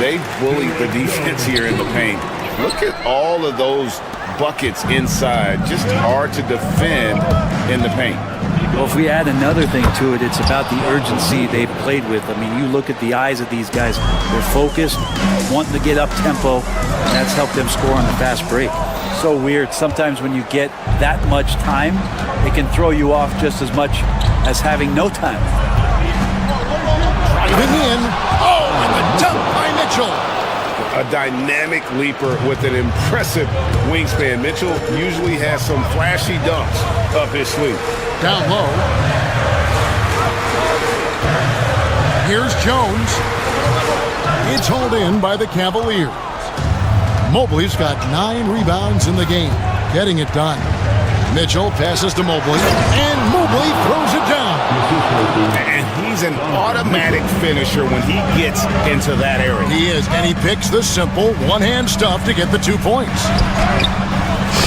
They bullied the defense here in the paint. Look at all of those buckets inside. Just hard to defend in the paint.
Well, if we add another thing to it, it's about the urgency they've played with. I mean, you look at the eyes of these guys. They're focused, wanting to get up tempo, and that's helped them score on the fast break. So weird. Sometimes when you get that much time, it can throw you off just as much as having no time.
Driving in. Oh, and the dunk by Mitchell.
A dynamic leaper with an impressive wingspan. Mitchell usually has some flashy dunks up his sleeve.
Down low. Here's Jones. It's hauled in by the Cavaliers. Mobley's got 9 rebounds in the game, getting it done. Mitchell passes to Mobley, and Mobley throws it down.
And he's an automatic finisher when he gets into that area.
He is, and he picks the simple one-hand stuff to get the 2 points.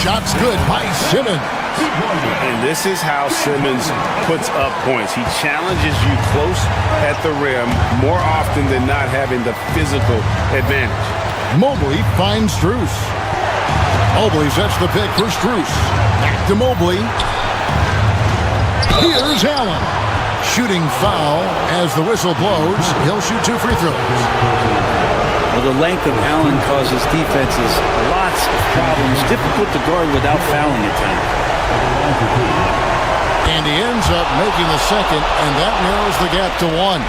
Shot's good by Simmons.
And this is how Simmons puts up points. He challenges you close at the rim more often than not, having the physical advantage.
Mobley finds Strus. Mobley sets the pick for Strus. Back to Mobley. Here's Allen. Shooting foul as the whistle blows. He'll shoot 2 free throws.
Well, the length of Allen causes defenses lots of problems. Difficult to guard without fouling at times.
And he ends up making the second, and that narrows the gap to 1.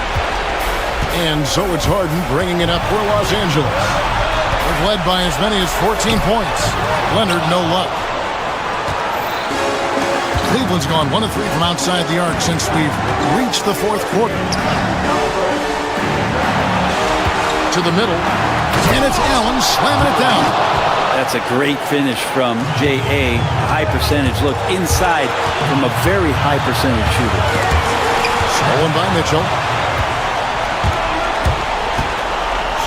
And so it's Harden bringing it up for Los Angeles. They've led by as many as 14 points. Leonard, no luck. Cleveland's gone 1 of 3 from outside the arc since we've reached the 4th quarter. To the middle, and it's Allen slamming it down.
That's a great finish from J.A. A high percentage look inside from a very high percentage shooter.
Stolen by Mitchell.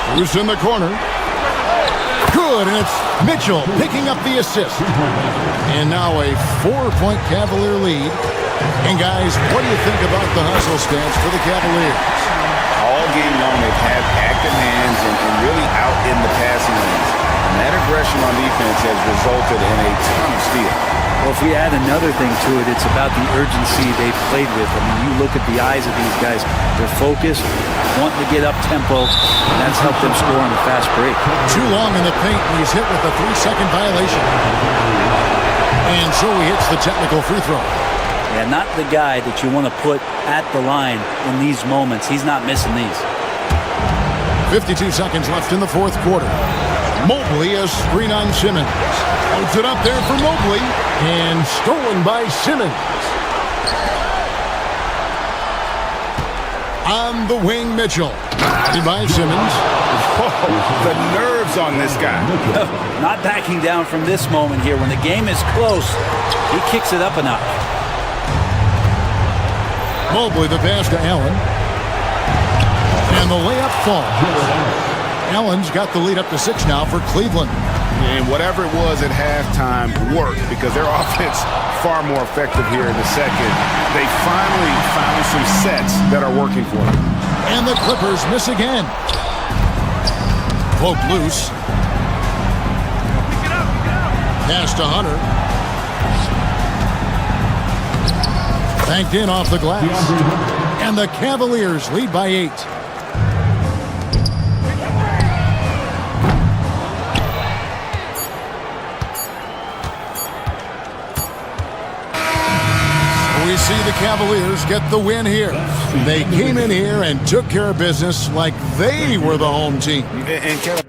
Strus in the corner. Good, and it's Mitchell picking up the assist. And now a 4-point Cavalier lead. And guys, what do you think about the hustle stance for the Cavaliers?
All game long, they've had active hands and really out in the passing lanes. And that aggression on defense has resulted in a ton of steals.
Well, if we add another thing to it, it's about the urgency they've played with. I mean, you look at the eyes of these guys. They're focused, wanting to get up tempo, and that's helped them score on the fast break.
Too long in the paint, and he's hit with a 3-second violation. And so he hits the technical free throw.
Yeah, not the guy that you want to put at the line in these moments. He's not missing these.
52 seconds left in the 4th quarter. Mobley a screen on Simmons. Holds it up there for Mobley. And stolen by Simmons. On the wing, Mitchell. Guarded by Simmons.
Oh, the nerves on this guy.
Not backing down from this moment here. When the game is close, he kicks it up a notch.
Mobley the pass to Allen. And the layup falls. Allen's got the lead up to 6 now for Cleveland.
And whatever it was at halftime worked because their offense far more effective here in the second. They finally found some sets that are working for them.
And the Clippers miss again. Poke loose. Pass to Hunter. Banked in off the glass. And the Cavaliers lead by 8. We see the Cavaliers get the win here. They came in here and took care of business like they were the home team.
And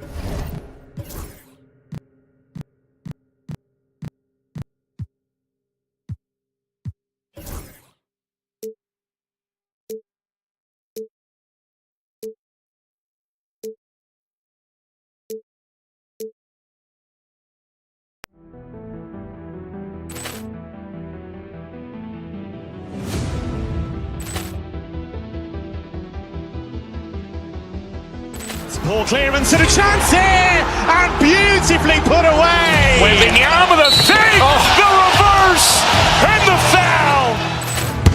Poor clearance and a chance here, and beautifully put away. Wembanyama the fake, the reverse, and the foul.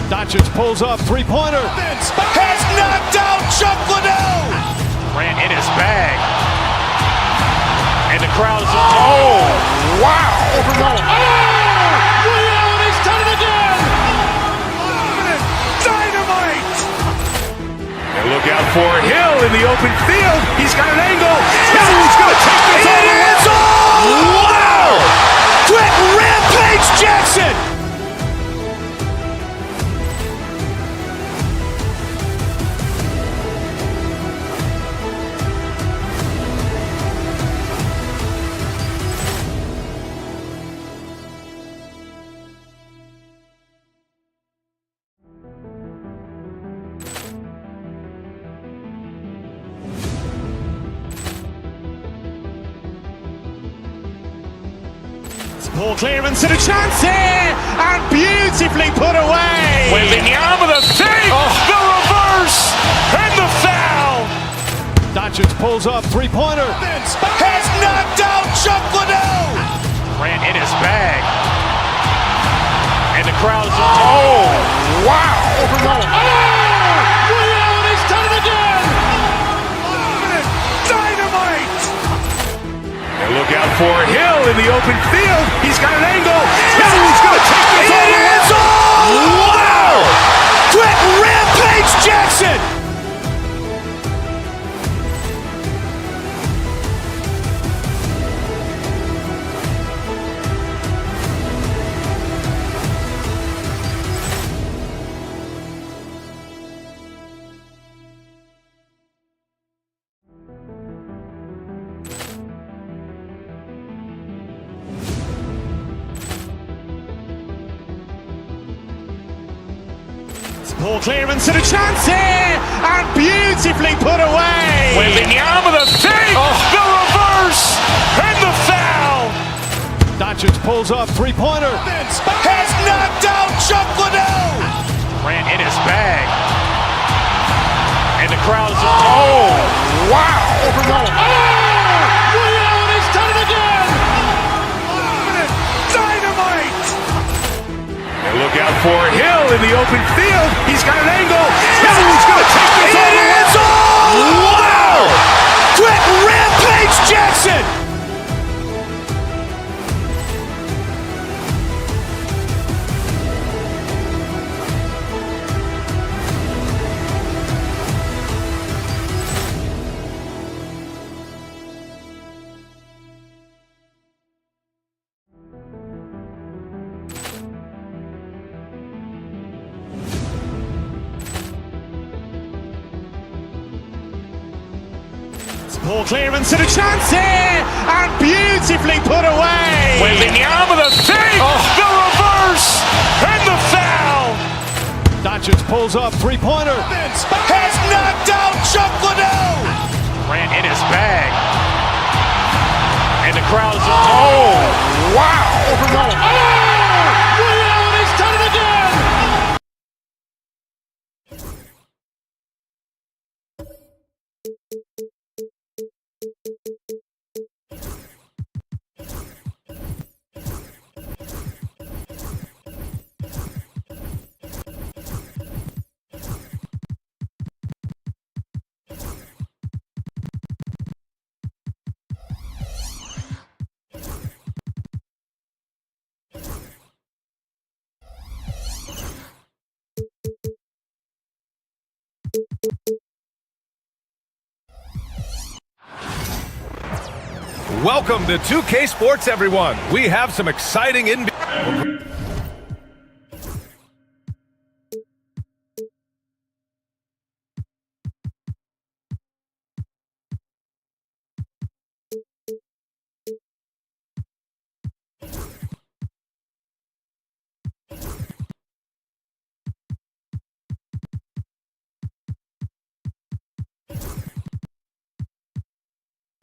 Doncic pulls up, 3-pointer.
Has knocked out Chuck Liddell. Ran in his bag, and the crowd is. Oh, wow! Oh, he's done it again. Dynamite. And look out for Hill in the open field. He's got an angle. He's going to take this all the way. Wow! Quick rampage Jackson. Ball clearance and a chance here, and beautifully put away. Wembanyama the save, the reverse, and the foul.
Doncic pulls up, three-pointer.
Has knocked out Chuck Liddell. Grant in his bag, and the crowd is wow! He's done it again. Dynamite. And look out for Hill in the open field. He's got an angle. He's going to take this all the way. Wow! Quick rampage Jackson. Ball clearance and a chance here, and beautifully put away. Wembanyama the save, the reverse, and the foul.
Doncic pulls up, three-pointer.
Has knocked out Chuck Liddell. Grant in his bag, and the crowd is wow! He's done it again. Dynamite. And look out for Hill in the open field. He's got an angle. He's going to take this all the way. Wow! Quick rampage Jackson. Ball clearance and a chance here, and beautifully put away. Wembanyama the save, the reverse, and the foul.
Doncic pulls up, three-pointer.
Has knocked out Chuck Liddell. Grant in his bag, and the crowd is wow! He's done it again.
Welcome to 2K Sports, everyone. We have some exciting NBA.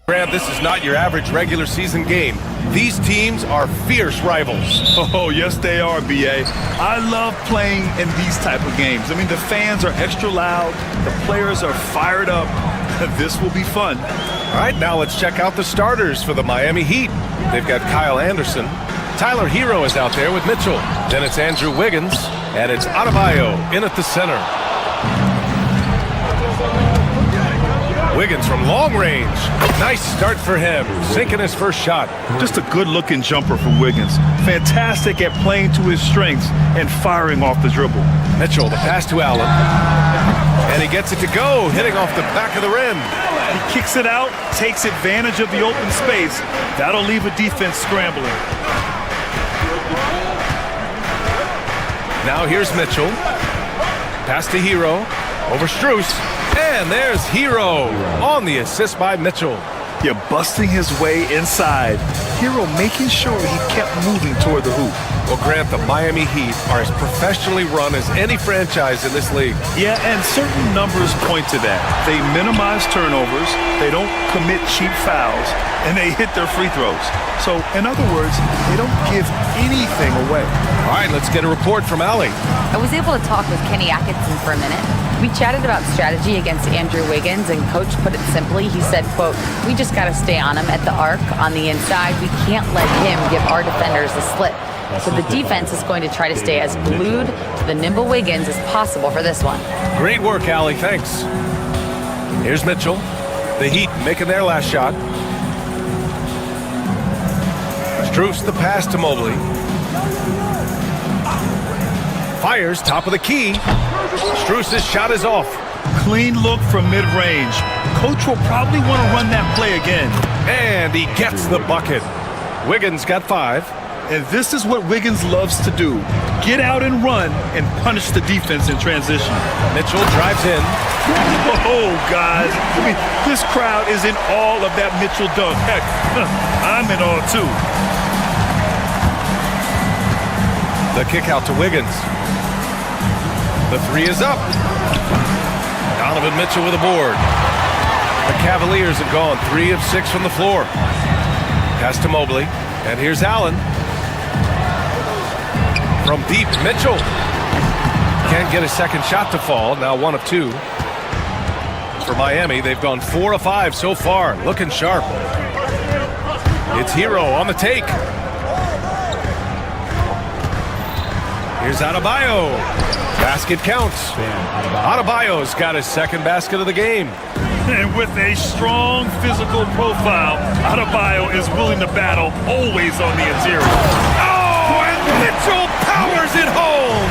Grant, this is not your average regular season game. These teams are fierce rivals.
Oh, yes, they are, B.A. I love playing in these type of games. I mean, the fans are extra loud. The players are fired up. This will be fun.
All right, now let's check out the starters for the Miami Heat. They've got Kyle Anderson. Tyler Hero is out there with Mitchell. Then it's Andrew Wiggins. And it's Adebayo in at the center. Wiggins from long range. Nice start for him, sinking his first shot.
Just a good-looking jumper from Wiggins. Fantastic at playing to his strengths and firing off the dribble.
Mitchell, the pass to Allen. And he gets it to go, hitting off the back of the rim.
He kicks it out, takes advantage of the open space. That'll leave a defense scrambling.
Now here's Mitchell. Pass to Hero. Over Strus. And there's Hero on the assist by Mitchell.
Yeah, busting his way inside. Hero making sure he kept moving toward the hoop.
Well, Grant, the Miami Heat are as professionally run as any franchise in this league.
Yeah, and certain numbers point to that. They minimize turnovers, they don't commit cheap fouls, and they hit their free throws. So, in other words, they don't give anything away.
All right, let's get a report from Allie.
I was able to talk with Kenny Atkinson for a minute. We chatted about strategy against Andrew Wiggins, and Coach put it simply. He said, quote, "We just got to stay on him at the arc on the inside. We can't let him give our defenders a slip." So the defense is going to try to stay as glued to the nimble Wiggins as possible for this one.
Great work, Allie. Thanks. Here's Mitchell. The Heat making their last shot. Strus the pass to Mobley. Fires top of the key. Strus's shot is off.
Clean look from mid-range. Coach will probably want to run that play again.
And he gets the bucket. Wiggins got 5.
And this is what Wiggins loves to do. Get out and run and punish the defense in transition.
Mitchell drives in.
Oh, guys. I mean, this crowd is in awe of that Mitchell dunk. Heck, I'm in awe, too.
The kick out to Wiggins. The 3 is up. Donovan Mitchell with a board. The Cavaliers have gone 3 of 6 from the floor. Pass to Mobley. And here's Allen. From deep, Mitchell. Can't get a second shot to fall. Now 1 of 2. For Miami, they've gone 4 of 5 so far. Looking sharp. It's Hero on the take. Here's Adebayo. Basket counts. Adebayo's got his second basket of the game.
And with a strong physical profile, Adebayo is willing to battle, always on the interior.
Oh, and Mitchell powers it home.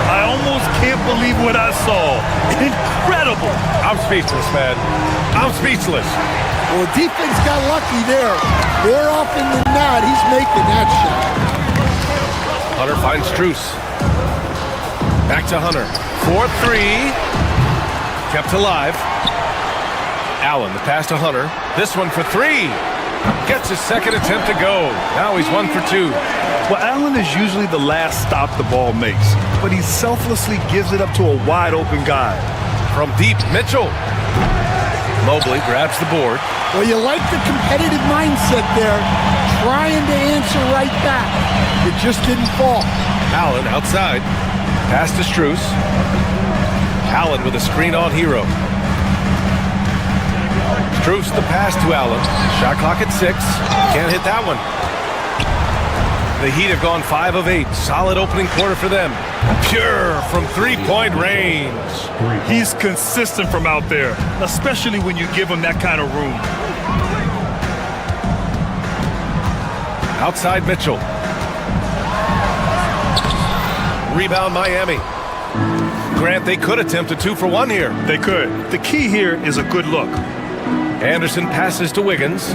I almost can't believe what I saw. Incredible.
I'm speechless, man. I'm speechless.
Well, defense got lucky there. More often than not, he's making that shot.
Hunter finds Strus. Back to Hunter. 4-3. Kept alive. Allen, the pass to Hunter. This one for 3. Gets his second attempt to go. Now he's 1 for 2.
Well, Allen is usually the last stop the ball makes, but he selflessly gives it up to a wide open guy.
From deep, Mitchell. Mobley grabs the board.
Well, you like the competitive mindset there, trying to answer right back. It just didn't fall.
Allen outside. Pass to Strus. Allen with a screen on Hero. Strus the pass to Allen. Shot clock at 6. Can't hit that one. The Heat have gone 5 of 8. Solid opening quarter for them. Pure from three-point range.
He's consistent from out there, especially when you give him that kind of room.
Outside Mitchell. Rebound Miami. Grant, they could attempt a 2 for 1 here.
They could. The key here is a good look.
Anderson passes to Wiggins.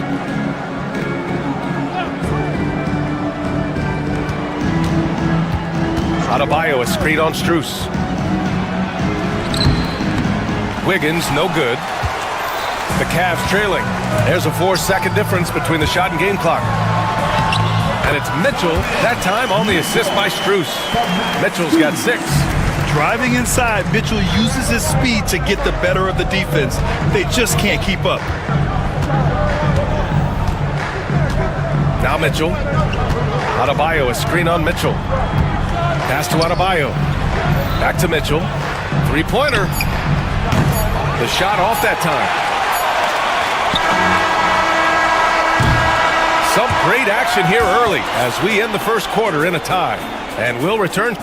Adebayo, a screen on Strus. Wiggins, no good. The Cavs trailing. There's a 4-second difference between the shot and game clock. And it's Mitchell, that time on the assist by Strus. Mitchell's got 6.
Driving inside, Mitchell uses his speed to get the better of the defense. They just can't keep up.
Now Mitchell. Adebayo, a screen on Mitchell. Pass to Adebayo. Back to Mitchell. 3-pointer. The shot off that time. Some great action here early as we end the first quarter in a tie. And we'll return.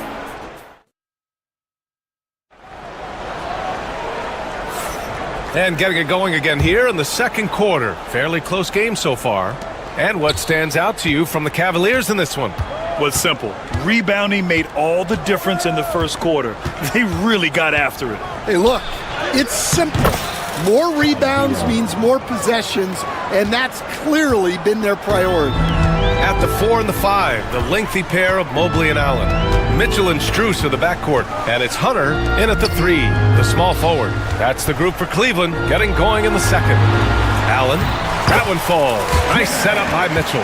And getting it going again here in the second quarter. Fairly close game so far. And what stands out to you from the Cavaliers in this one?
Was simple. Rebounding made all the difference in the first quarter. They really got after it.
Hey, look, it's simple. More rebounds means more possessions, and that's clearly been their priority.
At the 4 and the 5, the lengthy pair of Mobley and Allen. Mitchell and Strus are the backcourt, and it's Hunter in at the 3, the small forward. That's the group for Cleveland, getting going in the second. Allen, that one falls. Nice setup by Mitchell.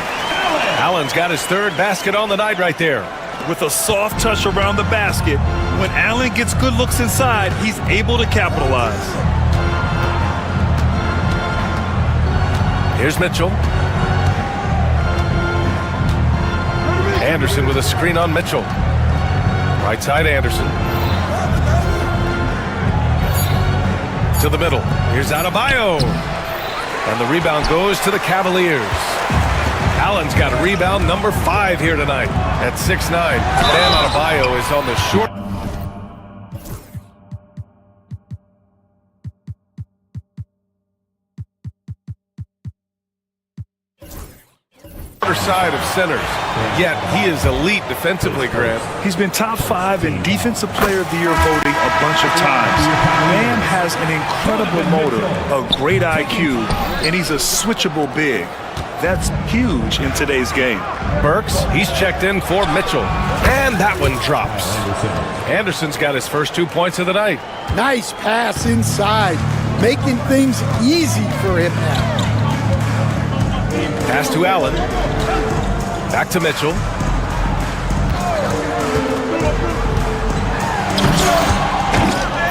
Allen's got his third basket on the night right there.
With a soft touch around the basket, when Allen gets good looks inside, he's able to capitalize.
Here's Mitchell. Anderson with a screen on Mitchell. Right side Anderson. To the middle. Here's Adebayo. And the rebound goes to the Cavaliers. Allen's got a rebound number 5 here tonight at 6'9". Bam Adebayo is on the short side of centers. Yet he is elite defensively, Grant.
He's been top 5 in Defensive Player of the Year voting a bunch of times. Bam has an incredible motor, a great IQ, and he's a switchable big. That's huge in today's game.
Burks, he's checked in for Mitchell. And that one drops. Anderson's got his first 2 points of the night.
Nice pass inside, making things easy for him now.
Pass to Allen. Back to Mitchell.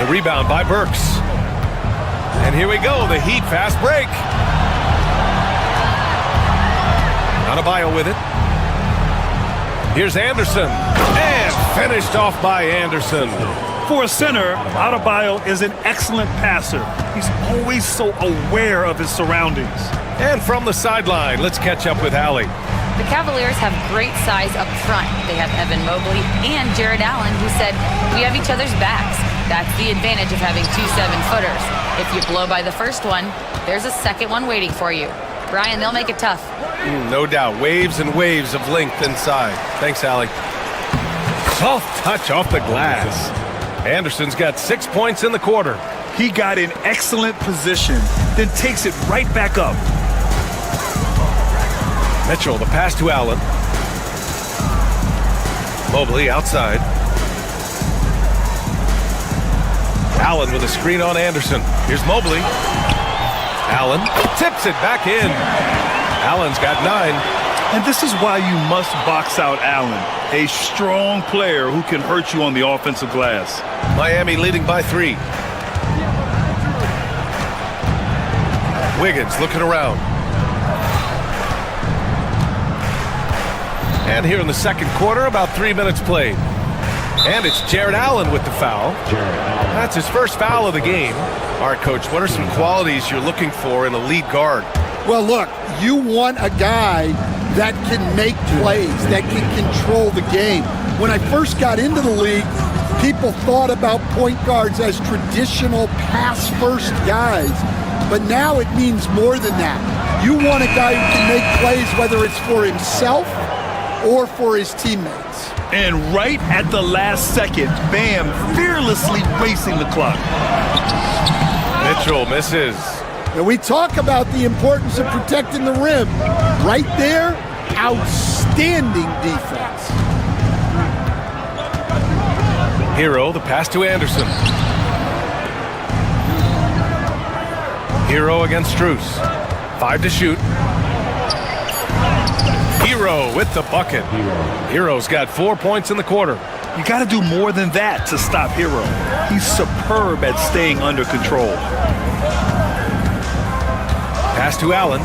The rebound by Burks. And here we go, the Heat fast break. Adebayo with it. Here's Anderson. And finished off by Anderson.
For a center, Adebayo is an excellent passer. He's always so aware of his surroundings.
And from the sideline, let's catch up with Allie.
The Cavaliers have great size up front. They have Evan Mobley and Jared Allen, who said, "We have each other's backs." That's the advantage of having 2 7-footers. If you blow by the first one, there's a second one waiting for you. Brian, they'll make it tough.
No doubt. Waves and waves of length inside. Thanks, Allie. Soft touch off the glass. Anderson's got 6 points in the quarter.
He got in excellent position, then takes it right back up.
Mitchell, the pass to Allen. Mobley outside. Allen with a screen on Anderson. Here's Mobley. Allen tips it back in. Allen's got 9.
And this is why you must box out Allen, a strong player who can hurt you on the offensive glass.
Miami leading by 3. Wiggins looking around. And here in the second quarter, about 3 minutes played. And it's Jared Allen with the foul. That's his first foul of the game. All right, Coach, what are some qualities you're looking for in a lead guard?
Well, look, you want a guy that can make plays, that can control the game. When I first got into the league, people thought about point guards as traditional pass-first guys. But now it means more than that. You want a guy who can make plays, whether it's for himself or for his teammates.
And right at the last second, Bam fearlessly racing the clock.
Mitchell misses.
And we talk about the importance of protecting the rim. Right there, outstanding defense.
Hero, the pass to Anderson. Hero against Strus. 5 to shoot. Hero with the bucket. Hero's got 4 points in the quarter.
You got to do more than that to stop Hero. He's superb at staying under control.
Pass to Allen.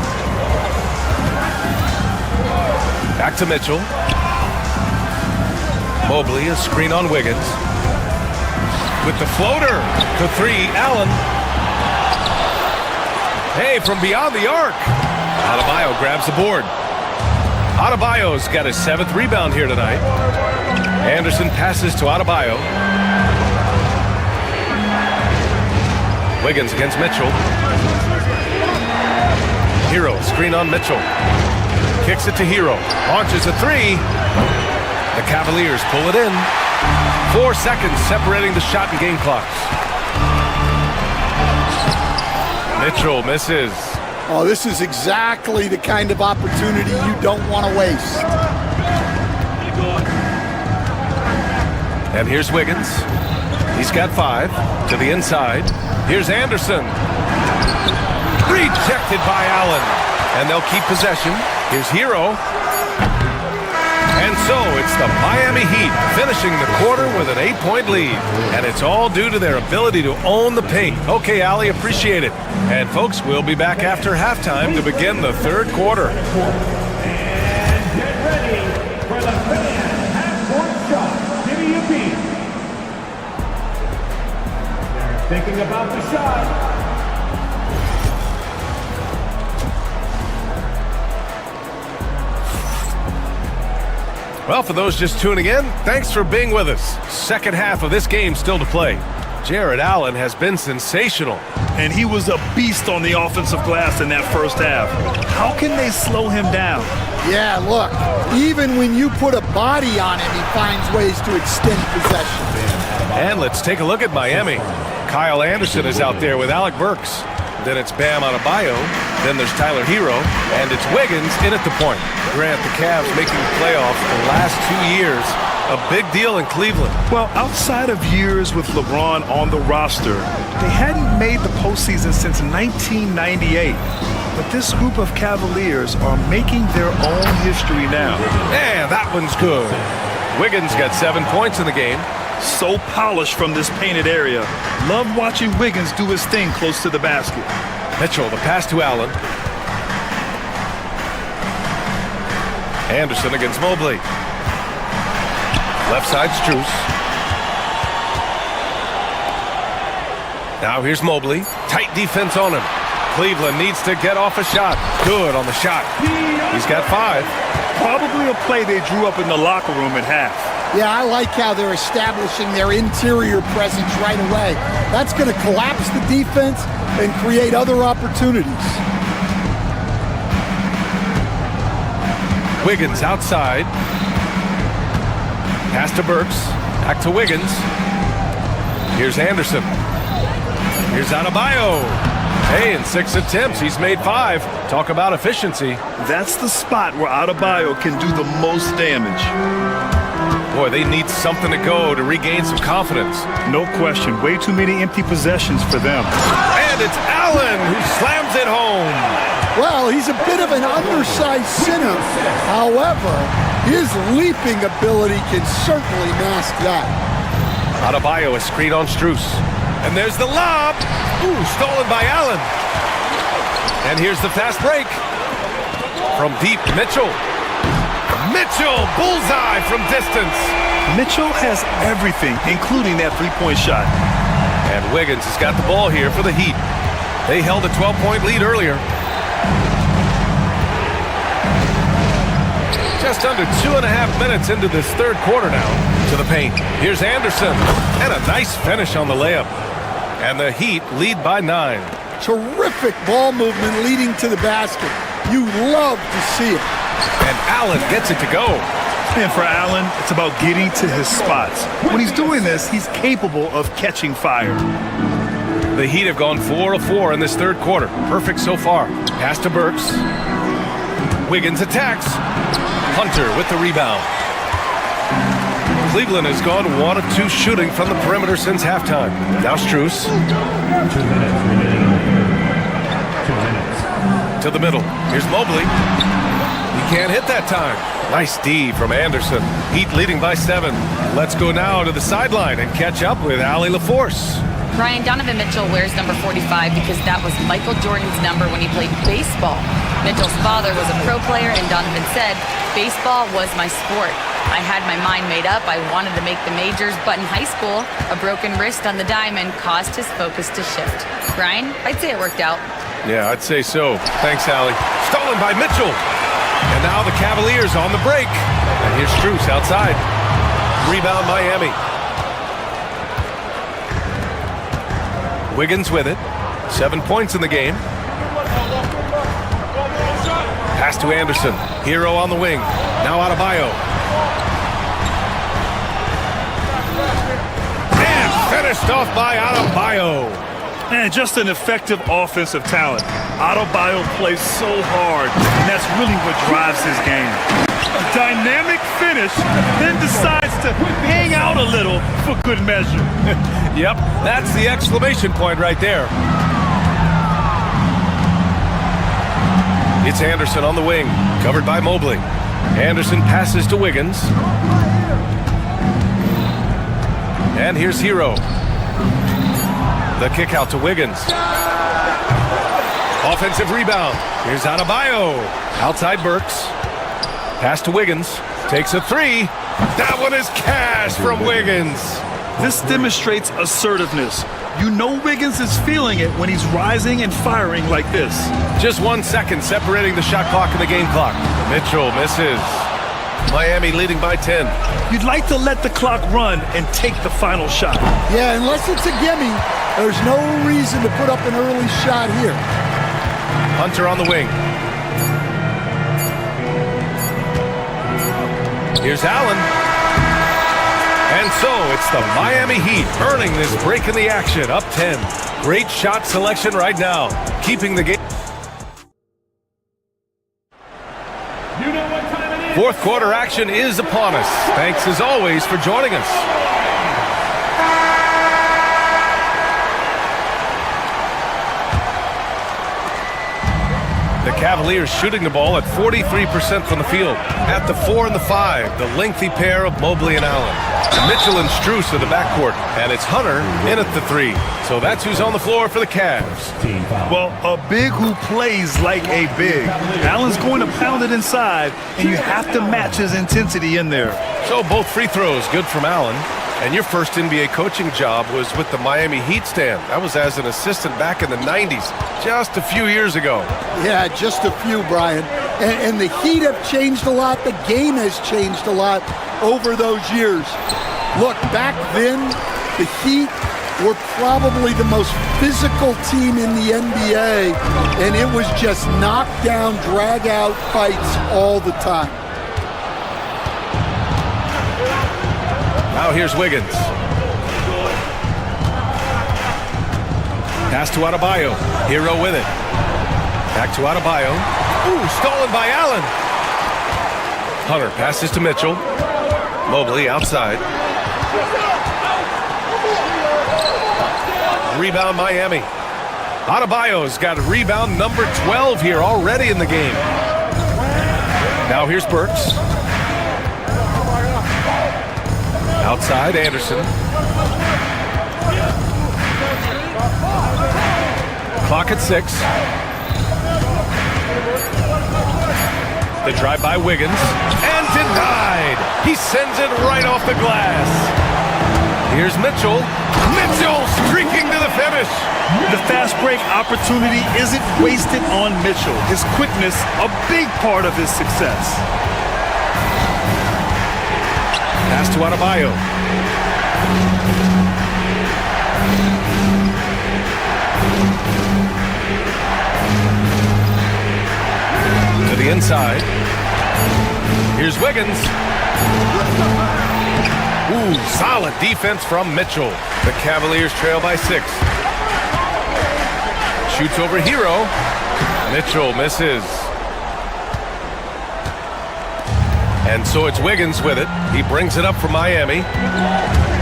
Back to Mitchell. Mobley, a screen on Wiggins. With the floater to 3, Allen. Hey, from beyond the arc. Adebayo grabs the board. Adebayo's got his 7th rebound here tonight. Anderson passes to Adebayo. Wiggins against Mitchell. Hero, screen on Mitchell. Kicks it to Hero. Launches a 3. The Cavaliers pull it in. 4 seconds separating the shot and game clocks. Mitchell misses.
Oh, this is exactly the kind of opportunity you don't want to waste.
And here's Wiggins. He's got 5 to the inside. Here's Anderson. Rejected by Allen. And they'll keep possession. Here's Hero. And so it's the Miami Heat finishing the quarter with an 8-point lead. And it's all due to their ability to own the paint. Okay, Allie, appreciate it. And folks, we'll be back after halftime to begin the third quarter.
And get ready for the fan half-court shot. Give me a beat. They're thinking about the shot.
Well, for those just tuning in, thanks for being with us. Second half of this game still to play. Jared Allen has been sensational.
And he was a beast on the offensive glass in that first half. How can they slow him down?
Yeah, look, even when you put a body on him, he finds ways to extend possession.
And let's take a look at Miami. Kyle Anderson is out there with Alec Burks. Then it's Bam Adebayo. Then there's Tyler Hero. And it's Wiggins in at the point. Grant, the Cavs making the playoffs the last 2 years. A big deal in Cleveland.
Well, outside of years with LeBron on the roster, they hadn't made the postseason since 1998. But this group of Cavaliers are making their own history now.
Yeah, that one's good. Wiggins got 7 points in the game.
So polished from this painted area. Love watching Wiggins do his thing close to the basket.
Mitchell, the pass to Allen. Anderson against Mobley. Left side, Strus. Now here's Mobley. Tight defense on him. Cleveland needs to get off a shot. Good on the shot. He's got 5.
Probably a play they drew up in the locker room at half.
Yeah, I like how they're establishing their interior presence right away. That's going to collapse the defense and create other opportunities.
Wiggins outside. Pass to Burks. Back to Wiggins. Here's Anderson. Here's Adebayo. Hey, in 6 attempts, he's made 5. Talk about efficiency.
That's the spot where Adebayo can do the most damage.
Boy, they need something to go to regain some confidence.
No question. Way too many empty possessions for them.
And it's Allen who slams it home.
Well, he's a bit of an undersized center. However, his leaping ability can certainly mask that.
Adebayo is screen on Strus. And there's the lob. Ooh, stolen by Allen. And here's the fast break. From deep, Mitchell. Mitchell, bullseye from distance.
Mitchell has everything, including that three-point shot.
And Wiggins has got the ball here for the Heat. They held a 12-point lead earlier. Just under 2.5 minutes into this third quarter now. To the paint. Here's Anderson. And a nice finish on the layup. And the Heat lead by 9.
Terrific ball movement leading to the basket. You love to see it.
And Allen gets it to go.
And for Allen, it's about getting to his spots. When he's doing this, he's capable of catching fire.
The Heat have gone 4 of 4 in this third quarter. Perfect so far. Pass to Burks. Wiggins attacks. Hunter with the rebound. Cleveland has gone 1 of 2 shooting from the perimeter since halftime. Now Strus.
2 minutes remaining. 2 minutes.
To the middle. Here's Mobley. He can't hit that time. Nice D from Anderson. Heat leading by 7. Let's go now to the sideline and catch up with Allie LaForce.
Ryan, Donovan Mitchell wears number 45 because that was Michael Jordan's number when he played baseball. Mitchell's father was a pro player, and Donovan said, "Baseball was my sport. I had my mind made up. I wanted to make the majors, but in high school, a broken wrist on the diamond caused his focus to shift." Ryan, I'd say it worked out.
Yeah, I'd say so. Thanks, Allie. Stolen by Mitchell. And now the Cavaliers on the break. And here's Strus outside. Rebound Miami. Wiggins with it. 7 points in the game. Pass to Anderson. Hero on the wing. Now Adebayo. And finished off by Adebayo.
And just an effective offensive talent. Adebayo plays so hard, and that's really what drives his game. A dynamic finish, then decides to hang out a little for good measure.
Yep, that's the exclamation point right there. It's Anderson on the wing, covered by Mobley. Anderson passes to Wiggins. And here's Hero. The kick out to Wiggins. Offensive rebound. Here's Adebayo. Outside Burks. Pass to Wiggins. Takes a three. That one is cash from Wiggins.
This demonstrates assertiveness. You know Wiggins is feeling it when he's rising and firing like this.
Just 1 second separating the shot clock and the game clock. Mitchell misses. Miami leading by 10.
You'd like to let the clock run and take the final shot.
Yeah, unless it's a gimme, there's no reason to put up an early shot here.
Hunter on the wing. Here's Allen. And so it's the Miami Heat earning this break in the action, up 10. Great shot selection right now, keeping the game. Fourth quarter action is upon us. Thanks as always for joining us. The Cavaliers shooting the ball at 43% from the field. At the 4 and the 5, the lengthy pair of Mobley and Allen. Mitchell and Strus are the backcourt, and it's Hunter in at the 3. So that's who's on the floor for the Cavs.
Well, a big who plays like a big. Allen's going to pound it inside, and you have to match his intensity in there.
So both free throws good from Allen. And your first NBA coaching job was with the Miami Heat stand. That was as an assistant back in the 90s, just a few years ago.
Yeah, just a few, Brian. And the Heat have changed a lot. The game has changed a lot over those years. Look, back then, the Heat were probably the most physical team in the NBA, and it was just knockdown, drag-out fights all the time.
Now here's Wiggins. Pass to Adebayo. Hero with it. Back to Adebayo. Ooh, stolen by Allen. Hunter passes to Mitchell. Mobley outside. Rebound Miami. Adebayo's got rebound number 12 here already in the game. Now here's Burks. Outside, Anderson. Clock at 6. The drive by Wiggins. And denied! He sends it right off the glass. Here's Mitchell. Mitchell streaking to the finish.
The fast break opportunity isn't wasted on Mitchell. His quickness, a big part of his success.
Pass to Adebayo. To the inside. Here's Wiggins. Ooh, solid defense from Mitchell. The Cavaliers trail by 6. Shoots over Hero. Mitchell misses. And so it's Wiggins with it. He brings it up for Miami.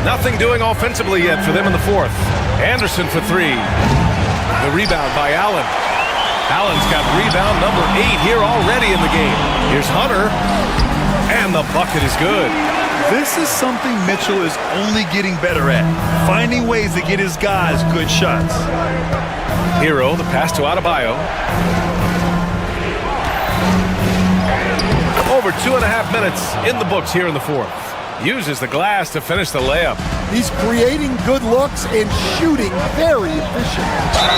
Nothing doing offensively yet for them in the 4th. Anderson for 3. The rebound by Allen. Allen's got rebound number 8 here already in the game. Here's Hunter. And the bucket is good.
This is something Mitchell is only getting better at. Finding ways to get his guys good shots.
Hero, the pass to Adebayo. Over 2.5 minutes in the books here in the 4th. Uses the glass to finish the layup.
He's creating good looks and shooting very efficient.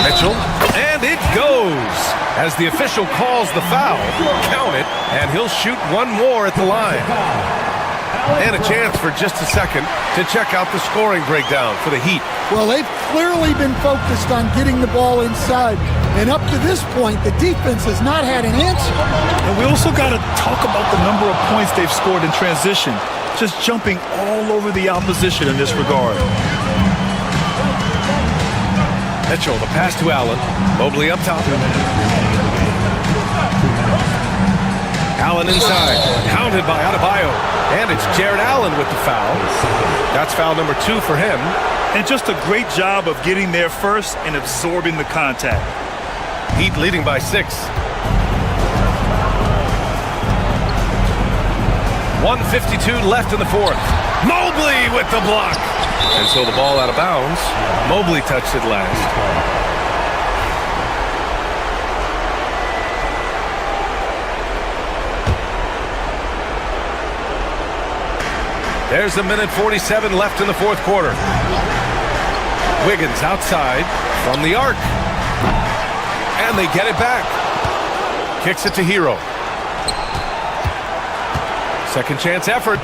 Mitchell, and it goes. As the official calls the foul, count it, and he'll shoot one more at the line. And a chance for just a second to check out the scoring breakdown for the Heat.
Well, they've clearly been focused on getting the ball inside. And up to this point, the defense has not had an answer.
And we also got to talk about the number of points they've scored in transition. Just jumping all over the opposition in this regard.
Mitchell, the pass to Allen. Mobley up top. Allen inside. Hounded by Adebayo. And it's Jared Allen with the foul. That's foul number 2 for him.
And just a great job of getting there first and absorbing the contact.
Heat leading by 6. 1:52 left in the fourth. Mobley with the block. And so the ball out of bounds. Mobley touched it last. There's a minute 47 left in the fourth quarter. Wiggins outside from the arc. And they get it back. Kicks it to Hero. Second chance effort.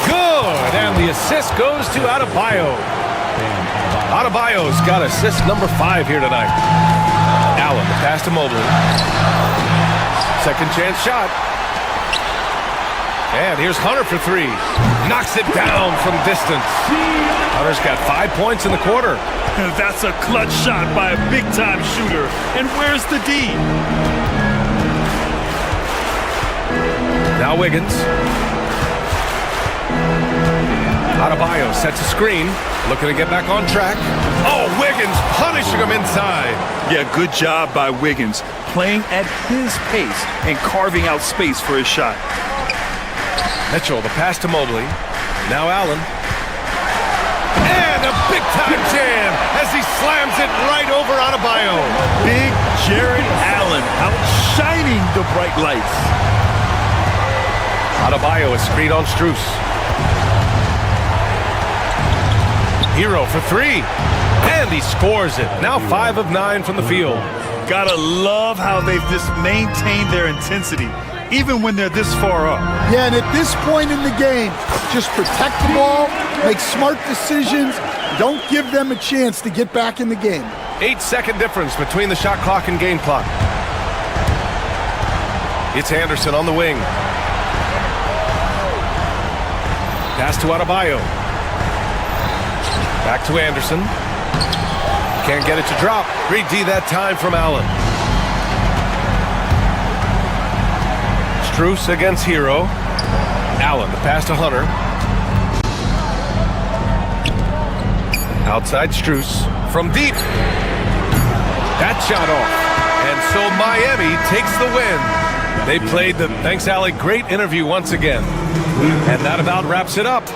Good. And the assist goes to Adebayo. Adebayo's got assist number 5 here tonight. Allen, the pass to Mobley. Second chance shot. And here's Hunter for 3. Knocks it down from distance. Hunter's got 5 points in the quarter.
That's a clutch shot by a big-time shooter. And where's the D?
Now Wiggins. Adebayo sets a screen. Looking to get back on track. Oh, Wiggins punishing him inside.
Yeah, good job by Wiggins. Playing at his pace and carving out space for his shot.
Mitchell, the pass to Mobley. Now Allen. And a big-time jam as he slams it right over Adebayo.
Big Jared Allen outshining the bright lights.
Adebayo is screen on Strus. Hero for 3. And he scores it. Now 5 of 9 from the field.
Gotta love how they've just maintained their intensity, even when they're this far up.
Yeah, and at this point in the game, just protect the ball, make smart decisions, don't give them a chance to get back in the game.
8-second difference between the shot clock and game clock. It's Anderson on the wing. Pass to Adebayo. Back to Anderson. Can't get it to drop. Great D that time from Allen. Strus against Hero. Allen, the pass to Hunter. Outside Strus from deep. That shot off. And so Miami takes the win. They played the Thanks, Allie. Great interview once again. And that about wraps it up.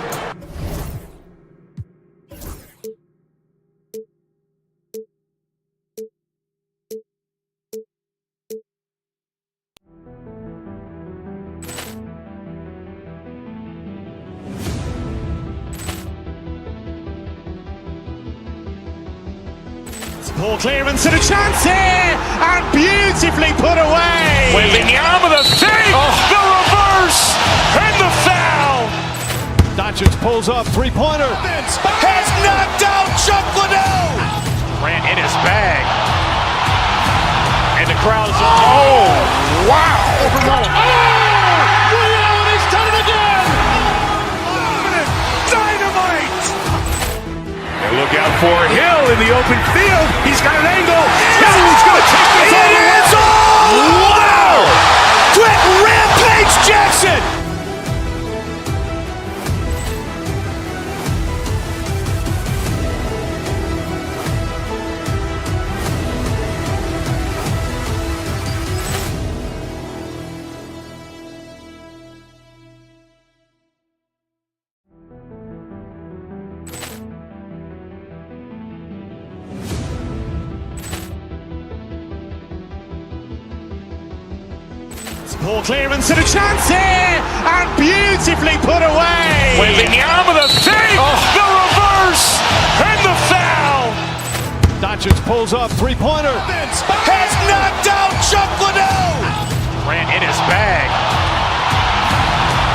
Ball clearance and a chance here, and beautifully put away. Wembanyama the fake, the reverse, and the foul.
Doncic pulls up, three-pointer.
Has knocked out Chuck Liddell. Ran in his bag, and the crowd is. Oh, wow! Liddell, and he's done it again. Dynamite. And look out for Hill in the open field. He's got an angle. He's going to take this all the way. Wow! Quick rampage Jackson. Ball clearance and a chance here, and beautifully put away. Wembanyama the fake, the reverse, and the foul.
Doncic pulls up, three-pointer.
Has knocked out Chuck Liddell. Ran in his bag,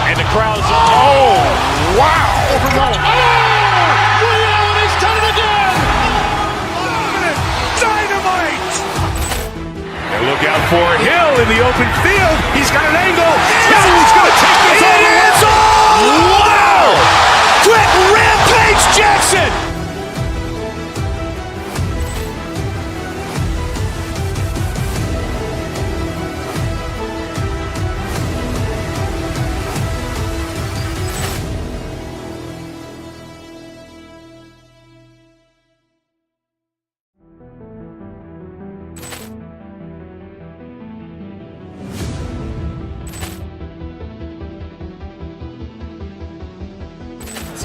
and the crowd is. Oh, wow! Liddell, and he's done it again. Dynamite. And look out for Hill in the open field. He's got an angle. He's going to take this all the way. Wow! Quick rampage Jackson.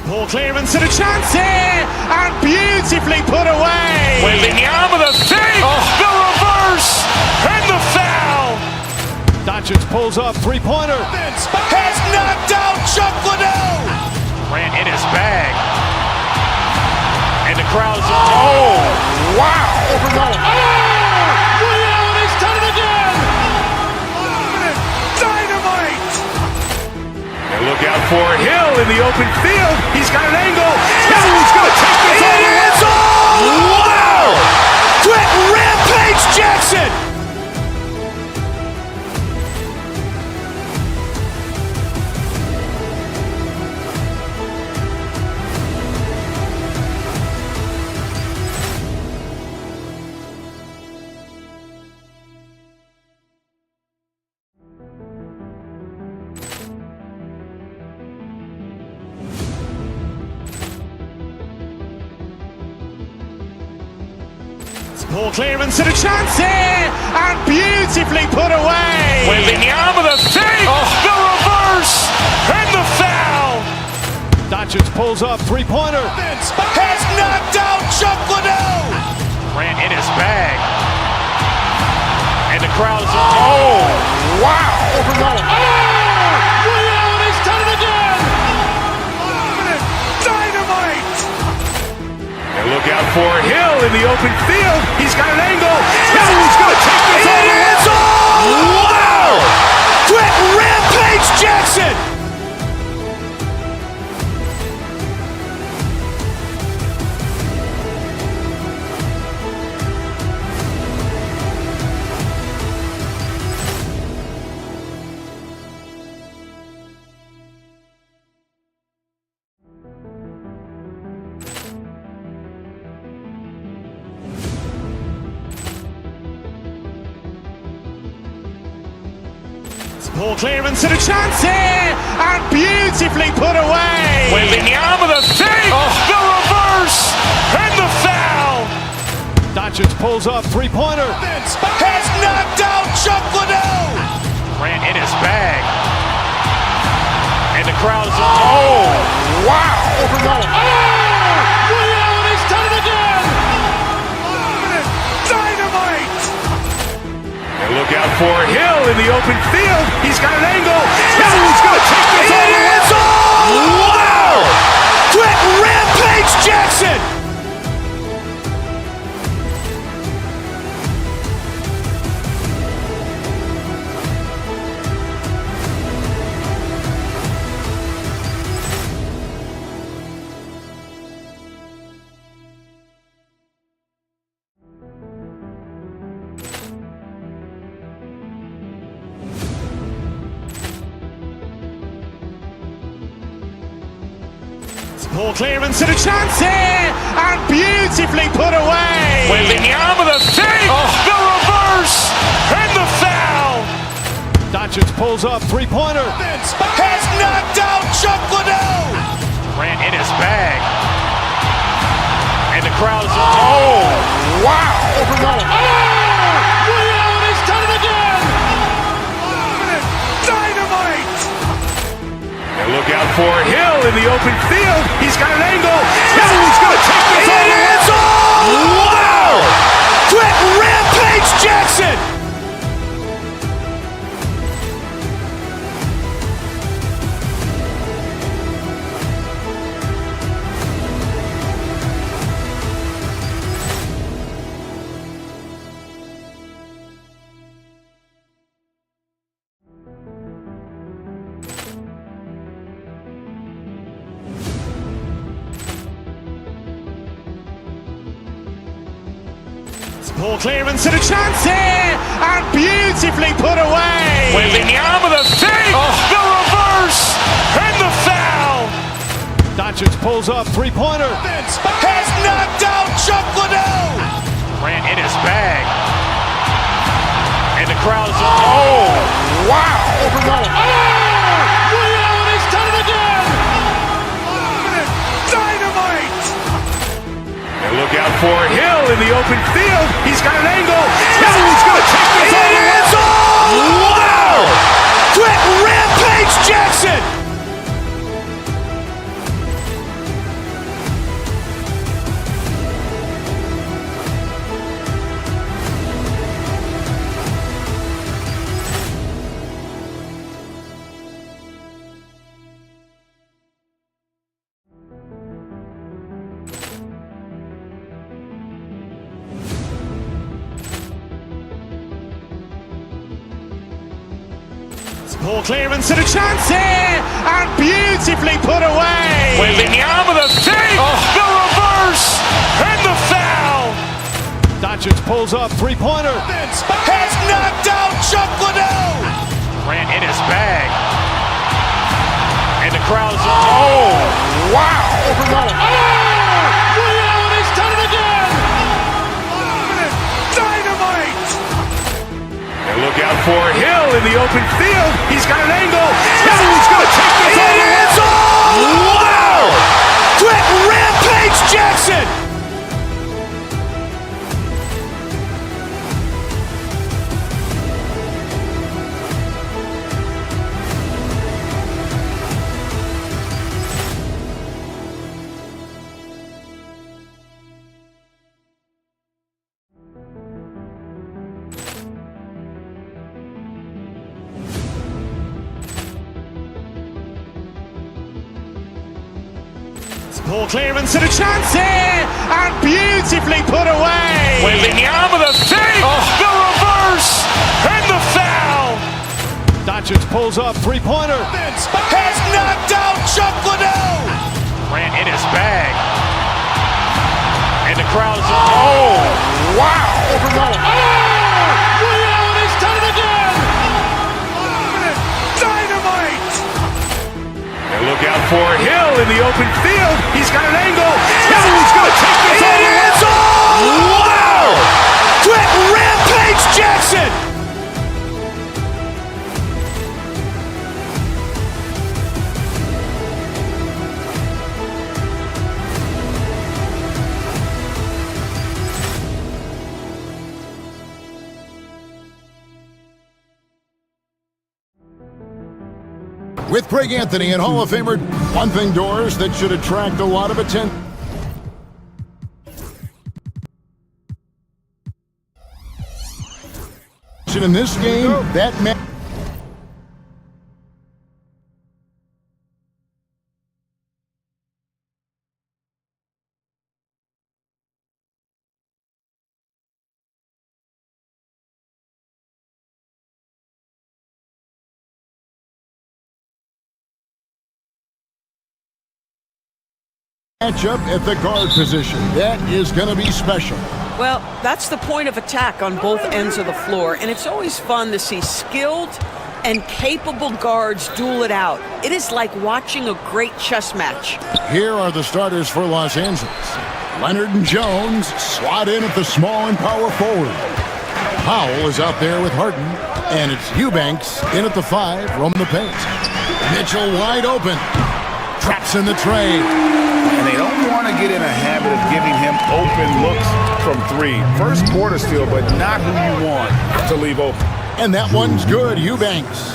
Ball clearance and a chance here, and beautifully put away. Waving the arm of the thing, the reverse, and the foul.
Doncic pulls up, three-pointer.
Has knocked out Chuck Liddell. Ran in his bag. And the crowd's, oh, wow.
Liddell, he's done it again.
Dynamite. And look out for Hill in the open field. He's got an angle. He's going to take this all the way. Wow. Quick rampage Jackson. Ball clearance and a chance here, and beautifully put away. Waving the arm of the thing, the reverse, and the foul.
Doncic pulls up, three-pointer.
Has knocked out Chuck Liddell. Ran in his bag. And the crowd's, oh, wow.
Liddell, he's done it again.
Dynamite. And look out for Hill in the open field. He's got an angle. He's going to take this all the way. Wow. Quick rampage Jackson. Ball clearance and a chance here, and beautifully put away. Waving the arm of the thing, the reverse, and the foul.
Doncic pulls up, three-pointer.
Has knocked out Chuck Liddell. Ran in his bag. And the crowd's, oh, wow.
Liddell, he's done it again.
Dynamite. And look out for Hill in the open field. He's got an angle. He's going to take this all the way. Wow. Quick rampage Jackson. Ball clearance and a chance here, and beautifully put away. Waving the arm of the thing, the reverse, and the foul.
Doncic pulls up, three-pointer.
Has knocked out Chuck Liddell. Ran in his bag. And the crowd's, oh, wow.
Liddell, he's done it again.
Dynamite. And look out for Hill in the open field. He's got an angle. He's going to take this all the way. Wow. Quick rampage Jackson. Ball clearance and a chance here, and beautifully put away. Waving the arm of the thing, the reverse, and the foul.
Doncic pulls up, three-pointer.
Has knocked out Chuck Liddell. Ran in his bag. And the crowd's, oh, wow.
Liddell, he's done it again.
Dynamite. And look out for Hill in the open field. He's got an angle. He's going to take this all the way. Wow. Quick rampage Jackson. Poor clearance and a chance here, and beautifully put away. Wembanyama the fake, the reverse, and the foul.
Doncic pulls up, three-pointer.
Has knocked out Chuck Liddell. Grant in his bag. And the crowd's, oh, wow. He's done it again. Dynamite. And look out for Hill in the open field. He's got an angle. He's going to take this all the way. Wow. Quick rampage Jackson. Poor clearance and a chance here, and beautifully put away. Wembanyama the fake, the reverse, and the foul.
Doncic pulls up, three-pointer.
Has knocked out Chuck Liddell. Grant in his bag. And the crowd's, oh, wow. He's done it again. Dynamite. And look out for Hill in the open field. He's got an angle. He's going to take this all the way. Wow! Quick rampage Jackson.
With Craig Anthony and Hall of Famer, one thing, Doors, that should attract a lot of attention. In this game, that man. Matchup at the guard position. That is going to be special.
Well, that's the point of attack on both ends of the floor, and it's always fun to see skilled and capable guards duel it out. It is like watching a great chess match.
Here are the starters for Los Angeles. Leonard and Jones slot in at the small and power forward. Powell is out there with Harden, and it's Eubanks in at the 5, roaming the paint. Mitchell wide open. Traps in the tray.
And they don't want to get in a habit of giving him open looks from 3. First quarter steal, but not who you want to leave open.
And that one's good, Eubanks.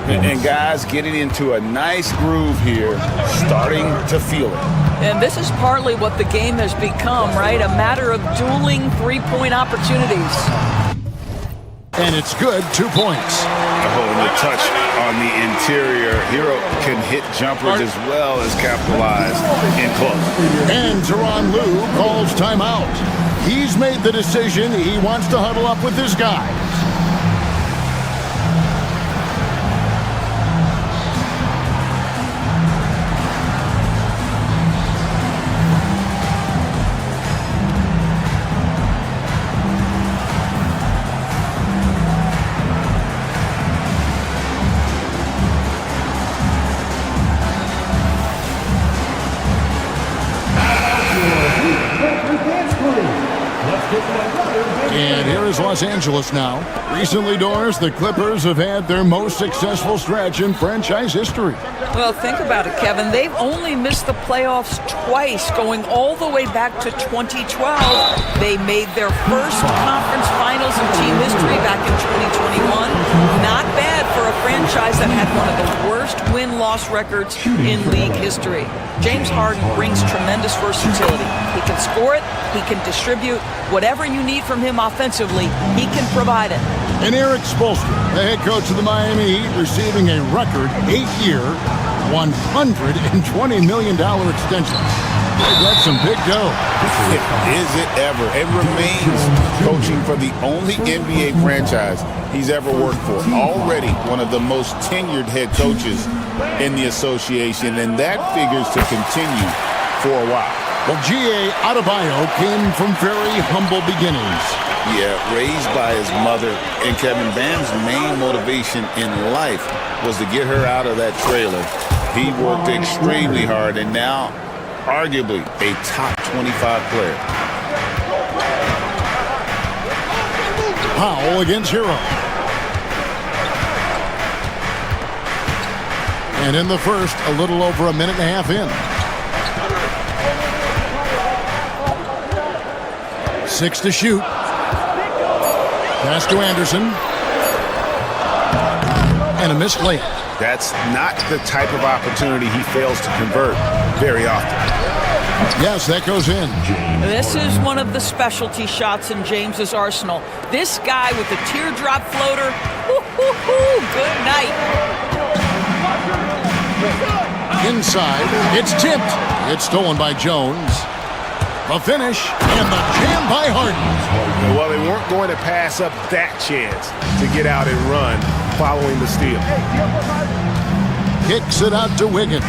And guys getting into a nice groove here, starting to feel it.
And this is partly what the game has become, right? A matter of dueling three-point opportunities.
And it's good, 2 points.
And the touch on the interior. Hero can hit jumpers as well as capitalize in close.
And Tyronn Lue calls timeout. He's made the decision he wants to huddle up with his guys. And here is Los Angeles now. Recently, Doors, the Clippers have had their most successful stretch in franchise history.
Well, think about it, Kevin. They've only missed the playoffs twice, going all the way back to 2012. They made their first conference finals in team history back in 2021. Not bad for a franchise that had one of the worst win-loss records in league history. James Harden brings tremendous versatility. He can score it, he can distribute. Whatever you need from him offensively, he can provide it.
And Eric Spoelstra, the head coach of the Miami Heat, receiving a record 8-year, $120 million extension. That's some big dough.
Is it ever? It remains coaching for the only NBA franchise he's ever worked for. Already one of the most tenured head coaches in the association, and that figures to continue for a while.
Well, G.A. Adebayo came from very humble beginnings.
Yeah, raised by his mother, and Kevin Bam's main motivation in life was to get her out of that trailer. He worked extremely hard, and now arguably a top 25 player.
Powell against Hero. And in the first, a little over a minute and a half in. 6 to shoot. Pass to Anderson. And a missed layup.
That's not the type of opportunity he fails to convert very often.
Yes, that goes in.
This is one of the specialty shots in James's arsenal. This guy with the teardrop floater, good night.
Inside, it's tipped. It's stolen by Jones. The finish and the jam by Harden.
Well, they weren't going to pass up that chance to get out and run following the steal.
Kicks it out to Wiggins.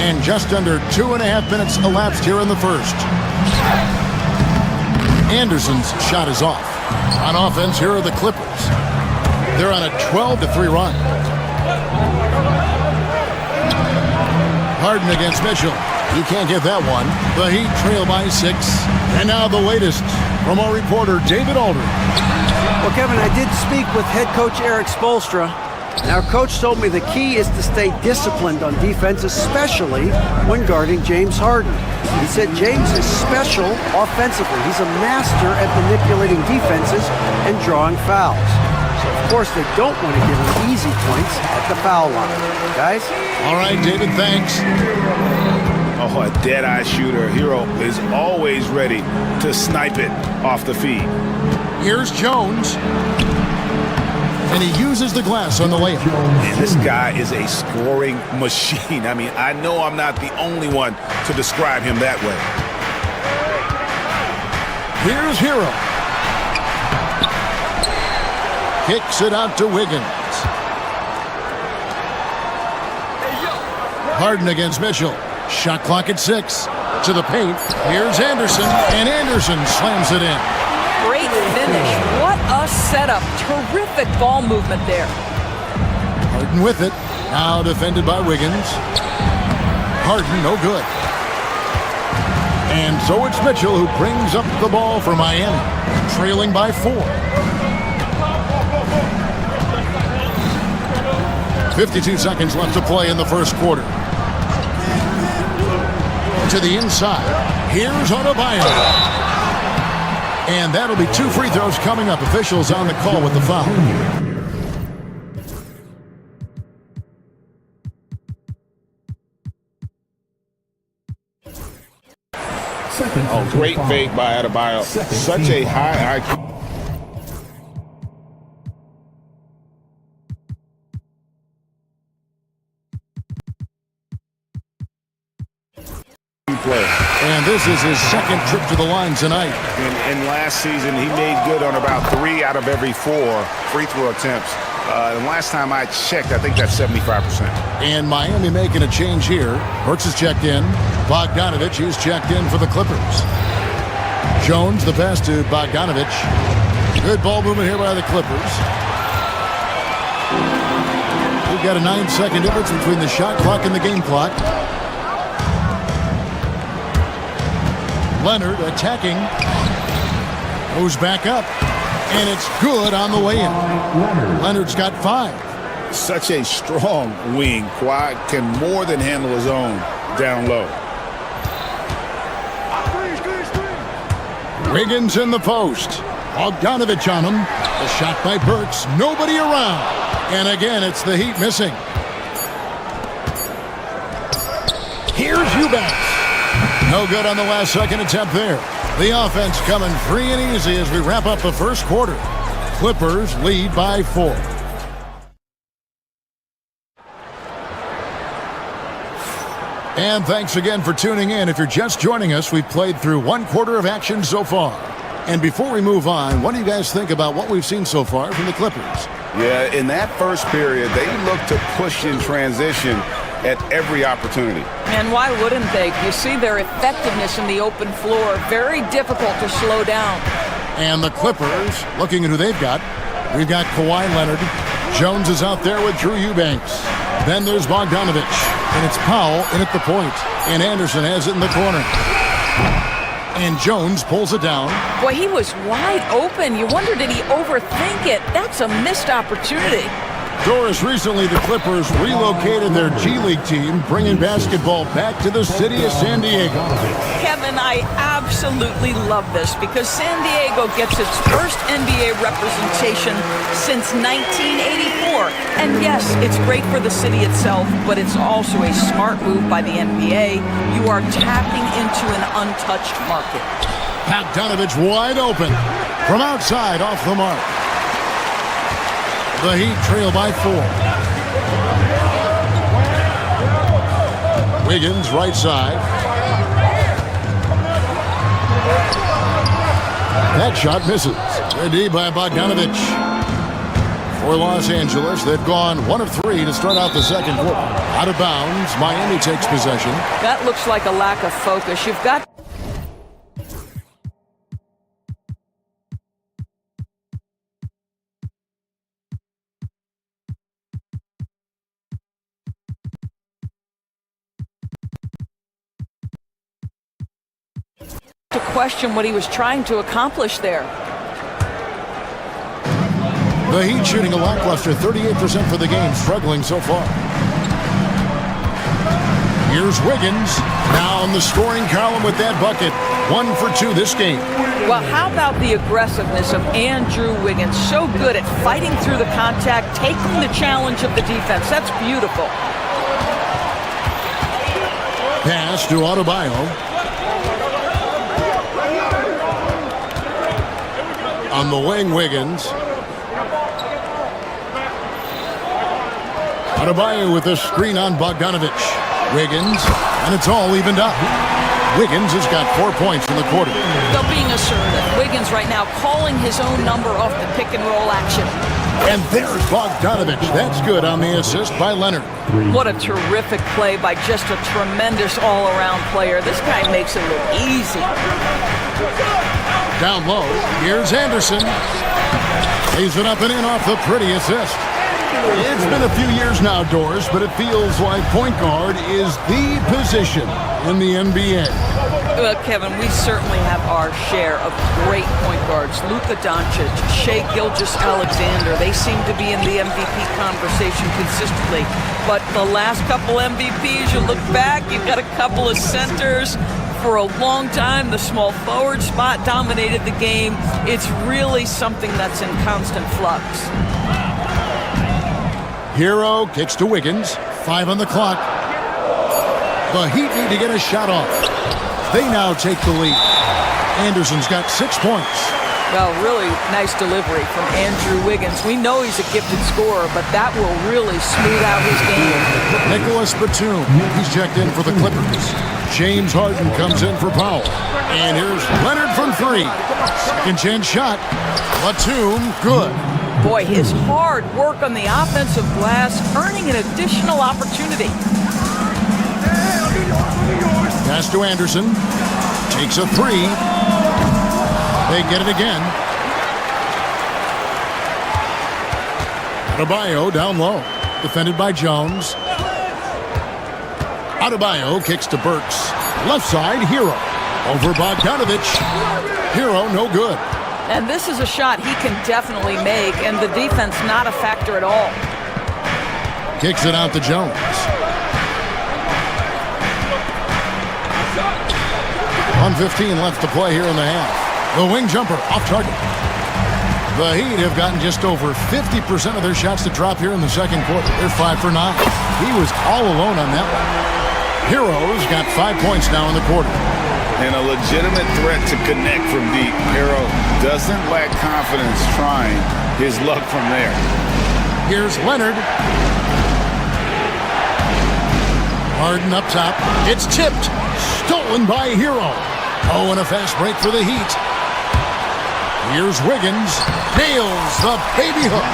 And just under 2.5 minutes elapsed here in the first. Anderson's shot is off. On offense, here are the Clippers. They're on a 12-3 run. Harden against Mitchell. You can't get that one. The Heat trail by 6. And now the latest from our reporter, David Aldridge.
Well, Kevin, I did speak with head coach Eric Spoelstra. And our coach told me the key is to stay disciplined on defense, especially when guarding James Harden. He said James is special offensively. He's a master at manipulating defenses and drawing fouls. So, of course, they don't want to give him easy points at the foul line. Guys?
All right, David, thanks.
Oh, a dead-eye shooter. Hero is always ready to snipe it off the feed.
Here's Jones. And he uses the glass on the layup.
And this guy is a scoring machine. I mean, I know I'm not the only one to describe him that way.
Here's Hero. Kicks it out to Wiggins. Harden against Mitchell. Shot clock at 6. To the paint. Here's Anderson. And Anderson slams it in.
Great finish. What a setup. Terrific ball movement there.
Harden with it. Now defended by Wiggins. Harden no good. And so it's Mitchell who brings up the ball for Miami. Trailing by 4. 52 seconds left to play in the first quarter. To the inside. Here's Adebayo. And that'll be 2 free throws coming up. Officials on the call with the foul.
Oh, great fake by Adebayo. Such a high IQ.
And this is his second trip to the line tonight.
And last season, he made good on about 3 out of every 4 free throw attempts. And last time I checked, I think that's 75%.
And Miami making a change here. Burks is checked in. Bogdanovich is checked in for the Clippers. Jones, the pass to Bogdanovich. Good ball movement here by the Clippers. We've got a 9-second difference between the shot clock and the game clock. Leonard attacking. Goes back up. And it's good on the way in. Leonard's got 5.
Such a strong wing. Kawhi can more than handle his own down low.
Wiggins in the post. Bogdanovich on him. The shot by Burks. Nobody around. And again, it's the Heat missing. Here's Eubanks. No good on the last second attempt there. The offense coming free and easy as we wrap up the first quarter. Clippers lead by 4. And thanks again for tuning in. If you're just joining us, we've played through one quarter of action so far. And before we move on, what do you guys think about what we've seen so far from the Clippers?
Yeah, in that first period, they looked to push in transition at every opportunity.
And why wouldn't they? You see their effectiveness in the open floor. Very difficult to slow down.
And the Clippers, looking at who they've got, we've got Kawhi Leonard. Jones is out there with Drew Eubanks. Then there's Bogdanovich. And it's Powell in at the point. And Anderson has it in the corner. And Jones pulls it down.
Boy, he was wide open. You wonder, did he overthink it? That's a missed opportunity.
Doris, recently the Clippers relocated their G League team, bringing basketball back to the city of San Diego.
Kevin, I absolutely love this because San Diego gets its first NBA representation since 1984. And yes, it's great for the city itself, but it's also a smart move by the NBA. You are tapping into an untouched market.
Bogdanovich wide open from outside off the mark. The Heat trail by 4. Wiggins, right side. That shot misses. Good D by Bogdanovich. For Los Angeles, they've gone 1 of 3 to start out the second quarter. Out of bounds, Miami takes possession.
That looks like a lack of focus. You've got to question what he was trying to accomplish there.
The Heat shooting a lackluster 38% for the game, struggling so far. Here's Wiggins, now in the scoring column with that bucket. 1 for 2 this game.
Well, how about the aggressiveness of Andrew Wiggins? So good at fighting through the contact, taking the challenge of the defense. That's beautiful.
Pass to Adebayo. On the wing, Wiggins. Adebayo with a screen on Bogdanovich. Wiggins, and it's all evened up. Wiggins has got 4 points in the quarter.
They're being assertive. Wiggins right now calling his own number off the pick and roll action.
And there's Bogdanovich. That's good on the assist by Leonard.
What a terrific play by just a tremendous all-around player. This guy makes it look easy.
Down low, here's Anderson. Lays it up and in off the pretty assist. It's been a few years now, Doris, but it feels like point guard is the position in the NBA.
Well, Kevin, we certainly have our share of great point guards. Luka Doncic, Shai Gilgeous-Alexander, they seem to be in the MVP conversation consistently. But the last couple MVPs, you look back, you've got a couple of centers. For a long time, the small forward spot dominated the game. It's really something that's in constant flux.
Hero kicks to Wiggins. 5 on the clock. The Heat need to get a shot off. They now take the lead. Anderson's got 6 points.
Well, really nice delivery from Andrew Wiggins. We know he's a gifted scorer, but that will really smooth out his game.
Nicholas Batum, he's checked in for the Clippers. James Harden comes in for Powell. And here's Leonard from 3. Second chance shot. Batum, good.
Boy, his hard work on the offensive glass, earning an additional opportunity.
Pass to Anderson. Takes a 3. They get it again. Adebayo down low. Defended by Jones. Adebayo kicks to Burks. Left side, Hero. Over Bogdanovich. Hero, no good.
And this is a shot he can definitely make, and the defense not a factor at all.
Kicks it out to Jones. 1:15 left to play here in the half. The wing jumper off target. The Heat have gotten just over 50% of their shots to drop here in the second quarter. They're 5 for 9. He was all alone on that one. Hero's got 5 points now in the quarter.
And a legitimate threat to connect from deep. Hero doesn't lack confidence trying his luck from there.
Here's Leonard. Harden up top. It's tipped. Stolen by Hero. Oh, and a fast break for the Heat. Here's Wiggins. Nails the baby hook.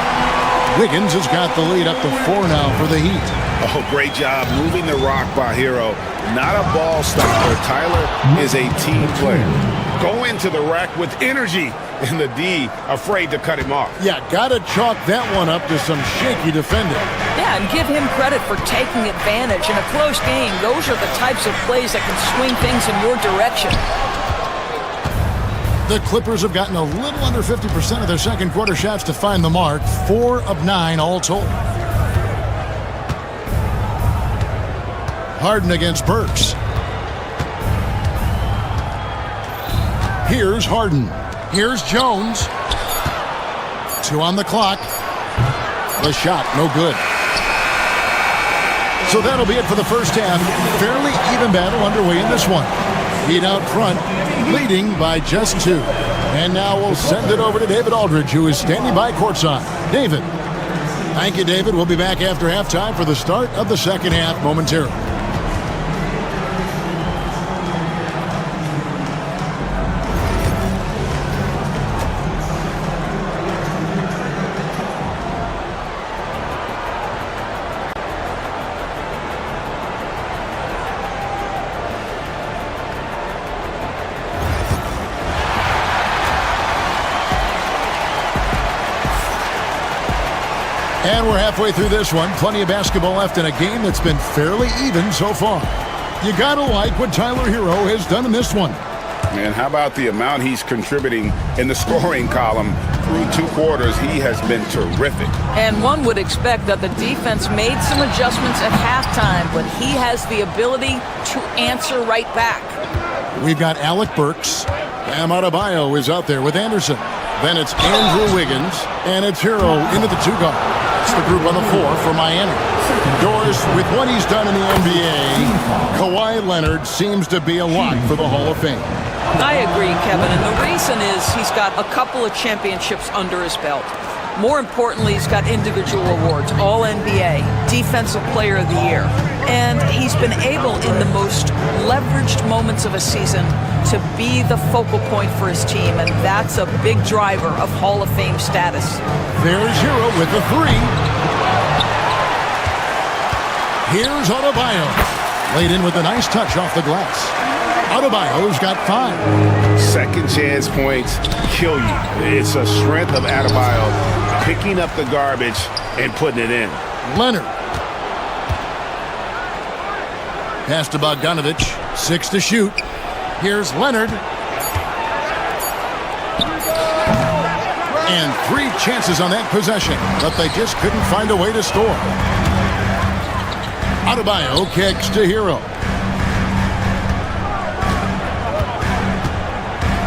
Wiggins has got the lead up to 4 now for the Heat.
Oh, great job moving the rock by Hero. Not a ball stopper. Tyler is a team player. Go into the rack with energy, and the D afraid to cut him off.
Yeah, gotta chalk that one up to some shaky defending.
Yeah, and give him credit for taking advantage. In a close game, those are the types of plays that can swing things in your direction.
The Clippers have gotten a little under 50% of their second quarter shots to find the mark. 4 of 9 all told. Harden against Burks. Here's Harden. Here's Jones. 2 on the clock. The shot, no good. So that'll be it for the first half. Fairly even battle underway in this one. Heat out front, leading by just 2. And now we'll send it over to David Aldridge, who is standing by courtside. David. Thank you, David. We'll be back after halftime for the start of the second half momentarily. And we're halfway through this one. Plenty of basketball left in a game that's been fairly even so far. You gotta like what Tyler Hero has done in this one.
And how about the amount he's contributing in the scoring column? Through 2 quarters, he has been terrific.
And one would expect that the defense made some adjustments at halftime, but he has the ability to answer right back.
We've got Alec Burks. Bam Adebayo is out there with Anderson. Then it's Andrew Wiggins, and it's Hero into the 2 guard. It's the group on the 4 for Miami. Doors, with what he's done in the NBA, Kawhi Leonard seems to be a lock for the Hall of Fame.
I agree, Kevin, and the reason is he's got a couple of championships under his belt. More importantly, he's got individual awards, All-NBA, Defensive Player of the Year. And he's been able, in the most leveraged moments of a season, to be the focal point for his team, and that's a big driver of Hall of Fame status.
There's Hero with the 3. Here's Adebayo. Laid in with a nice touch off the glass. Adebayo's got 5.
Second chance points kill you. It's a strength of Adebayo picking up the garbage and putting it in.
Leonard. Pass to Bogdanovich. 6 to shoot. Here's Leonard. And 3 chances on that possession, but they just couldn't find a way to score. Adebayo kicks to Hero.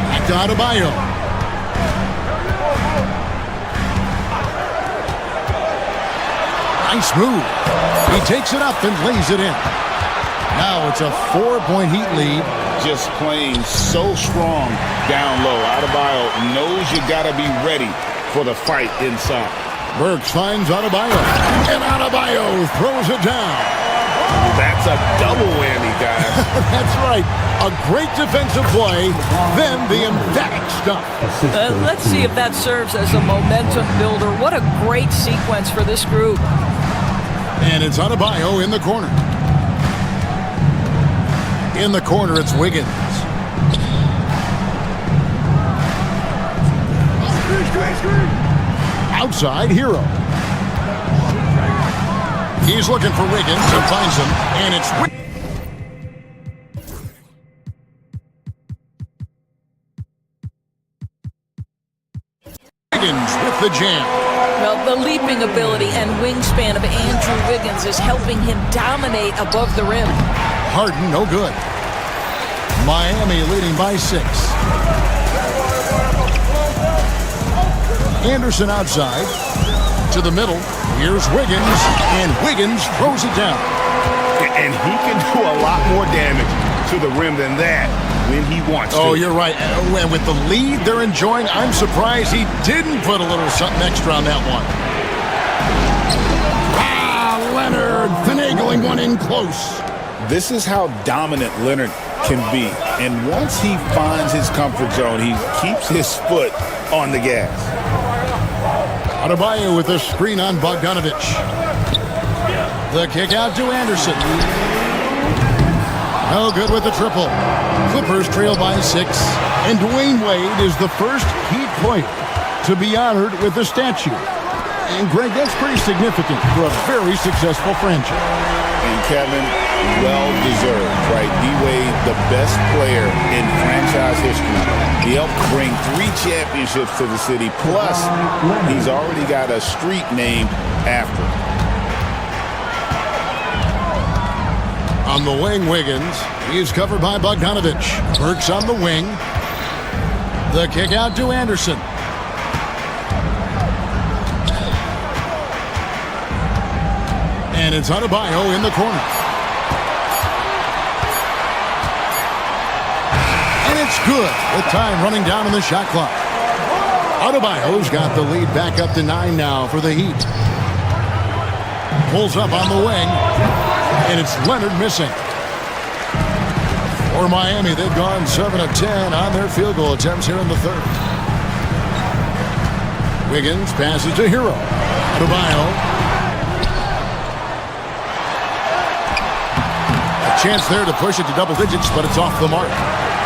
Back to Adebayo. Nice move. He takes it up and lays it in. Now it's a 4-point Heat lead.
Just playing so strong down low. Adebayo knows you got to be ready for the fight inside.
Burks finds Adebayo, and Adebayo throws it down.
That's a double whammy, guys.
That's right. A great defensive play, then the emphatic stuff.
Let's see if that serves as a momentum builder. What a great sequence for this group.
And it's Adebayo in the corner. In the corner, it's Wiggins. Outside, Hero. He's looking for Wiggins and finds him, and it's Wiggins with the jam.
Well, the leaping ability and wingspan of Andrew Wiggins is helping him dominate above the rim.
Harden, no good. Miami leading by 6. Anderson outside. To the middle. Here's Wiggins. And Wiggins throws it down.
And he can do a lot more damage to the rim than that when he wants to.
Oh, you're right. And with the lead they're enjoying, I'm surprised he didn't put a little something extra on that one. Leonard finagling one in close.
This is how dominant Leonard can be. And once he finds his comfort zone, he keeps his foot on the gas.
Adebayo with a screen on Bogdanovich. The kick out to Anderson. No good with the triple. Clippers trail by 6. And Dwayne Wade is the first Heat player to be honored with a statue. And Greg, that's pretty significant for a very successful franchise.
And Kevin, well-deserved, right? D-Wade, the best player in franchise history. He helped bring 3 championships to the city, plus he's already got a street named after him.
On the wing, Wiggins. He's covered by Bogdanovich. Burks on the wing. The kick out to Anderson. And it's Adebayo in the corner. And it's good with time running down on the shot clock. Adebayo's got the lead back up to 9 now for the Heat. Pulls up on the wing. And it's Leonard missing. For Miami, they've gone 7 of 10 on their field goal attempts here in the third. Wiggins passes to Hero. Adebayo. A chance there to push it to double digits, but it's off the mark.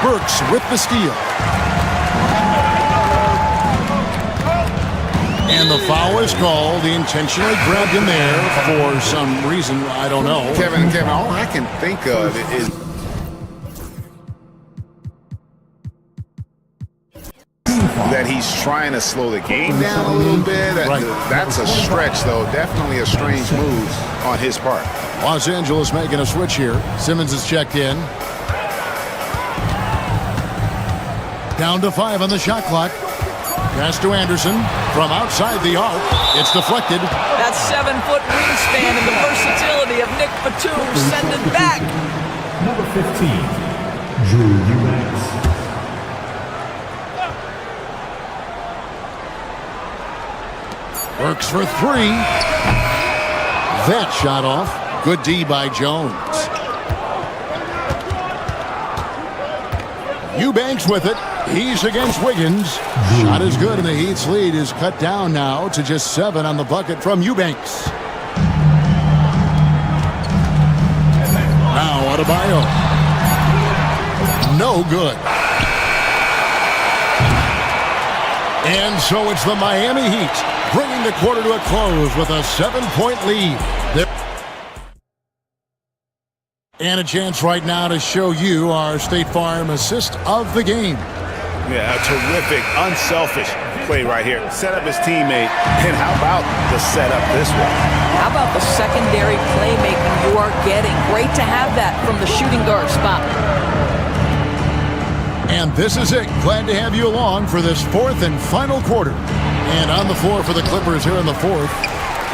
Burks with the steal. And the foul is called. He intentionally grabbed him there for some reason. I don't know.
Kevin, all I can think of is that he's trying to slow the game down a little bit. That's a stretch, though. Definitely a strange move on his part.
Los Angeles making a switch here. Simmons is checked in. Down to 5 on the shot clock. Pass to Anderson from outside the arc. It's deflected.
That 7-foot wingspan and the versatility of Nick Batum send it back.
Number 15, Drew Eubanks.
Works for 3. That shot off. Good D by Jones. Eubanks with it. He's against Wiggins. Shot is good, and the Heat's lead is cut down now to just 7 on the bucket from Eubanks. Now Adebayo. No good. And so it's the Miami Heat bringing the quarter to a close with a 7-point lead. And a chance right now to show you our State Farm assist of the game.
Yeah, a terrific, unselfish play right here. Set up his teammate, and how about the setup this way?
How about the secondary playmaking you are getting? Great to have that from the shooting guard spot.
And this is it. Glad to have you along for this 4th and final quarter. And on the floor for the Clippers here in the 4th,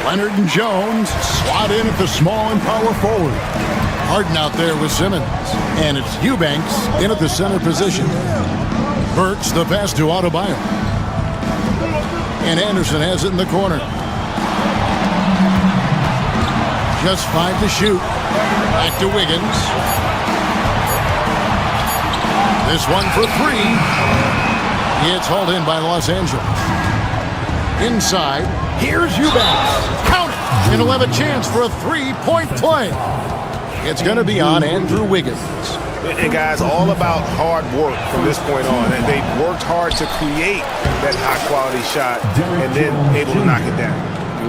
Leonard and Jones slot in at the small and power forward. Harden out there with Simmons. And it's Eubanks in at the center position. Burks the pass to Adebayo. And Anderson has it in the corner. Just 5 to shoot. Back to Wiggins. This one for 3. It's hauled in by Los Angeles. Inside, here's Eubanks. Count it! And he'll have a chance for a 3-point play. It's going to be on Andrew Wiggins.
And guys, all about hard work from this point on. And they worked hard to create that high-quality shot and then able to knock it down.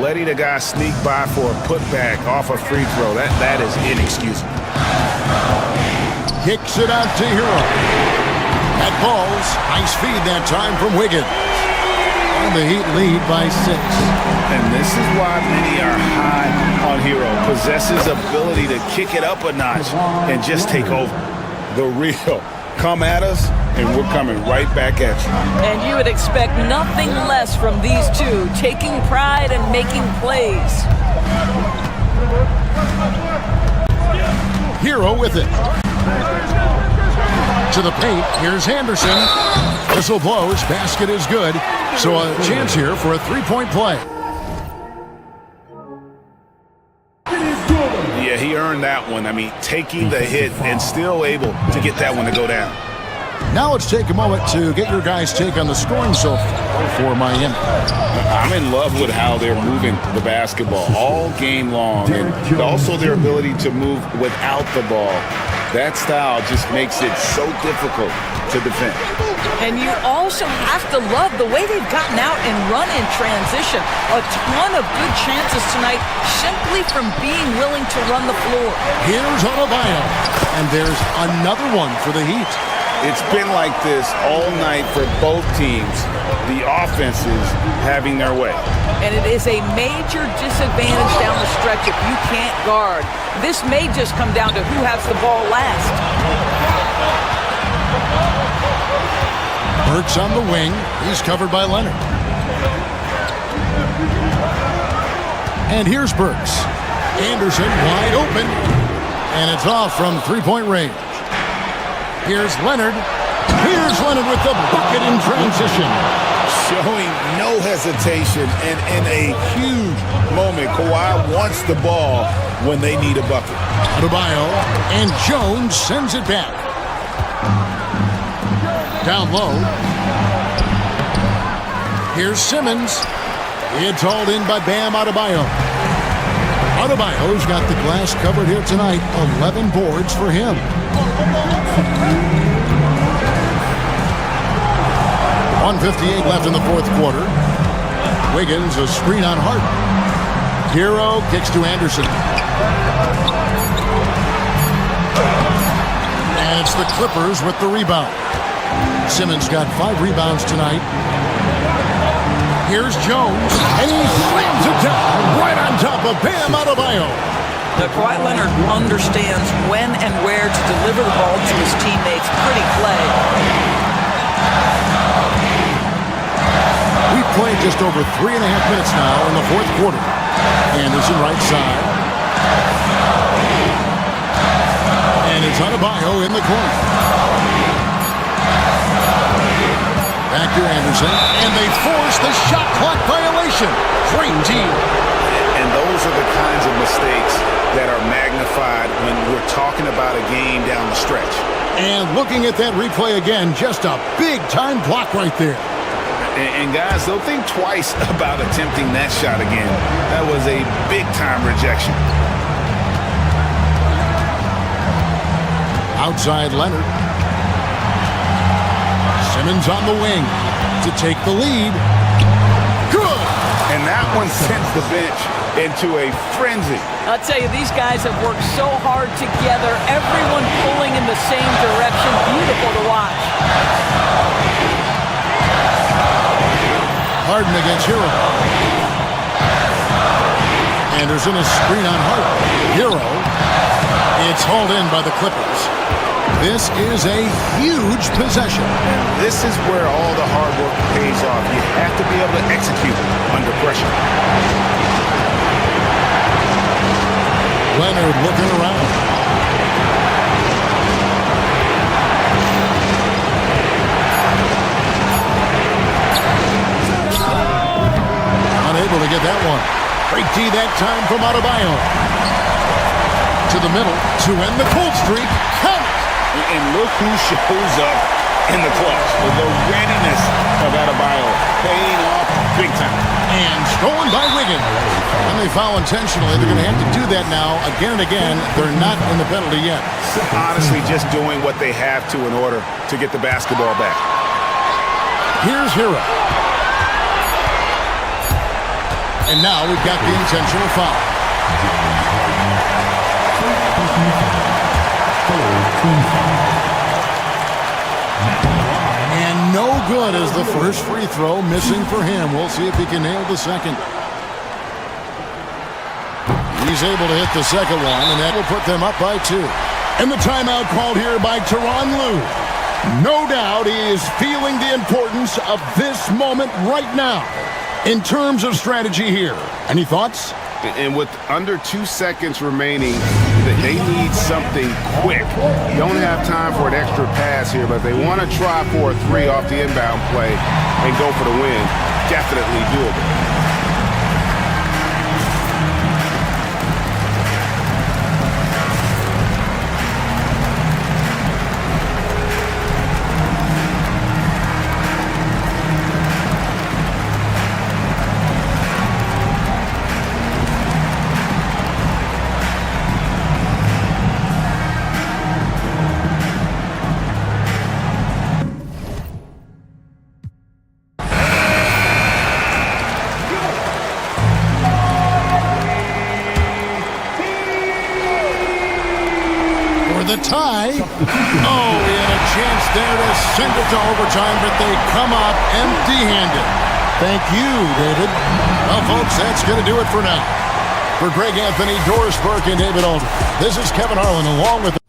Letting a guy sneak by for a putback off a free throw, that is inexcusable.
Kicks it out to Hero. That ball's nice feed that time from Wiggins. And the Heat lead by 6.
And this is why many are high on Hero. Possesses ability to kick it up a notch and just take over. The real. Come at us, and we're coming right back at you.
And you would expect nothing less from these two, taking pride and making plays.
Hero with it. To the paint, here's Henderson. Whistle blows, basket is good. So a chance here for a 3-point play.
Yeah, he earned earned that one. I mean, taking the hit and still able to get that one to go down.
Now let's take a moment to get your guys' take on the scoring so far for Miami.
I'm in love with how they're moving the basketball all game long, and also their ability to move without the ball. That style just makes it so difficult to defend.
And you also have to love the way they've gotten out and run in transition. A ton of good chances tonight simply from being willing to run the floor.
Here's Adebayo, and there's another one for the Heat.
It's been like this all night for both teams, the offenses having their way.
And it is a major disadvantage down the stretch if you can't guard. This may just come down to who has the ball last.
Burks on the wing. He's covered by Leonard. And here's Burks. Anderson wide open. And it's off from three-point range. Here's Leonard. Here's Leonard with the bucket in transition.
Showing no hesitation, and in a huge moment, Kawhi wants the ball when they need a bucket.
Adebayo, and Jones sends it back. Down low. Here's Simmons. It's hauled in by Bam Adebayo. Adebayo's got the glass covered here tonight. 11 boards for him. 1:58 left in the fourth quarter. Wiggins, a screen on Hart. Hero kicks to Anderson. And it's the Clippers with the rebound. Simmons got 5 rebounds tonight. Here's Jones, and he slams it down right on top of Bam Adebayo.
Now, Kawhi Leonard understands when and where to deliver the ball to his teammates. Pretty play.
We've played just over 3.5 minutes now in the fourth quarter. Anderson right side. And it's Adebayo in the corner. Back to Anderson. And they force the shot clock violation. Dream team.
And those are the kinds of mistakes that are magnified when we're talking about a game down the stretch.
And looking at that replay again, just a big-time block right there.
And guys, they'll think twice about attempting that shot again. That was a big-time rejection.
Outside Leonard. Simmons on the wing to take the lead. Good!
And that one sends the bench into a frenzy.
I'll tell you, these guys have worked so hard together, everyone pulling in the same direction. Beautiful to watch.
Harden against Hero. Anderson a screen on Hart. Hero. It's hauled in by the Clippers. This is a huge possession.
This is where all the hard work pays off. You have to be able to execute under pressure.
Leonard looking around. Unable to get that one. Great D that time from Adebayo. To the middle to end the cold streak. Count it!
And look who shows up in the clutch. The readiness of Adebayo paying off big time.
And stolen by Wiggins. And they foul intentionally. They're going to have to do that now again and again. They're not in the penalty yet.
Honestly, just doing what they have to in order to get the basketball back.
Here's Hero. And now we've got the intentional foul. And no good as the first free throw missing for him. We'll see if he can nail the second. He's able to hit the second one, and that will put them up by 2. And the timeout called here by Tyronn Lue. No doubt he is feeling the importance of this moment right now in terms of strategy here. Any thoughts?
And with under 2 seconds remaining, they need something quick. You don't have time for an extra pass here, but they want to try for a 3 off the inbound play and go for the win. Definitely doable.
for the tie. Oh, he had a chance there to send it to overtime, but they come up empty-handed. Thank you, David. Well, folks, that's going to do it for now. For Greg Anthony, Doris Burke, and David Aldridge, this is Kevin Harlan along with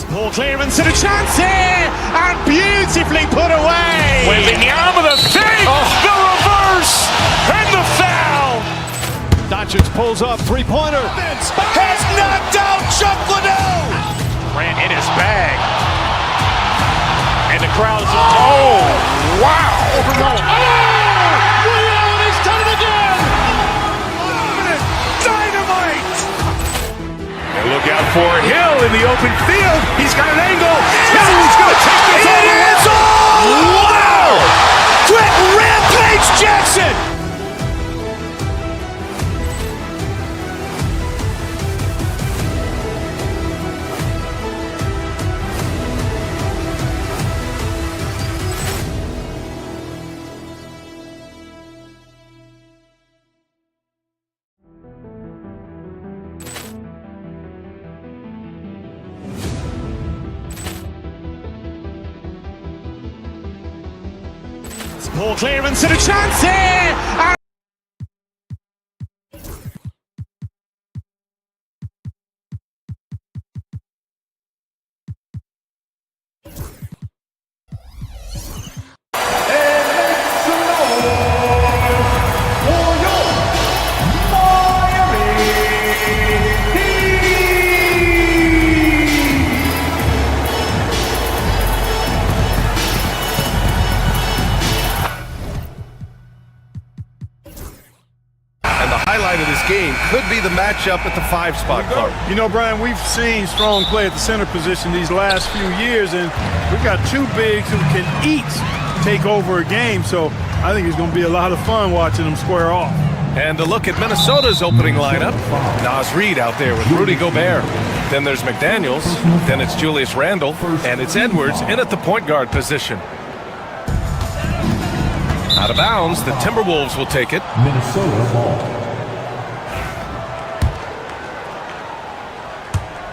Ball clearance and a chance here, and beautifully put away. With the arm of the fake, the reverse, and the foul.
Doncic pulls up, three-pointer.
Has knocked out Chuck Liddell. Ran in his bag. And the crowd is, oh, wow.
Leon has done it again.
Dynamite. And look out for Hill in the open field. He's got an angle. He's going to take this all the way. Wow. Quick rampage Jackson. Ball clearance and a chance here.
Highlight of this game could be the matchup at the 5-spot, Clark.
You know, Brian, we've seen strong play at the center position these last few years, and we've got two bigs who can each take over a game, so I think it's going to be a lot of fun watching them square off.
And a look at Minnesota's opening lineup. Nas Reed out there with Rudy Gobert. Then there's McDaniels. Then it's Julius Randle. And it's Edwards in at the point guard position. Out of bounds, the Timberwolves will take it.
Minnesota ball.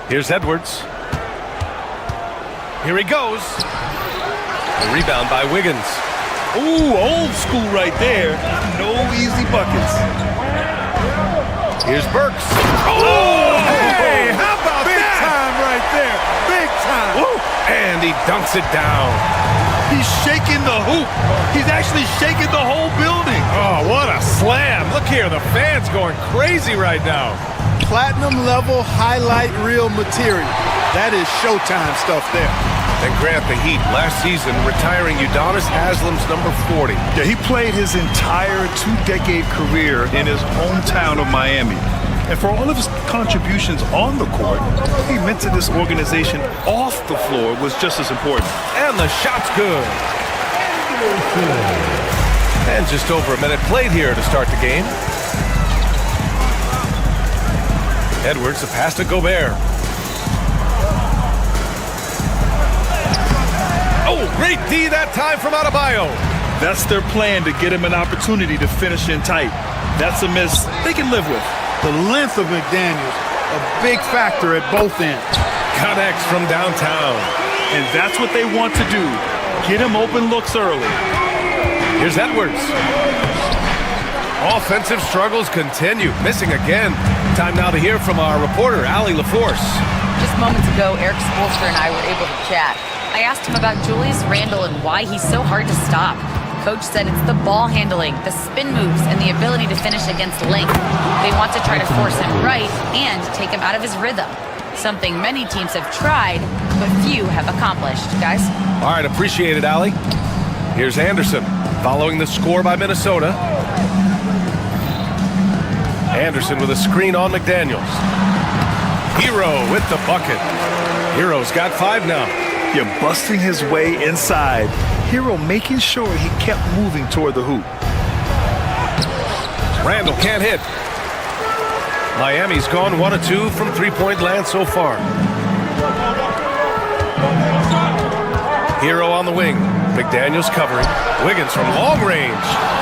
Here's Edwards. Here he goes. A rebound by Wiggins.
Ooh, old school right there. No easy buckets.
Here's Burks.
Oh, hey, how about big time right there? Big time.
Woo. And he dunks it down.
He's shaking the hoop. He's actually shaking the whole building.
Oh, what a slam. Look here, the fans going crazy right now.
Platinum level highlight reel material. That is Showtime stuff there.
And Grant, the Heat last season retiring Udonis Haslam's number 40.
Yeah, he played his entire two-decade career in his hometown of Miami. And for all of his contributions on the court, he meant to this organization off the floor was just as important.
And the shot's good. And just over a minute played here to start the game. Edwards, the pass to Gobert. Oh, great D that time from Adebayo.
That's their plan, to get him an opportunity to finish in tight. That's a miss they can live with.
The length of McDaniels, a big factor at both ends.
Connects from downtown.
And that's what they want to do. Get him open looks early.
Here's Edwards. Offensive struggles continue. Missing again. Time now to hear from our reporter, Allie LaForce.
Just moments ago, Eric Spoelstra and I were able to chat. I asked him about Julius Randle and why he's so hard to stop. Coach said it's the ball handling, the spin moves, and the ability to finish against length. They want to try to force him right and take him out of his rhythm. Something many teams have tried, but few have accomplished. Guys?
All right, appreciate it, Allie. Here's Anderson, following the score by Minnesota. Anderson with a screen on McDaniels. Hero with the bucket. Hero's got 5 now.
You're busting his way inside. Hero making sure he kept moving toward the hoop.
Randle can't hit. Miami's gone 1 of 2 from three-point land so far. Hero on the wing. McDaniels covering. Wiggins from long range.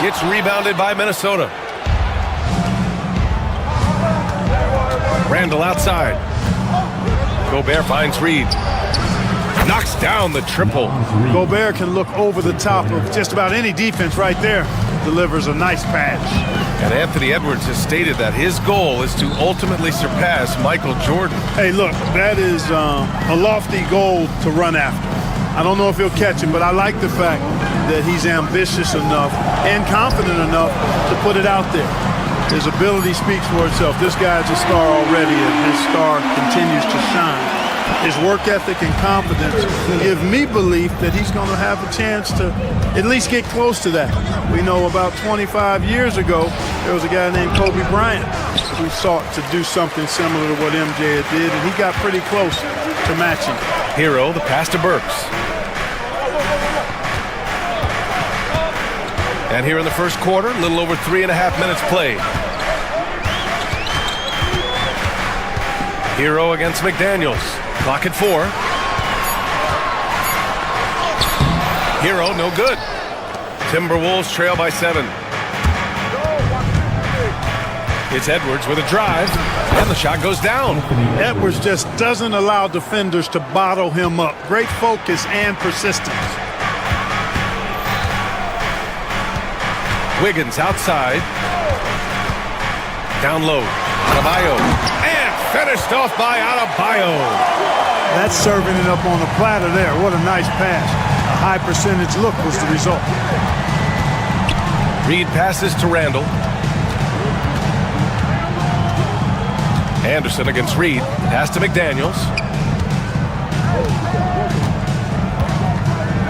Gets rebounded by Minnesota. Randall outside. Gobert finds Reed. Knocks down the triple.
Gobert can look over the top of just about any defense right there. Delivers a nice pass.
And Anthony Edwards has stated that his goal is to ultimately surpass Michael Jordan.
Hey, look, that is a lofty goal to run after. I don't know if he'll catch him, but I like the fact that he's ambitious enough and confident enough to put it out there. His ability speaks for itself. This guy's a star already, and his star continues to shine. His work ethic and confidence give me belief that he's going to have a chance to at least get close to that. We know about 25 years ago, there was a guy named Kobe Bryant who sought to do something similar to what MJ did, and he got pretty close to matching.
Hero, the pass to Burks. And here in the first quarter, a little over 3.5 minutes played. Hero against McDaniels. Clock at 4. Hero, no good. Timberwolves trail by 7. It's Edwards with a drive, and the shot goes down.
Edwards just doesn't allow defenders to bottle him up. Great focus and persistence.
Wiggins outside. Down low. Adebayo. And finished off by Adebayo.
That's serving it up on a platter there. What a nice pass. A high percentage look was the result.
Reed passes to Randall. Anderson against Reed. Pass to McDaniels.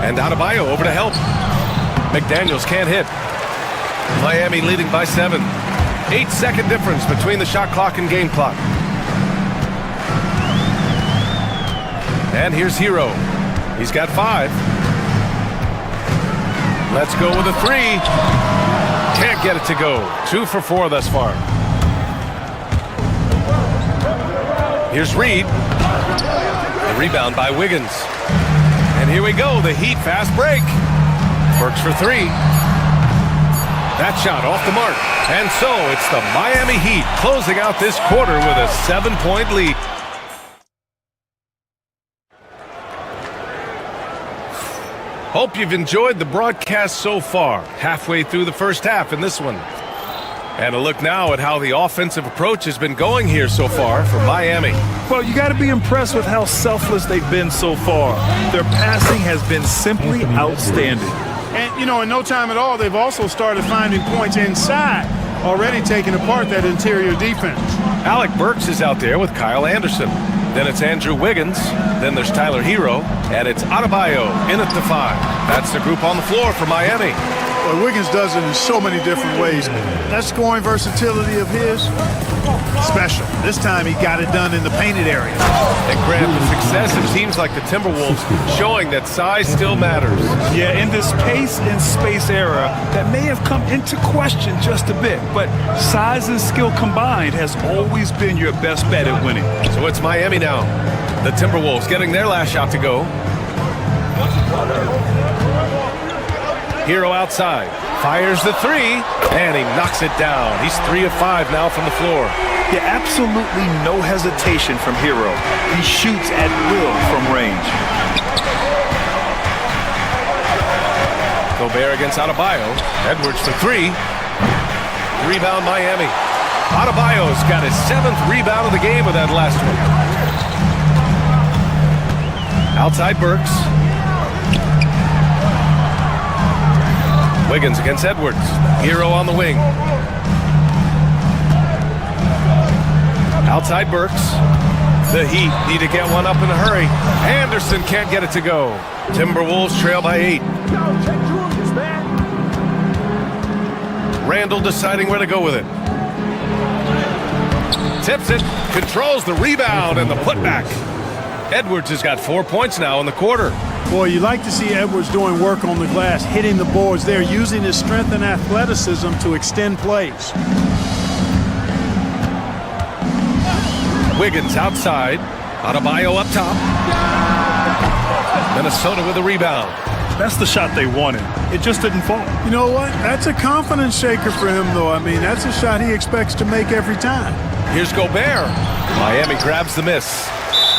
And Adebayo over to help. McDaniels can't hit. Miami leading by 7. 8-second difference between the shot clock and game clock. And here's Hero. He's got 5. Let's go with a 3. Can't get it to go. 2 for 4 thus far. Here's Reed. The rebound by Wiggins. And here we go. The Heat fast break. Burks for 3. That shot off the mark. And so it's the Miami Heat closing out this quarter with a 7-point lead. Hope you've enjoyed the broadcast so far. Halfway through the first half in this one. And a look now at how the offensive approach has been going here so far for Miami.
Well, you got to be impressed with how selfless they've been so far. Their passing has been simply outstanding. And, you know, in no time at all, they've also started finding points inside, already taking apart that interior defense.
Alec Burks is out there with Kyle Anderson. Then it's Andrew Wiggins. Then there's Tyler Hero. And it's Adebayo in at the 5. That's the group on the floor for Miami.
Well, Wiggins does it in so many different ways. That scoring versatility of his, special. This time he got it done in the painted area.
And Grant, the success of teams like the Timberwolves showing that size still matters.
Yeah, in this pace and space era, that may have come into question just a bit, but size and skill combined has always been your best bet at winning.
So it's Miami now. The Timberwolves getting their last shot to go. Hero outside, fires the 3, and he knocks it down. He's 3 of 5 now from the floor.
Yeah, absolutely no hesitation from Hero. He shoots at will from range.
Gobert against Adebayo. Edwards for 3. Rebound Miami. Adebayo's got his 7th rebound of the game with that last one. Outside Burks. Wiggins against Edwards. Hero on the wing. Outside Burks. The Heat need to get one up in a hurry. Anderson can't get it to go. Timberwolves trail by 8. Randall deciding where to go with it. Tips it, controls the rebound and the putback. Edwards has got 4 points now in the quarter.
Boy, you like to see Edwards doing work on the glass, hitting the boards there, using his strength and athleticism to extend plays.
Wiggins outside. Adebayo up top. Minnesota with a rebound.
That's the shot they wanted. It just didn't fall.
You know what? That's a confidence shaker for him, though. I mean, that's a shot he expects to make every time.
Here's Gobert. Miami grabs the miss.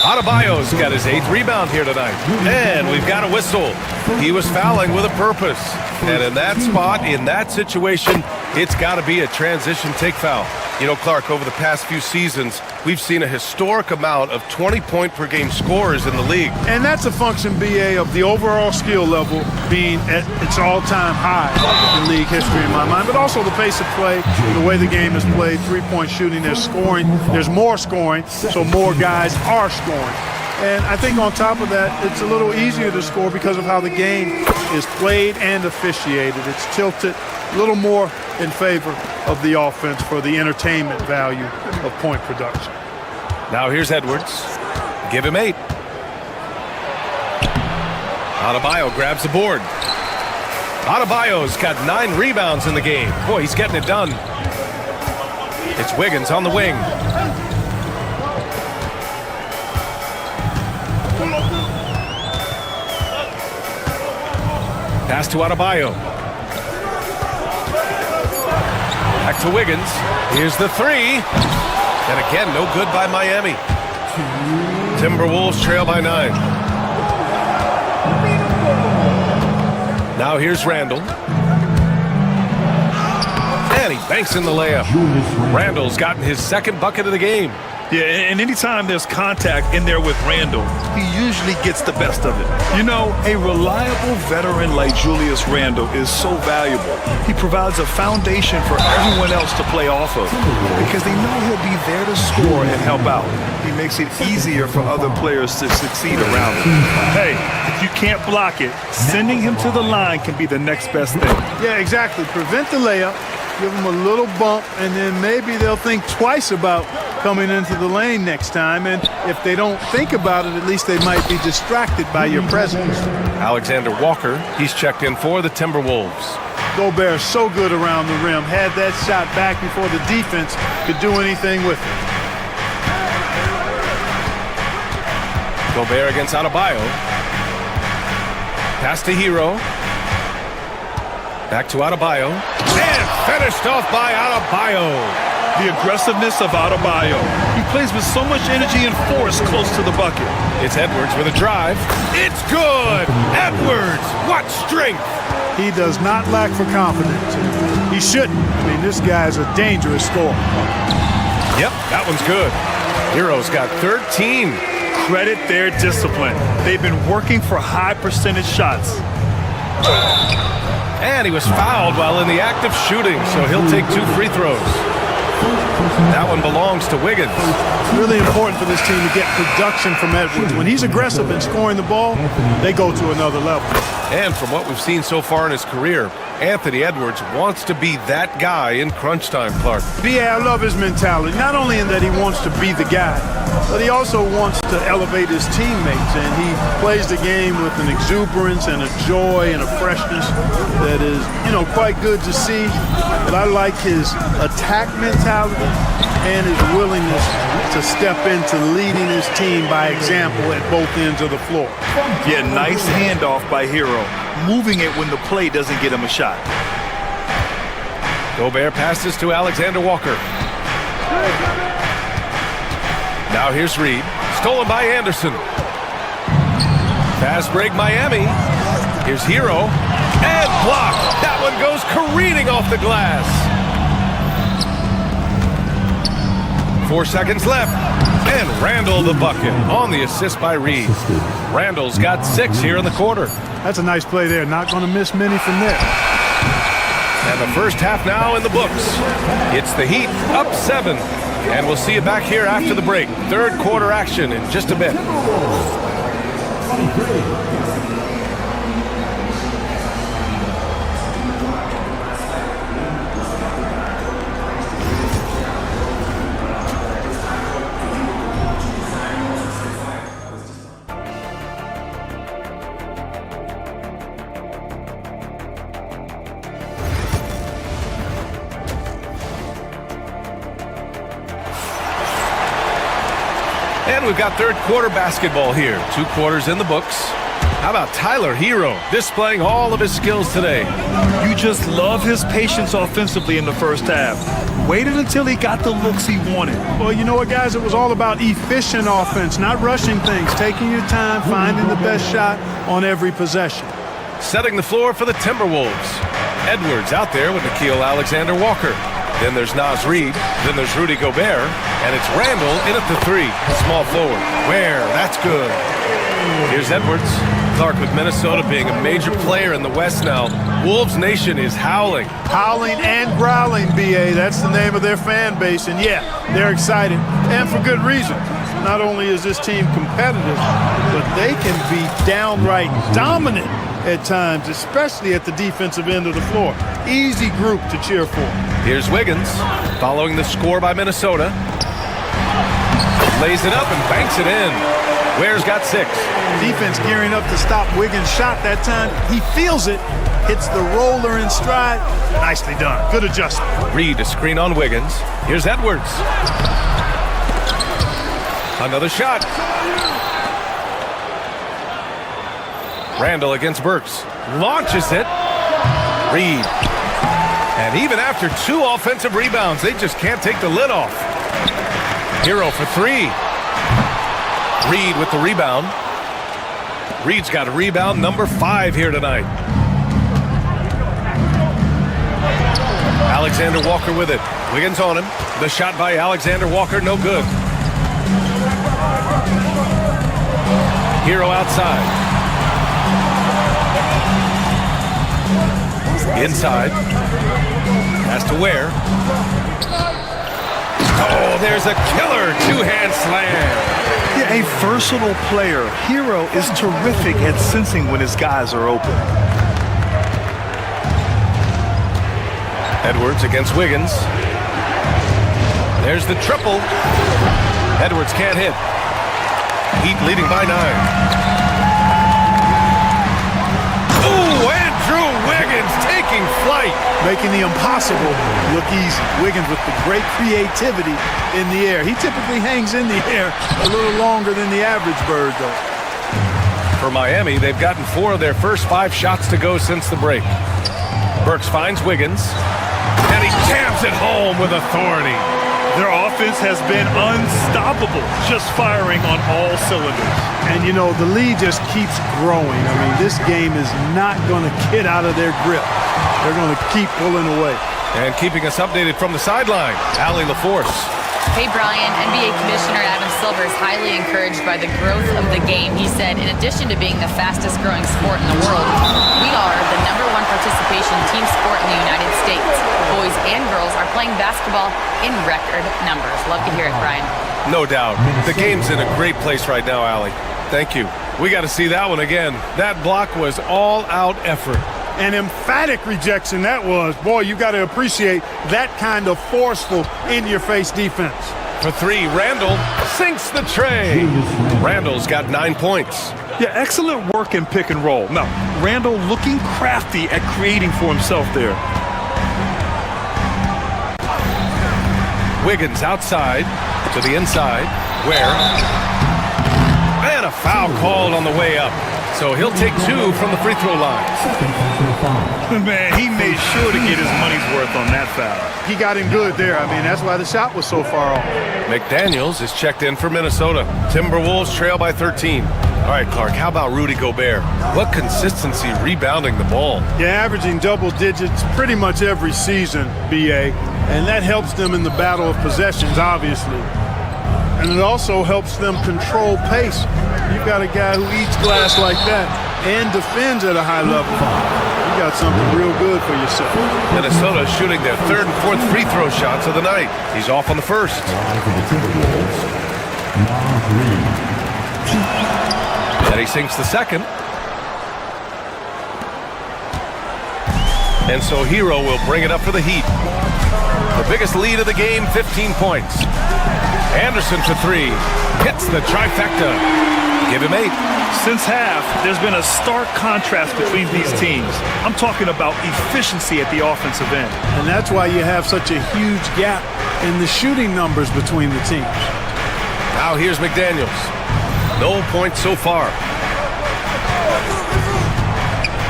Adebayo's got his 8th rebound here tonight. And we've got a whistle. He was fouling with a purpose. And in that spot, in that situation, it's got to be a transition take foul. You know, Clark, over the past few seasons, we've seen a historic amount of 20-point-per-game scorers in the league.
And that's a function, BA, of the overall skill level being at its all-time high in league history in my mind, but also the pace of play, the way the game is played, three-point shooting, there's scoring, there's more scoring, so more guys are scoring. And I think on top of that, it's a little easier to score because of how the game is played and officiated. It's tilted a little more in favor of the offense for the entertainment value of point production.
Now here's Edwards. Give him 8. Adebayo grabs the board. Adebayo's got 9 rebounds in the game. Boy, he's getting it done. It's Wiggins on the wing. Pass to Adebayo. Back to Wiggins. Here's the 3. And again, no good by Miami. Timberwolves trail by 9. Now here's Randall. And he banks in the layup. Randall's gotten his 2nd bucket of the game.
Yeah, and anytime there's contact in there with Randall, he usually gets the best of it. You know, a reliable veteran like Julius Randall is so valuable. He provides a foundation for everyone else to play off of because they know he'll be there to score and help out. He makes it easier for other players to succeed around him. Hey, if you can't block it, sending him to the line can be the next best thing.
Yeah, exactly. Prevent the layup, give them a little bump, and then maybe they'll think twice about coming into the lane next time. And if they don't think about it, at least they might be distracted by your presence.
Alexander Walker, he's checked in for the Timberwolves.
Gobert so good around the rim. Had that shot back before the defense could do anything with it.
Gobert against Adebayo. Pass to Hero. Back to Adebayo. And finished off by Adebayo.
The aggressiveness of Adebayo. He plays with so much energy and force close to the bucket.
It's Edwards with a drive. It's good! Edwards! What strength!
He does not lack for confidence. He shouldn't. I mean, this guy's a dangerous scorer.
Yep, that one's good. Hero's got 13.
Credit their discipline. They've been working for high percentage shots.
And he was fouled while in the act of shooting, so he'll take 2 free throws. That one belongs to Wiggins.
It's really important for this team to get production from Edwards. When he's aggressive in scoring the ball, they go to another level.
And from what we've seen so far in his career, Anthony Edwards wants to be that guy in crunch time, Clark.
I love his mentality. Not only in that he wants to be the guy, but he also wants to elevate his teammates. And he plays the game with an exuberance and a joy and a freshness that is, quite good to see. But I like his attack mentality and his willingness to step into leading his team by example at both ends of the floor.
Yeah, nice handoff by Hero. Moving it when the play doesn't get him a shot.
Gobert passes to Alexander Walker. Now here's Reed. Stolen by Anderson. Fast break Miami. Here's Hero. And blocked. That one goes careening off the glass. 4 seconds left. And Randall the bucket on the assist by Reed. Randall's got 6 here in the quarter.
That's a nice play there. Not going to miss many from there.
And the first half now in the books. It's the Heat up 7. And we'll see you back here after the break. 3rd quarter action in just a bit. And we've got third quarter basketball here. 2 quarters in the books. How about Tyler Hero displaying all of his skills today?
You just love his patience offensively in the first half. Waited until he got the looks he wanted.
Well, you know what, guys? It was all about efficient offense, not rushing things, taking your time, finding the best shot on every possession.
Setting the floor for the Timberwolves. Edwards out there with Nickeil Alexander-Walker. Then there's Naz Reid. Then there's Rudy Gobert. And it's Randall in at the 3. Small forward. Where? That's good. Here's Edwards. Clark with Minnesota being a major player in the West now. Wolves Nation is howling.
Howling and growling, B.A. That's the name of their fan base. And, yeah, they're excited. And for good reason. Not only is this team competitive, but they can be downright dominant at times, especially at the defensive end of the floor. Easy group to cheer for.
Here's Wiggins following the score by Minnesota. Lays it up and banks it in. Ware's got 6.
Defense gearing up to stop Wiggins' shot that time. He feels it, hits the roller in stride. Nicely done. Good adjustment.
Reid a screen on Wiggins. Here's Edwards. Another shot. Randall against Burks. Launches it. Reid. And even after 2 offensive rebounds, they just can't take the lid off. Hero for 3. Reid with the rebound. Reid's got a rebound number 5 here tonight. Alexander-Walker with it. Wiggins on him. The shot by Alexander-Walker, no good. Hero outside. Inside. Has to Ware. Oh, there's a killer 2-hand slam.
Yeah, a versatile player. Hero is terrific at sensing when his guys are open.
Edwards against Wiggins. There's the triple. Edwards can't hit. Heat leading by 9. Ooh, Andrew Wiggins taking flight.
Making the impossible look easy. Wiggins with the great creativity in the air. He typically hangs in the air a little longer than the average bird, though.
For Miami, they've gotten 4 of their first 5 shots to go since the break. Burks finds Wiggins, and he jams it home with authority.
Their offense has been unstoppable, just firing on all cylinders.
And, you know, the lead just keeps growing. I mean, this game is not going to get out of their grip. They're going to keep pulling away.
And keeping us updated from the sideline, Allie LaForce.
Hey, Brian, NBA Commissioner Adam Silver is highly encouraged by the growth of the game. He said, in addition to being the fastest growing sport in the world, we are the #1 participation team sport in the United States. Boys and girls are playing basketball in record numbers. Love to hear it, Brian.
No doubt. The game's in a great place right now, Allie. Thank you. We got to see that one again. That block was all-out effort.
An emphatic rejection that was. Boy, you got to appreciate that kind of forceful, in-your-face defense.
For 3, Randall sinks the tray. Randall's got 9 points.
Yeah, excellent work in pick and roll. Now, Randall looking crafty at creating for himself there.
Wiggins outside to the inside. Where? And a foul called on the way up. So he'll take 2 from the free throw line.
Man, he made sure to get his money's worth on that foul.
He got him good there. I mean, that's why the shot was so far off.
McDaniels is checked in for Minnesota. Timberwolves trail by 13. All right, Clark, how about Rudy Gobert? What consistency rebounding the ball.
Yeah, averaging double digits pretty much every season, B.A., and that helps them in the battle of possessions, obviously. And it also helps them control pace. You've got a guy who eats glass like that and defends at a high level. You got something real good for yourself.
Minnesota shooting their 3rd and 4th free throw shots of the night. He's off on the 1st. And he sinks the 2nd. And so Hero will bring it up for the Heat. The biggest lead of the game, 15 points. Anderson for 3. Hits the trifecta. Give him 8.
Since half, there's been a stark contrast between these teams. I'm talking about efficiency at the offensive end.
And that's why you have such a huge gap in the shooting numbers between the teams.
Now here's McDaniels. No points so far.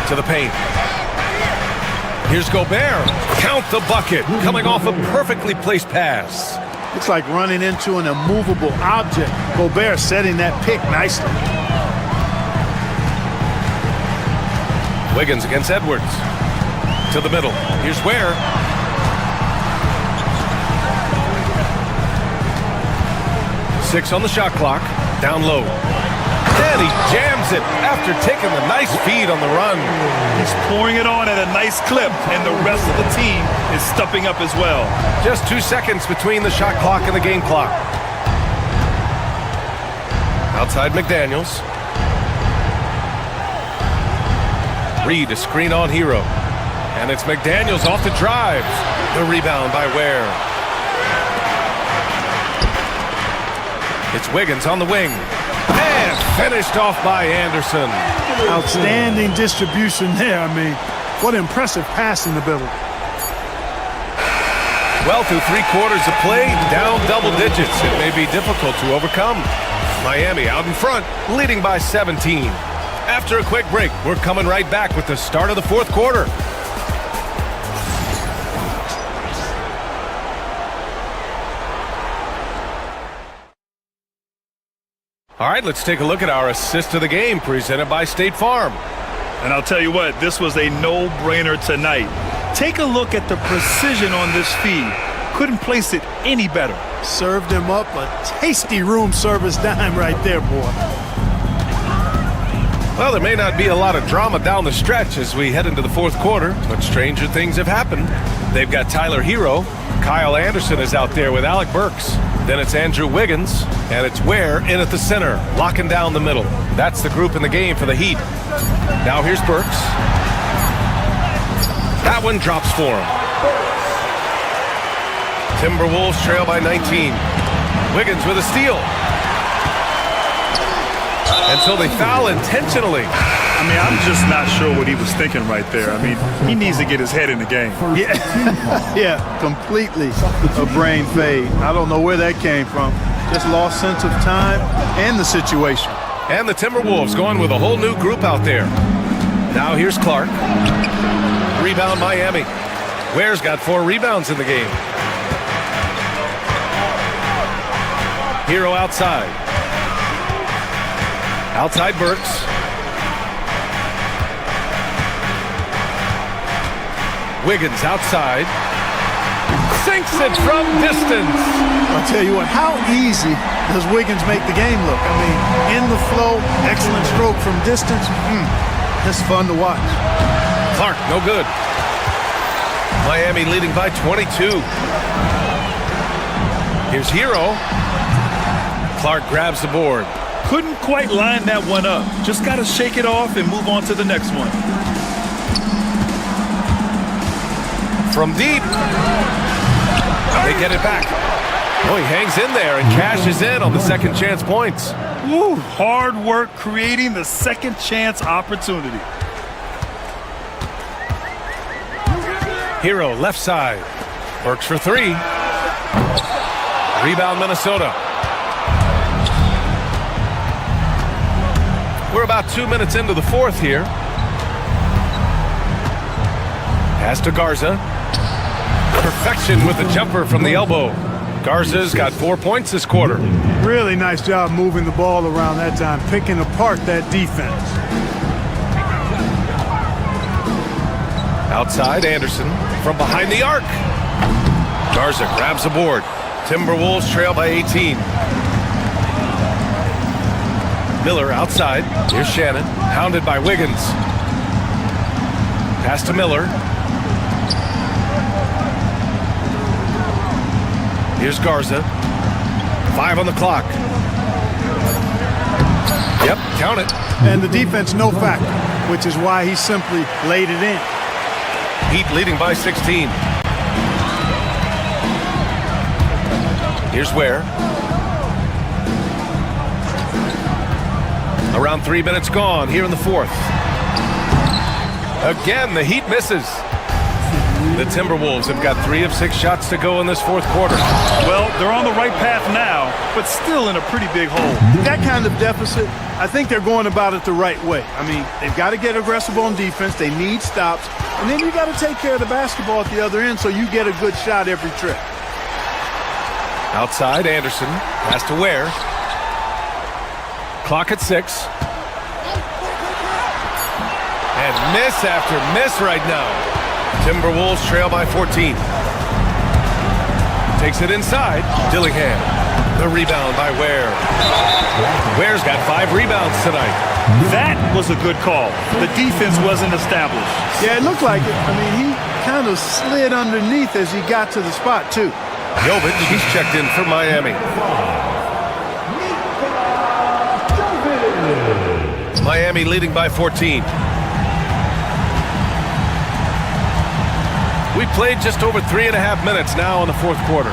To the paint. Here's Gobert. Count the bucket. Coming off a perfectly placed pass.
Looks like running into an immovable object. Gobert setting that pick nicely.
Wiggins against Edwards. To the middle. Here's Ware. Six on the shot clock. Down low. And he jams it after taking the nice feed on the run.
He's pouring it on at a nice clip, and the rest of the team is stepping up as well.
Just 2 seconds between the shot clock and the game clock. Outside McDaniels. Reed, a screen on Hero. And it's McDaniels off the drive. The rebound by Ware. It's Wiggins on the wing. And finished off by Anderson.
Outstanding distribution there. I mean, what impressive pass in the middle.
Well, through 3 quarters of play, down double digits. It may be difficult to overcome. Miami out in front, leading by 17. After a quick break, we're coming right back with the start of the 4th quarter. All right, let's take a look at our assist of the game presented by State Farm.
And I'll tell you what, this was a no-brainer tonight. Take a look at the precision on this feed. Couldn't place it any better.
Served him up a tasty room service dime right there, boy.
Well, there may not be a lot of drama down the stretch as we head into the 4th quarter, but stranger things have happened. They've got Tyler Hero. Kyle Anderson is out there with Alec Burks. Then it's Andrew Wiggins, and it's Ware in at the center, locking down the middle. That's the group in the game for the Heat. Now here's Burks. That one drops for him. Timberwolves trail by 19. Wiggins with a steal. And so they foul intentionally.
I mean, I'm just not sure what he was thinking right there. I mean, he needs to get his head in the game.
Yeah, completely a brain fade. I don't know where that came from. Just lost sense of time and the situation.
And the Timberwolves going with a whole new group out there. Now here's Clark. Rebound Miami. Ware's got 4 rebounds in the game. Hero outside. Outside Burks. Wiggins outside. Sinks it from distance.
I'll tell you what, how easy does Wiggins make the game look? I mean, in the flow, excellent stroke from distance. It's fun to watch.
Clark, no good. Miami leading by 22. Here's Hero. Clark grabs the board.
Couldn't quite line that one up. Just got to shake it off and move on to the next one.
From deep. They get it back. Oh, he hangs in there and cashes in on the second chance points.
Woo, hard work creating the second chance opportunity.
Hero left side. Works for 3. Rebound Minnesota. We're about 2 minutes into the 4th here. Pass to Garza. Perfection with the jumper from the elbow. Garza's got 4 points this quarter.
Really nice job moving the ball around that time, picking apart that defense.
Outside Anderson from behind the arc. Garza grabs the board. Timberwolves trail by 18. Miller outside. Here's Shannon, hounded by Wiggins. Pass to Miller. Here's Garza. 5 on the clock. Yep, count it.
And the defense no factor, which is why he simply laid it in.
Heat leading by 16. Here's Ware. Around 3 minutes gone here in the 4th. Again, the Heat misses. The Timberwolves have got 3 of 6 shots to go in this fourth quarter.
Well, they're on the right path now, but still in a pretty big hole.
That kind of deficit, I think they're going about it the right way. I mean, they've got to get aggressive on defense. They need stops. And then you got to take care of the basketball at the other end so you get a good shot every trip.
Outside, Anderson has to Ware. Clock at 6. And miss after miss right now. Timberwolves trail by 14. Takes it inside. Dillingham. The rebound by Ware. Ware's got 5 rebounds tonight.
That was a good call. The defense wasn't established.
Yeah, it looked like it. I mean, he kind of slid underneath as he got to the spot, too.
Jovic, he's checked in for Miami. Miami leading by 14. We played just over 3.5 minutes now in the fourth quarter.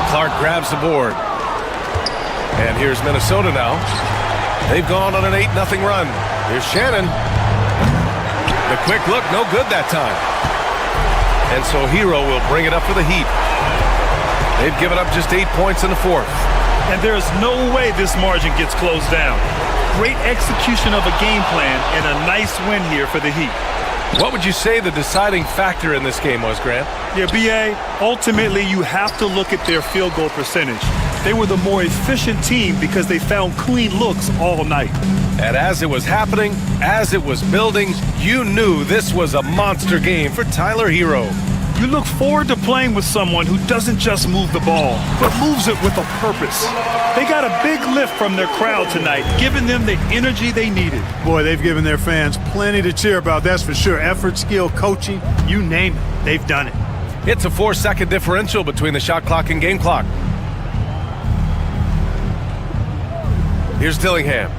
Clark grabs the board. And here's Minnesota now. They've gone on an 8-0 run. Here's Shannon. The quick look, no good that time. And so Hero will bring it up for the Heat. They've given up just 8 points in the fourth.
And there's no way this margin gets closed down. Great execution of a game plan and a nice win here for the Heat.
What would you say the deciding factor in this game was, Grant?
Yeah, B.A., ultimately you have to look at their field goal percentage. They were the more efficient team because they found clean looks all night.
And as it was happening, as it was building, you knew this was a monster game for Tyler Hero.
You look forward to playing with someone who doesn't just move the ball, but moves it with a purpose. They got a big lift from their crowd tonight, giving them the energy they needed.
Boy, they've given their fans plenty to cheer about, that's for sure. Effort, skill, coaching, you name it, they've done it.
It's a 4-second differential between the shot clock and game clock. Here's Dillingham.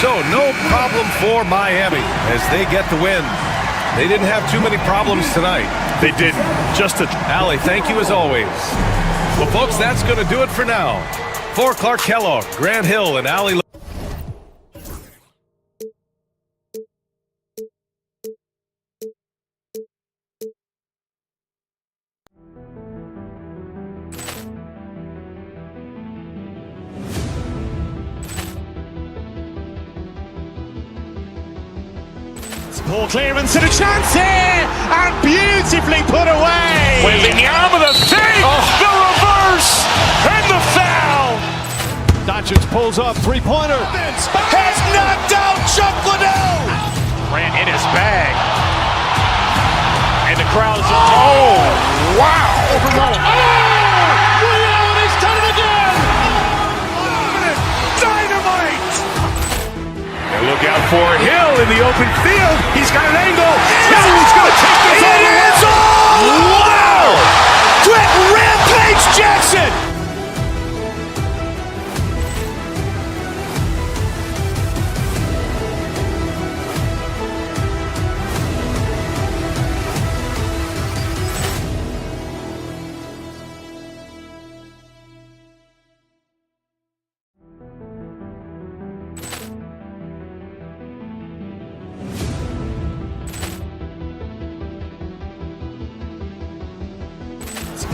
So no problem for Miami as they get the win. They didn't have too many problems tonight.
They didn't. Just a...
Allie, thank you as always. Well, folks, that's going to do it for now. For Clark Kellogg, Grant Hill, and Allie...
Ball clearance and a chance here, and beautifully put away. Willingham with a save, the reverse, and the foul.
Doncic pulls up, three-pointer.
Has knocked out Chuck Liddell. Ran in his bag, and the crowd is. Oh, wow!
Overrun.
Leon has done it again. Dynamite! Look out for Hill in the open field. He's got an angle. He's going to take this all the way. Wow! Quick rampage Jackson!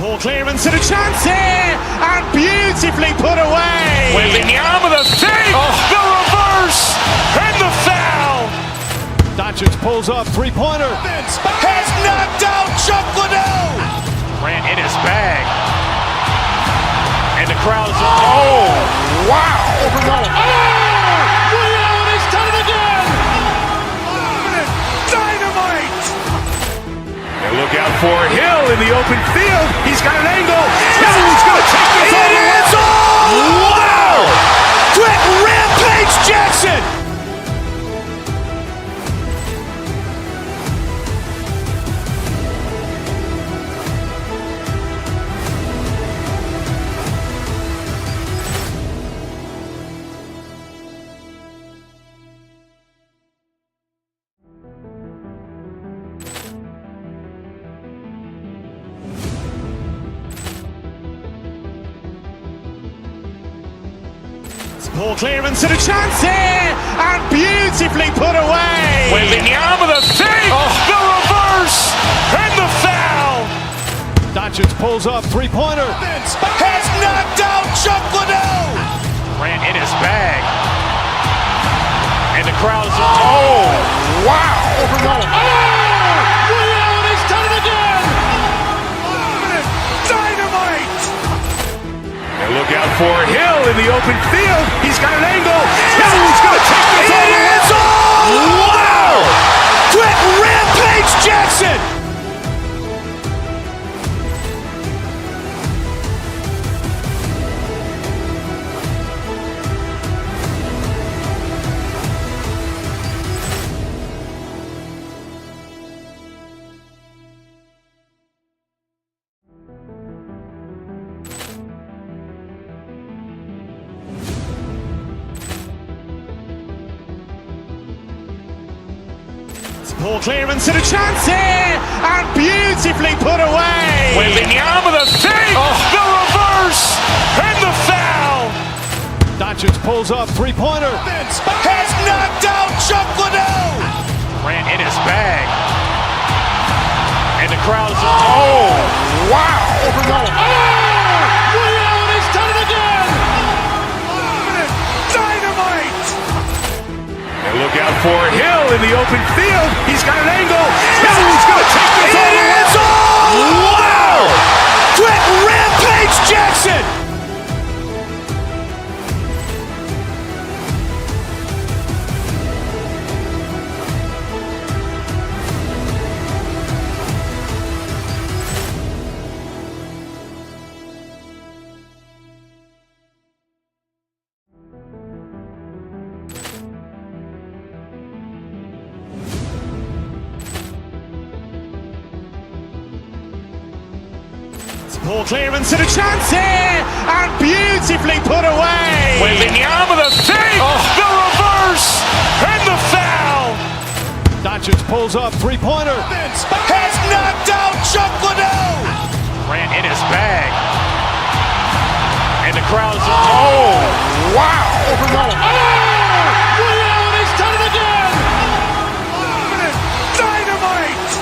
Ball clearance and a chance here, and beautifully put away. Willingham with a save, the reverse, and the foul.
Doncic pulls up, three-pointer.
Has knocked out Chuck Liddell. Ran in his bag, and the crowd is. Oh, wow!
Overrun.
Leon has done it again. Dynamite! And look out for Hill in the open field. He's got an angle. He's going to take this all the way. Wow! Quick rampage Jackson!
Ball clearance and a chance here, and beautifully put away. Waving the arm of the thing, the reverse, and the foul. Doncic pulls up, three-pointer. Has knocked out Chuck Liddell. Grant in his bag. And the crowd is, wow. He's done it again. Dynamite.
And look out for Hill in the open field. He's got an angle. Hill's going to take this all the way. Wow! Quick rampage Jackson.
Ball clearance and a chance here, and beautifully put away.
Waving the arm of the thing, the reverse, and the foul.
Doncic pulls up, three-pointer.
Has knocked out Chuck Liddell.
Grant in his bag. And the crowd is,
wow.
He's done it again.
Dynamite. And look out for Hill in the open field. He's got an angle. Hill's going to take this all the way. Wow! Quick rampage Jackson.
Ball clearance and a chance here, and beautifully put away.
Waving the arm of the thing, the reverse, and the foul.
Doncic pulls up, three-pointer.
Has knocked out Chuck Liddell.
Grant in his bag. And the crowd is,
wow.
He's done it again.
Dynamite.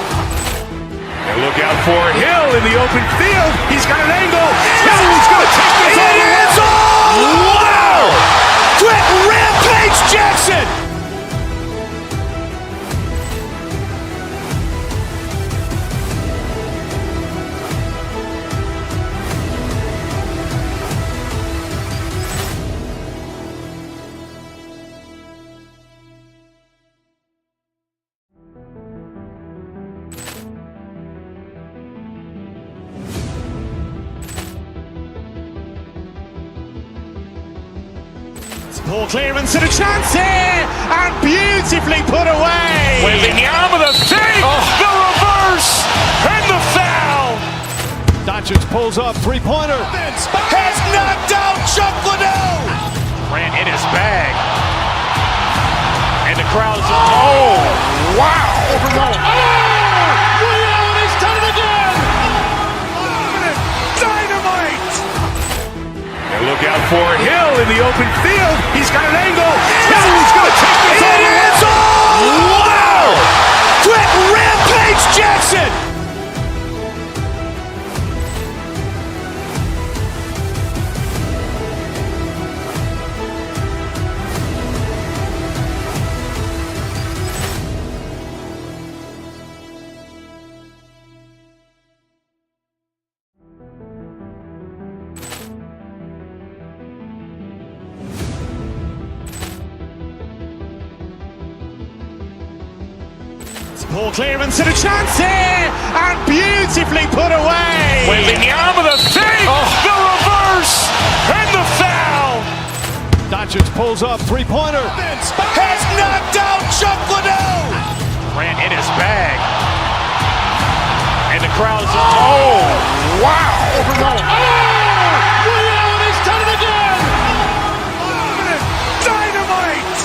And look out for Hill in the open field. He's got an angle. Hill's going to take this all the way. Wow! Quick rampage Jackson.
Ball clearance and a chance here, and beautifully put away.
Waving the arm of the thing, the reverse, and the foul.
Doncic pulls up, three-pointer.
Has knocked out Chuck Liddell.
Grant in his bag. And the crowd is,
wow.
He's done it again.
Dynamite. And look out for Hill in the open field. He's got an angle. Hill's going to take this all the way. Wow! Quick rampage Jackson.
Ball clearance and a chance here, and beautifully put away.
Waving the arm of the thing, the reverse, and the foul.
Doncic pulls up, three-pointer.
Has knocked out Chuck Liddell.
Grant in his bag. And the crowd is,
wow.
He's done it again.
Dynamite.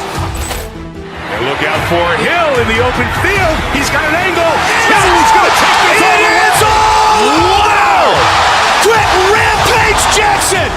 And look out for Hill in the open field. He's got an angle. Hill's going to take this all the way. Wow! Quick rampage Jackson.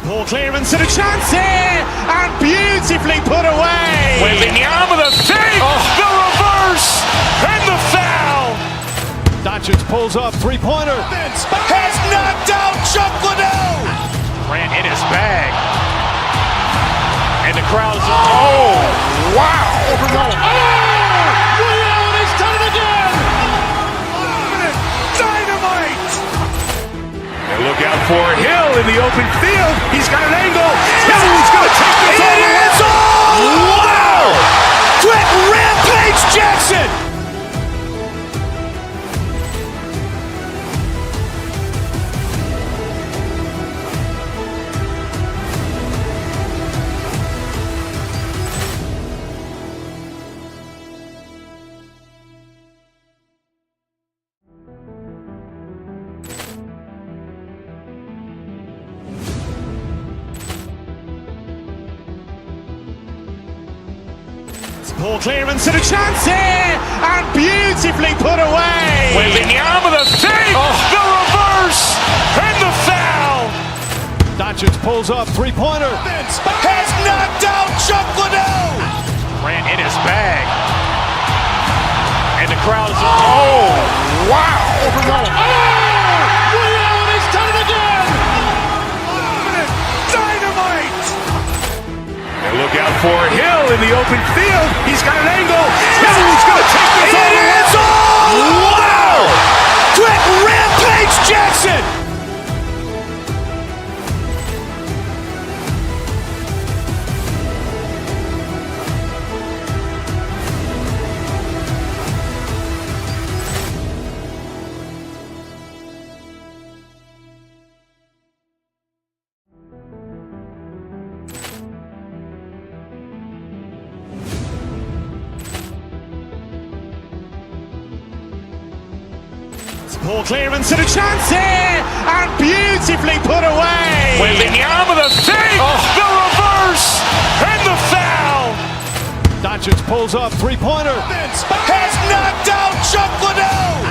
Poor clearance and a chance here, and beautifully put away. Wembanyama the save, the reverse, and the foul.
Doncic pulls up, three-pointer.
Has knocked out Chuck Liddell. Grant in his bag. And the crowd is, wow.
He's done it again.
Dynamite. And look out for Hill in the open field. He's got an angle. Hill's going to take this all the way. Wow. Quick rampage Jackson. Poor clearance and a chance here, and beautifully put away. Wembanyama the save, the reverse, and the foul.
Doncic pulls up, three-pointer.
Has knocked out Chuck Liddell. Grant in his bag. And the crowd is, wow.
He's done it again.
Dynamite. And look out for Hill in the open field. He's got an angle. Hill's going to take this all the way. Wow. Quick rampage Jackson. Poor clearance and a chance here, and beautifully put away. Wembanyama the save, the reverse, and the foul.
Doncic pulls up, three-pointer.
Has knocked out Chuck Liddell.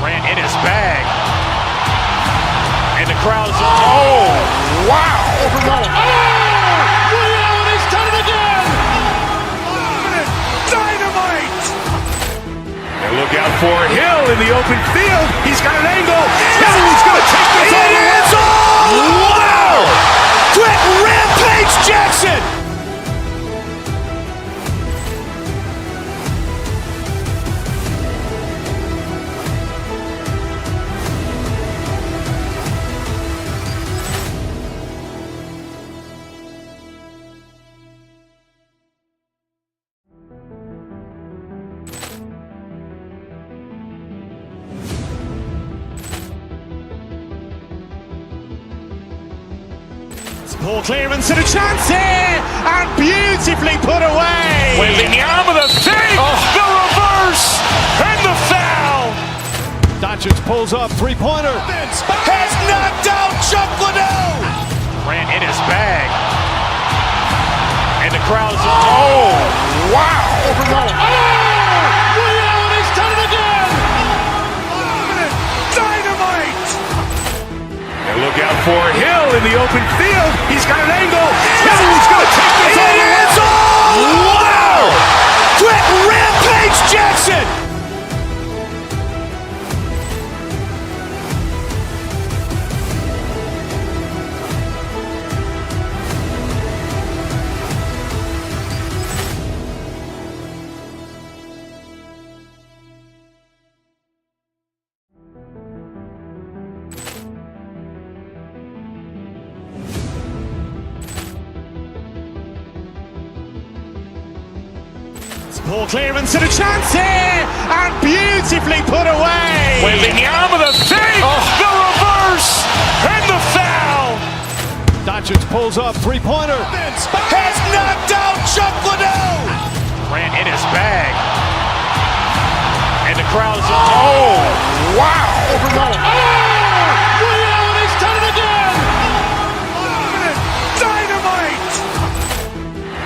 Grant in his bag. And the crowd is, wow.
He's done it again.
Dynamite. And look out for Hill in the open field. He's got an angle. Hill's going to take this all the way. Wow. Quick rampage Jackson. Poor clearance and a chance here, and beautifully put away. Wembanyama the save, the reverse, and the foul.
Doncic pulls up, three-pointer.
Has knocked out Chuck Liddell. Grant in his bag. And the crowd is, wow.
He's done it again.
Dynamite. And look out for Hill in the open field. He's got an angle. Hill's going to take this all the way. Wow. Quick rampage Jackson. Poor clearance and a chance here, and beautifully put away. Wembanyama the save, the reverse, and the foul.
Doncic pulls up, three-pointer.
Has knocked out Chuck Liddell. Grant in his bag. And the crowd is, wow.
He's done it again.
Dynamite.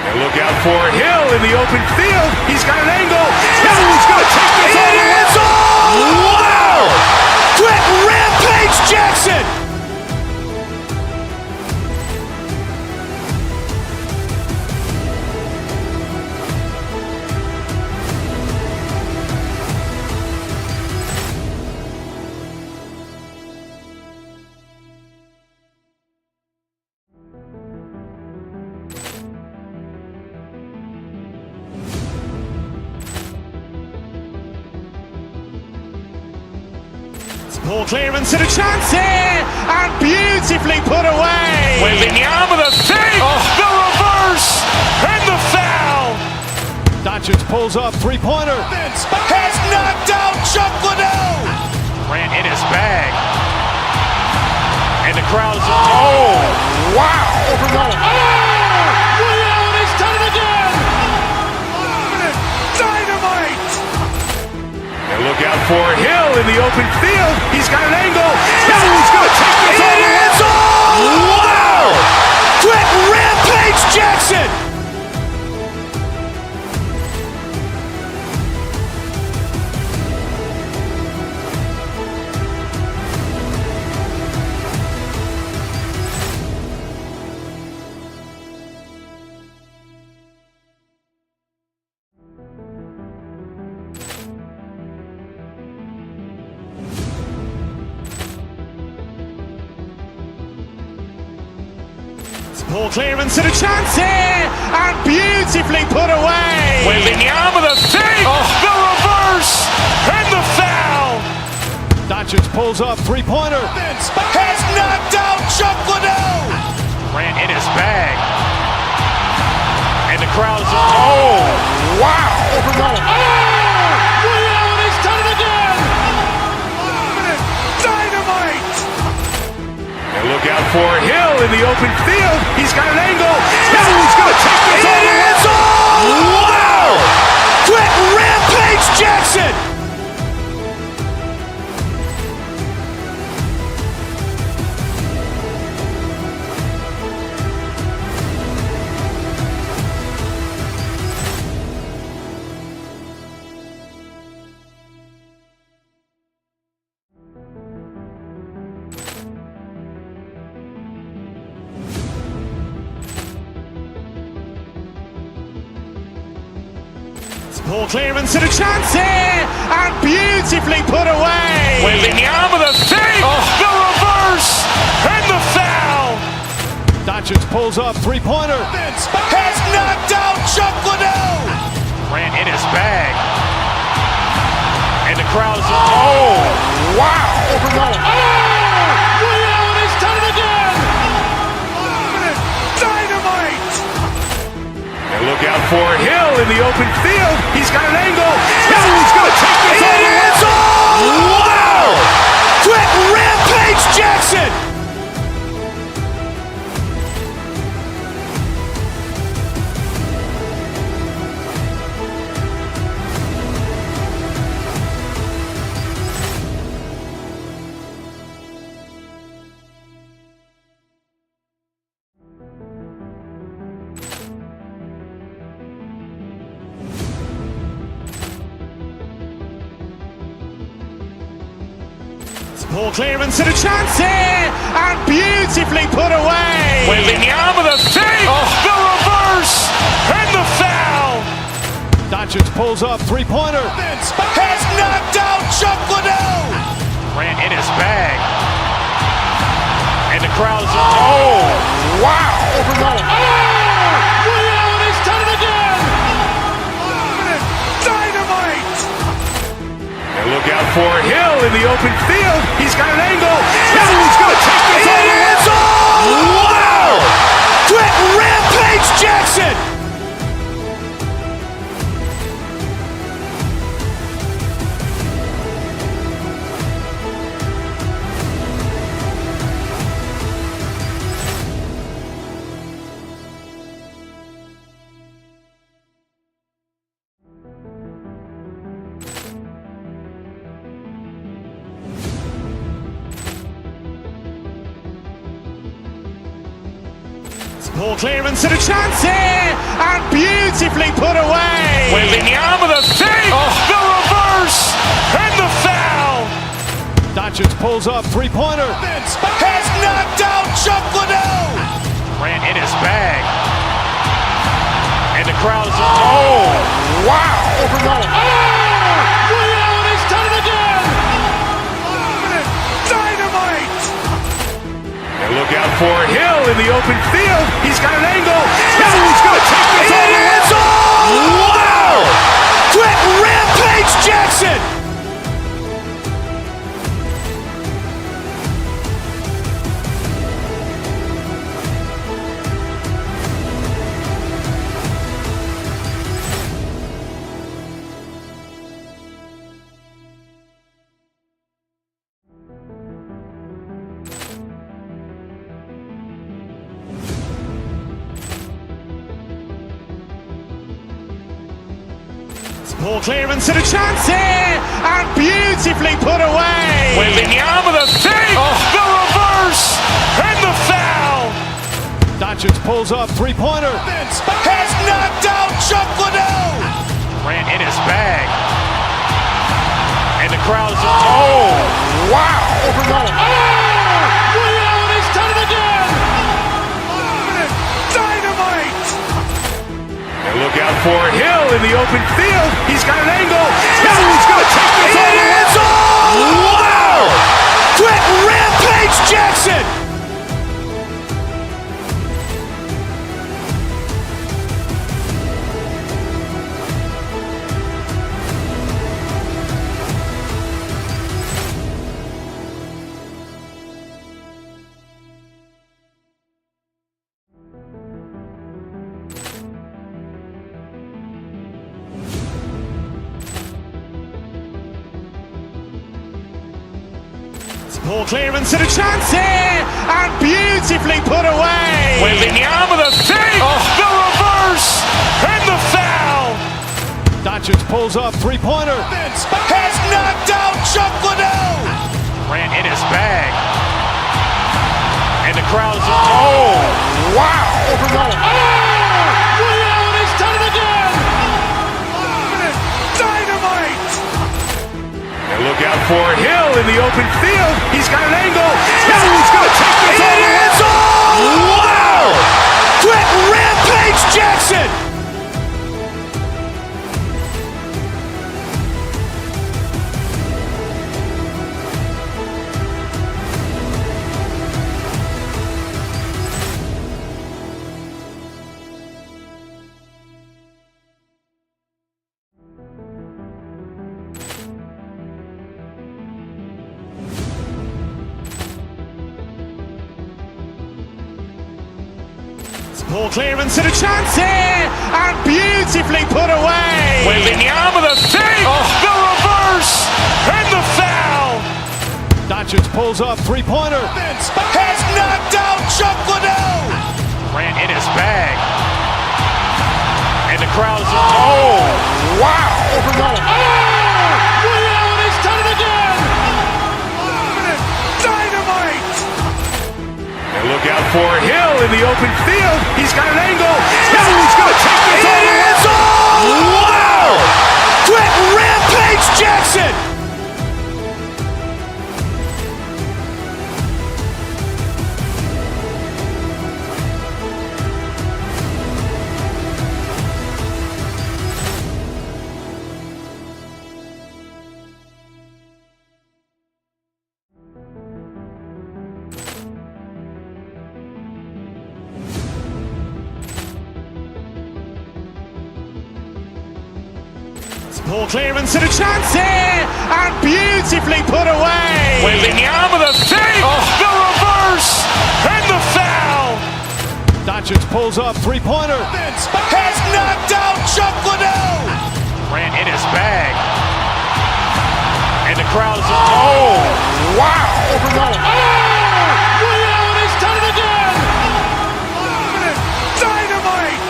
And look out for Hill in the open field. He's got an angle. Hill's going to take this all the way. Wow. Quick rampage Jackson. Poor clearance and a chance here, and beautifully put away. Wembanyama the save, the reverse, and the foul.
Doncic pulls up, three-pointer.
Has knocked out Chuck Liddell. Grant in his bag. And the crowd is, oh, wow.
Liddell, and he's done it again.
Dynamite. And look out for Hill in the open field. He's got an angle. He's going to take this all the way. Wow. Quick rampage Jackson. Poor clearance and a chance here, and beautifully put away. Wembanyama the save, the reverse, and the foul.
Doncic pulls up, three-pointer.
Has knocked out Chuck Liddell. Grant in his bag. And the crowd is, oh, wow.
Liddell, and he's done it again.
Dynamite. And look out for Hill in the open field. He's got an angle. He's going to take this all the way. Wow. Quick rampage Jackson. Poor clearance and a chance here, and beautifully put away. Wembanyama the save, the reverse, and the foul.
Doncic pulls up, three-pointer.
Has knocked out Chuck Liddell. Grant in his bag. And the crowd is, oh, wow.
Liddell, and he's done it again.
Dynamite. And look out for Hill in the open field. He's got an angle. He's going to take this all the way. Wow. Quick rampage Jackson. Poor clearance and a chance here, and beautifully put away. Wembanyama the save, the reverse, and the foul.
Doncic pulls up, three-pointer.
Has knocked out Chuck Liddell. Grant in his bag. And the crowd is, oh, wow.
Liddell, and he's done it again.
Dynamite. And look out for Hill in the open field. He's got an angle. He's going to take this all the way. Wow. Quick rampage Jackson. Poor clearance and a chance here, and beautifully put away. Wembanyama the save, the reverse, and the foul.
Doncic pulls up, three-pointer.
Has knocked out Chuck Liddell. Grant in his bag. And the crowd is, oh, wow.
Liddell, and he's done it again.
Dynamite. And look out for Hill in the open field. He's got an angle. He's going to take this all the way. Wow. Quick rampage Jackson. Ball clearance and a chance here, and beautifully put away. Wembanyama the save, the reverse, and the foul.
Doncic pulls up, three-pointer.
Has knocked out Chuck Liddell. Grant in his bag. And the crowd's, oh, wow.
He's done it again.
Dynamite. And look out for Hill in the open field. He's got an angle. He's going to take this all the way. Wow. Quick rampage Jackson. Ball clearance and a chance here, and beautifully put away. Wembanyama the save, the reverse, and the foul.
Doncic pulls up, three-pointer.
Has knocked out Chuck Liddell. Grant in his bag. And the crowd's, oh, wow.
He's done it again.
Dynamite. And look out for Hill in the open field. He's got an angle. He's going to take this all the way. Wow. Quick rampage Jackson. Ball clearance and a chance here, and beautifully put away. Wembanyama the save, the reverse, and the foul.
Doncic pulls up, three-pointer.
Has knocked out Chuck Liddell. Grant in his bag. And the crowd's, oh, wow.
He's done it again.
Dynamite. And look out for Hill in the open field. He's got an angle. He's going to take this all the way. Wow. Quick rampage Jackson. Ball clearance and a chance here, and beautifully put away. Wembanyama the save, the reverse, and the foul.
Doncic pulls up, three-pointer.
Has knocked out Chuck Liddell. Grant in his bag. And the crowd's, oh, wow.
He's done it again.
Dynamite.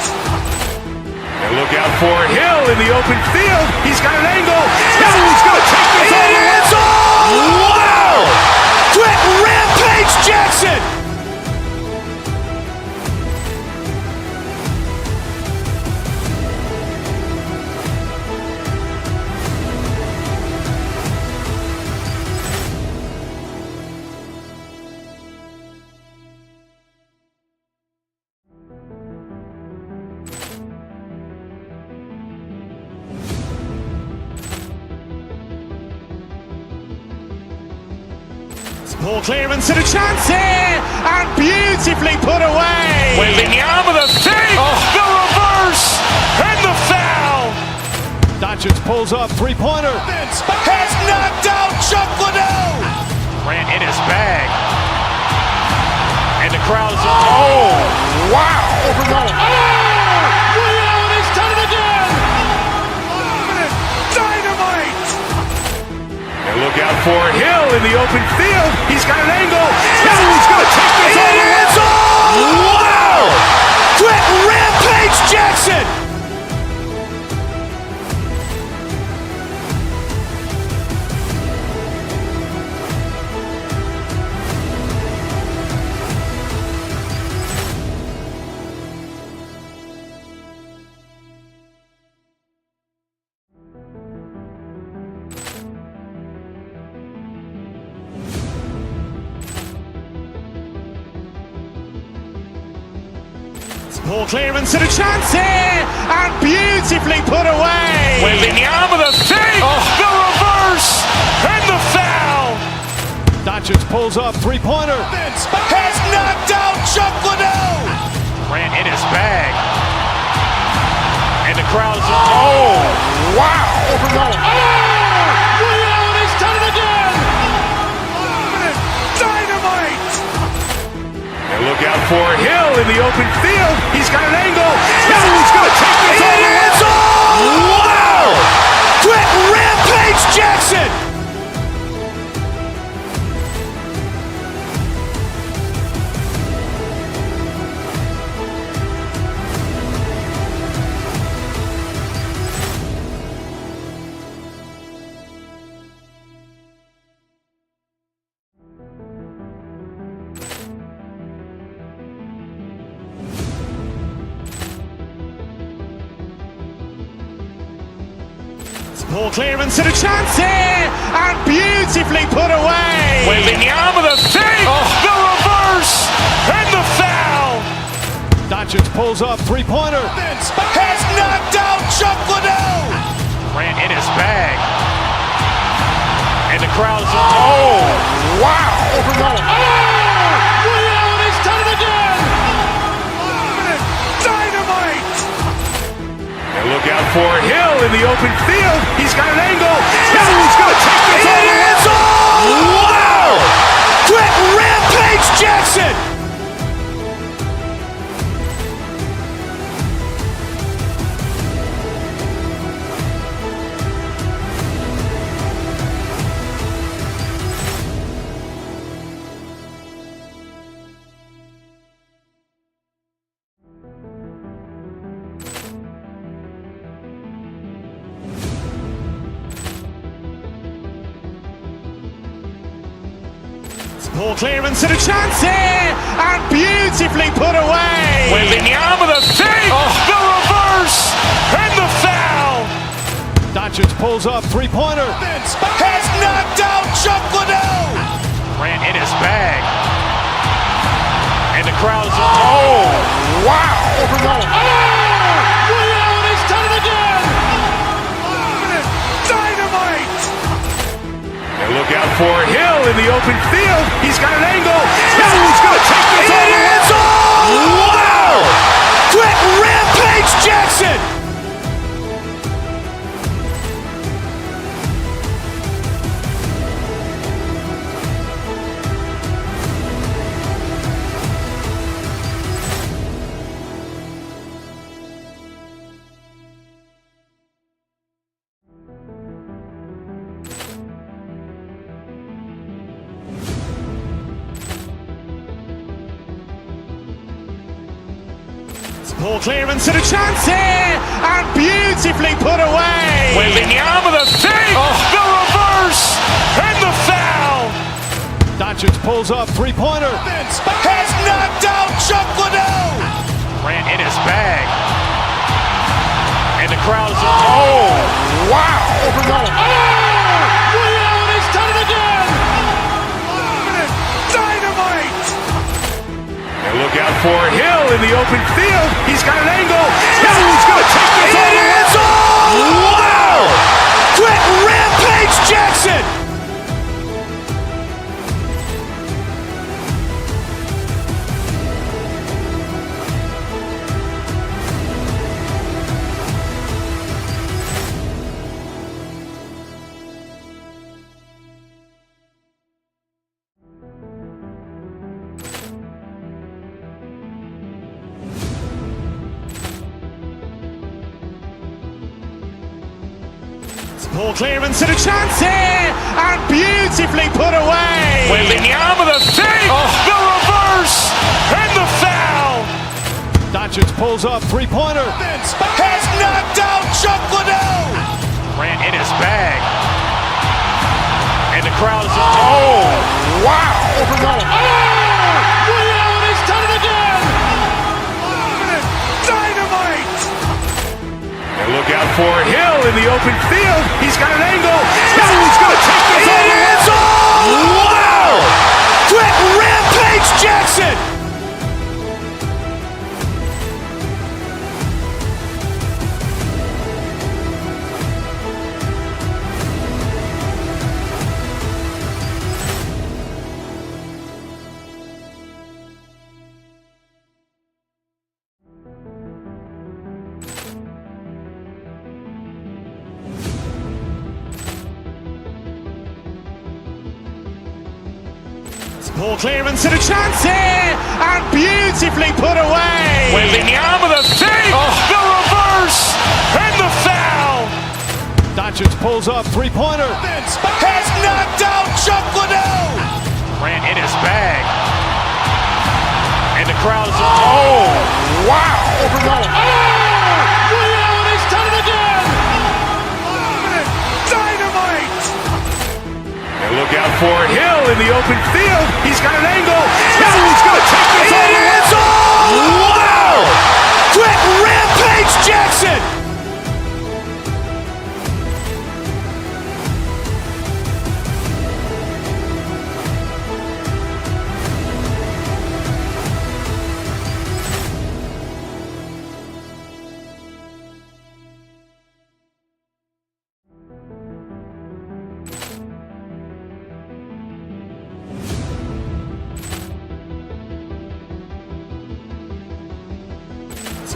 And look out for Hill in the open field. He's got an angle. He's going to take this all the way. Wow. Quick rampage Jackson. Ball clearance and a chance here, and beautifully put away. Wembanyama the save, the reverse, and the foul.
Doncic pulls up, three-pointer.
Has knocked out Chuck Liddell. Grant in his bag. And the crowd's, oh, wow.
He's done it again.
Dynamite. And look out for Hill in the open field. He's got an angle. He's going to take this all the way. Wow. Quick rampage Jackson. Poor clearance and a chance here, and beautifully put away. Wembanyama the fake, the reverse, and the foul.
Doncic pulls up, three-pointer.
Has knocked out Chuck Liddell. Grant in his bag. And the crowd is, oh, wow.
He's done it again.
Dynamite. And look out for Hill in the open field. He's got an angle. He's going to take this all the way. Wow. Quick rampage Jackson. Poor clearance and a chance here, and beautifully put away. Wembanyama the fake, the reverse, and the foul.
Doncic pulls up, three-pointer.
Has knocked out Chuck Liddell. Grant in his bag. And the crowd is, oh, wow.
He's done it again.
Dynamite. And look out for Hill in the open field. He's got an angle. He's going to take this all the way. Wow. Quick rampage Jackson. Poor clearance and a chance here, and beautifully put away. Wembanyama the fake, the reverse, and the foul.
Doncic pulls up, three-pointer.
Has knocked out Chuck Liddell. Grant in his bag. And the crowd is, oh, wow.
He's done it again.
Dynamite. And look out for Hill in the open field. He's got an angle. He's going to take this all the way. Wow. Quick rampage Jackson. Poor clearance and a chance here, and beautifully put away. Wembanyama the fake, the reverse, and the foul.
Doncic pulls up, three-pointer.
Has knocked out Chuck Liddell. Grant in his bag. And the crowd is, oh, wow.
He's done it again.
Dynamite. And look out for Hill in the open field. He's got an angle. He's going to take this all the way. Wow. Quick rampage Jackson. Poor clearance and a chance here, and beautifully put away. Wembanyama the fake, the reverse, and the foul.
Doncic pulls up, three-pointer.
Has knocked out Chuck Liddell. Grant in his bag. And the crowd is, oh, wow.
He's done it again.
Dynamite. And look out for Hill in the open field. He's got an angle. He's going to take this all the way. Wow. Quick rampage Jackson. Ball clearance and a chance here, and beautifully put away. Wembanyama the save, the reverse, and the foul.
Doncic pulls up, three-pointer.
Has knocked out Chuck Liddell. Ran in his bag. And the crowd is, oh, wow.
Allen has done it again.
Dynamite. And look out for Hill in the open field. He's got an angle. He's going to take this all the way. Wow. Quick rampage Jackson.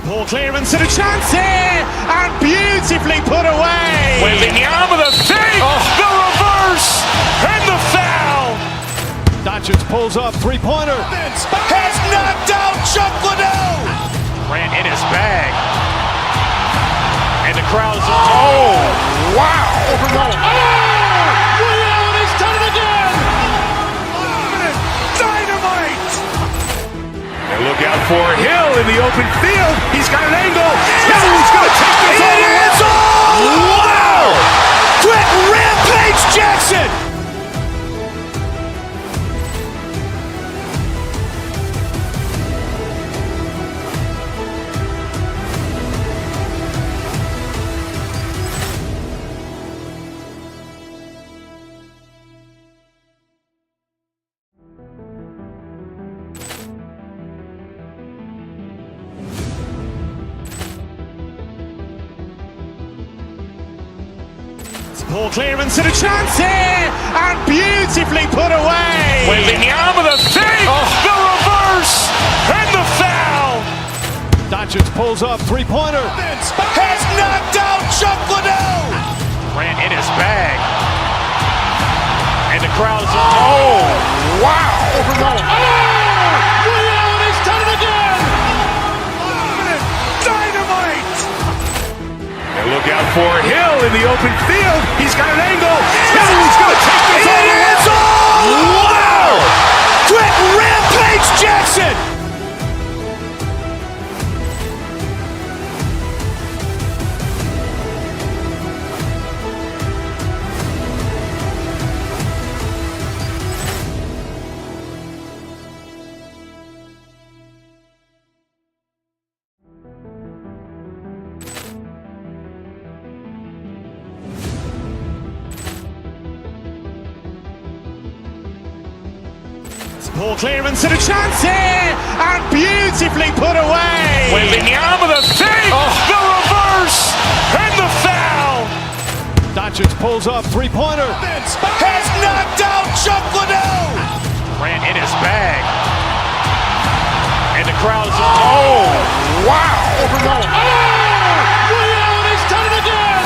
Ball clearance and a chance here, and beautifully put away. Wembanyama the save, the reverse, and the foul.
Doncic pulls up, three-pointer.
Has knocked out Chuck Liddell. Ran in his bag. And the crowd is, oh, wow.
Allen has done it again.
Dynamite. And look out for Hill in the open field. He's got an angle. He's going to take this all the way. Wow. Quick rampage Jackson. Ball clearance and a chance here, and beautifully put away. Wembanyama the save, the reverse, and the foul.
Doncic pulls up, three-pointer.
Has knocked out Chuck Liddell. Ran in his bag. And the crowd is, oh, wow.
Allen has done it again.
Dynamite. And look out for Hill in the open field. He's got an angle. He's going to take this all the way. Wow. Quick rampage Jackson. Ball clearance and a chance here, and beautifully put away. Wembanyama the save, the reverse, and the foul.
Doncic pulls up, three-pointer.
Has knocked out Chuck Liddell. Ran in his bag. And the crowd is, oh, wow.
Allen has done it again.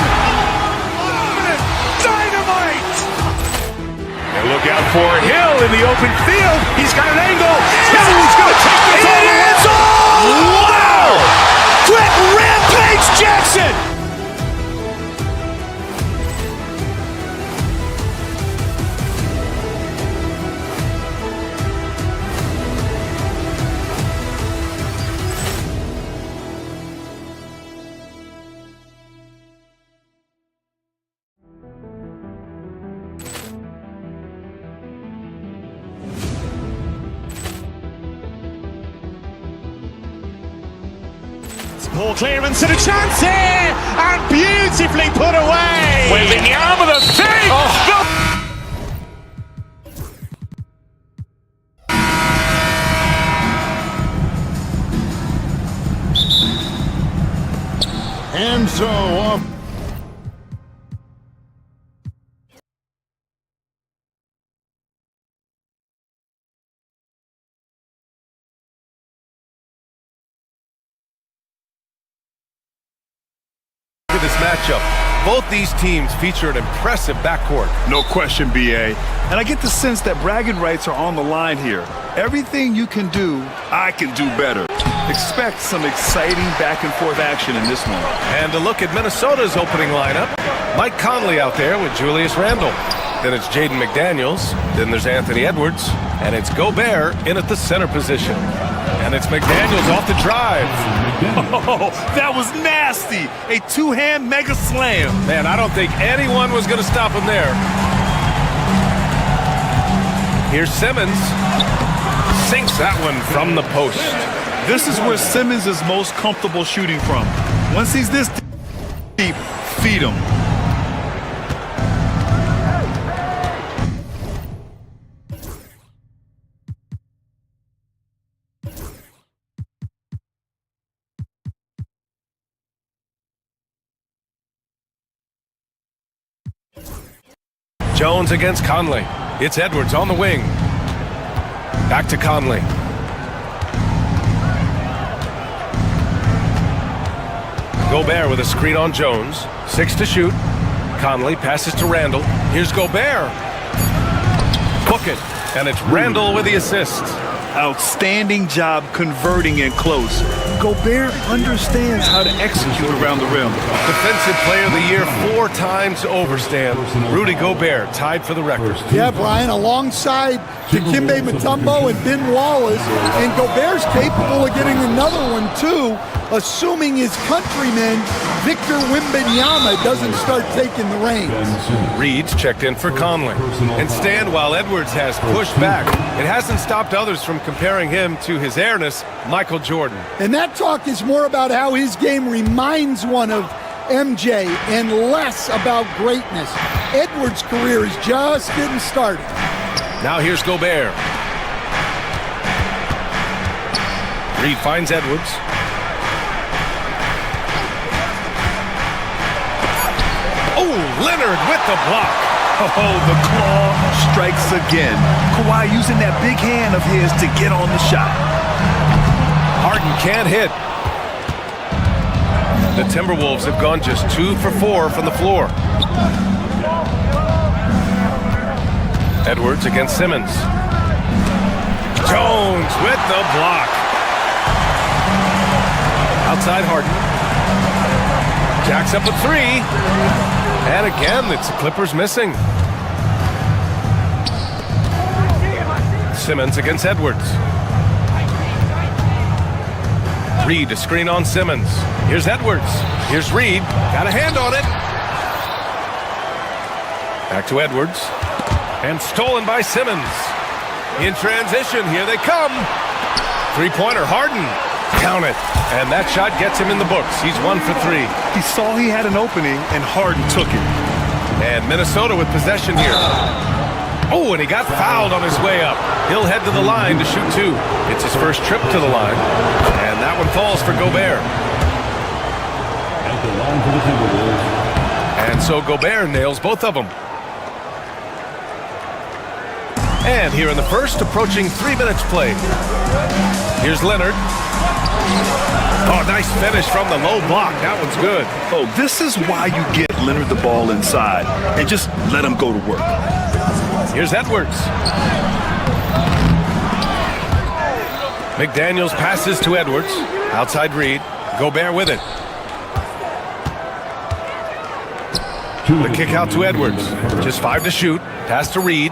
Dynamite. And look out for Hill in the open field. He's got an angle. He's going to take this all the way. Wow. Quick rampage Jackson. Ball clearance and a chance here, and beautifully put away. Wembanyama the save,
And so off.
Look at this matchup. Both these teams feature an impressive backcourt.
No question, B.A. And I get the sense that bragging rights are on the line here. Everything you can do, I can do better. Expect some exciting back-and-forth action in this one.
And a look at Minnesota's opening lineup. Mike Conley out there with Julius Randle. Then it's Jaden McDaniels. Then there's Anthony Edwards. And it's Gobert in at the center position. And it's McDaniels off the drive.
Oh, that was nasty. A two-hand mega slam.
Man, I don't think anyone was going to stop him there. Here's Simmons. Sinks that one from the post.
This is where Simmons is most comfortable shooting from. Once he's this deep, feed him.
Jones against Conley. It's Edwards on the wing. Back to Conley. Gobert with a screen on Jones. 6 to shoot. Conley passes to Randle. Here's Gobert. Book it. And it's Randle with the assist.
Outstanding job converting in close. Gobert understands how to execute around the rim.
Defensive Player of the Year 4 times over, Stan. Rudy Gobert tied for the record.
Yeah, Brian, alongside Dikembe Mutombo and Ben Wallace, and Gobert's capable of getting another one too, assuming his countryman Victor Wembanyama doesn't start taking the reins.
Reed's checked in for Conley. And Stan, while Edwards has pushed back, it hasn't stopped others from comparing him to his airness, Michael Jordan.
And that talk is more about how his game reminds one of MJ and less about greatness. Edwards' career is just getting started.
Now here's Gobert. Reed finds Edwards. Oh, Leonard with the block.
Oh, the claw strikes again. Kawhi using that big hand of his to get on the shot.
Harden can't hit. The Timberwolves have gone just 2 for 4 from the floor. Edwards against Simmons. Jones with the block. Outside Harden. Jacks up a 3. And again, it's the Clippers missing. Simmons against Edwards. Reed, a screen on Simmons. Here's Edwards. Here's Reed. Got a hand on it. Back to Edwards. And stolen by Simmons. In transition, here they come. Three-pointer, Harden. Count it. And that shot gets him in the books. He's 1 for 3.
He saw he had an opening, and Harden took it.
And Minnesota with possession here. Oh, and he got fouled on his way up. He'll head to the line to shoot 2. It's his first trip to the line. And that one falls for Gobert.
At the line for the Timberwolves.
And so Gobert nails both of them. And here in the first, approaching 3 minutes played. Here's Leonard. Oh, nice finish from the low block. That one's good.
Oh, this is why you get Leonard the ball inside and just let him go to work.
Here's Edwards. McDaniels passes to Edwards. Outside Reed. Gobert with it. The kick out to Edwards. Just 5 to shoot. Pass to Reed.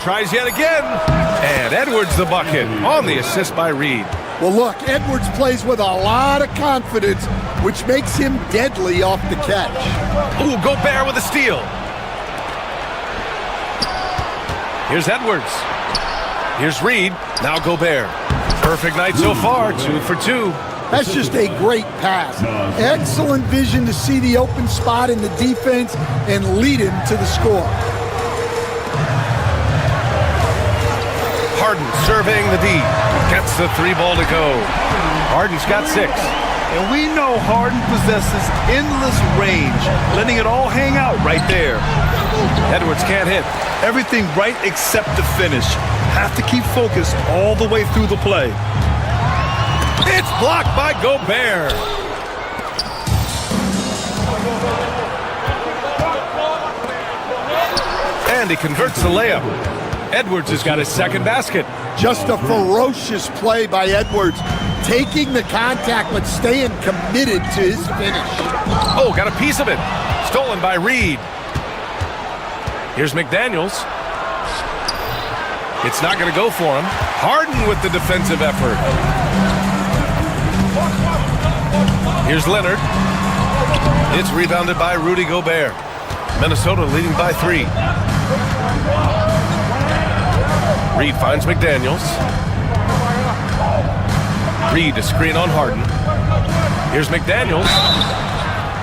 Tries yet again. And Edwards the bucket on the assist by Reed.
Well, look, Edwards plays with a lot of confidence, which makes him deadly off the catch.
Ooh, Gobert with a steal. Here's Edwards. Here's Reed. Now Gobert. Perfect night so far. 2 for 2.
That's just a great pass. Excellent vision to see the open spot in the defense and lead him to the score.
Harden surveying the D. Gets the 3 ball to go. Harden's got 6.
And we know Harden possesses endless range, letting it all hang out right there.
Edwards can't hit.
Everything right except the finish. Have to keep focused all the way through the play.
It's blocked by Gobert. And he converts the layup. Edwards has got his second basket.
Just a ferocious play by Edwards, taking the contact but staying committed to his finish.
Oh, got a piece of it. Stolen by Reed. Here's McDaniels. It's not going to go for him. Harden with the defensive effort. Here's Leonard. It's rebounded by Rudy Gobert. Minnesota leading by 3. Reed finds McDaniels. Reed to screen on Harden. Here's McDaniels.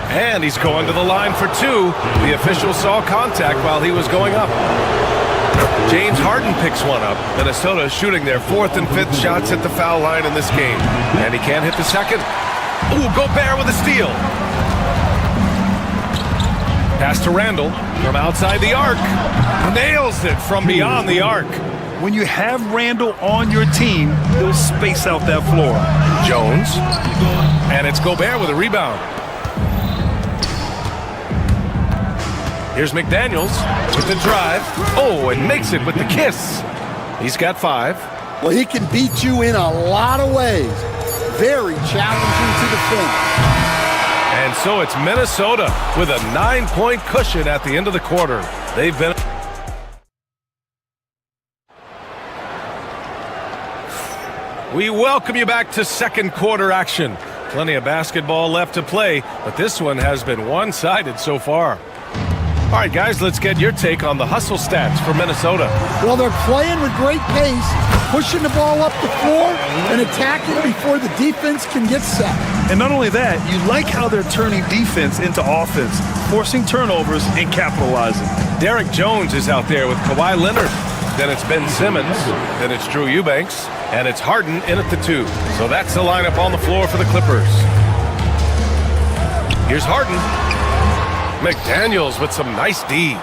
And he's going to the line for 2. The official saw contact while he was going up. James Harden picks one up. Minnesota shooting their 4th and 5th shots at the foul line in this game. And he can't hit the second. Ooh, Gobert with a steal. Pass to Randall from outside the arc. Nails it from beyond the arc.
When you have Randall on your team, he'll space out that floor.
Jones. And it's Gobert with a rebound. Here's McDaniels with the drive. Oh, and makes it with the kiss. He's got 5.
Well, he can beat you in a lot of ways. Very challenging to defend.
And so it's Minnesota with a 9-point cushion at the end of the quarter. They've been... We welcome you back to second quarter action. Plenty of basketball left to play, but this one has been one-sided so far. All right, guys, let's get your take on the hustle stats for Minnesota.
Well, they're playing with great pace, pushing the ball up the floor and attacking before the defense can get set.
And not only that, you like how they're turning defense into offense, forcing turnovers and capitalizing.
Derek Jones is out there with Kawhi Leonard. Then it's Ben Simmons. Then it's Drew Eubanks. And it's Harden in at the 2. So that's the lineup on the floor for the Clippers. Here's Harden. McDaniels with some nice D.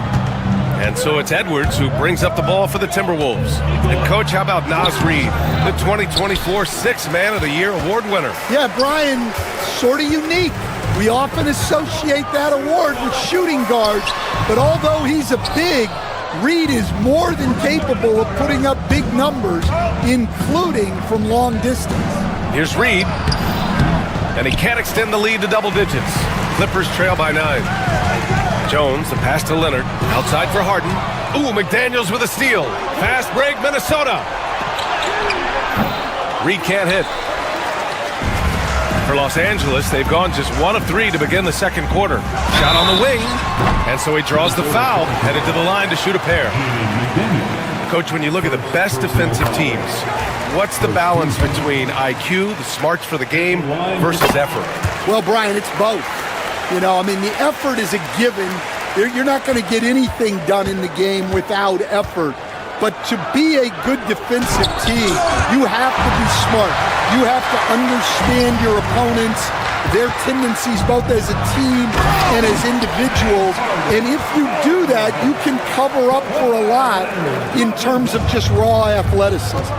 And so it's Edwards who brings up the ball for the Timberwolves. And, Coach, how about Naz Reid, the 2024 Sixth Man of the Year award winner?
Yeah, Brian, sort of unique. We often associate that award with shooting guards, but although he's a big, Reid is more than capable of putting up big numbers, including from long distance.
Here's Reid. And he can't extend the lead to double digits. Clippers trail by 9. Jones, the pass to Leonard. Outside for Harden. Ooh, McDaniels with a steal. Fast break, Minnesota. Reid can't hit. For Los Angeles, they've gone just 1 of 3 to begin the second quarter. Shot on the wing. And so he draws the foul, headed to the line to shoot a pair. Coach, when you look at the best defensive teams, what's the balance between IQ, the smarts for the game, versus effort?
Well, Brian, it's both. You know, I mean, the effort is a given. You're not going to get anything done in the game without effort. But to be a good defensive team, you have to be smart. You have to understand your opponents, their tendencies, both as a team and as individuals. And if you do that, you can cover up for a lot in terms of just raw athleticism.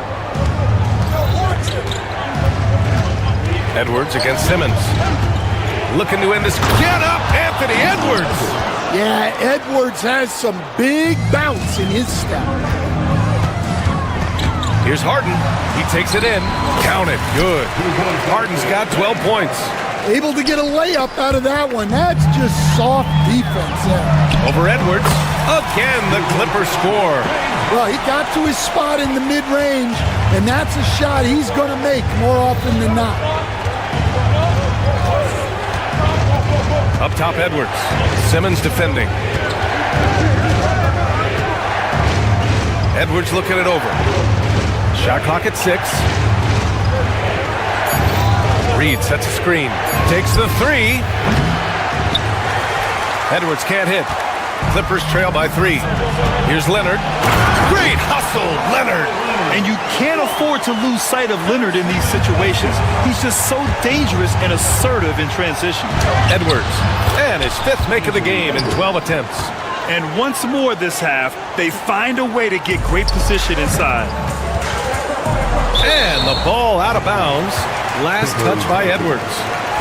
Edwards against Simmons. Looking to end this. Get up, Anthony Edwards!
Yeah, Edwards has some big bounce in his step.
Here's Harden. He takes it in. Count it. Good. Harden's got 12 points.
Able to get a layup out of that one. That's just soft defense there.
Over Edwards. Again, the Clippers score.
Well, he got to his spot in the mid-range, and that's a shot he's going to make more often than not.
Up top, Edwards. Simmons defending. Edwards looking it over. Shot clock at 6. Reid sets a screen. Takes the 3. Edwards can't hit. Clippers trail by 3. Here's Leonard. Great hustle, Leonard.
And you can't afford to lose sight of Leonard in these situations. He's just so dangerous and assertive in transition.
Edwards. And his 5th make of the game in 12 attempts.
And once more this half, they find a way to get great position inside.
And the ball out of bounds. Last touch by Edwards.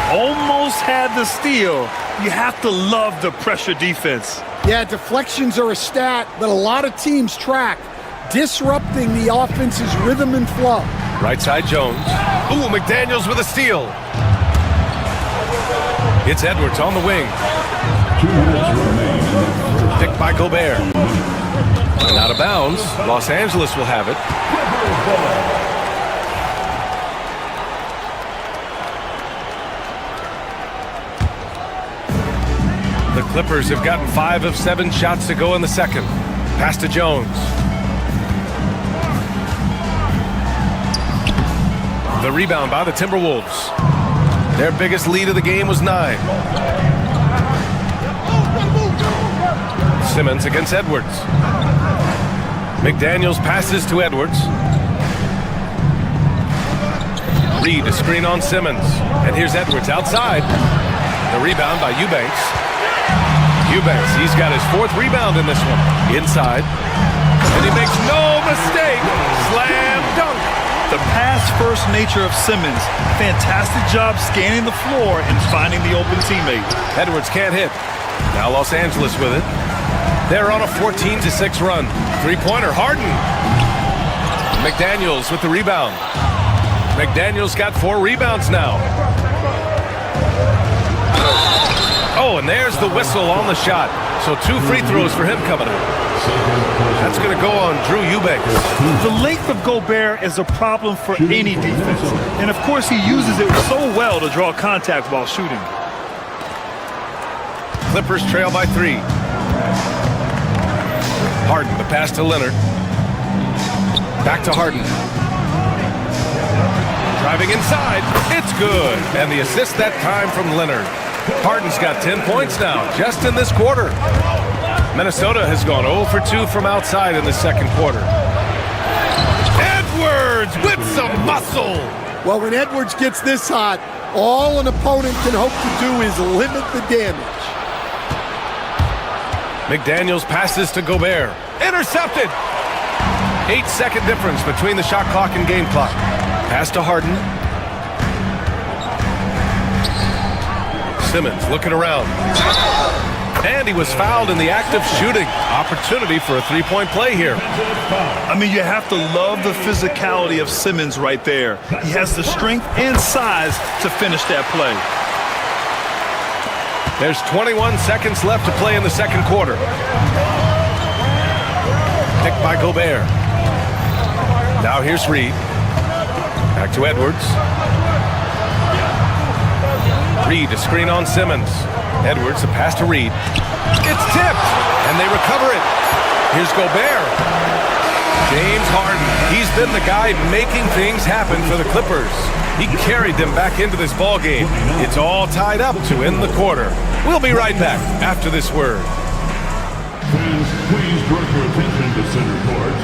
Almost had the steal. You have to love the pressure defense.
Yeah, deflections are a stat that a lot of teams track, disrupting the offense's rhythm and flow.
Right side Jones. Ooh, McDaniels with a steal. It's Edwards on the wing.
2 minutes remain.
Picked by Gobert. And out of bounds. Los Angeles will have it. The Clippers have gotten 5 of 7 shots to go in the second. Pass to Jones. The rebound by the Timberwolves. Their biggest lead of the game was 9. Simmons against Edwards. McDaniels passes to Edwards. Reed a screen on Simmons. And here's Edwards outside. The rebound by Eubanks. Eubanks, he's got his 4th rebound in this one. Inside. And he makes no mistake. Slam dunk.
The pass-first nature of Simmons. Fantastic job scanning the floor and finding the open teammate.
Edwards can't hit. Now Los Angeles with it. They're on a 14-6 run. 3-pointer, Harden. McDaniels with the rebound. McDaniels got 4 rebounds now. Oh, and there's the whistle on the shot. So 2 free throws for him coming up. That's going to go on Drew Eubanks.
The length of Gobert is a problem for any defense. And, of course, he uses it so well to draw contact while shooting.
Clippers trail by 3. Harden, the pass to Leonard. Back to Harden. Driving inside. It's good. And the assist that time from Leonard. Harden's got 10 points now, just in this quarter. Minnesota has gone 0 for 2 from outside in the second quarter. Edwards with some muscle.
Well, when Edwards gets this hot, all an opponent can hope to do is limit the damage.
McDaniels passes to Gobert. Intercepted. 8-second difference between the shot clock and game clock. Pass to Harden. Simmons looking around. And he was fouled in the act of shooting. Opportunity for a 3-point play here.
I mean, you have to love the physicality of Simmons right there. He has the strength and size to finish that play.
There's 21 seconds left to play in the second quarter. Picked by Gobert. Now here's Reed. Back to Edwards. Reed, a screen on Simmons. Edwards, a pass to Reed. It's tipped, and they recover it. Here's Gobert. James Harden, he's been the guy making things happen for the Clippers. He carried them back into this ball game. It's all tied up to end the quarter. We'll be right back after this word.
Fans, please direct your attention to center court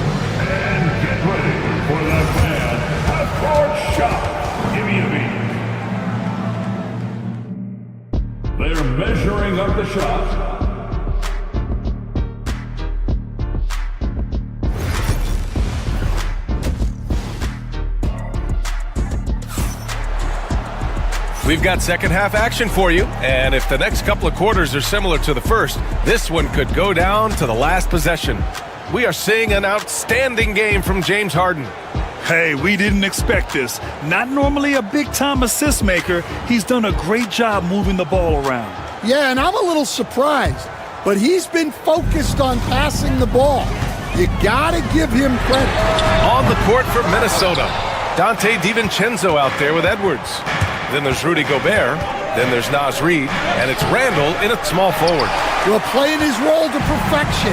and get ready for the fan half-court shot. Give me a beat. They're measuring up the shot.
We've got second half action for you, and if the next couple of quarters are similar to the first, this one could go down to the last possession. We are seeing an outstanding game from James Harden.
Hey, we didn't expect this. Not normally a big-time assist maker. He's done a great job moving the ball around.
Yeah, and I'm a little surprised, but he's been focused on passing the ball. You gotta give him credit.
On the court for Minnesota, Dante DiVincenzo out there with Edwards. Then there's Rudy Gobert. Then there's Naz Reid. And it's Randall in at small forward.
Well, playing his role to perfection,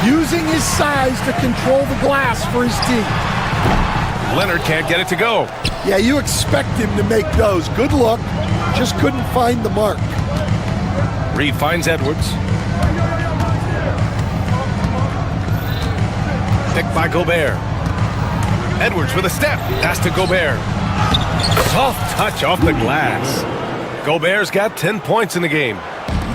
using his size to control the glass for his team.
Leonard can't get it to go.
Yeah, you expect him to make those. Good look. Just couldn't find the mark.
Reid finds Edwards. Picked by Gobert. Edwards with a step. Pass to Gobert. Soft touch off the glass. Gobert's got 10 points in the game.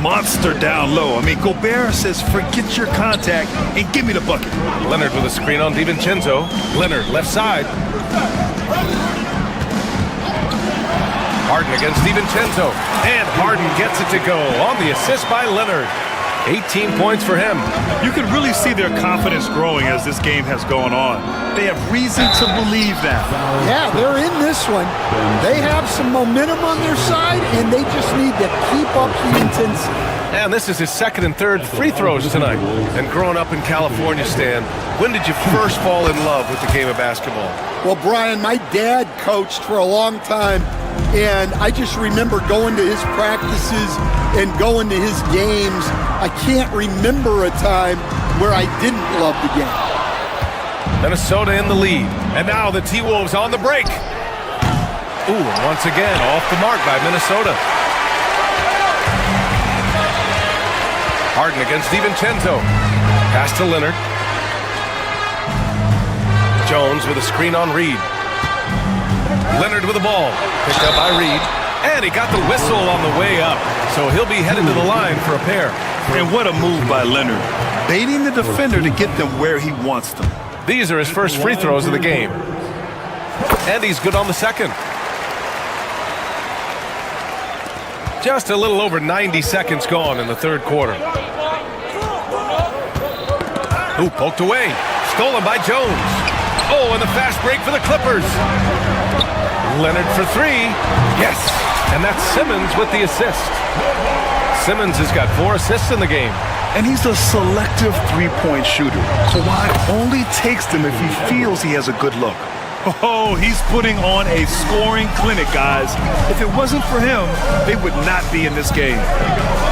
Monster down low. I mean, Gobert says, forget your contact and give me the bucket.
Leonard with a screen on DiVincenzo. Leonard left side. Harden against DiVincenzo. And Harden gets it to go on the assist by Leonard. 18 points for him.
You can really see their confidence growing as this game has gone on. They have reason to believe that.
Yeah, they're in this one. They have some momentum on their side, and they just need to keep up the intensity.
And this is his second and third free throws tonight. And growing up in California, Stan, when did you first fall in love with the game of basketball?
Well, Brian, my dad coached for a long time, and I just remember going to his practices and going to his games. I can't remember a time where I didn't love the game.
Minnesota in the lead. And now the T-Wolves on the break. Ooh, once again, off the mark by Minnesota. Harden against DiVincenzo. Pass to Leonard. Jones with a screen on Reed. Leonard with the ball. Picked up by Reed. And he got the whistle on the way up. So he'll be headed to the line for a pair.
And what a move by Leonard. Baiting the defender to get them where he wants them.
These are his first free throws of the game. And he's good on the second. Just a little over 90 seconds gone in the third quarter. Ooh, poked away. Stolen by Jones. Oh, and the fast break for the Clippers. Leonard for three. Yes. And that's Simmons with the assist. Simmons has got 4 assists in the game.
And he's a selective three-point shooter. Kawhi only takes them if he feels he has a good look. Oh, he's putting on a scoring clinic, guys. If it wasn't for him, they would not be in this game.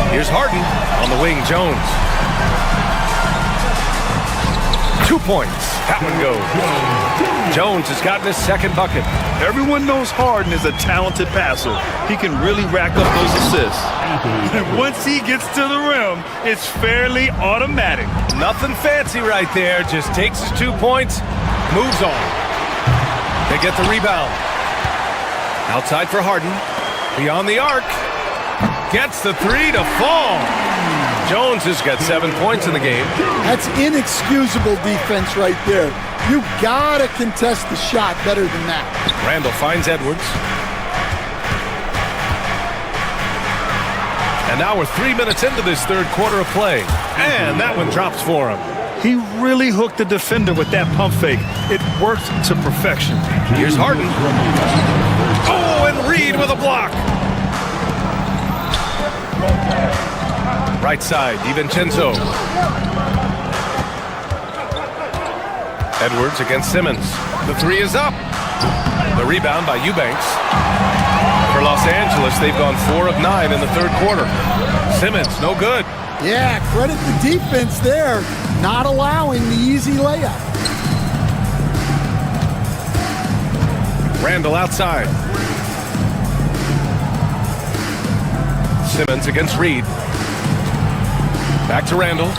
Here's Harden on the wing, Jones. 2 points. That one goes. Jones has gotten his second bucket.
Everyone knows Harden is a talented passer. He can really rack up those assists. And once he gets to the rim, it's fairly automatic.
Nothing fancy right there. Just takes his 2 points, moves on. They get the rebound. Outside for Harden. Beyond the arc. Gets the three to fall. Jones has got 7 points in the game.
That's inexcusable defense right there. You gotta contest the shot better than that.
Randall finds Edwards. And now we're 3 minutes into this third quarter of play. And that one drops for him.
He really hooked the defender with that pump fake. It worked to perfection.
Here's Harden. Oh, and Reed with a block. Right side, DiVincenzo. Edwards against Simmons. The three is up. The rebound by Eubanks. For Los Angeles, they've gone 4 of 9 in the third quarter. Simmons, no good.
Yeah, credit the defense there, not allowing the easy layup.
Randall outside. Simmons against Reed. Back to Randall.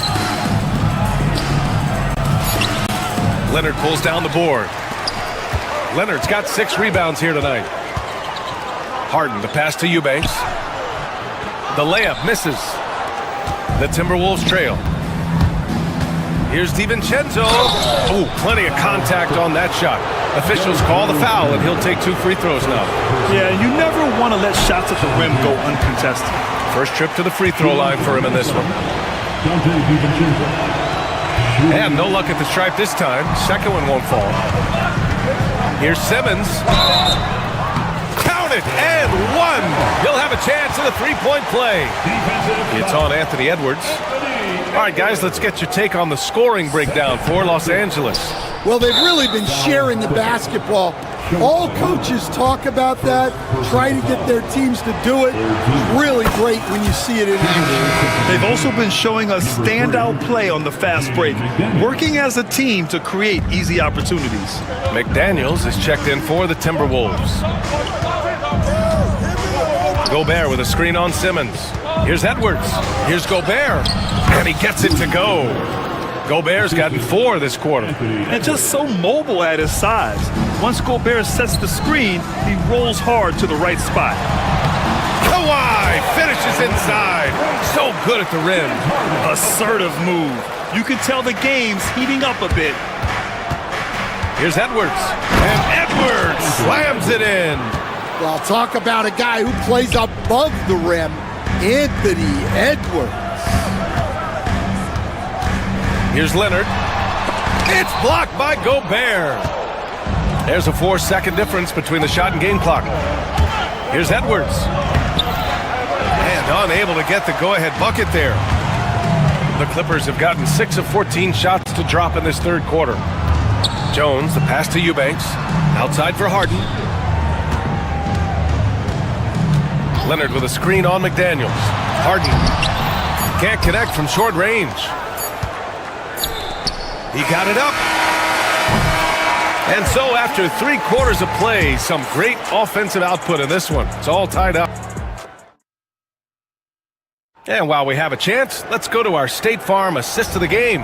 Leonard pulls down the board. Leonard's got 6 rebounds here tonight. Harden, the pass to Eubanks. The layup misses. The Timberwolves trail. Here's DiVincenzo. Oh, plenty of contact on that shot. Officials call the foul, and he'll take 2 free throws now.
Yeah, you never want to let shots at the rim go uncontested.
First trip to the free throw line for him in this one. And no luck at the stripe this time. Second one won't fall. Here's Simmons. Count it, and 1. He'll have a chance in a 3-point play. It's on Anthony Edwards. All right, guys, let's get your take on the scoring breakdown for Los Angeles.
Well, they've really been sharing the basketball. All coaches talk about that, try to get their teams to do it. It's really great when you see it in action.
They've also been showing us standout play on the fast break, working as a team to create easy opportunities.
McDaniels is checked in for the Timberwolves. Gobert with a screen on Simmons. Here's Edwards. Here's Gobert. And he gets it to go. Gobert's gotten 4 this quarter.
And just so mobile at his size. Once Gobert sets the screen, he rolls hard to the right spot.
Kawhi finishes inside. So good at the rim.
Assertive move. You can tell the game's heating up a bit.
Here's Edwards. And Edwards slams it in.
Well, talk about a guy who plays above the rim, Anthony Edwards.
Here's Leonard. It's blocked by Gobert. There's a 4-second difference between the shot and game clock. Here's Edwards. And unable to get the go-ahead bucket there. The Clippers have gotten 6 of 14 shots to drop in this third quarter. Jones, the pass to Eubanks. Outside for Harden. Leonard with a screen on McDaniels. Harden can't connect from short range. He got it up. And so after 3 quarters of play, some great offensive output in this one. It's all tied up. And while we have a chance, let's go to our State Farm assist of the game.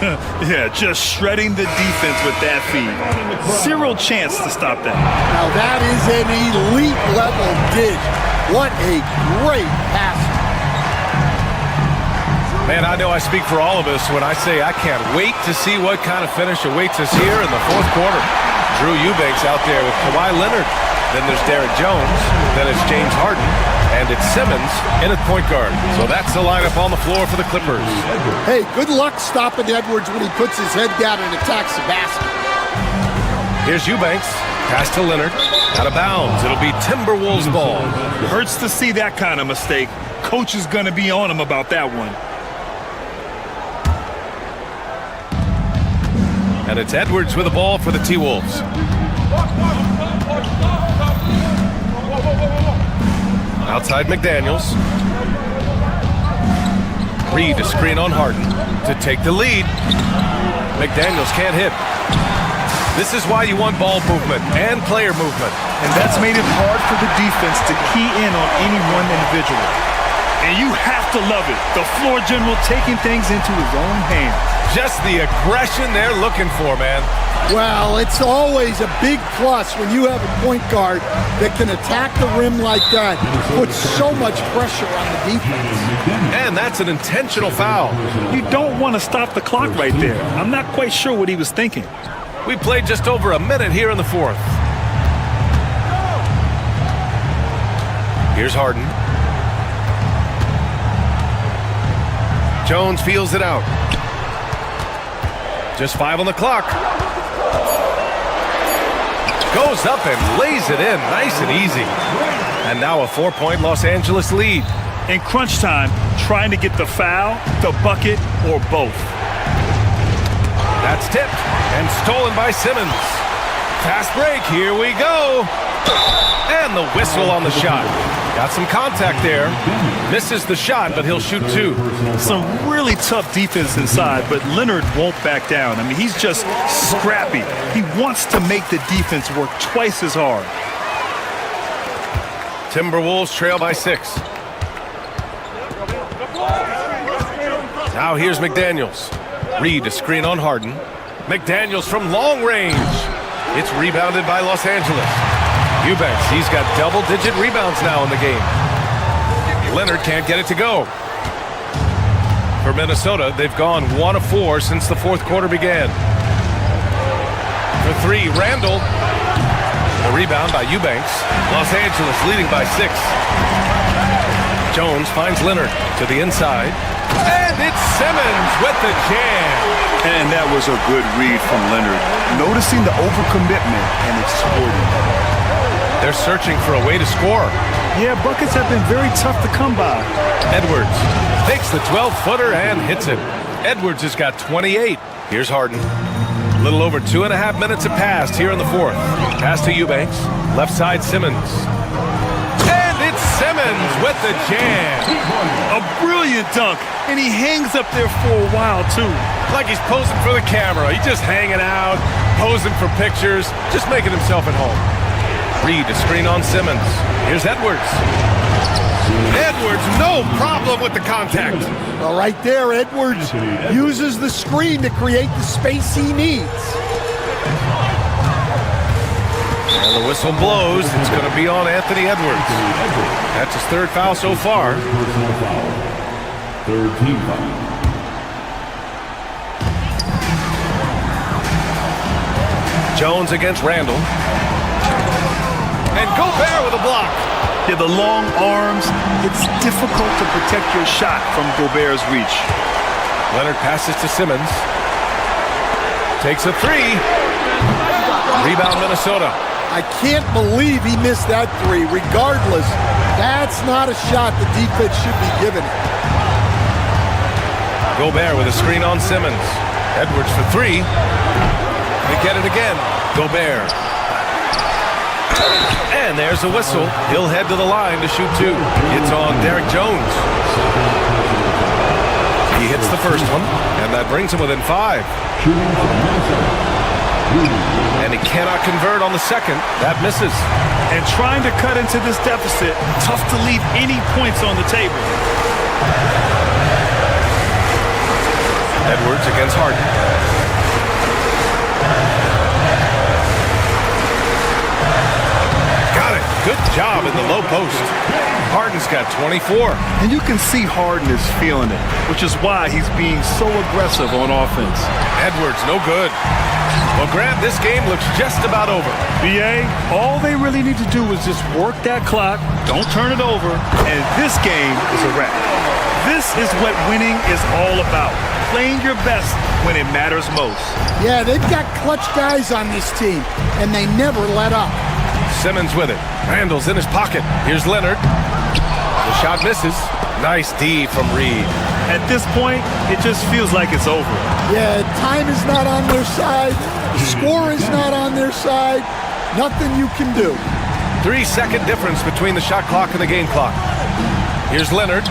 Yeah, just shredding the defense with that feed. Zero chance to stop that.
Now that is an elite level dig. What a great pass.
Man, I know I speak for all of us when I say I can't wait to see what kind of finish awaits us here in the fourth quarter. Drew Eubanks out there with Kawhi Leonard. Then there's Derek Jones. Then it's James Harden. And it's Simmons in at point guard. So that's the lineup on the floor for the Clippers.
Hey, good luck stopping Edwards when he puts his head down and attacks the basket.
Here's Eubanks. Pass to Leonard. Out of bounds. It'll be Timberwolves ball.
Hurts to see that kind of mistake. Coach is going to be on him about that one.
And it's Edwards with the ball for the T-Wolves. Outside McDaniels. Reed a screen on Harden to take the lead. McDaniels can't hit. This is why you want ball movement and player movement.
And that's made it hard for the defense to key in on any one individual. And you have to love it. The floor general taking things into his own hands.
Just the aggression they're looking for, man.
Well, it's always a big plus when you have a point guard that can attack the rim like that. Puts so much pressure on the defense.
And that's an intentional foul.
You don't want to stop the clock right there. I'm not quite sure what he was thinking.
We played just over a minute here in the fourth. Here's Harden. Jones feels it out. Just 5 on the clock. Goes up and lays it in nice and easy. And now a 4-point Los Angeles lead.
In crunch time, trying to get the foul, the bucket, or both.
That's tipped and stolen by Simmons. Fast break, here we go. And the whistle on the shot. Got some contact there. Misses the shot, but he'll shoot 2.
Some really tough defense inside, but Leonard won't back down. I mean, he's just scrappy. He wants to make the defense work twice as hard.
Timberwolves trail by 6. Now here's McDaniels. Reed a screen on Harden. McDaniels from long range. It's rebounded by Los Angeles. Eubanks, he's got double-digit rebounds now in the game. Leonard can't get it to go. For Minnesota, they've gone 1 of 4 since the fourth quarter began. For 3, Randall. The rebound by Eubanks. Los Angeles leading by 6. Jones finds Leonard to the inside. And it's Simmons with the jam.
And that was a good read from Leonard. Noticing the overcommitment and exploiting.
They're searching for a way to score.
Yeah, buckets have been very tough to come by.
Edwards takes the 12-footer and hits it. Edwards has got 28. Here's Harden. A little over 2.5 minutes have passed here in the fourth. Pass to Eubanks. Left side Simmons. And it's Simmons with the jam.
A brilliant dunk. And he hangs up there for a while, too.
Like he's posing for the camera. He's just hanging out, posing for pictures, just making himself at home. Reed a screen on Simmons. Here's Edwards. Edwards, no problem with the contact.
Well, right there, Edwards uses the screen to create the space he needs.
And the whistle blows. It's going to be on Anthony Edwards. That's his 3rd foul so far.
Personal foul. 3rd team foul.
Jones against Randall. And Gobert with a block.
Yeah, the long arms, it's difficult to protect your shot from Gobert's reach.
Leonard passes to Simmons. Takes a three. Rebound, Minnesota.
I can't believe he missed that three. Regardless, that's not a shot the defense should be giving it.
Gobert with a screen on Simmons. Edwards for three. They get it again. Gobert. And there's a whistle. He'll head to the line to shoot two. It's on Derek Jones. He hits the first one, and that brings him within 5. And he cannot convert on the second. That misses.
And trying to cut into this deficit, tough to leave any points on the table.
Edwards against Harden. Got it. Good job in the low post. Harden's got 24.
And you can see Harden is feeling it, which is why he's being so aggressive on offense.
Edwards, no good. Well, Grant, this game looks just about over.
BA, all they really need to do is just work that clock, don't turn it over, and this game is a wrap. This is what winning is all about. Playing your best when it matters most.
Yeah, they've got clutch guys on this team, and they never let up.
Simmons with it. Randall's in his pocket. Here's Leonard. The shot misses. Nice D from Reed.
At this point, it just feels like it's over.
Yeah, time is not on their side. The score is not on their side. Nothing you can do.
3-second difference between the shot clock and the game clock. Here's Leonard.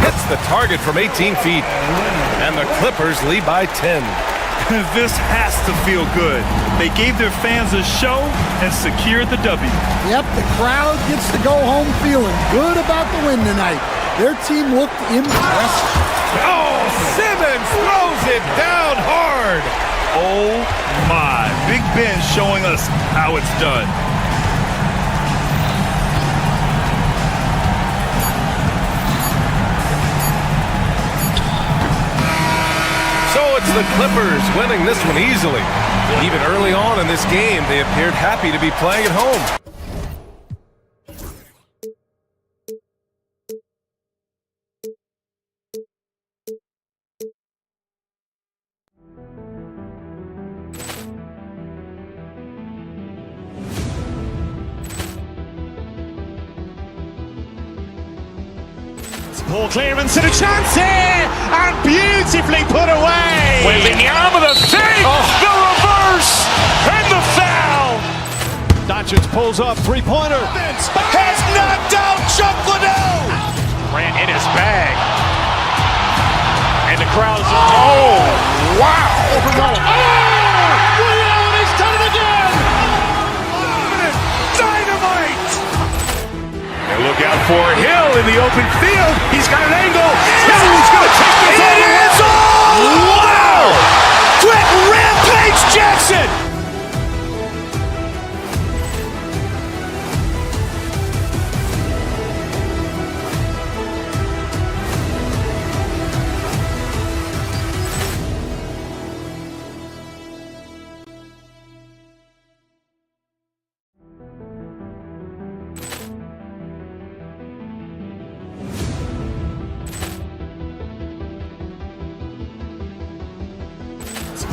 Hits the target from 18 feet. And the Clippers lead by 10.
This has to feel good. They gave their fans a show and secured the W.
Yep, the crowd gets to go home feeling good about the win tonight. Their team looked impressive.
Oh, Simmons throws it down hard.
Oh my, Big Ben showing us how it's done.
So it's the Clippers winning this one easily. Even early on in this game, they appeared happy to be playing at home.
Ball clearance and a chance here, and beautifully put away. Wembanyama the save, the reverse, and the foul.
Doncic pulls up, three-pointer.
Has knocked out Chuck Liddell. Ran in his bag, and the crowd is. Oh, wow! Overruled. Oh, he's done it again. Dynamite.
And look out for Hill in the open field. He's got an angle. Hill's going to take this all the way.
Wow! Quick rampage Jackson.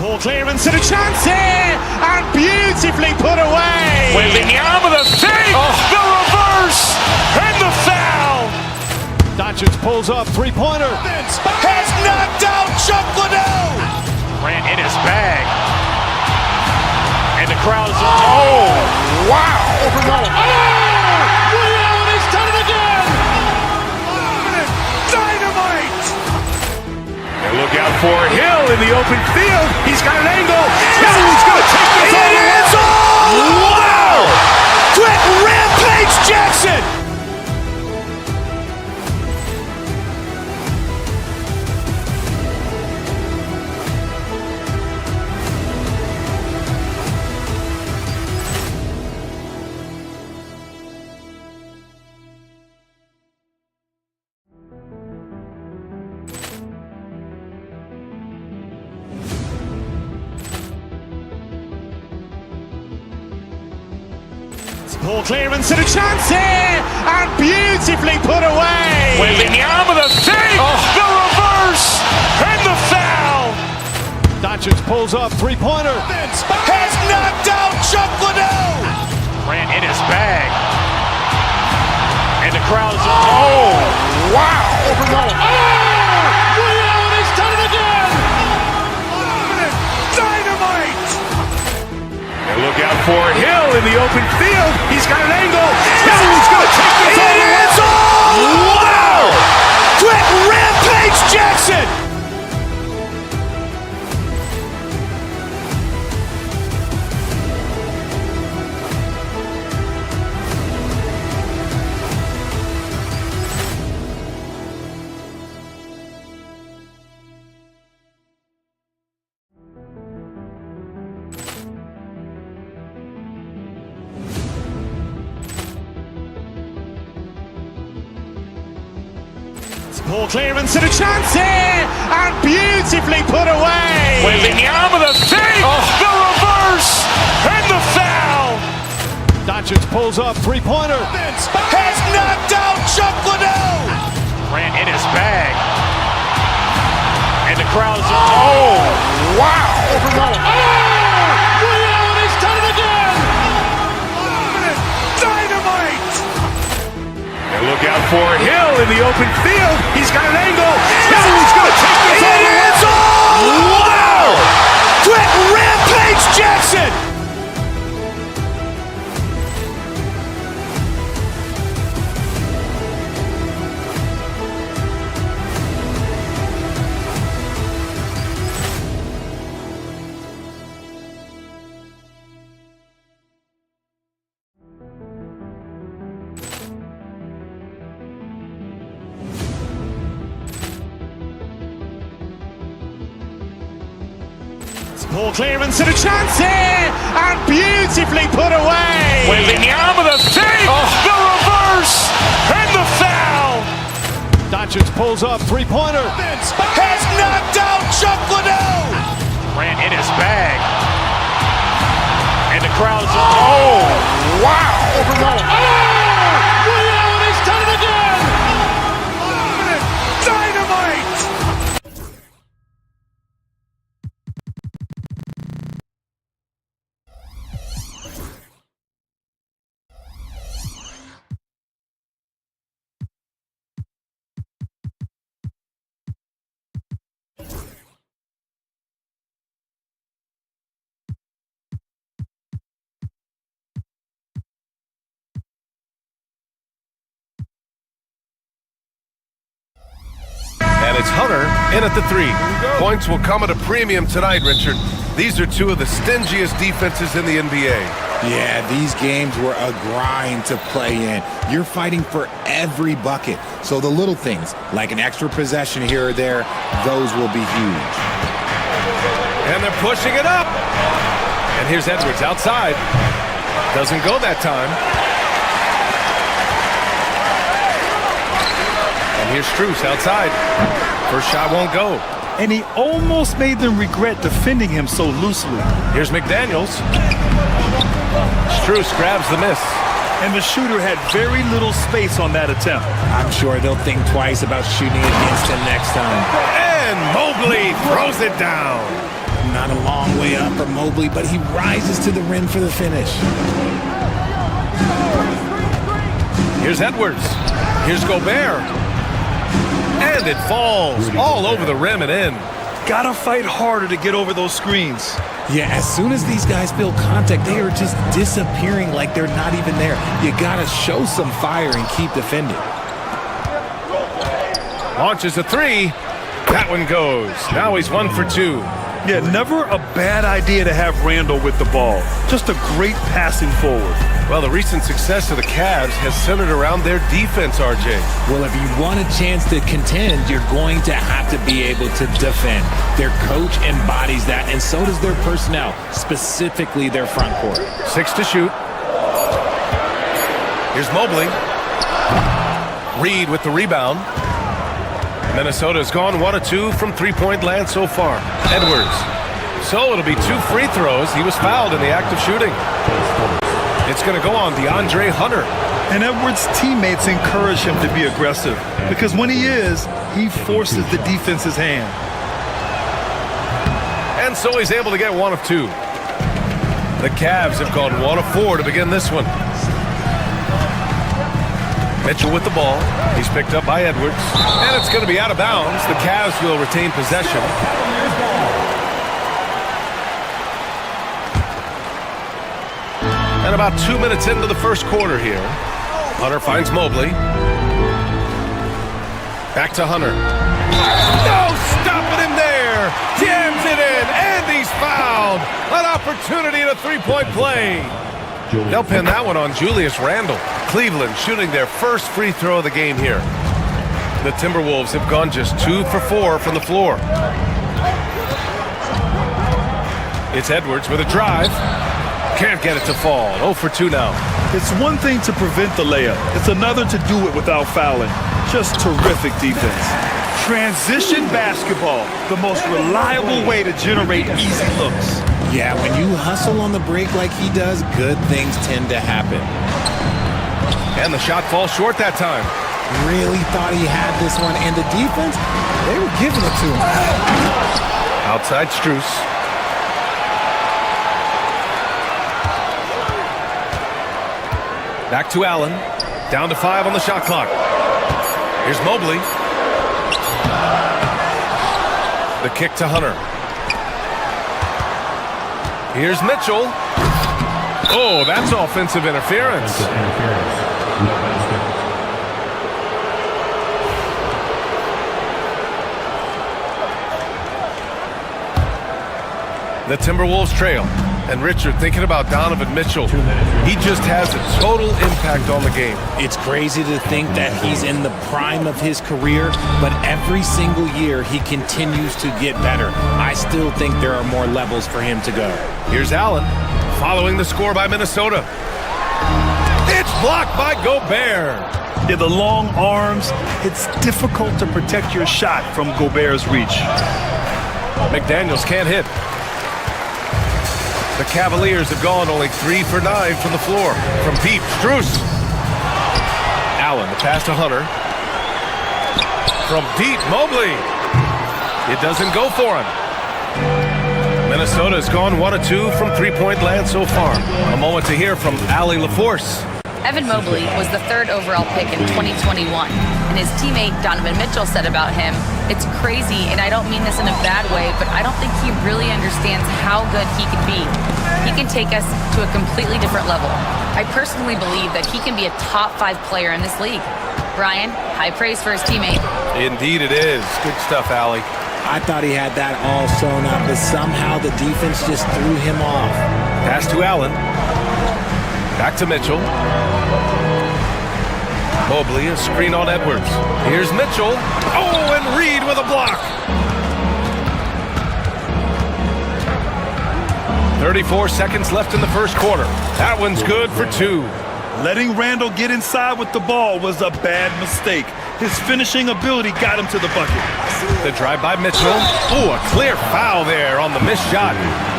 Ball clearance and a chance here, and beautifully put away. Wembanyama the save, the reverse, and the foul.
Doncic pulls up, three-pointer.
Has knocked out Chuck Liddell. Ran in his bag, and the crowd is. Oh, wow! Overruled. Oh, he's done it again. Dynamite.
And look out for Hill in the open field. He's got an angle. Hill's going to take this all the way.
Wow! Quick rampage Jackson. Ball clearance and a chance here, and beautifully put away. Wembanyama the save, the reverse, and the Doncic pulls up, three-pointer.
Vince has knocked out Chuck Liddell. Ran in his bag. And the crowd is, oh, wow.
Liddell, he's done it again.
Dynamite. And look out for Hill in the open field. He's got an angle. Hill's going to take this all the way. Wow. Quick rampage Jackson.
Ball clearance and a chance here, and beautifully put away.
Wembanyama the fake, the reverse, and the foul.
Doncic pulls up, three-pointer.
Vince has knocked out Chuck Liddell. Ran in his bag. And the crowd is, oh, wow.
Liddell, he's done it again.
Dynamite. And look out for Hill in the open field. He's got an angle. Hill's going to take this all the way. Wow. Quick rampage Jackson.
Ball clearance and a chance here, and beautifully put away.
Wembanyama the fake, the reverse, and the foul.
Doncic pulls up, three-pointer.
Vince has knocked out Chuck Liddell. Ran in his bag. And the crowd is, oh, wow.
Liddell, he's done it again.
Dynamite.
And it's Hunter in at the three. Points will come at a premium tonight, Richard. These are two of the stingiest defenses in the NBA.
Yeah, these games were a grind to play in. You're fighting for every bucket. So the little things, like an extra possession here or there, those will be huge.
And they're pushing it up. And here's Edwards outside. Doesn't go that time. And here's Strus outside. First shot won't go.
And he almost made them regret defending him so loosely.
Here's McDaniels. Strus grabs the miss.
And the shooter had very little space on that attempt.
I'm sure they'll think twice about shooting against him next time.
And Mobley throws it down.
Not a long way up for Mobley, but he rises to the rim for the finish.
Here's Edwards. Here's Gobert. And it falls all over the rim and in.
Gotta fight harder to get over those screens.
Yeah, as soon as these guys feel contact, they are just disappearing like they're not even there. You gotta show some fire and keep defending.
Launches a three. That one goes. Now he's 1 for 2.
Yeah, never a bad idea to have Randall with the ball. Just a great passing forward.
Well, the recent success of the Cavs has centered around their defense, RJ.
Well, if you want a chance to contend, you're going to have to be able to defend. Their coach embodies that, and so does their personnel, specifically their front court.
6 to shoot. Here's Mobley. Reed with the rebound. Minnesota's gone 1 of 2 from three-point land so far. Edwards. So it'll be 2 free throws. He was fouled in the act of shooting. It's going to go on DeAndre Hunter.
And Edwards' teammates encourage him to be aggressive because when he is, he forces the defense's hand.
And so he's able to get 1 of 2. The Cavs have gone 1 of 4 to begin this one. Mitchell with the ball. He's picked up by Edwards. And it's going to be out of bounds. The Cavs will retain possession. And about 2 minutes into the first quarter here. Hunter finds Mobley. Back to Hunter. No stopping him there. Jams it in, and he's fouled. An opportunity in a three-point play. They'll pin that one on Julius Randle. Cleveland shooting their first free throw of the game here. The Timberwolves have gone just 2 for 4 from the floor. It's Edwards with a drive. Can't get it to fall. 0 for 2 now.
It's one thing to prevent the layup. It's another to do it without fouling. Just terrific defense. Transition basketball, the most reliable way to generate easy looks.
Yeah, when you hustle on the break like he does, good things tend to happen.
And the shot falls short that time.
Really thought he had this one, and the defense, they were giving it to him.
Outside Strus. Back to Allen. Down to 5 on the shot clock. Here's Mobley. The kick to Hunter. Here's Mitchell. Oh, that's offensive interference. The Timberwolves trail. And Richard, thinking about Donovan Mitchell, he just has a total impact on the game.
It's crazy to think that he's in the prime of his career, but every single year he continues to get better. I still think there are more levels for him to go.
Here's Allen, following the score by Minnesota. It's blocked by Gobert.
Yeah, the long arms, it's difficult to protect your shot from Gobert's reach.
McDaniels can't hit. The Cavaliers have gone only 3 for 9 from the floor. From deep, Strus. Allen, the pass to Hunter. From deep, Mobley. It doesn't go for him. Minnesota has gone 1 of 2 from three-point land so far. A moment to hear from Allie LaForce.
Evan Mobley was the 3rd overall pick in 2021, and his teammate Donovan Mitchell said about him, "It's crazy, and I don't mean this in a bad way, but I don't think he really understands how good he can be. He can take us to a completely different level. I personally believe that he can be a top 5 player in this league." Brian, high praise for his teammate.
Indeed it is. Good stuff, Allie.
I thought he had that all sewn up, but somehow the defense just threw him off.
Pass to Allen. Back to Mitchell. Mobley, a screen on Edwards. Here's Mitchell. Oh, and Reed with a block. 34 seconds left in the first quarter. That one's good for 2.
Letting Randle get inside with the ball was a bad mistake. His finishing ability got him to the bucket.
The drive by Mitchell. Oh, a clear foul there on the missed shot.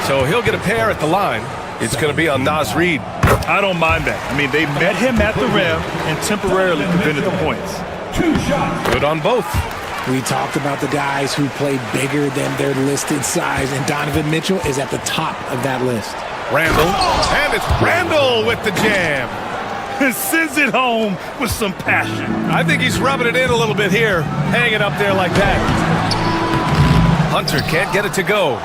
So he'll get a pair at the line. It's going to be on Naz Reid.
I don't mind that. I mean, they met him at the rim and temporarily prevented the points.
2 shots.
Good on both.
We talked about the guys who play bigger than their listed size, and Donovan Mitchell is at the top of that list.
Randle. And it's Randle with the jam.
Sends it home with some passion.
I think he's rubbing it in a little bit here. Hanging up there like that. Hunter can't get it to go.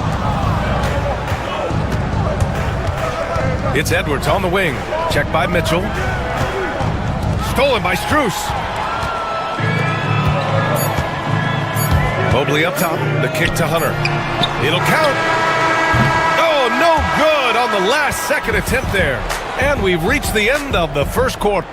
It's Edwards on the wing. Checked by Mitchell. Stolen by Strus. Mobley up top. The kick to Hunter. It'll count. Oh, no good on the last second attempt there. And we've reached the end of the first quarter.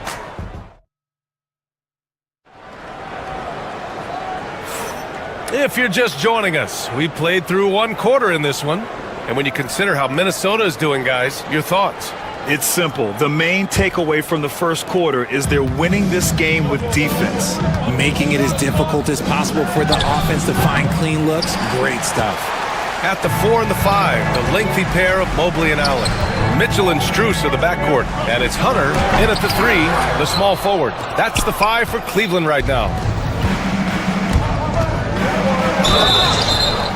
If you're just joining us, we played through 1 quarter in this one. And when you consider how Minnesota is doing, guys, your thoughts?
It's simple. The main takeaway from the first quarter is they're winning this game with defense.
Making it as difficult as possible for the offense to find clean looks. Great stuff.
At the 4 and the 5, the lengthy pair of Mobley and Allen. Mitchell and Strus are the backcourt. And it's Hunter in at the 3, the small forward. That's the 5 for Cleveland right now.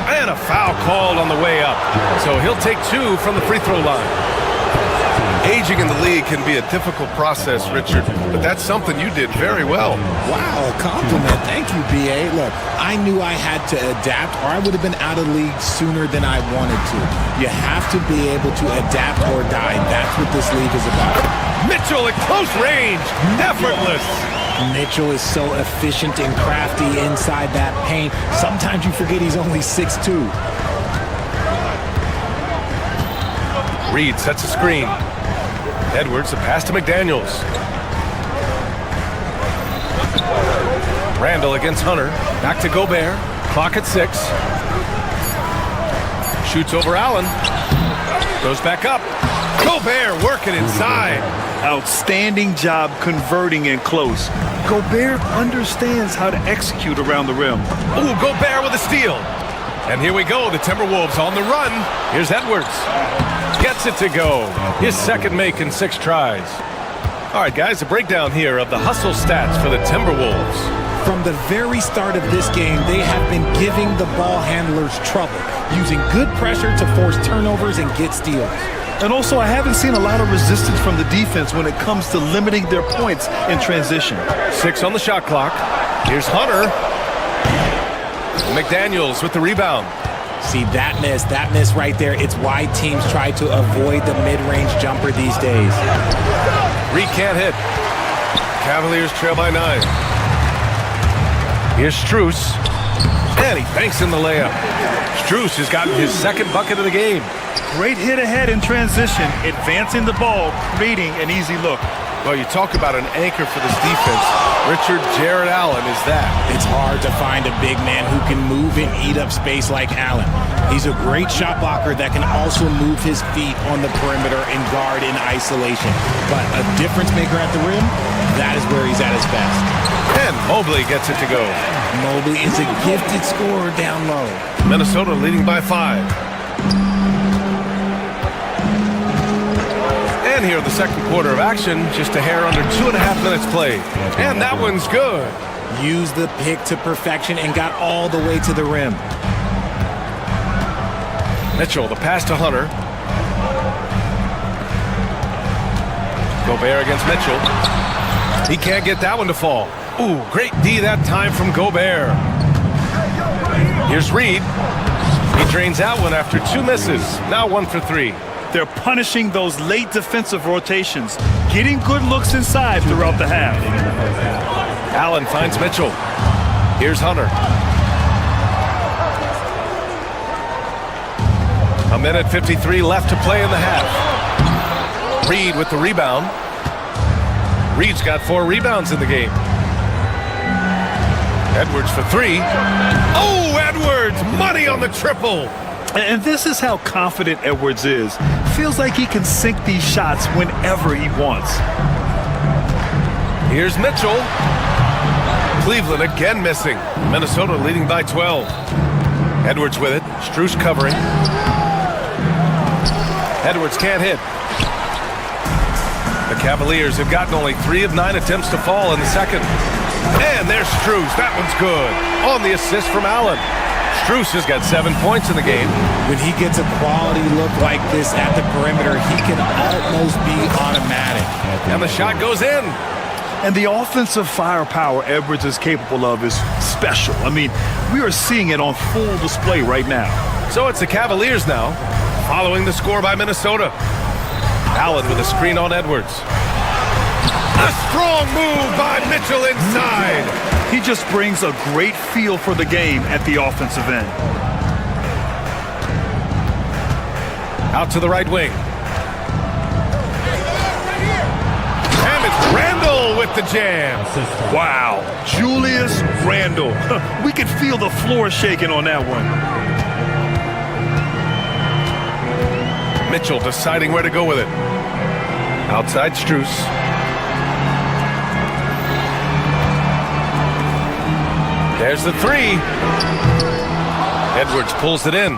And a foul called on the way up. So he'll take 2 from the free throw line. Aging in the league can be a difficult process, Richard, but that's something you did very well.
Wow, a compliment. Thank you, B.A. Look, I knew I had to adapt or I would have been out of the league sooner than I wanted to. You have to be able to adapt or die. That's what this league is about.
Mitchell at close range, effortless.
Mitchell is so efficient and crafty inside that paint. Sometimes you forget he's only 6'2".
Reed sets a screen. Edwards, a pass to McDaniels. Randall against Hunter. Back to Gobert. Clock at 6. Shoots over Allen. Goes back up. Gobert working inside.
Outstanding job converting in close. Gobert understands how to execute around the rim.
Ooh, Gobert with a steal. And here we go, the Timberwolves on the run. Here's Edwards. Gets it to go. His second make in 6 tries. All right, guys, a breakdown here of the hustle stats for the Timberwolves.
From the very start of this game, they have been giving the ball handlers trouble, using good pressure to force turnovers and get steals.
And also, I haven't seen a lot of resistance from the defense when it comes to limiting their points in transition.
6 on the shot clock. Here's Hunter. McDaniels with the rebound.
See, that miss right there, it's why teams try to avoid the mid-range jumper these days.
Reed can't hit. Cavaliers trail by 9. Here's Strus. And he banks in the layup. Strus has gotten his second bucket of the game.
Great hit ahead in transition, advancing the ball, creating an easy look.
Well, you talk about an anchor for this defense. Richard Jared Allen is that.
It's hard to find a big man who can move and eat up space like Allen. He's a great shot blocker that can also move his feet on the perimeter and guard in isolation. But a difference maker at the rim, that is where he's at his best.
And Mobley gets it to go.
Mobley is a gifted scorer down low.
Minnesota leading by 5. And here in the second quarter of action, just a hair under 2.5 minutes played. And that one's good.
Used the pick to perfection and got all the way to the rim.
Mitchell, the pass to Hunter. Gobert against Mitchell. He can't get that one to fall. Ooh, great D that time from Gobert. Here's Reed. He drains that one after 2 misses. Now 1 for 3.
They're punishing those late defensive rotations, getting good looks inside throughout the half.
Allen finds Mitchell. Here's Hunter. 1:53 left to play in the half. Reed with the rebound. Reed's got 4 rebounds in the game. Edwards for 3. Oh, Edwards! Money on the triple!
And this is how confident Edwards is. Feels like he can sink these shots whenever he wants.
Here's Mitchell. Cleveland again missing. Minnesota leading by 12. Edwards with it. Strus covering. Edwards can't hit. The Cavaliers have gotten only 3 of 9 attempts to fall in the second. And there's Strus. That one's good. On the assist from Allen. Strus has got 7 points in the game.
When he gets a quality look like this at the perimeter, he can almost be automatic.
And the shot goes in.
And the offensive firepower Edwards is capable of is special. I mean, we are seeing it on full display right now.
So it's the Cavaliers now, following the score by Minnesota. Allen with a screen on Edwards. A strong move by Mitchell inside.
He just brings a great feel for the game at the offensive end.
Out to the right wing. And it's Randall with the jam.
Wow, Julius Randall. We could feel the floor shaking on that one.
Mitchell deciding where to go with it. Outside Strus. There's the 3. Edwards pulls it in.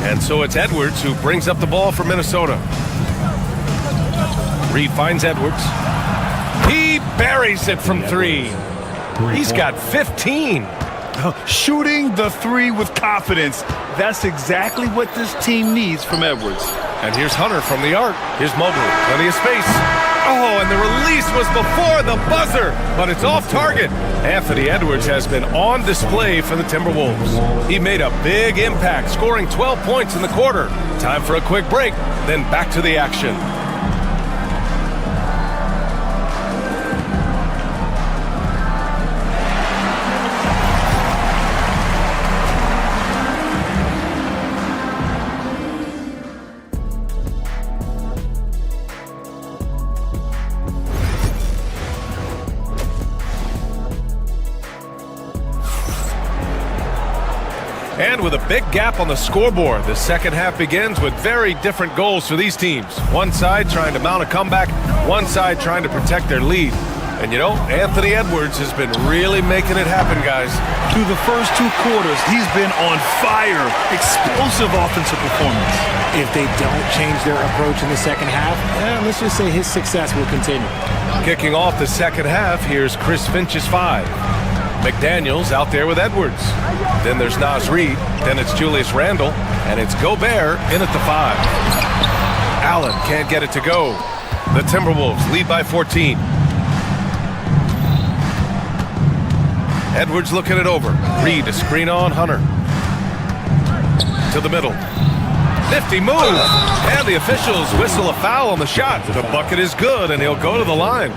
And so it's Edwards who brings up the ball for Minnesota. Reed finds Edwards. He buries it from 3. He's got 15.
Shooting the three with confidence. That's exactly what this team needs from Edwards.
And here's Hunter from the arc. Here's Mobley. Plenty of space. Oh, and the release was before the buzzer, but it's off target. Anthony Edwards has been on display for the Timberwolves. He made a big impact, scoring 12 points in the quarter. Time for a quick break, then back to the action. And with a big gap on the scoreboard, the second half begins with very different goals for these teams. One side trying to mount a comeback, one side trying to protect their lead. And you know, Anthony Edwards has been really making it happen, guys.
Through the first two quarters, he's been on fire. Explosive offensive performance.
If they don't change their approach in the second half, let's just say his success will continue.
Kicking off the second half, here's Chris Finch's 5. McDaniels out there with Edwards. Then there's Naz Reid. Then it's Julius Randle. And it's Gobert in at the 5. Allen can't get it to go. The Timberwolves lead by 14. Edwards looking it over. Reid a screen on Hunter. To the middle. Nifty move. And the officials whistle a foul on the shot. The bucket is good, and he'll go to the line.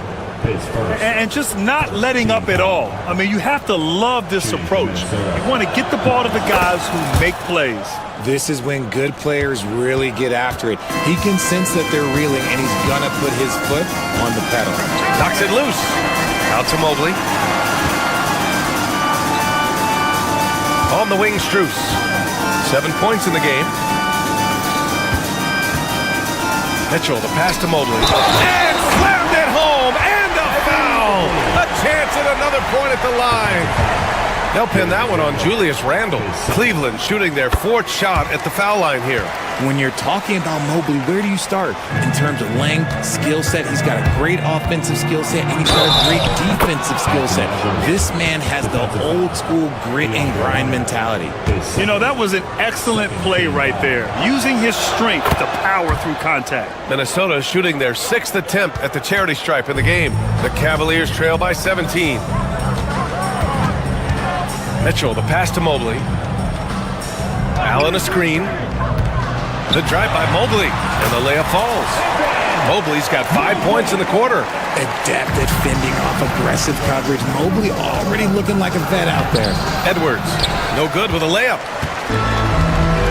And just not letting up at all. I mean, you have to love this approach. You want to get the ball to the guys who make plays.
This is when good players really get after it. He can sense that they're reeling, and he's going to put his foot on the pedal.
Knocks it loose. Out to Mobley. On the wing, Strus. 7 points in the game. Mitchell, the pass to Mobley. And slammed it home. And a foul. A chance at another point at the line. They'll pin that one on Julius Randle. Cleveland shooting their 4th shot at the foul line here.
When you're talking about Mobley, where do you start? In terms of length, skill set, he's got a great offensive skill set, and he's got a great defensive skill set. This man has the old school grit and grind mentality.
You know, that was an excellent play right there. Using his strength to power through contact.
Minnesota shooting their 6th attempt at the charity stripe in the game. The Cavaliers trail by 17. Mitchell, the pass to Mobley. Allen a screen. The drive by Mobley, and the layup falls. Mobley's got 5 points in the quarter.
Adept at fending off aggressive coverage. Mobley already looking like a vet out there.
Edwards, no good with a layup.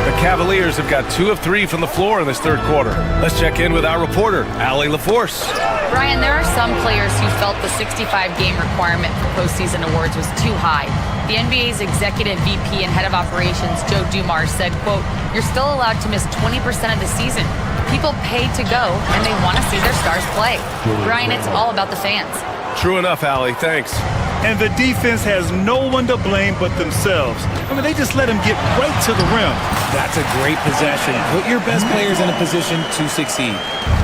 The Cavaliers have got 2 of 3 from the floor in this 3rd quarter. Let's check in with our reporter, Allie LaForce.
Brian, there are some players who felt the 65-game requirement for postseason awards was too high. The NBA's executive VP and head of operations, Joe Dumars, said, quote, "You're still allowed to miss 20% of the season. People pay to go, and they want to see their stars play." Brian, it's all about the fans.
True enough, Allie. Thanks.
And the defense has no one to blame but themselves. I mean, they just let him get right to the rim.
That's a great possession. Put your best players in a position to succeed.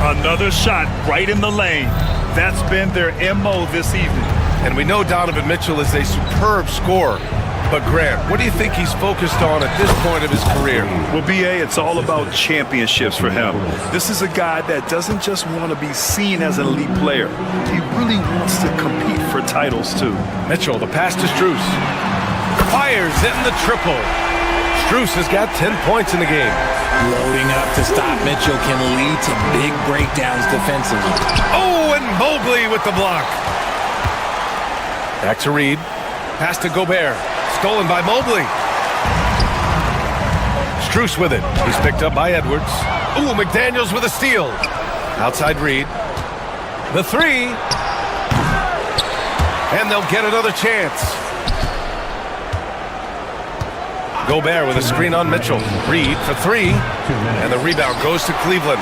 Another shot right in the lane. That's been their MO this evening.
And we know Donovan Mitchell is a superb scorer. But Grant, what do you think he's focused on at this point of his career?
Well, B.A., it's all about championships for him. This is a guy that doesn't just want to be seen as an elite player. He really wants to compete for titles, too.
Mitchell, the pass to Strus. Fires in the triple. Strus has got 10 points in the game.
Loading up to stop Mitchell can lead to big breakdowns defensively.
Oh, and Mobley with the block. Back to Reid. Pass to Gobert. Stolen by Mobley. Strus with it. He's picked up by Edwards. Ooh, McDaniels with a steal. Outside Reid. The 3. And they'll get another chance. Gobert with a screen on Mitchell. Reid for 3. And the rebound goes to Cleveland.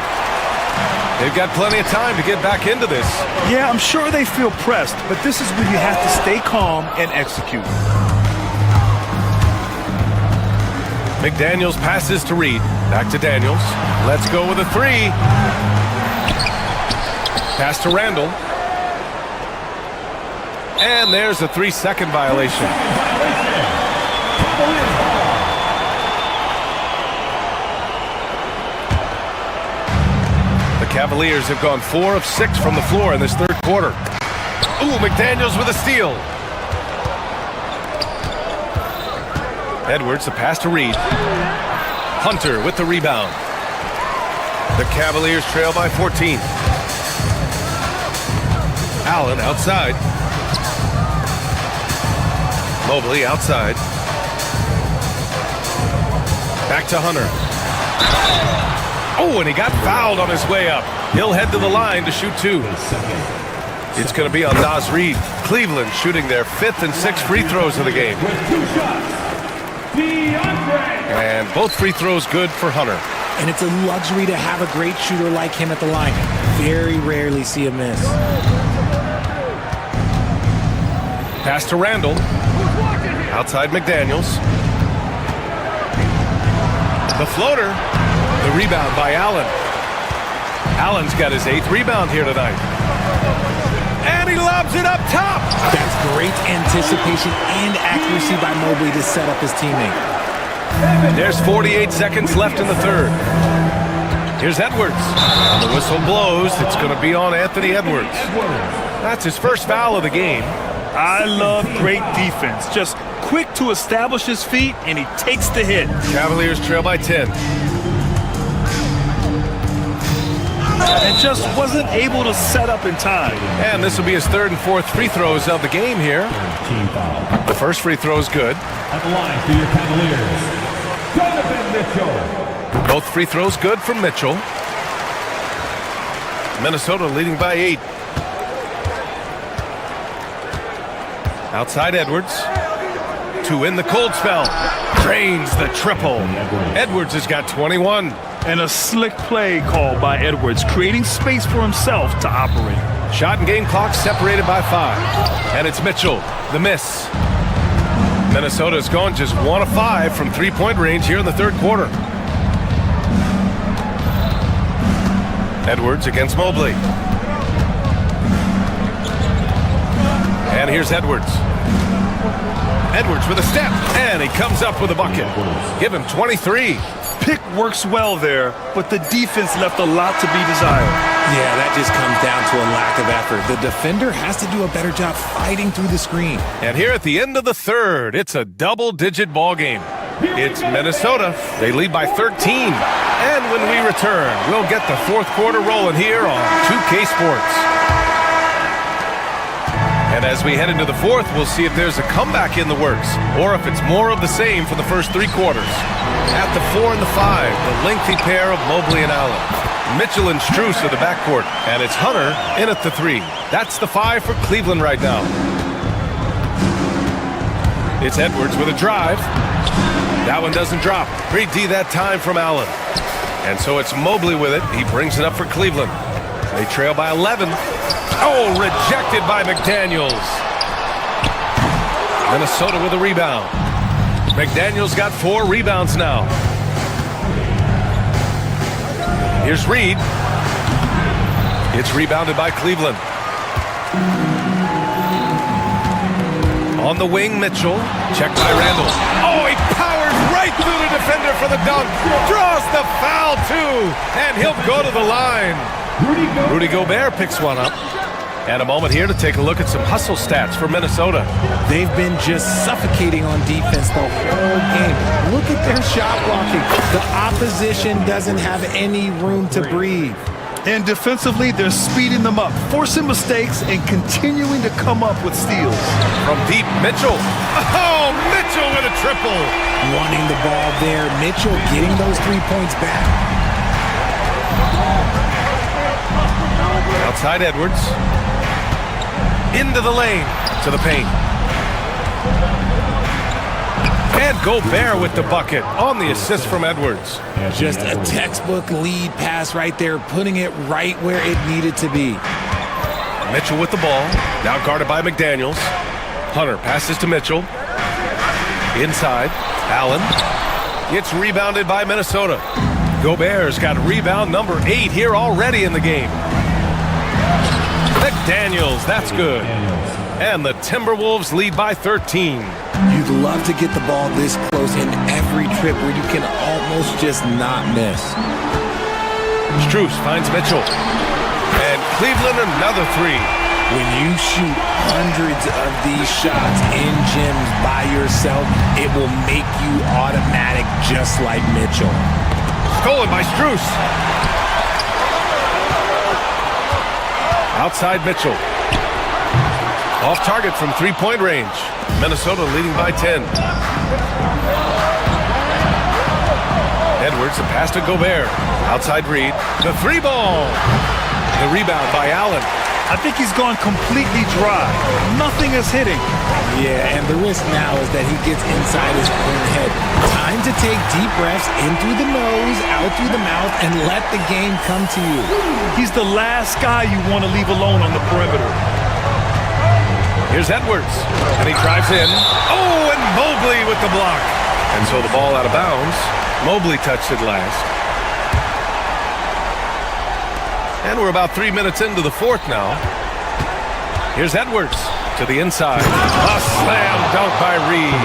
They've got plenty of time to get back into this.
Yeah, I'm sure they feel pressed, but this is when you have to stay calm and execute.
McDaniels passes to Reid. Back to Daniels. Let's go with a 3. Pass to Randle. And there's a 3-second violation. The Cavaliers have gone 4 of 6 from the floor in this third quarter. Ooh, McDaniels with a steal. Edwards, the pass to Reed. Hunter with the rebound. The Cavaliers trail by 14. Allen outside. Mobley outside. Back to Hunter. Oh, and he got fouled on his way up. He'll head to the line to shoot 2. It's going to be on Naz Reid. Cleveland shooting their 5th and 6th free throws of the game. And both free throws good for Hunter.
And it's a luxury to have a great shooter like him at the line. Very rarely see a miss.
Pass to Randall. Outside McDaniels. The floater. The rebound by Allen. Allen's got his 8th rebound here tonight. And he lobs it up top.
That's great anticipation and accuracy by Mobley to set up his teammate.
There's 48 seconds left in the third. Here's Edwards. And the whistle blows. It's going to be on Anthony Edwards. That's his first foul of the game.
I love great defense. Just quick to establish his feet, and he takes the hit.
Cavaliers trail by 10.
And just wasn't able to set up in time.
And this will be his 3rd and 4th free throws of the game here. The first free throw is good.
At the line for your Cavaliers, Donovan Mitchell.
Both free throws good from Mitchell. Minnesota leading by 8. Outside Edwards. To in the cold spell. Drains the triple. Edwards has got 21.
And a slick play called by Edwards, creating space for himself to operate.
Shot and game clock separated by 5. And it's Mitchell, the miss. Minnesota's gone just 1 of 5 from three-point range here in the third quarter. Edwards against Mobley. And here's Edwards. Edwards with a step, and he comes up with a bucket. Give him 23.
Pick works well there, but the defense left a lot to be desired.
Yeah, that just comes down to a lack of effort. The defender has to do a better job fighting through the screen.
And here at the end of the third, it's a double-digit ball game. It's Minnesota. They lead by 13. And when we return, we'll get the fourth quarter rolling here on 2K Sports. And as we head into the fourth, we'll see if there's a comeback in the works or if it's more of the same for the first 3 quarters. At the 4 and the 5, the lengthy pair of Mobley and Allen. Mitchell and Strus are the backcourt, and it's Hunter in at the 3. That's the 5 for Cleveland right now. It's Edwards with a drive. That one doesn't drop. Great D that time from Allen. And so it's Mobley with it. He brings it up for Cleveland. They trail by 11. Oh, rejected by McDaniels. Minnesota with a rebound. McDaniels got 4 rebounds now. Here's Reed. It's rebounded by Cleveland. On the wing, Mitchell. Checked by Randall. Oh, he powers right through the defender for the dunk. Draws the foul, too. And he'll go to the line. Rudy Gobert picks one up. And a moment here to take a look at some hustle stats for Minnesota.
They've been just suffocating on defense the whole game. Look at their shot blocking. The opposition doesn't have any room to breathe.
And defensively, they're speeding them up, forcing mistakes and continuing to come up with steals.
From deep, Mitchell. Oh, Mitchell with a triple.
Wanting the ball there. Mitchell getting those 3 points back.
Outside Edwards. Into the lane, to the paint. And Gobert with the bucket on the assist from Edwards.
Just a textbook lead pass right there, putting it right where it needed to be.
Mitchell with the ball, now guarded by McDaniels. Hunter passes to Mitchell. Inside, Allen. It's rebounded by Minnesota. Gobert's got rebound number 8 here already in the game. Daniels, that's good. And the Timberwolves lead by 13.
You'd love to get the ball this close in every trip where you can almost just not miss.
Strus finds Mitchell. And Cleveland another three.
When you shoot hundreds of these shots in gyms by yourself, it will make you automatic just like Mitchell.
Stolen by Strus. Outside Mitchell. Off target from three-point range. Minnesota leading by 10. Edwards, a pass to Gobert. Outside Reed. The three ball. The rebound by Allen.
I think he's gone completely dry. Nothing is hitting.
Yeah, and the risk now is that he gets inside his own head. Time to take deep breaths in through the nose, out through the mouth, and let the game come to you.
He's the last guy you want to leave alone on the perimeter.
Here's Edwards, and he drives in. Oh, and Mobley with the block. And so the ball out of bounds. Mobley touched it last. And we're about 3 minutes into the fourth now. Here's Edwards to the inside. A slam dunk by Reed.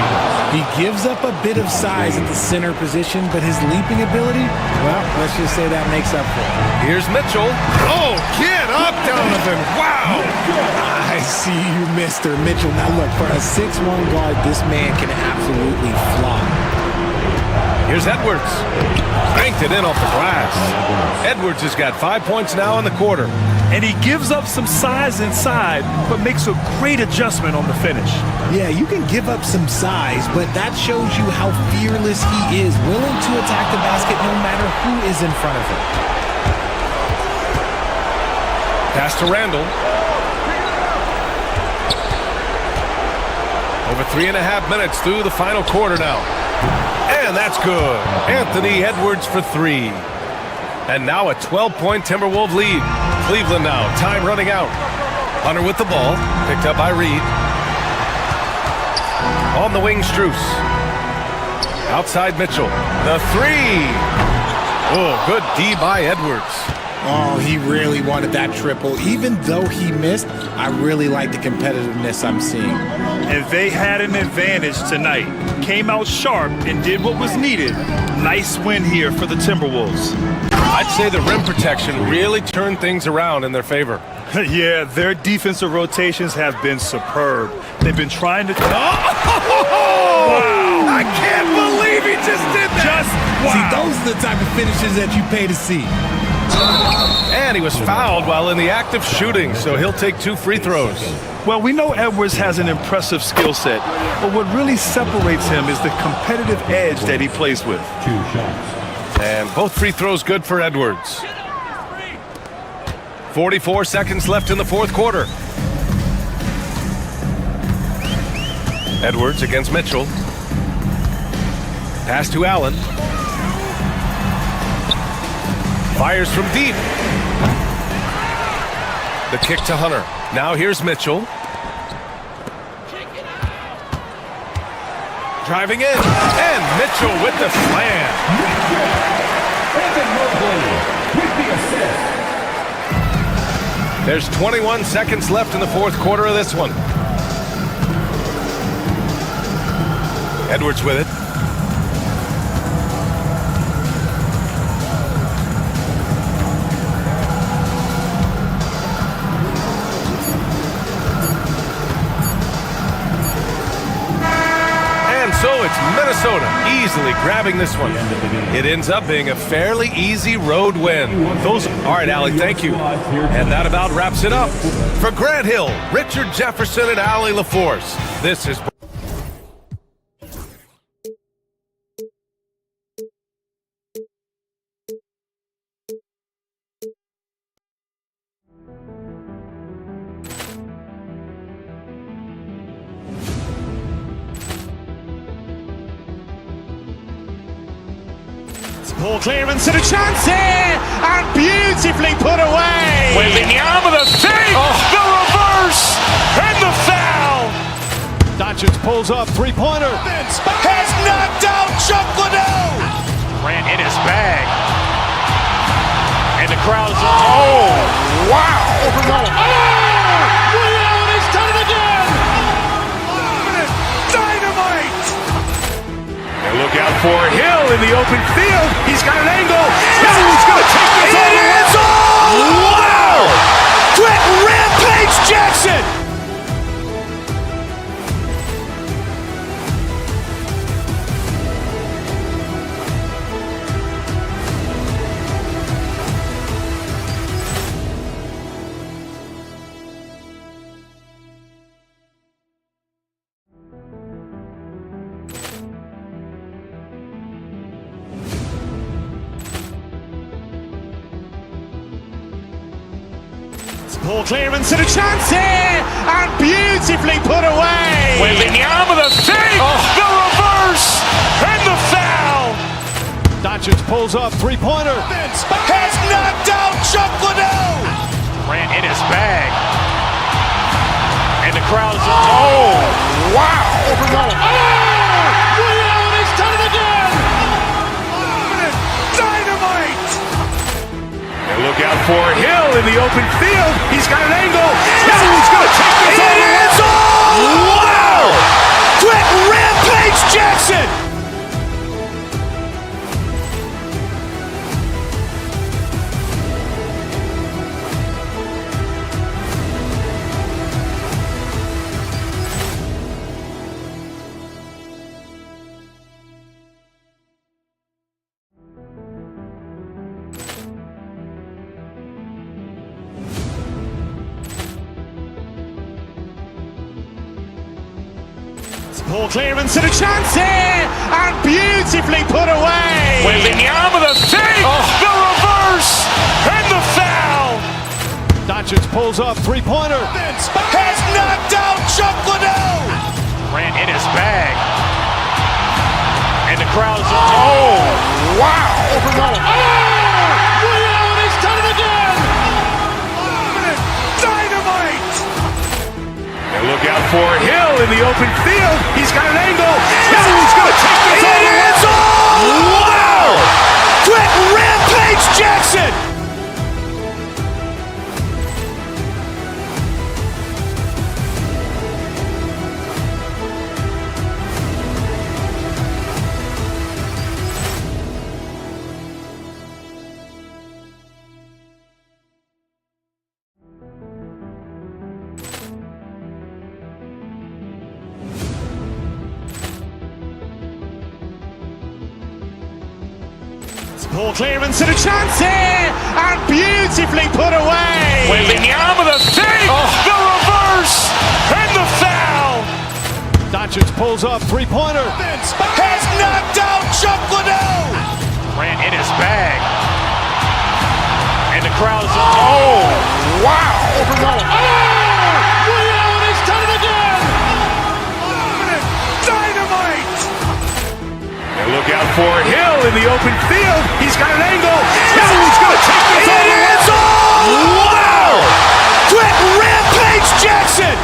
He gives up a bit of size at the center position, but his leaping ability, well, let's just say that makes up for it.
Here's Mitchell. Oh, get up, Donovan. Wow.
I see you, Mr. Mitchell. Now look, for a 6'1 guard, this man can absolutely fly.
Here's Edwards. Banked it in off the glass. Edwards has got 5 points now in the quarter.
And he gives up some size inside, but makes a great adjustment on the finish.
Yeah, you can give up some size, but that shows you how fearless he is, willing to attack the basket no matter who is in front of him.
Pass to Randall. Over 3.5 minutes through the final quarter now. And that's good. Anthony Edwards for three. And now a 12-point Timberwolves lead. Cleveland now, time running out. Hunter with the ball, picked up by Reed. On the wing, Strus. Outside Mitchell. The three. Oh, good D by Edwards.
Oh, he really wanted that triple. Even though he missed, I really like the competitiveness I'm seeing.
And they had an advantage tonight. Came out sharp and did what was needed. Nice win here for the Timberwolves.
I'd say the rim protection really turned things around in their favor.
Yeah, their defensive rotations have been superb. They've been trying to...
Oh! Wow! I can't believe he just did that!
Wow. See, those are the type of finishes that you pay to see.
And he was fouled while in the act of shooting, so he'll take 2 free throws.
Well, we know Edwards has an impressive skill set, but what really separates him is the competitive edge that he plays with.
2 shots.
And both free throws good for Edwards. 44 seconds left in the fourth quarter. Edwards against Mitchell. Pass to Allen. Fires from deep. The kick to Hunter. Now here's Mitchell. Driving in. And Mitchell with the slam. There's 21 seconds left in the fourth quarter of this one. Edwards with it. So it's Minnesota easily grabbing this one. It ends up being a fairly easy road win. All right, Allie, thank you. And that about wraps it up. For Grant Hill, Richard Jefferson, and Allie LaForce, this is...
Poor clearance and a chance here, and beautifully put away. Wembanyama the save, the reverse, and the foul.
Doncic pulls up, three-pointer.
Has knocked out Chuck Liddell. Grant in his bag, and the crowd's oh wow!
for Hill in the open field. He's got an angle. He's going to take this all the way. Wow! Quick rampage Jackson!
Poor clearance and a chance here, and beautifully put away.
Wembanyama the fake, the reverse, and the foul.
Doncic pulls up, three-pointer.
Has knocked out Chuck Liddell. Ran in his bag. And the crowd's, oh, wow.
He's done it again.
Dynamite. And look out for Hill in the open field. He's got an angle. He's going to take this all the way. Wow! Quick rampage Jackson.
Poor clearance and a chance here, and beautifully put away.
Wembanyama the fake, the reverse, and the foul.
Doncic pulls up, three-pointer.
Has knocked out Chuck Liddell. Ran in his bag. And the crowd's, oh, wow.
He's done it again.
Dynamite. And look out for Hill in the open field. He's got an angle. He's going to take this all the way. Wow! Quick rampage Jackson.
Poor clearance and a chance here, and beautifully put away.
Wembanyama the fake, the reverse, and the foul.
Doncic pulls up, three-pointer.
Has knocked out Chuck Liddell. Ran in his bag. And the crowd's, oh, wow.
He's done it again.
Dynamite. And look out for Hill in the open field. He's got an angle. He's going to take this all the way. Wow! Quick rampage Jackson.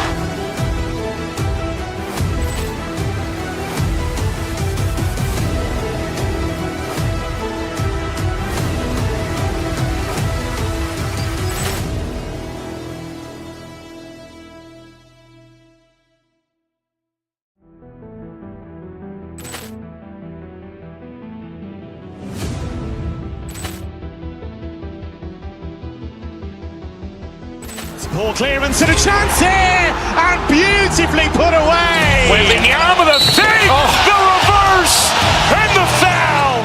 Poor clearance and a chance here, and beautifully put away.
Wembanyama the fake, the reverse, and the foul.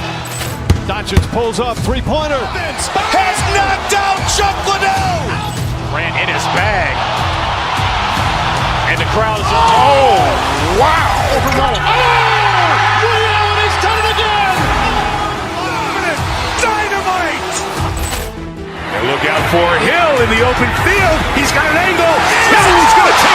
Doncic pulls up, three-pointer.
Has knocked out Chuck Liddell. Ran in his bag. And the crowd's, oh, wow.
He's done it again.
Dynamite. And look out for Hill in the open field. He's got an angle. He's going to take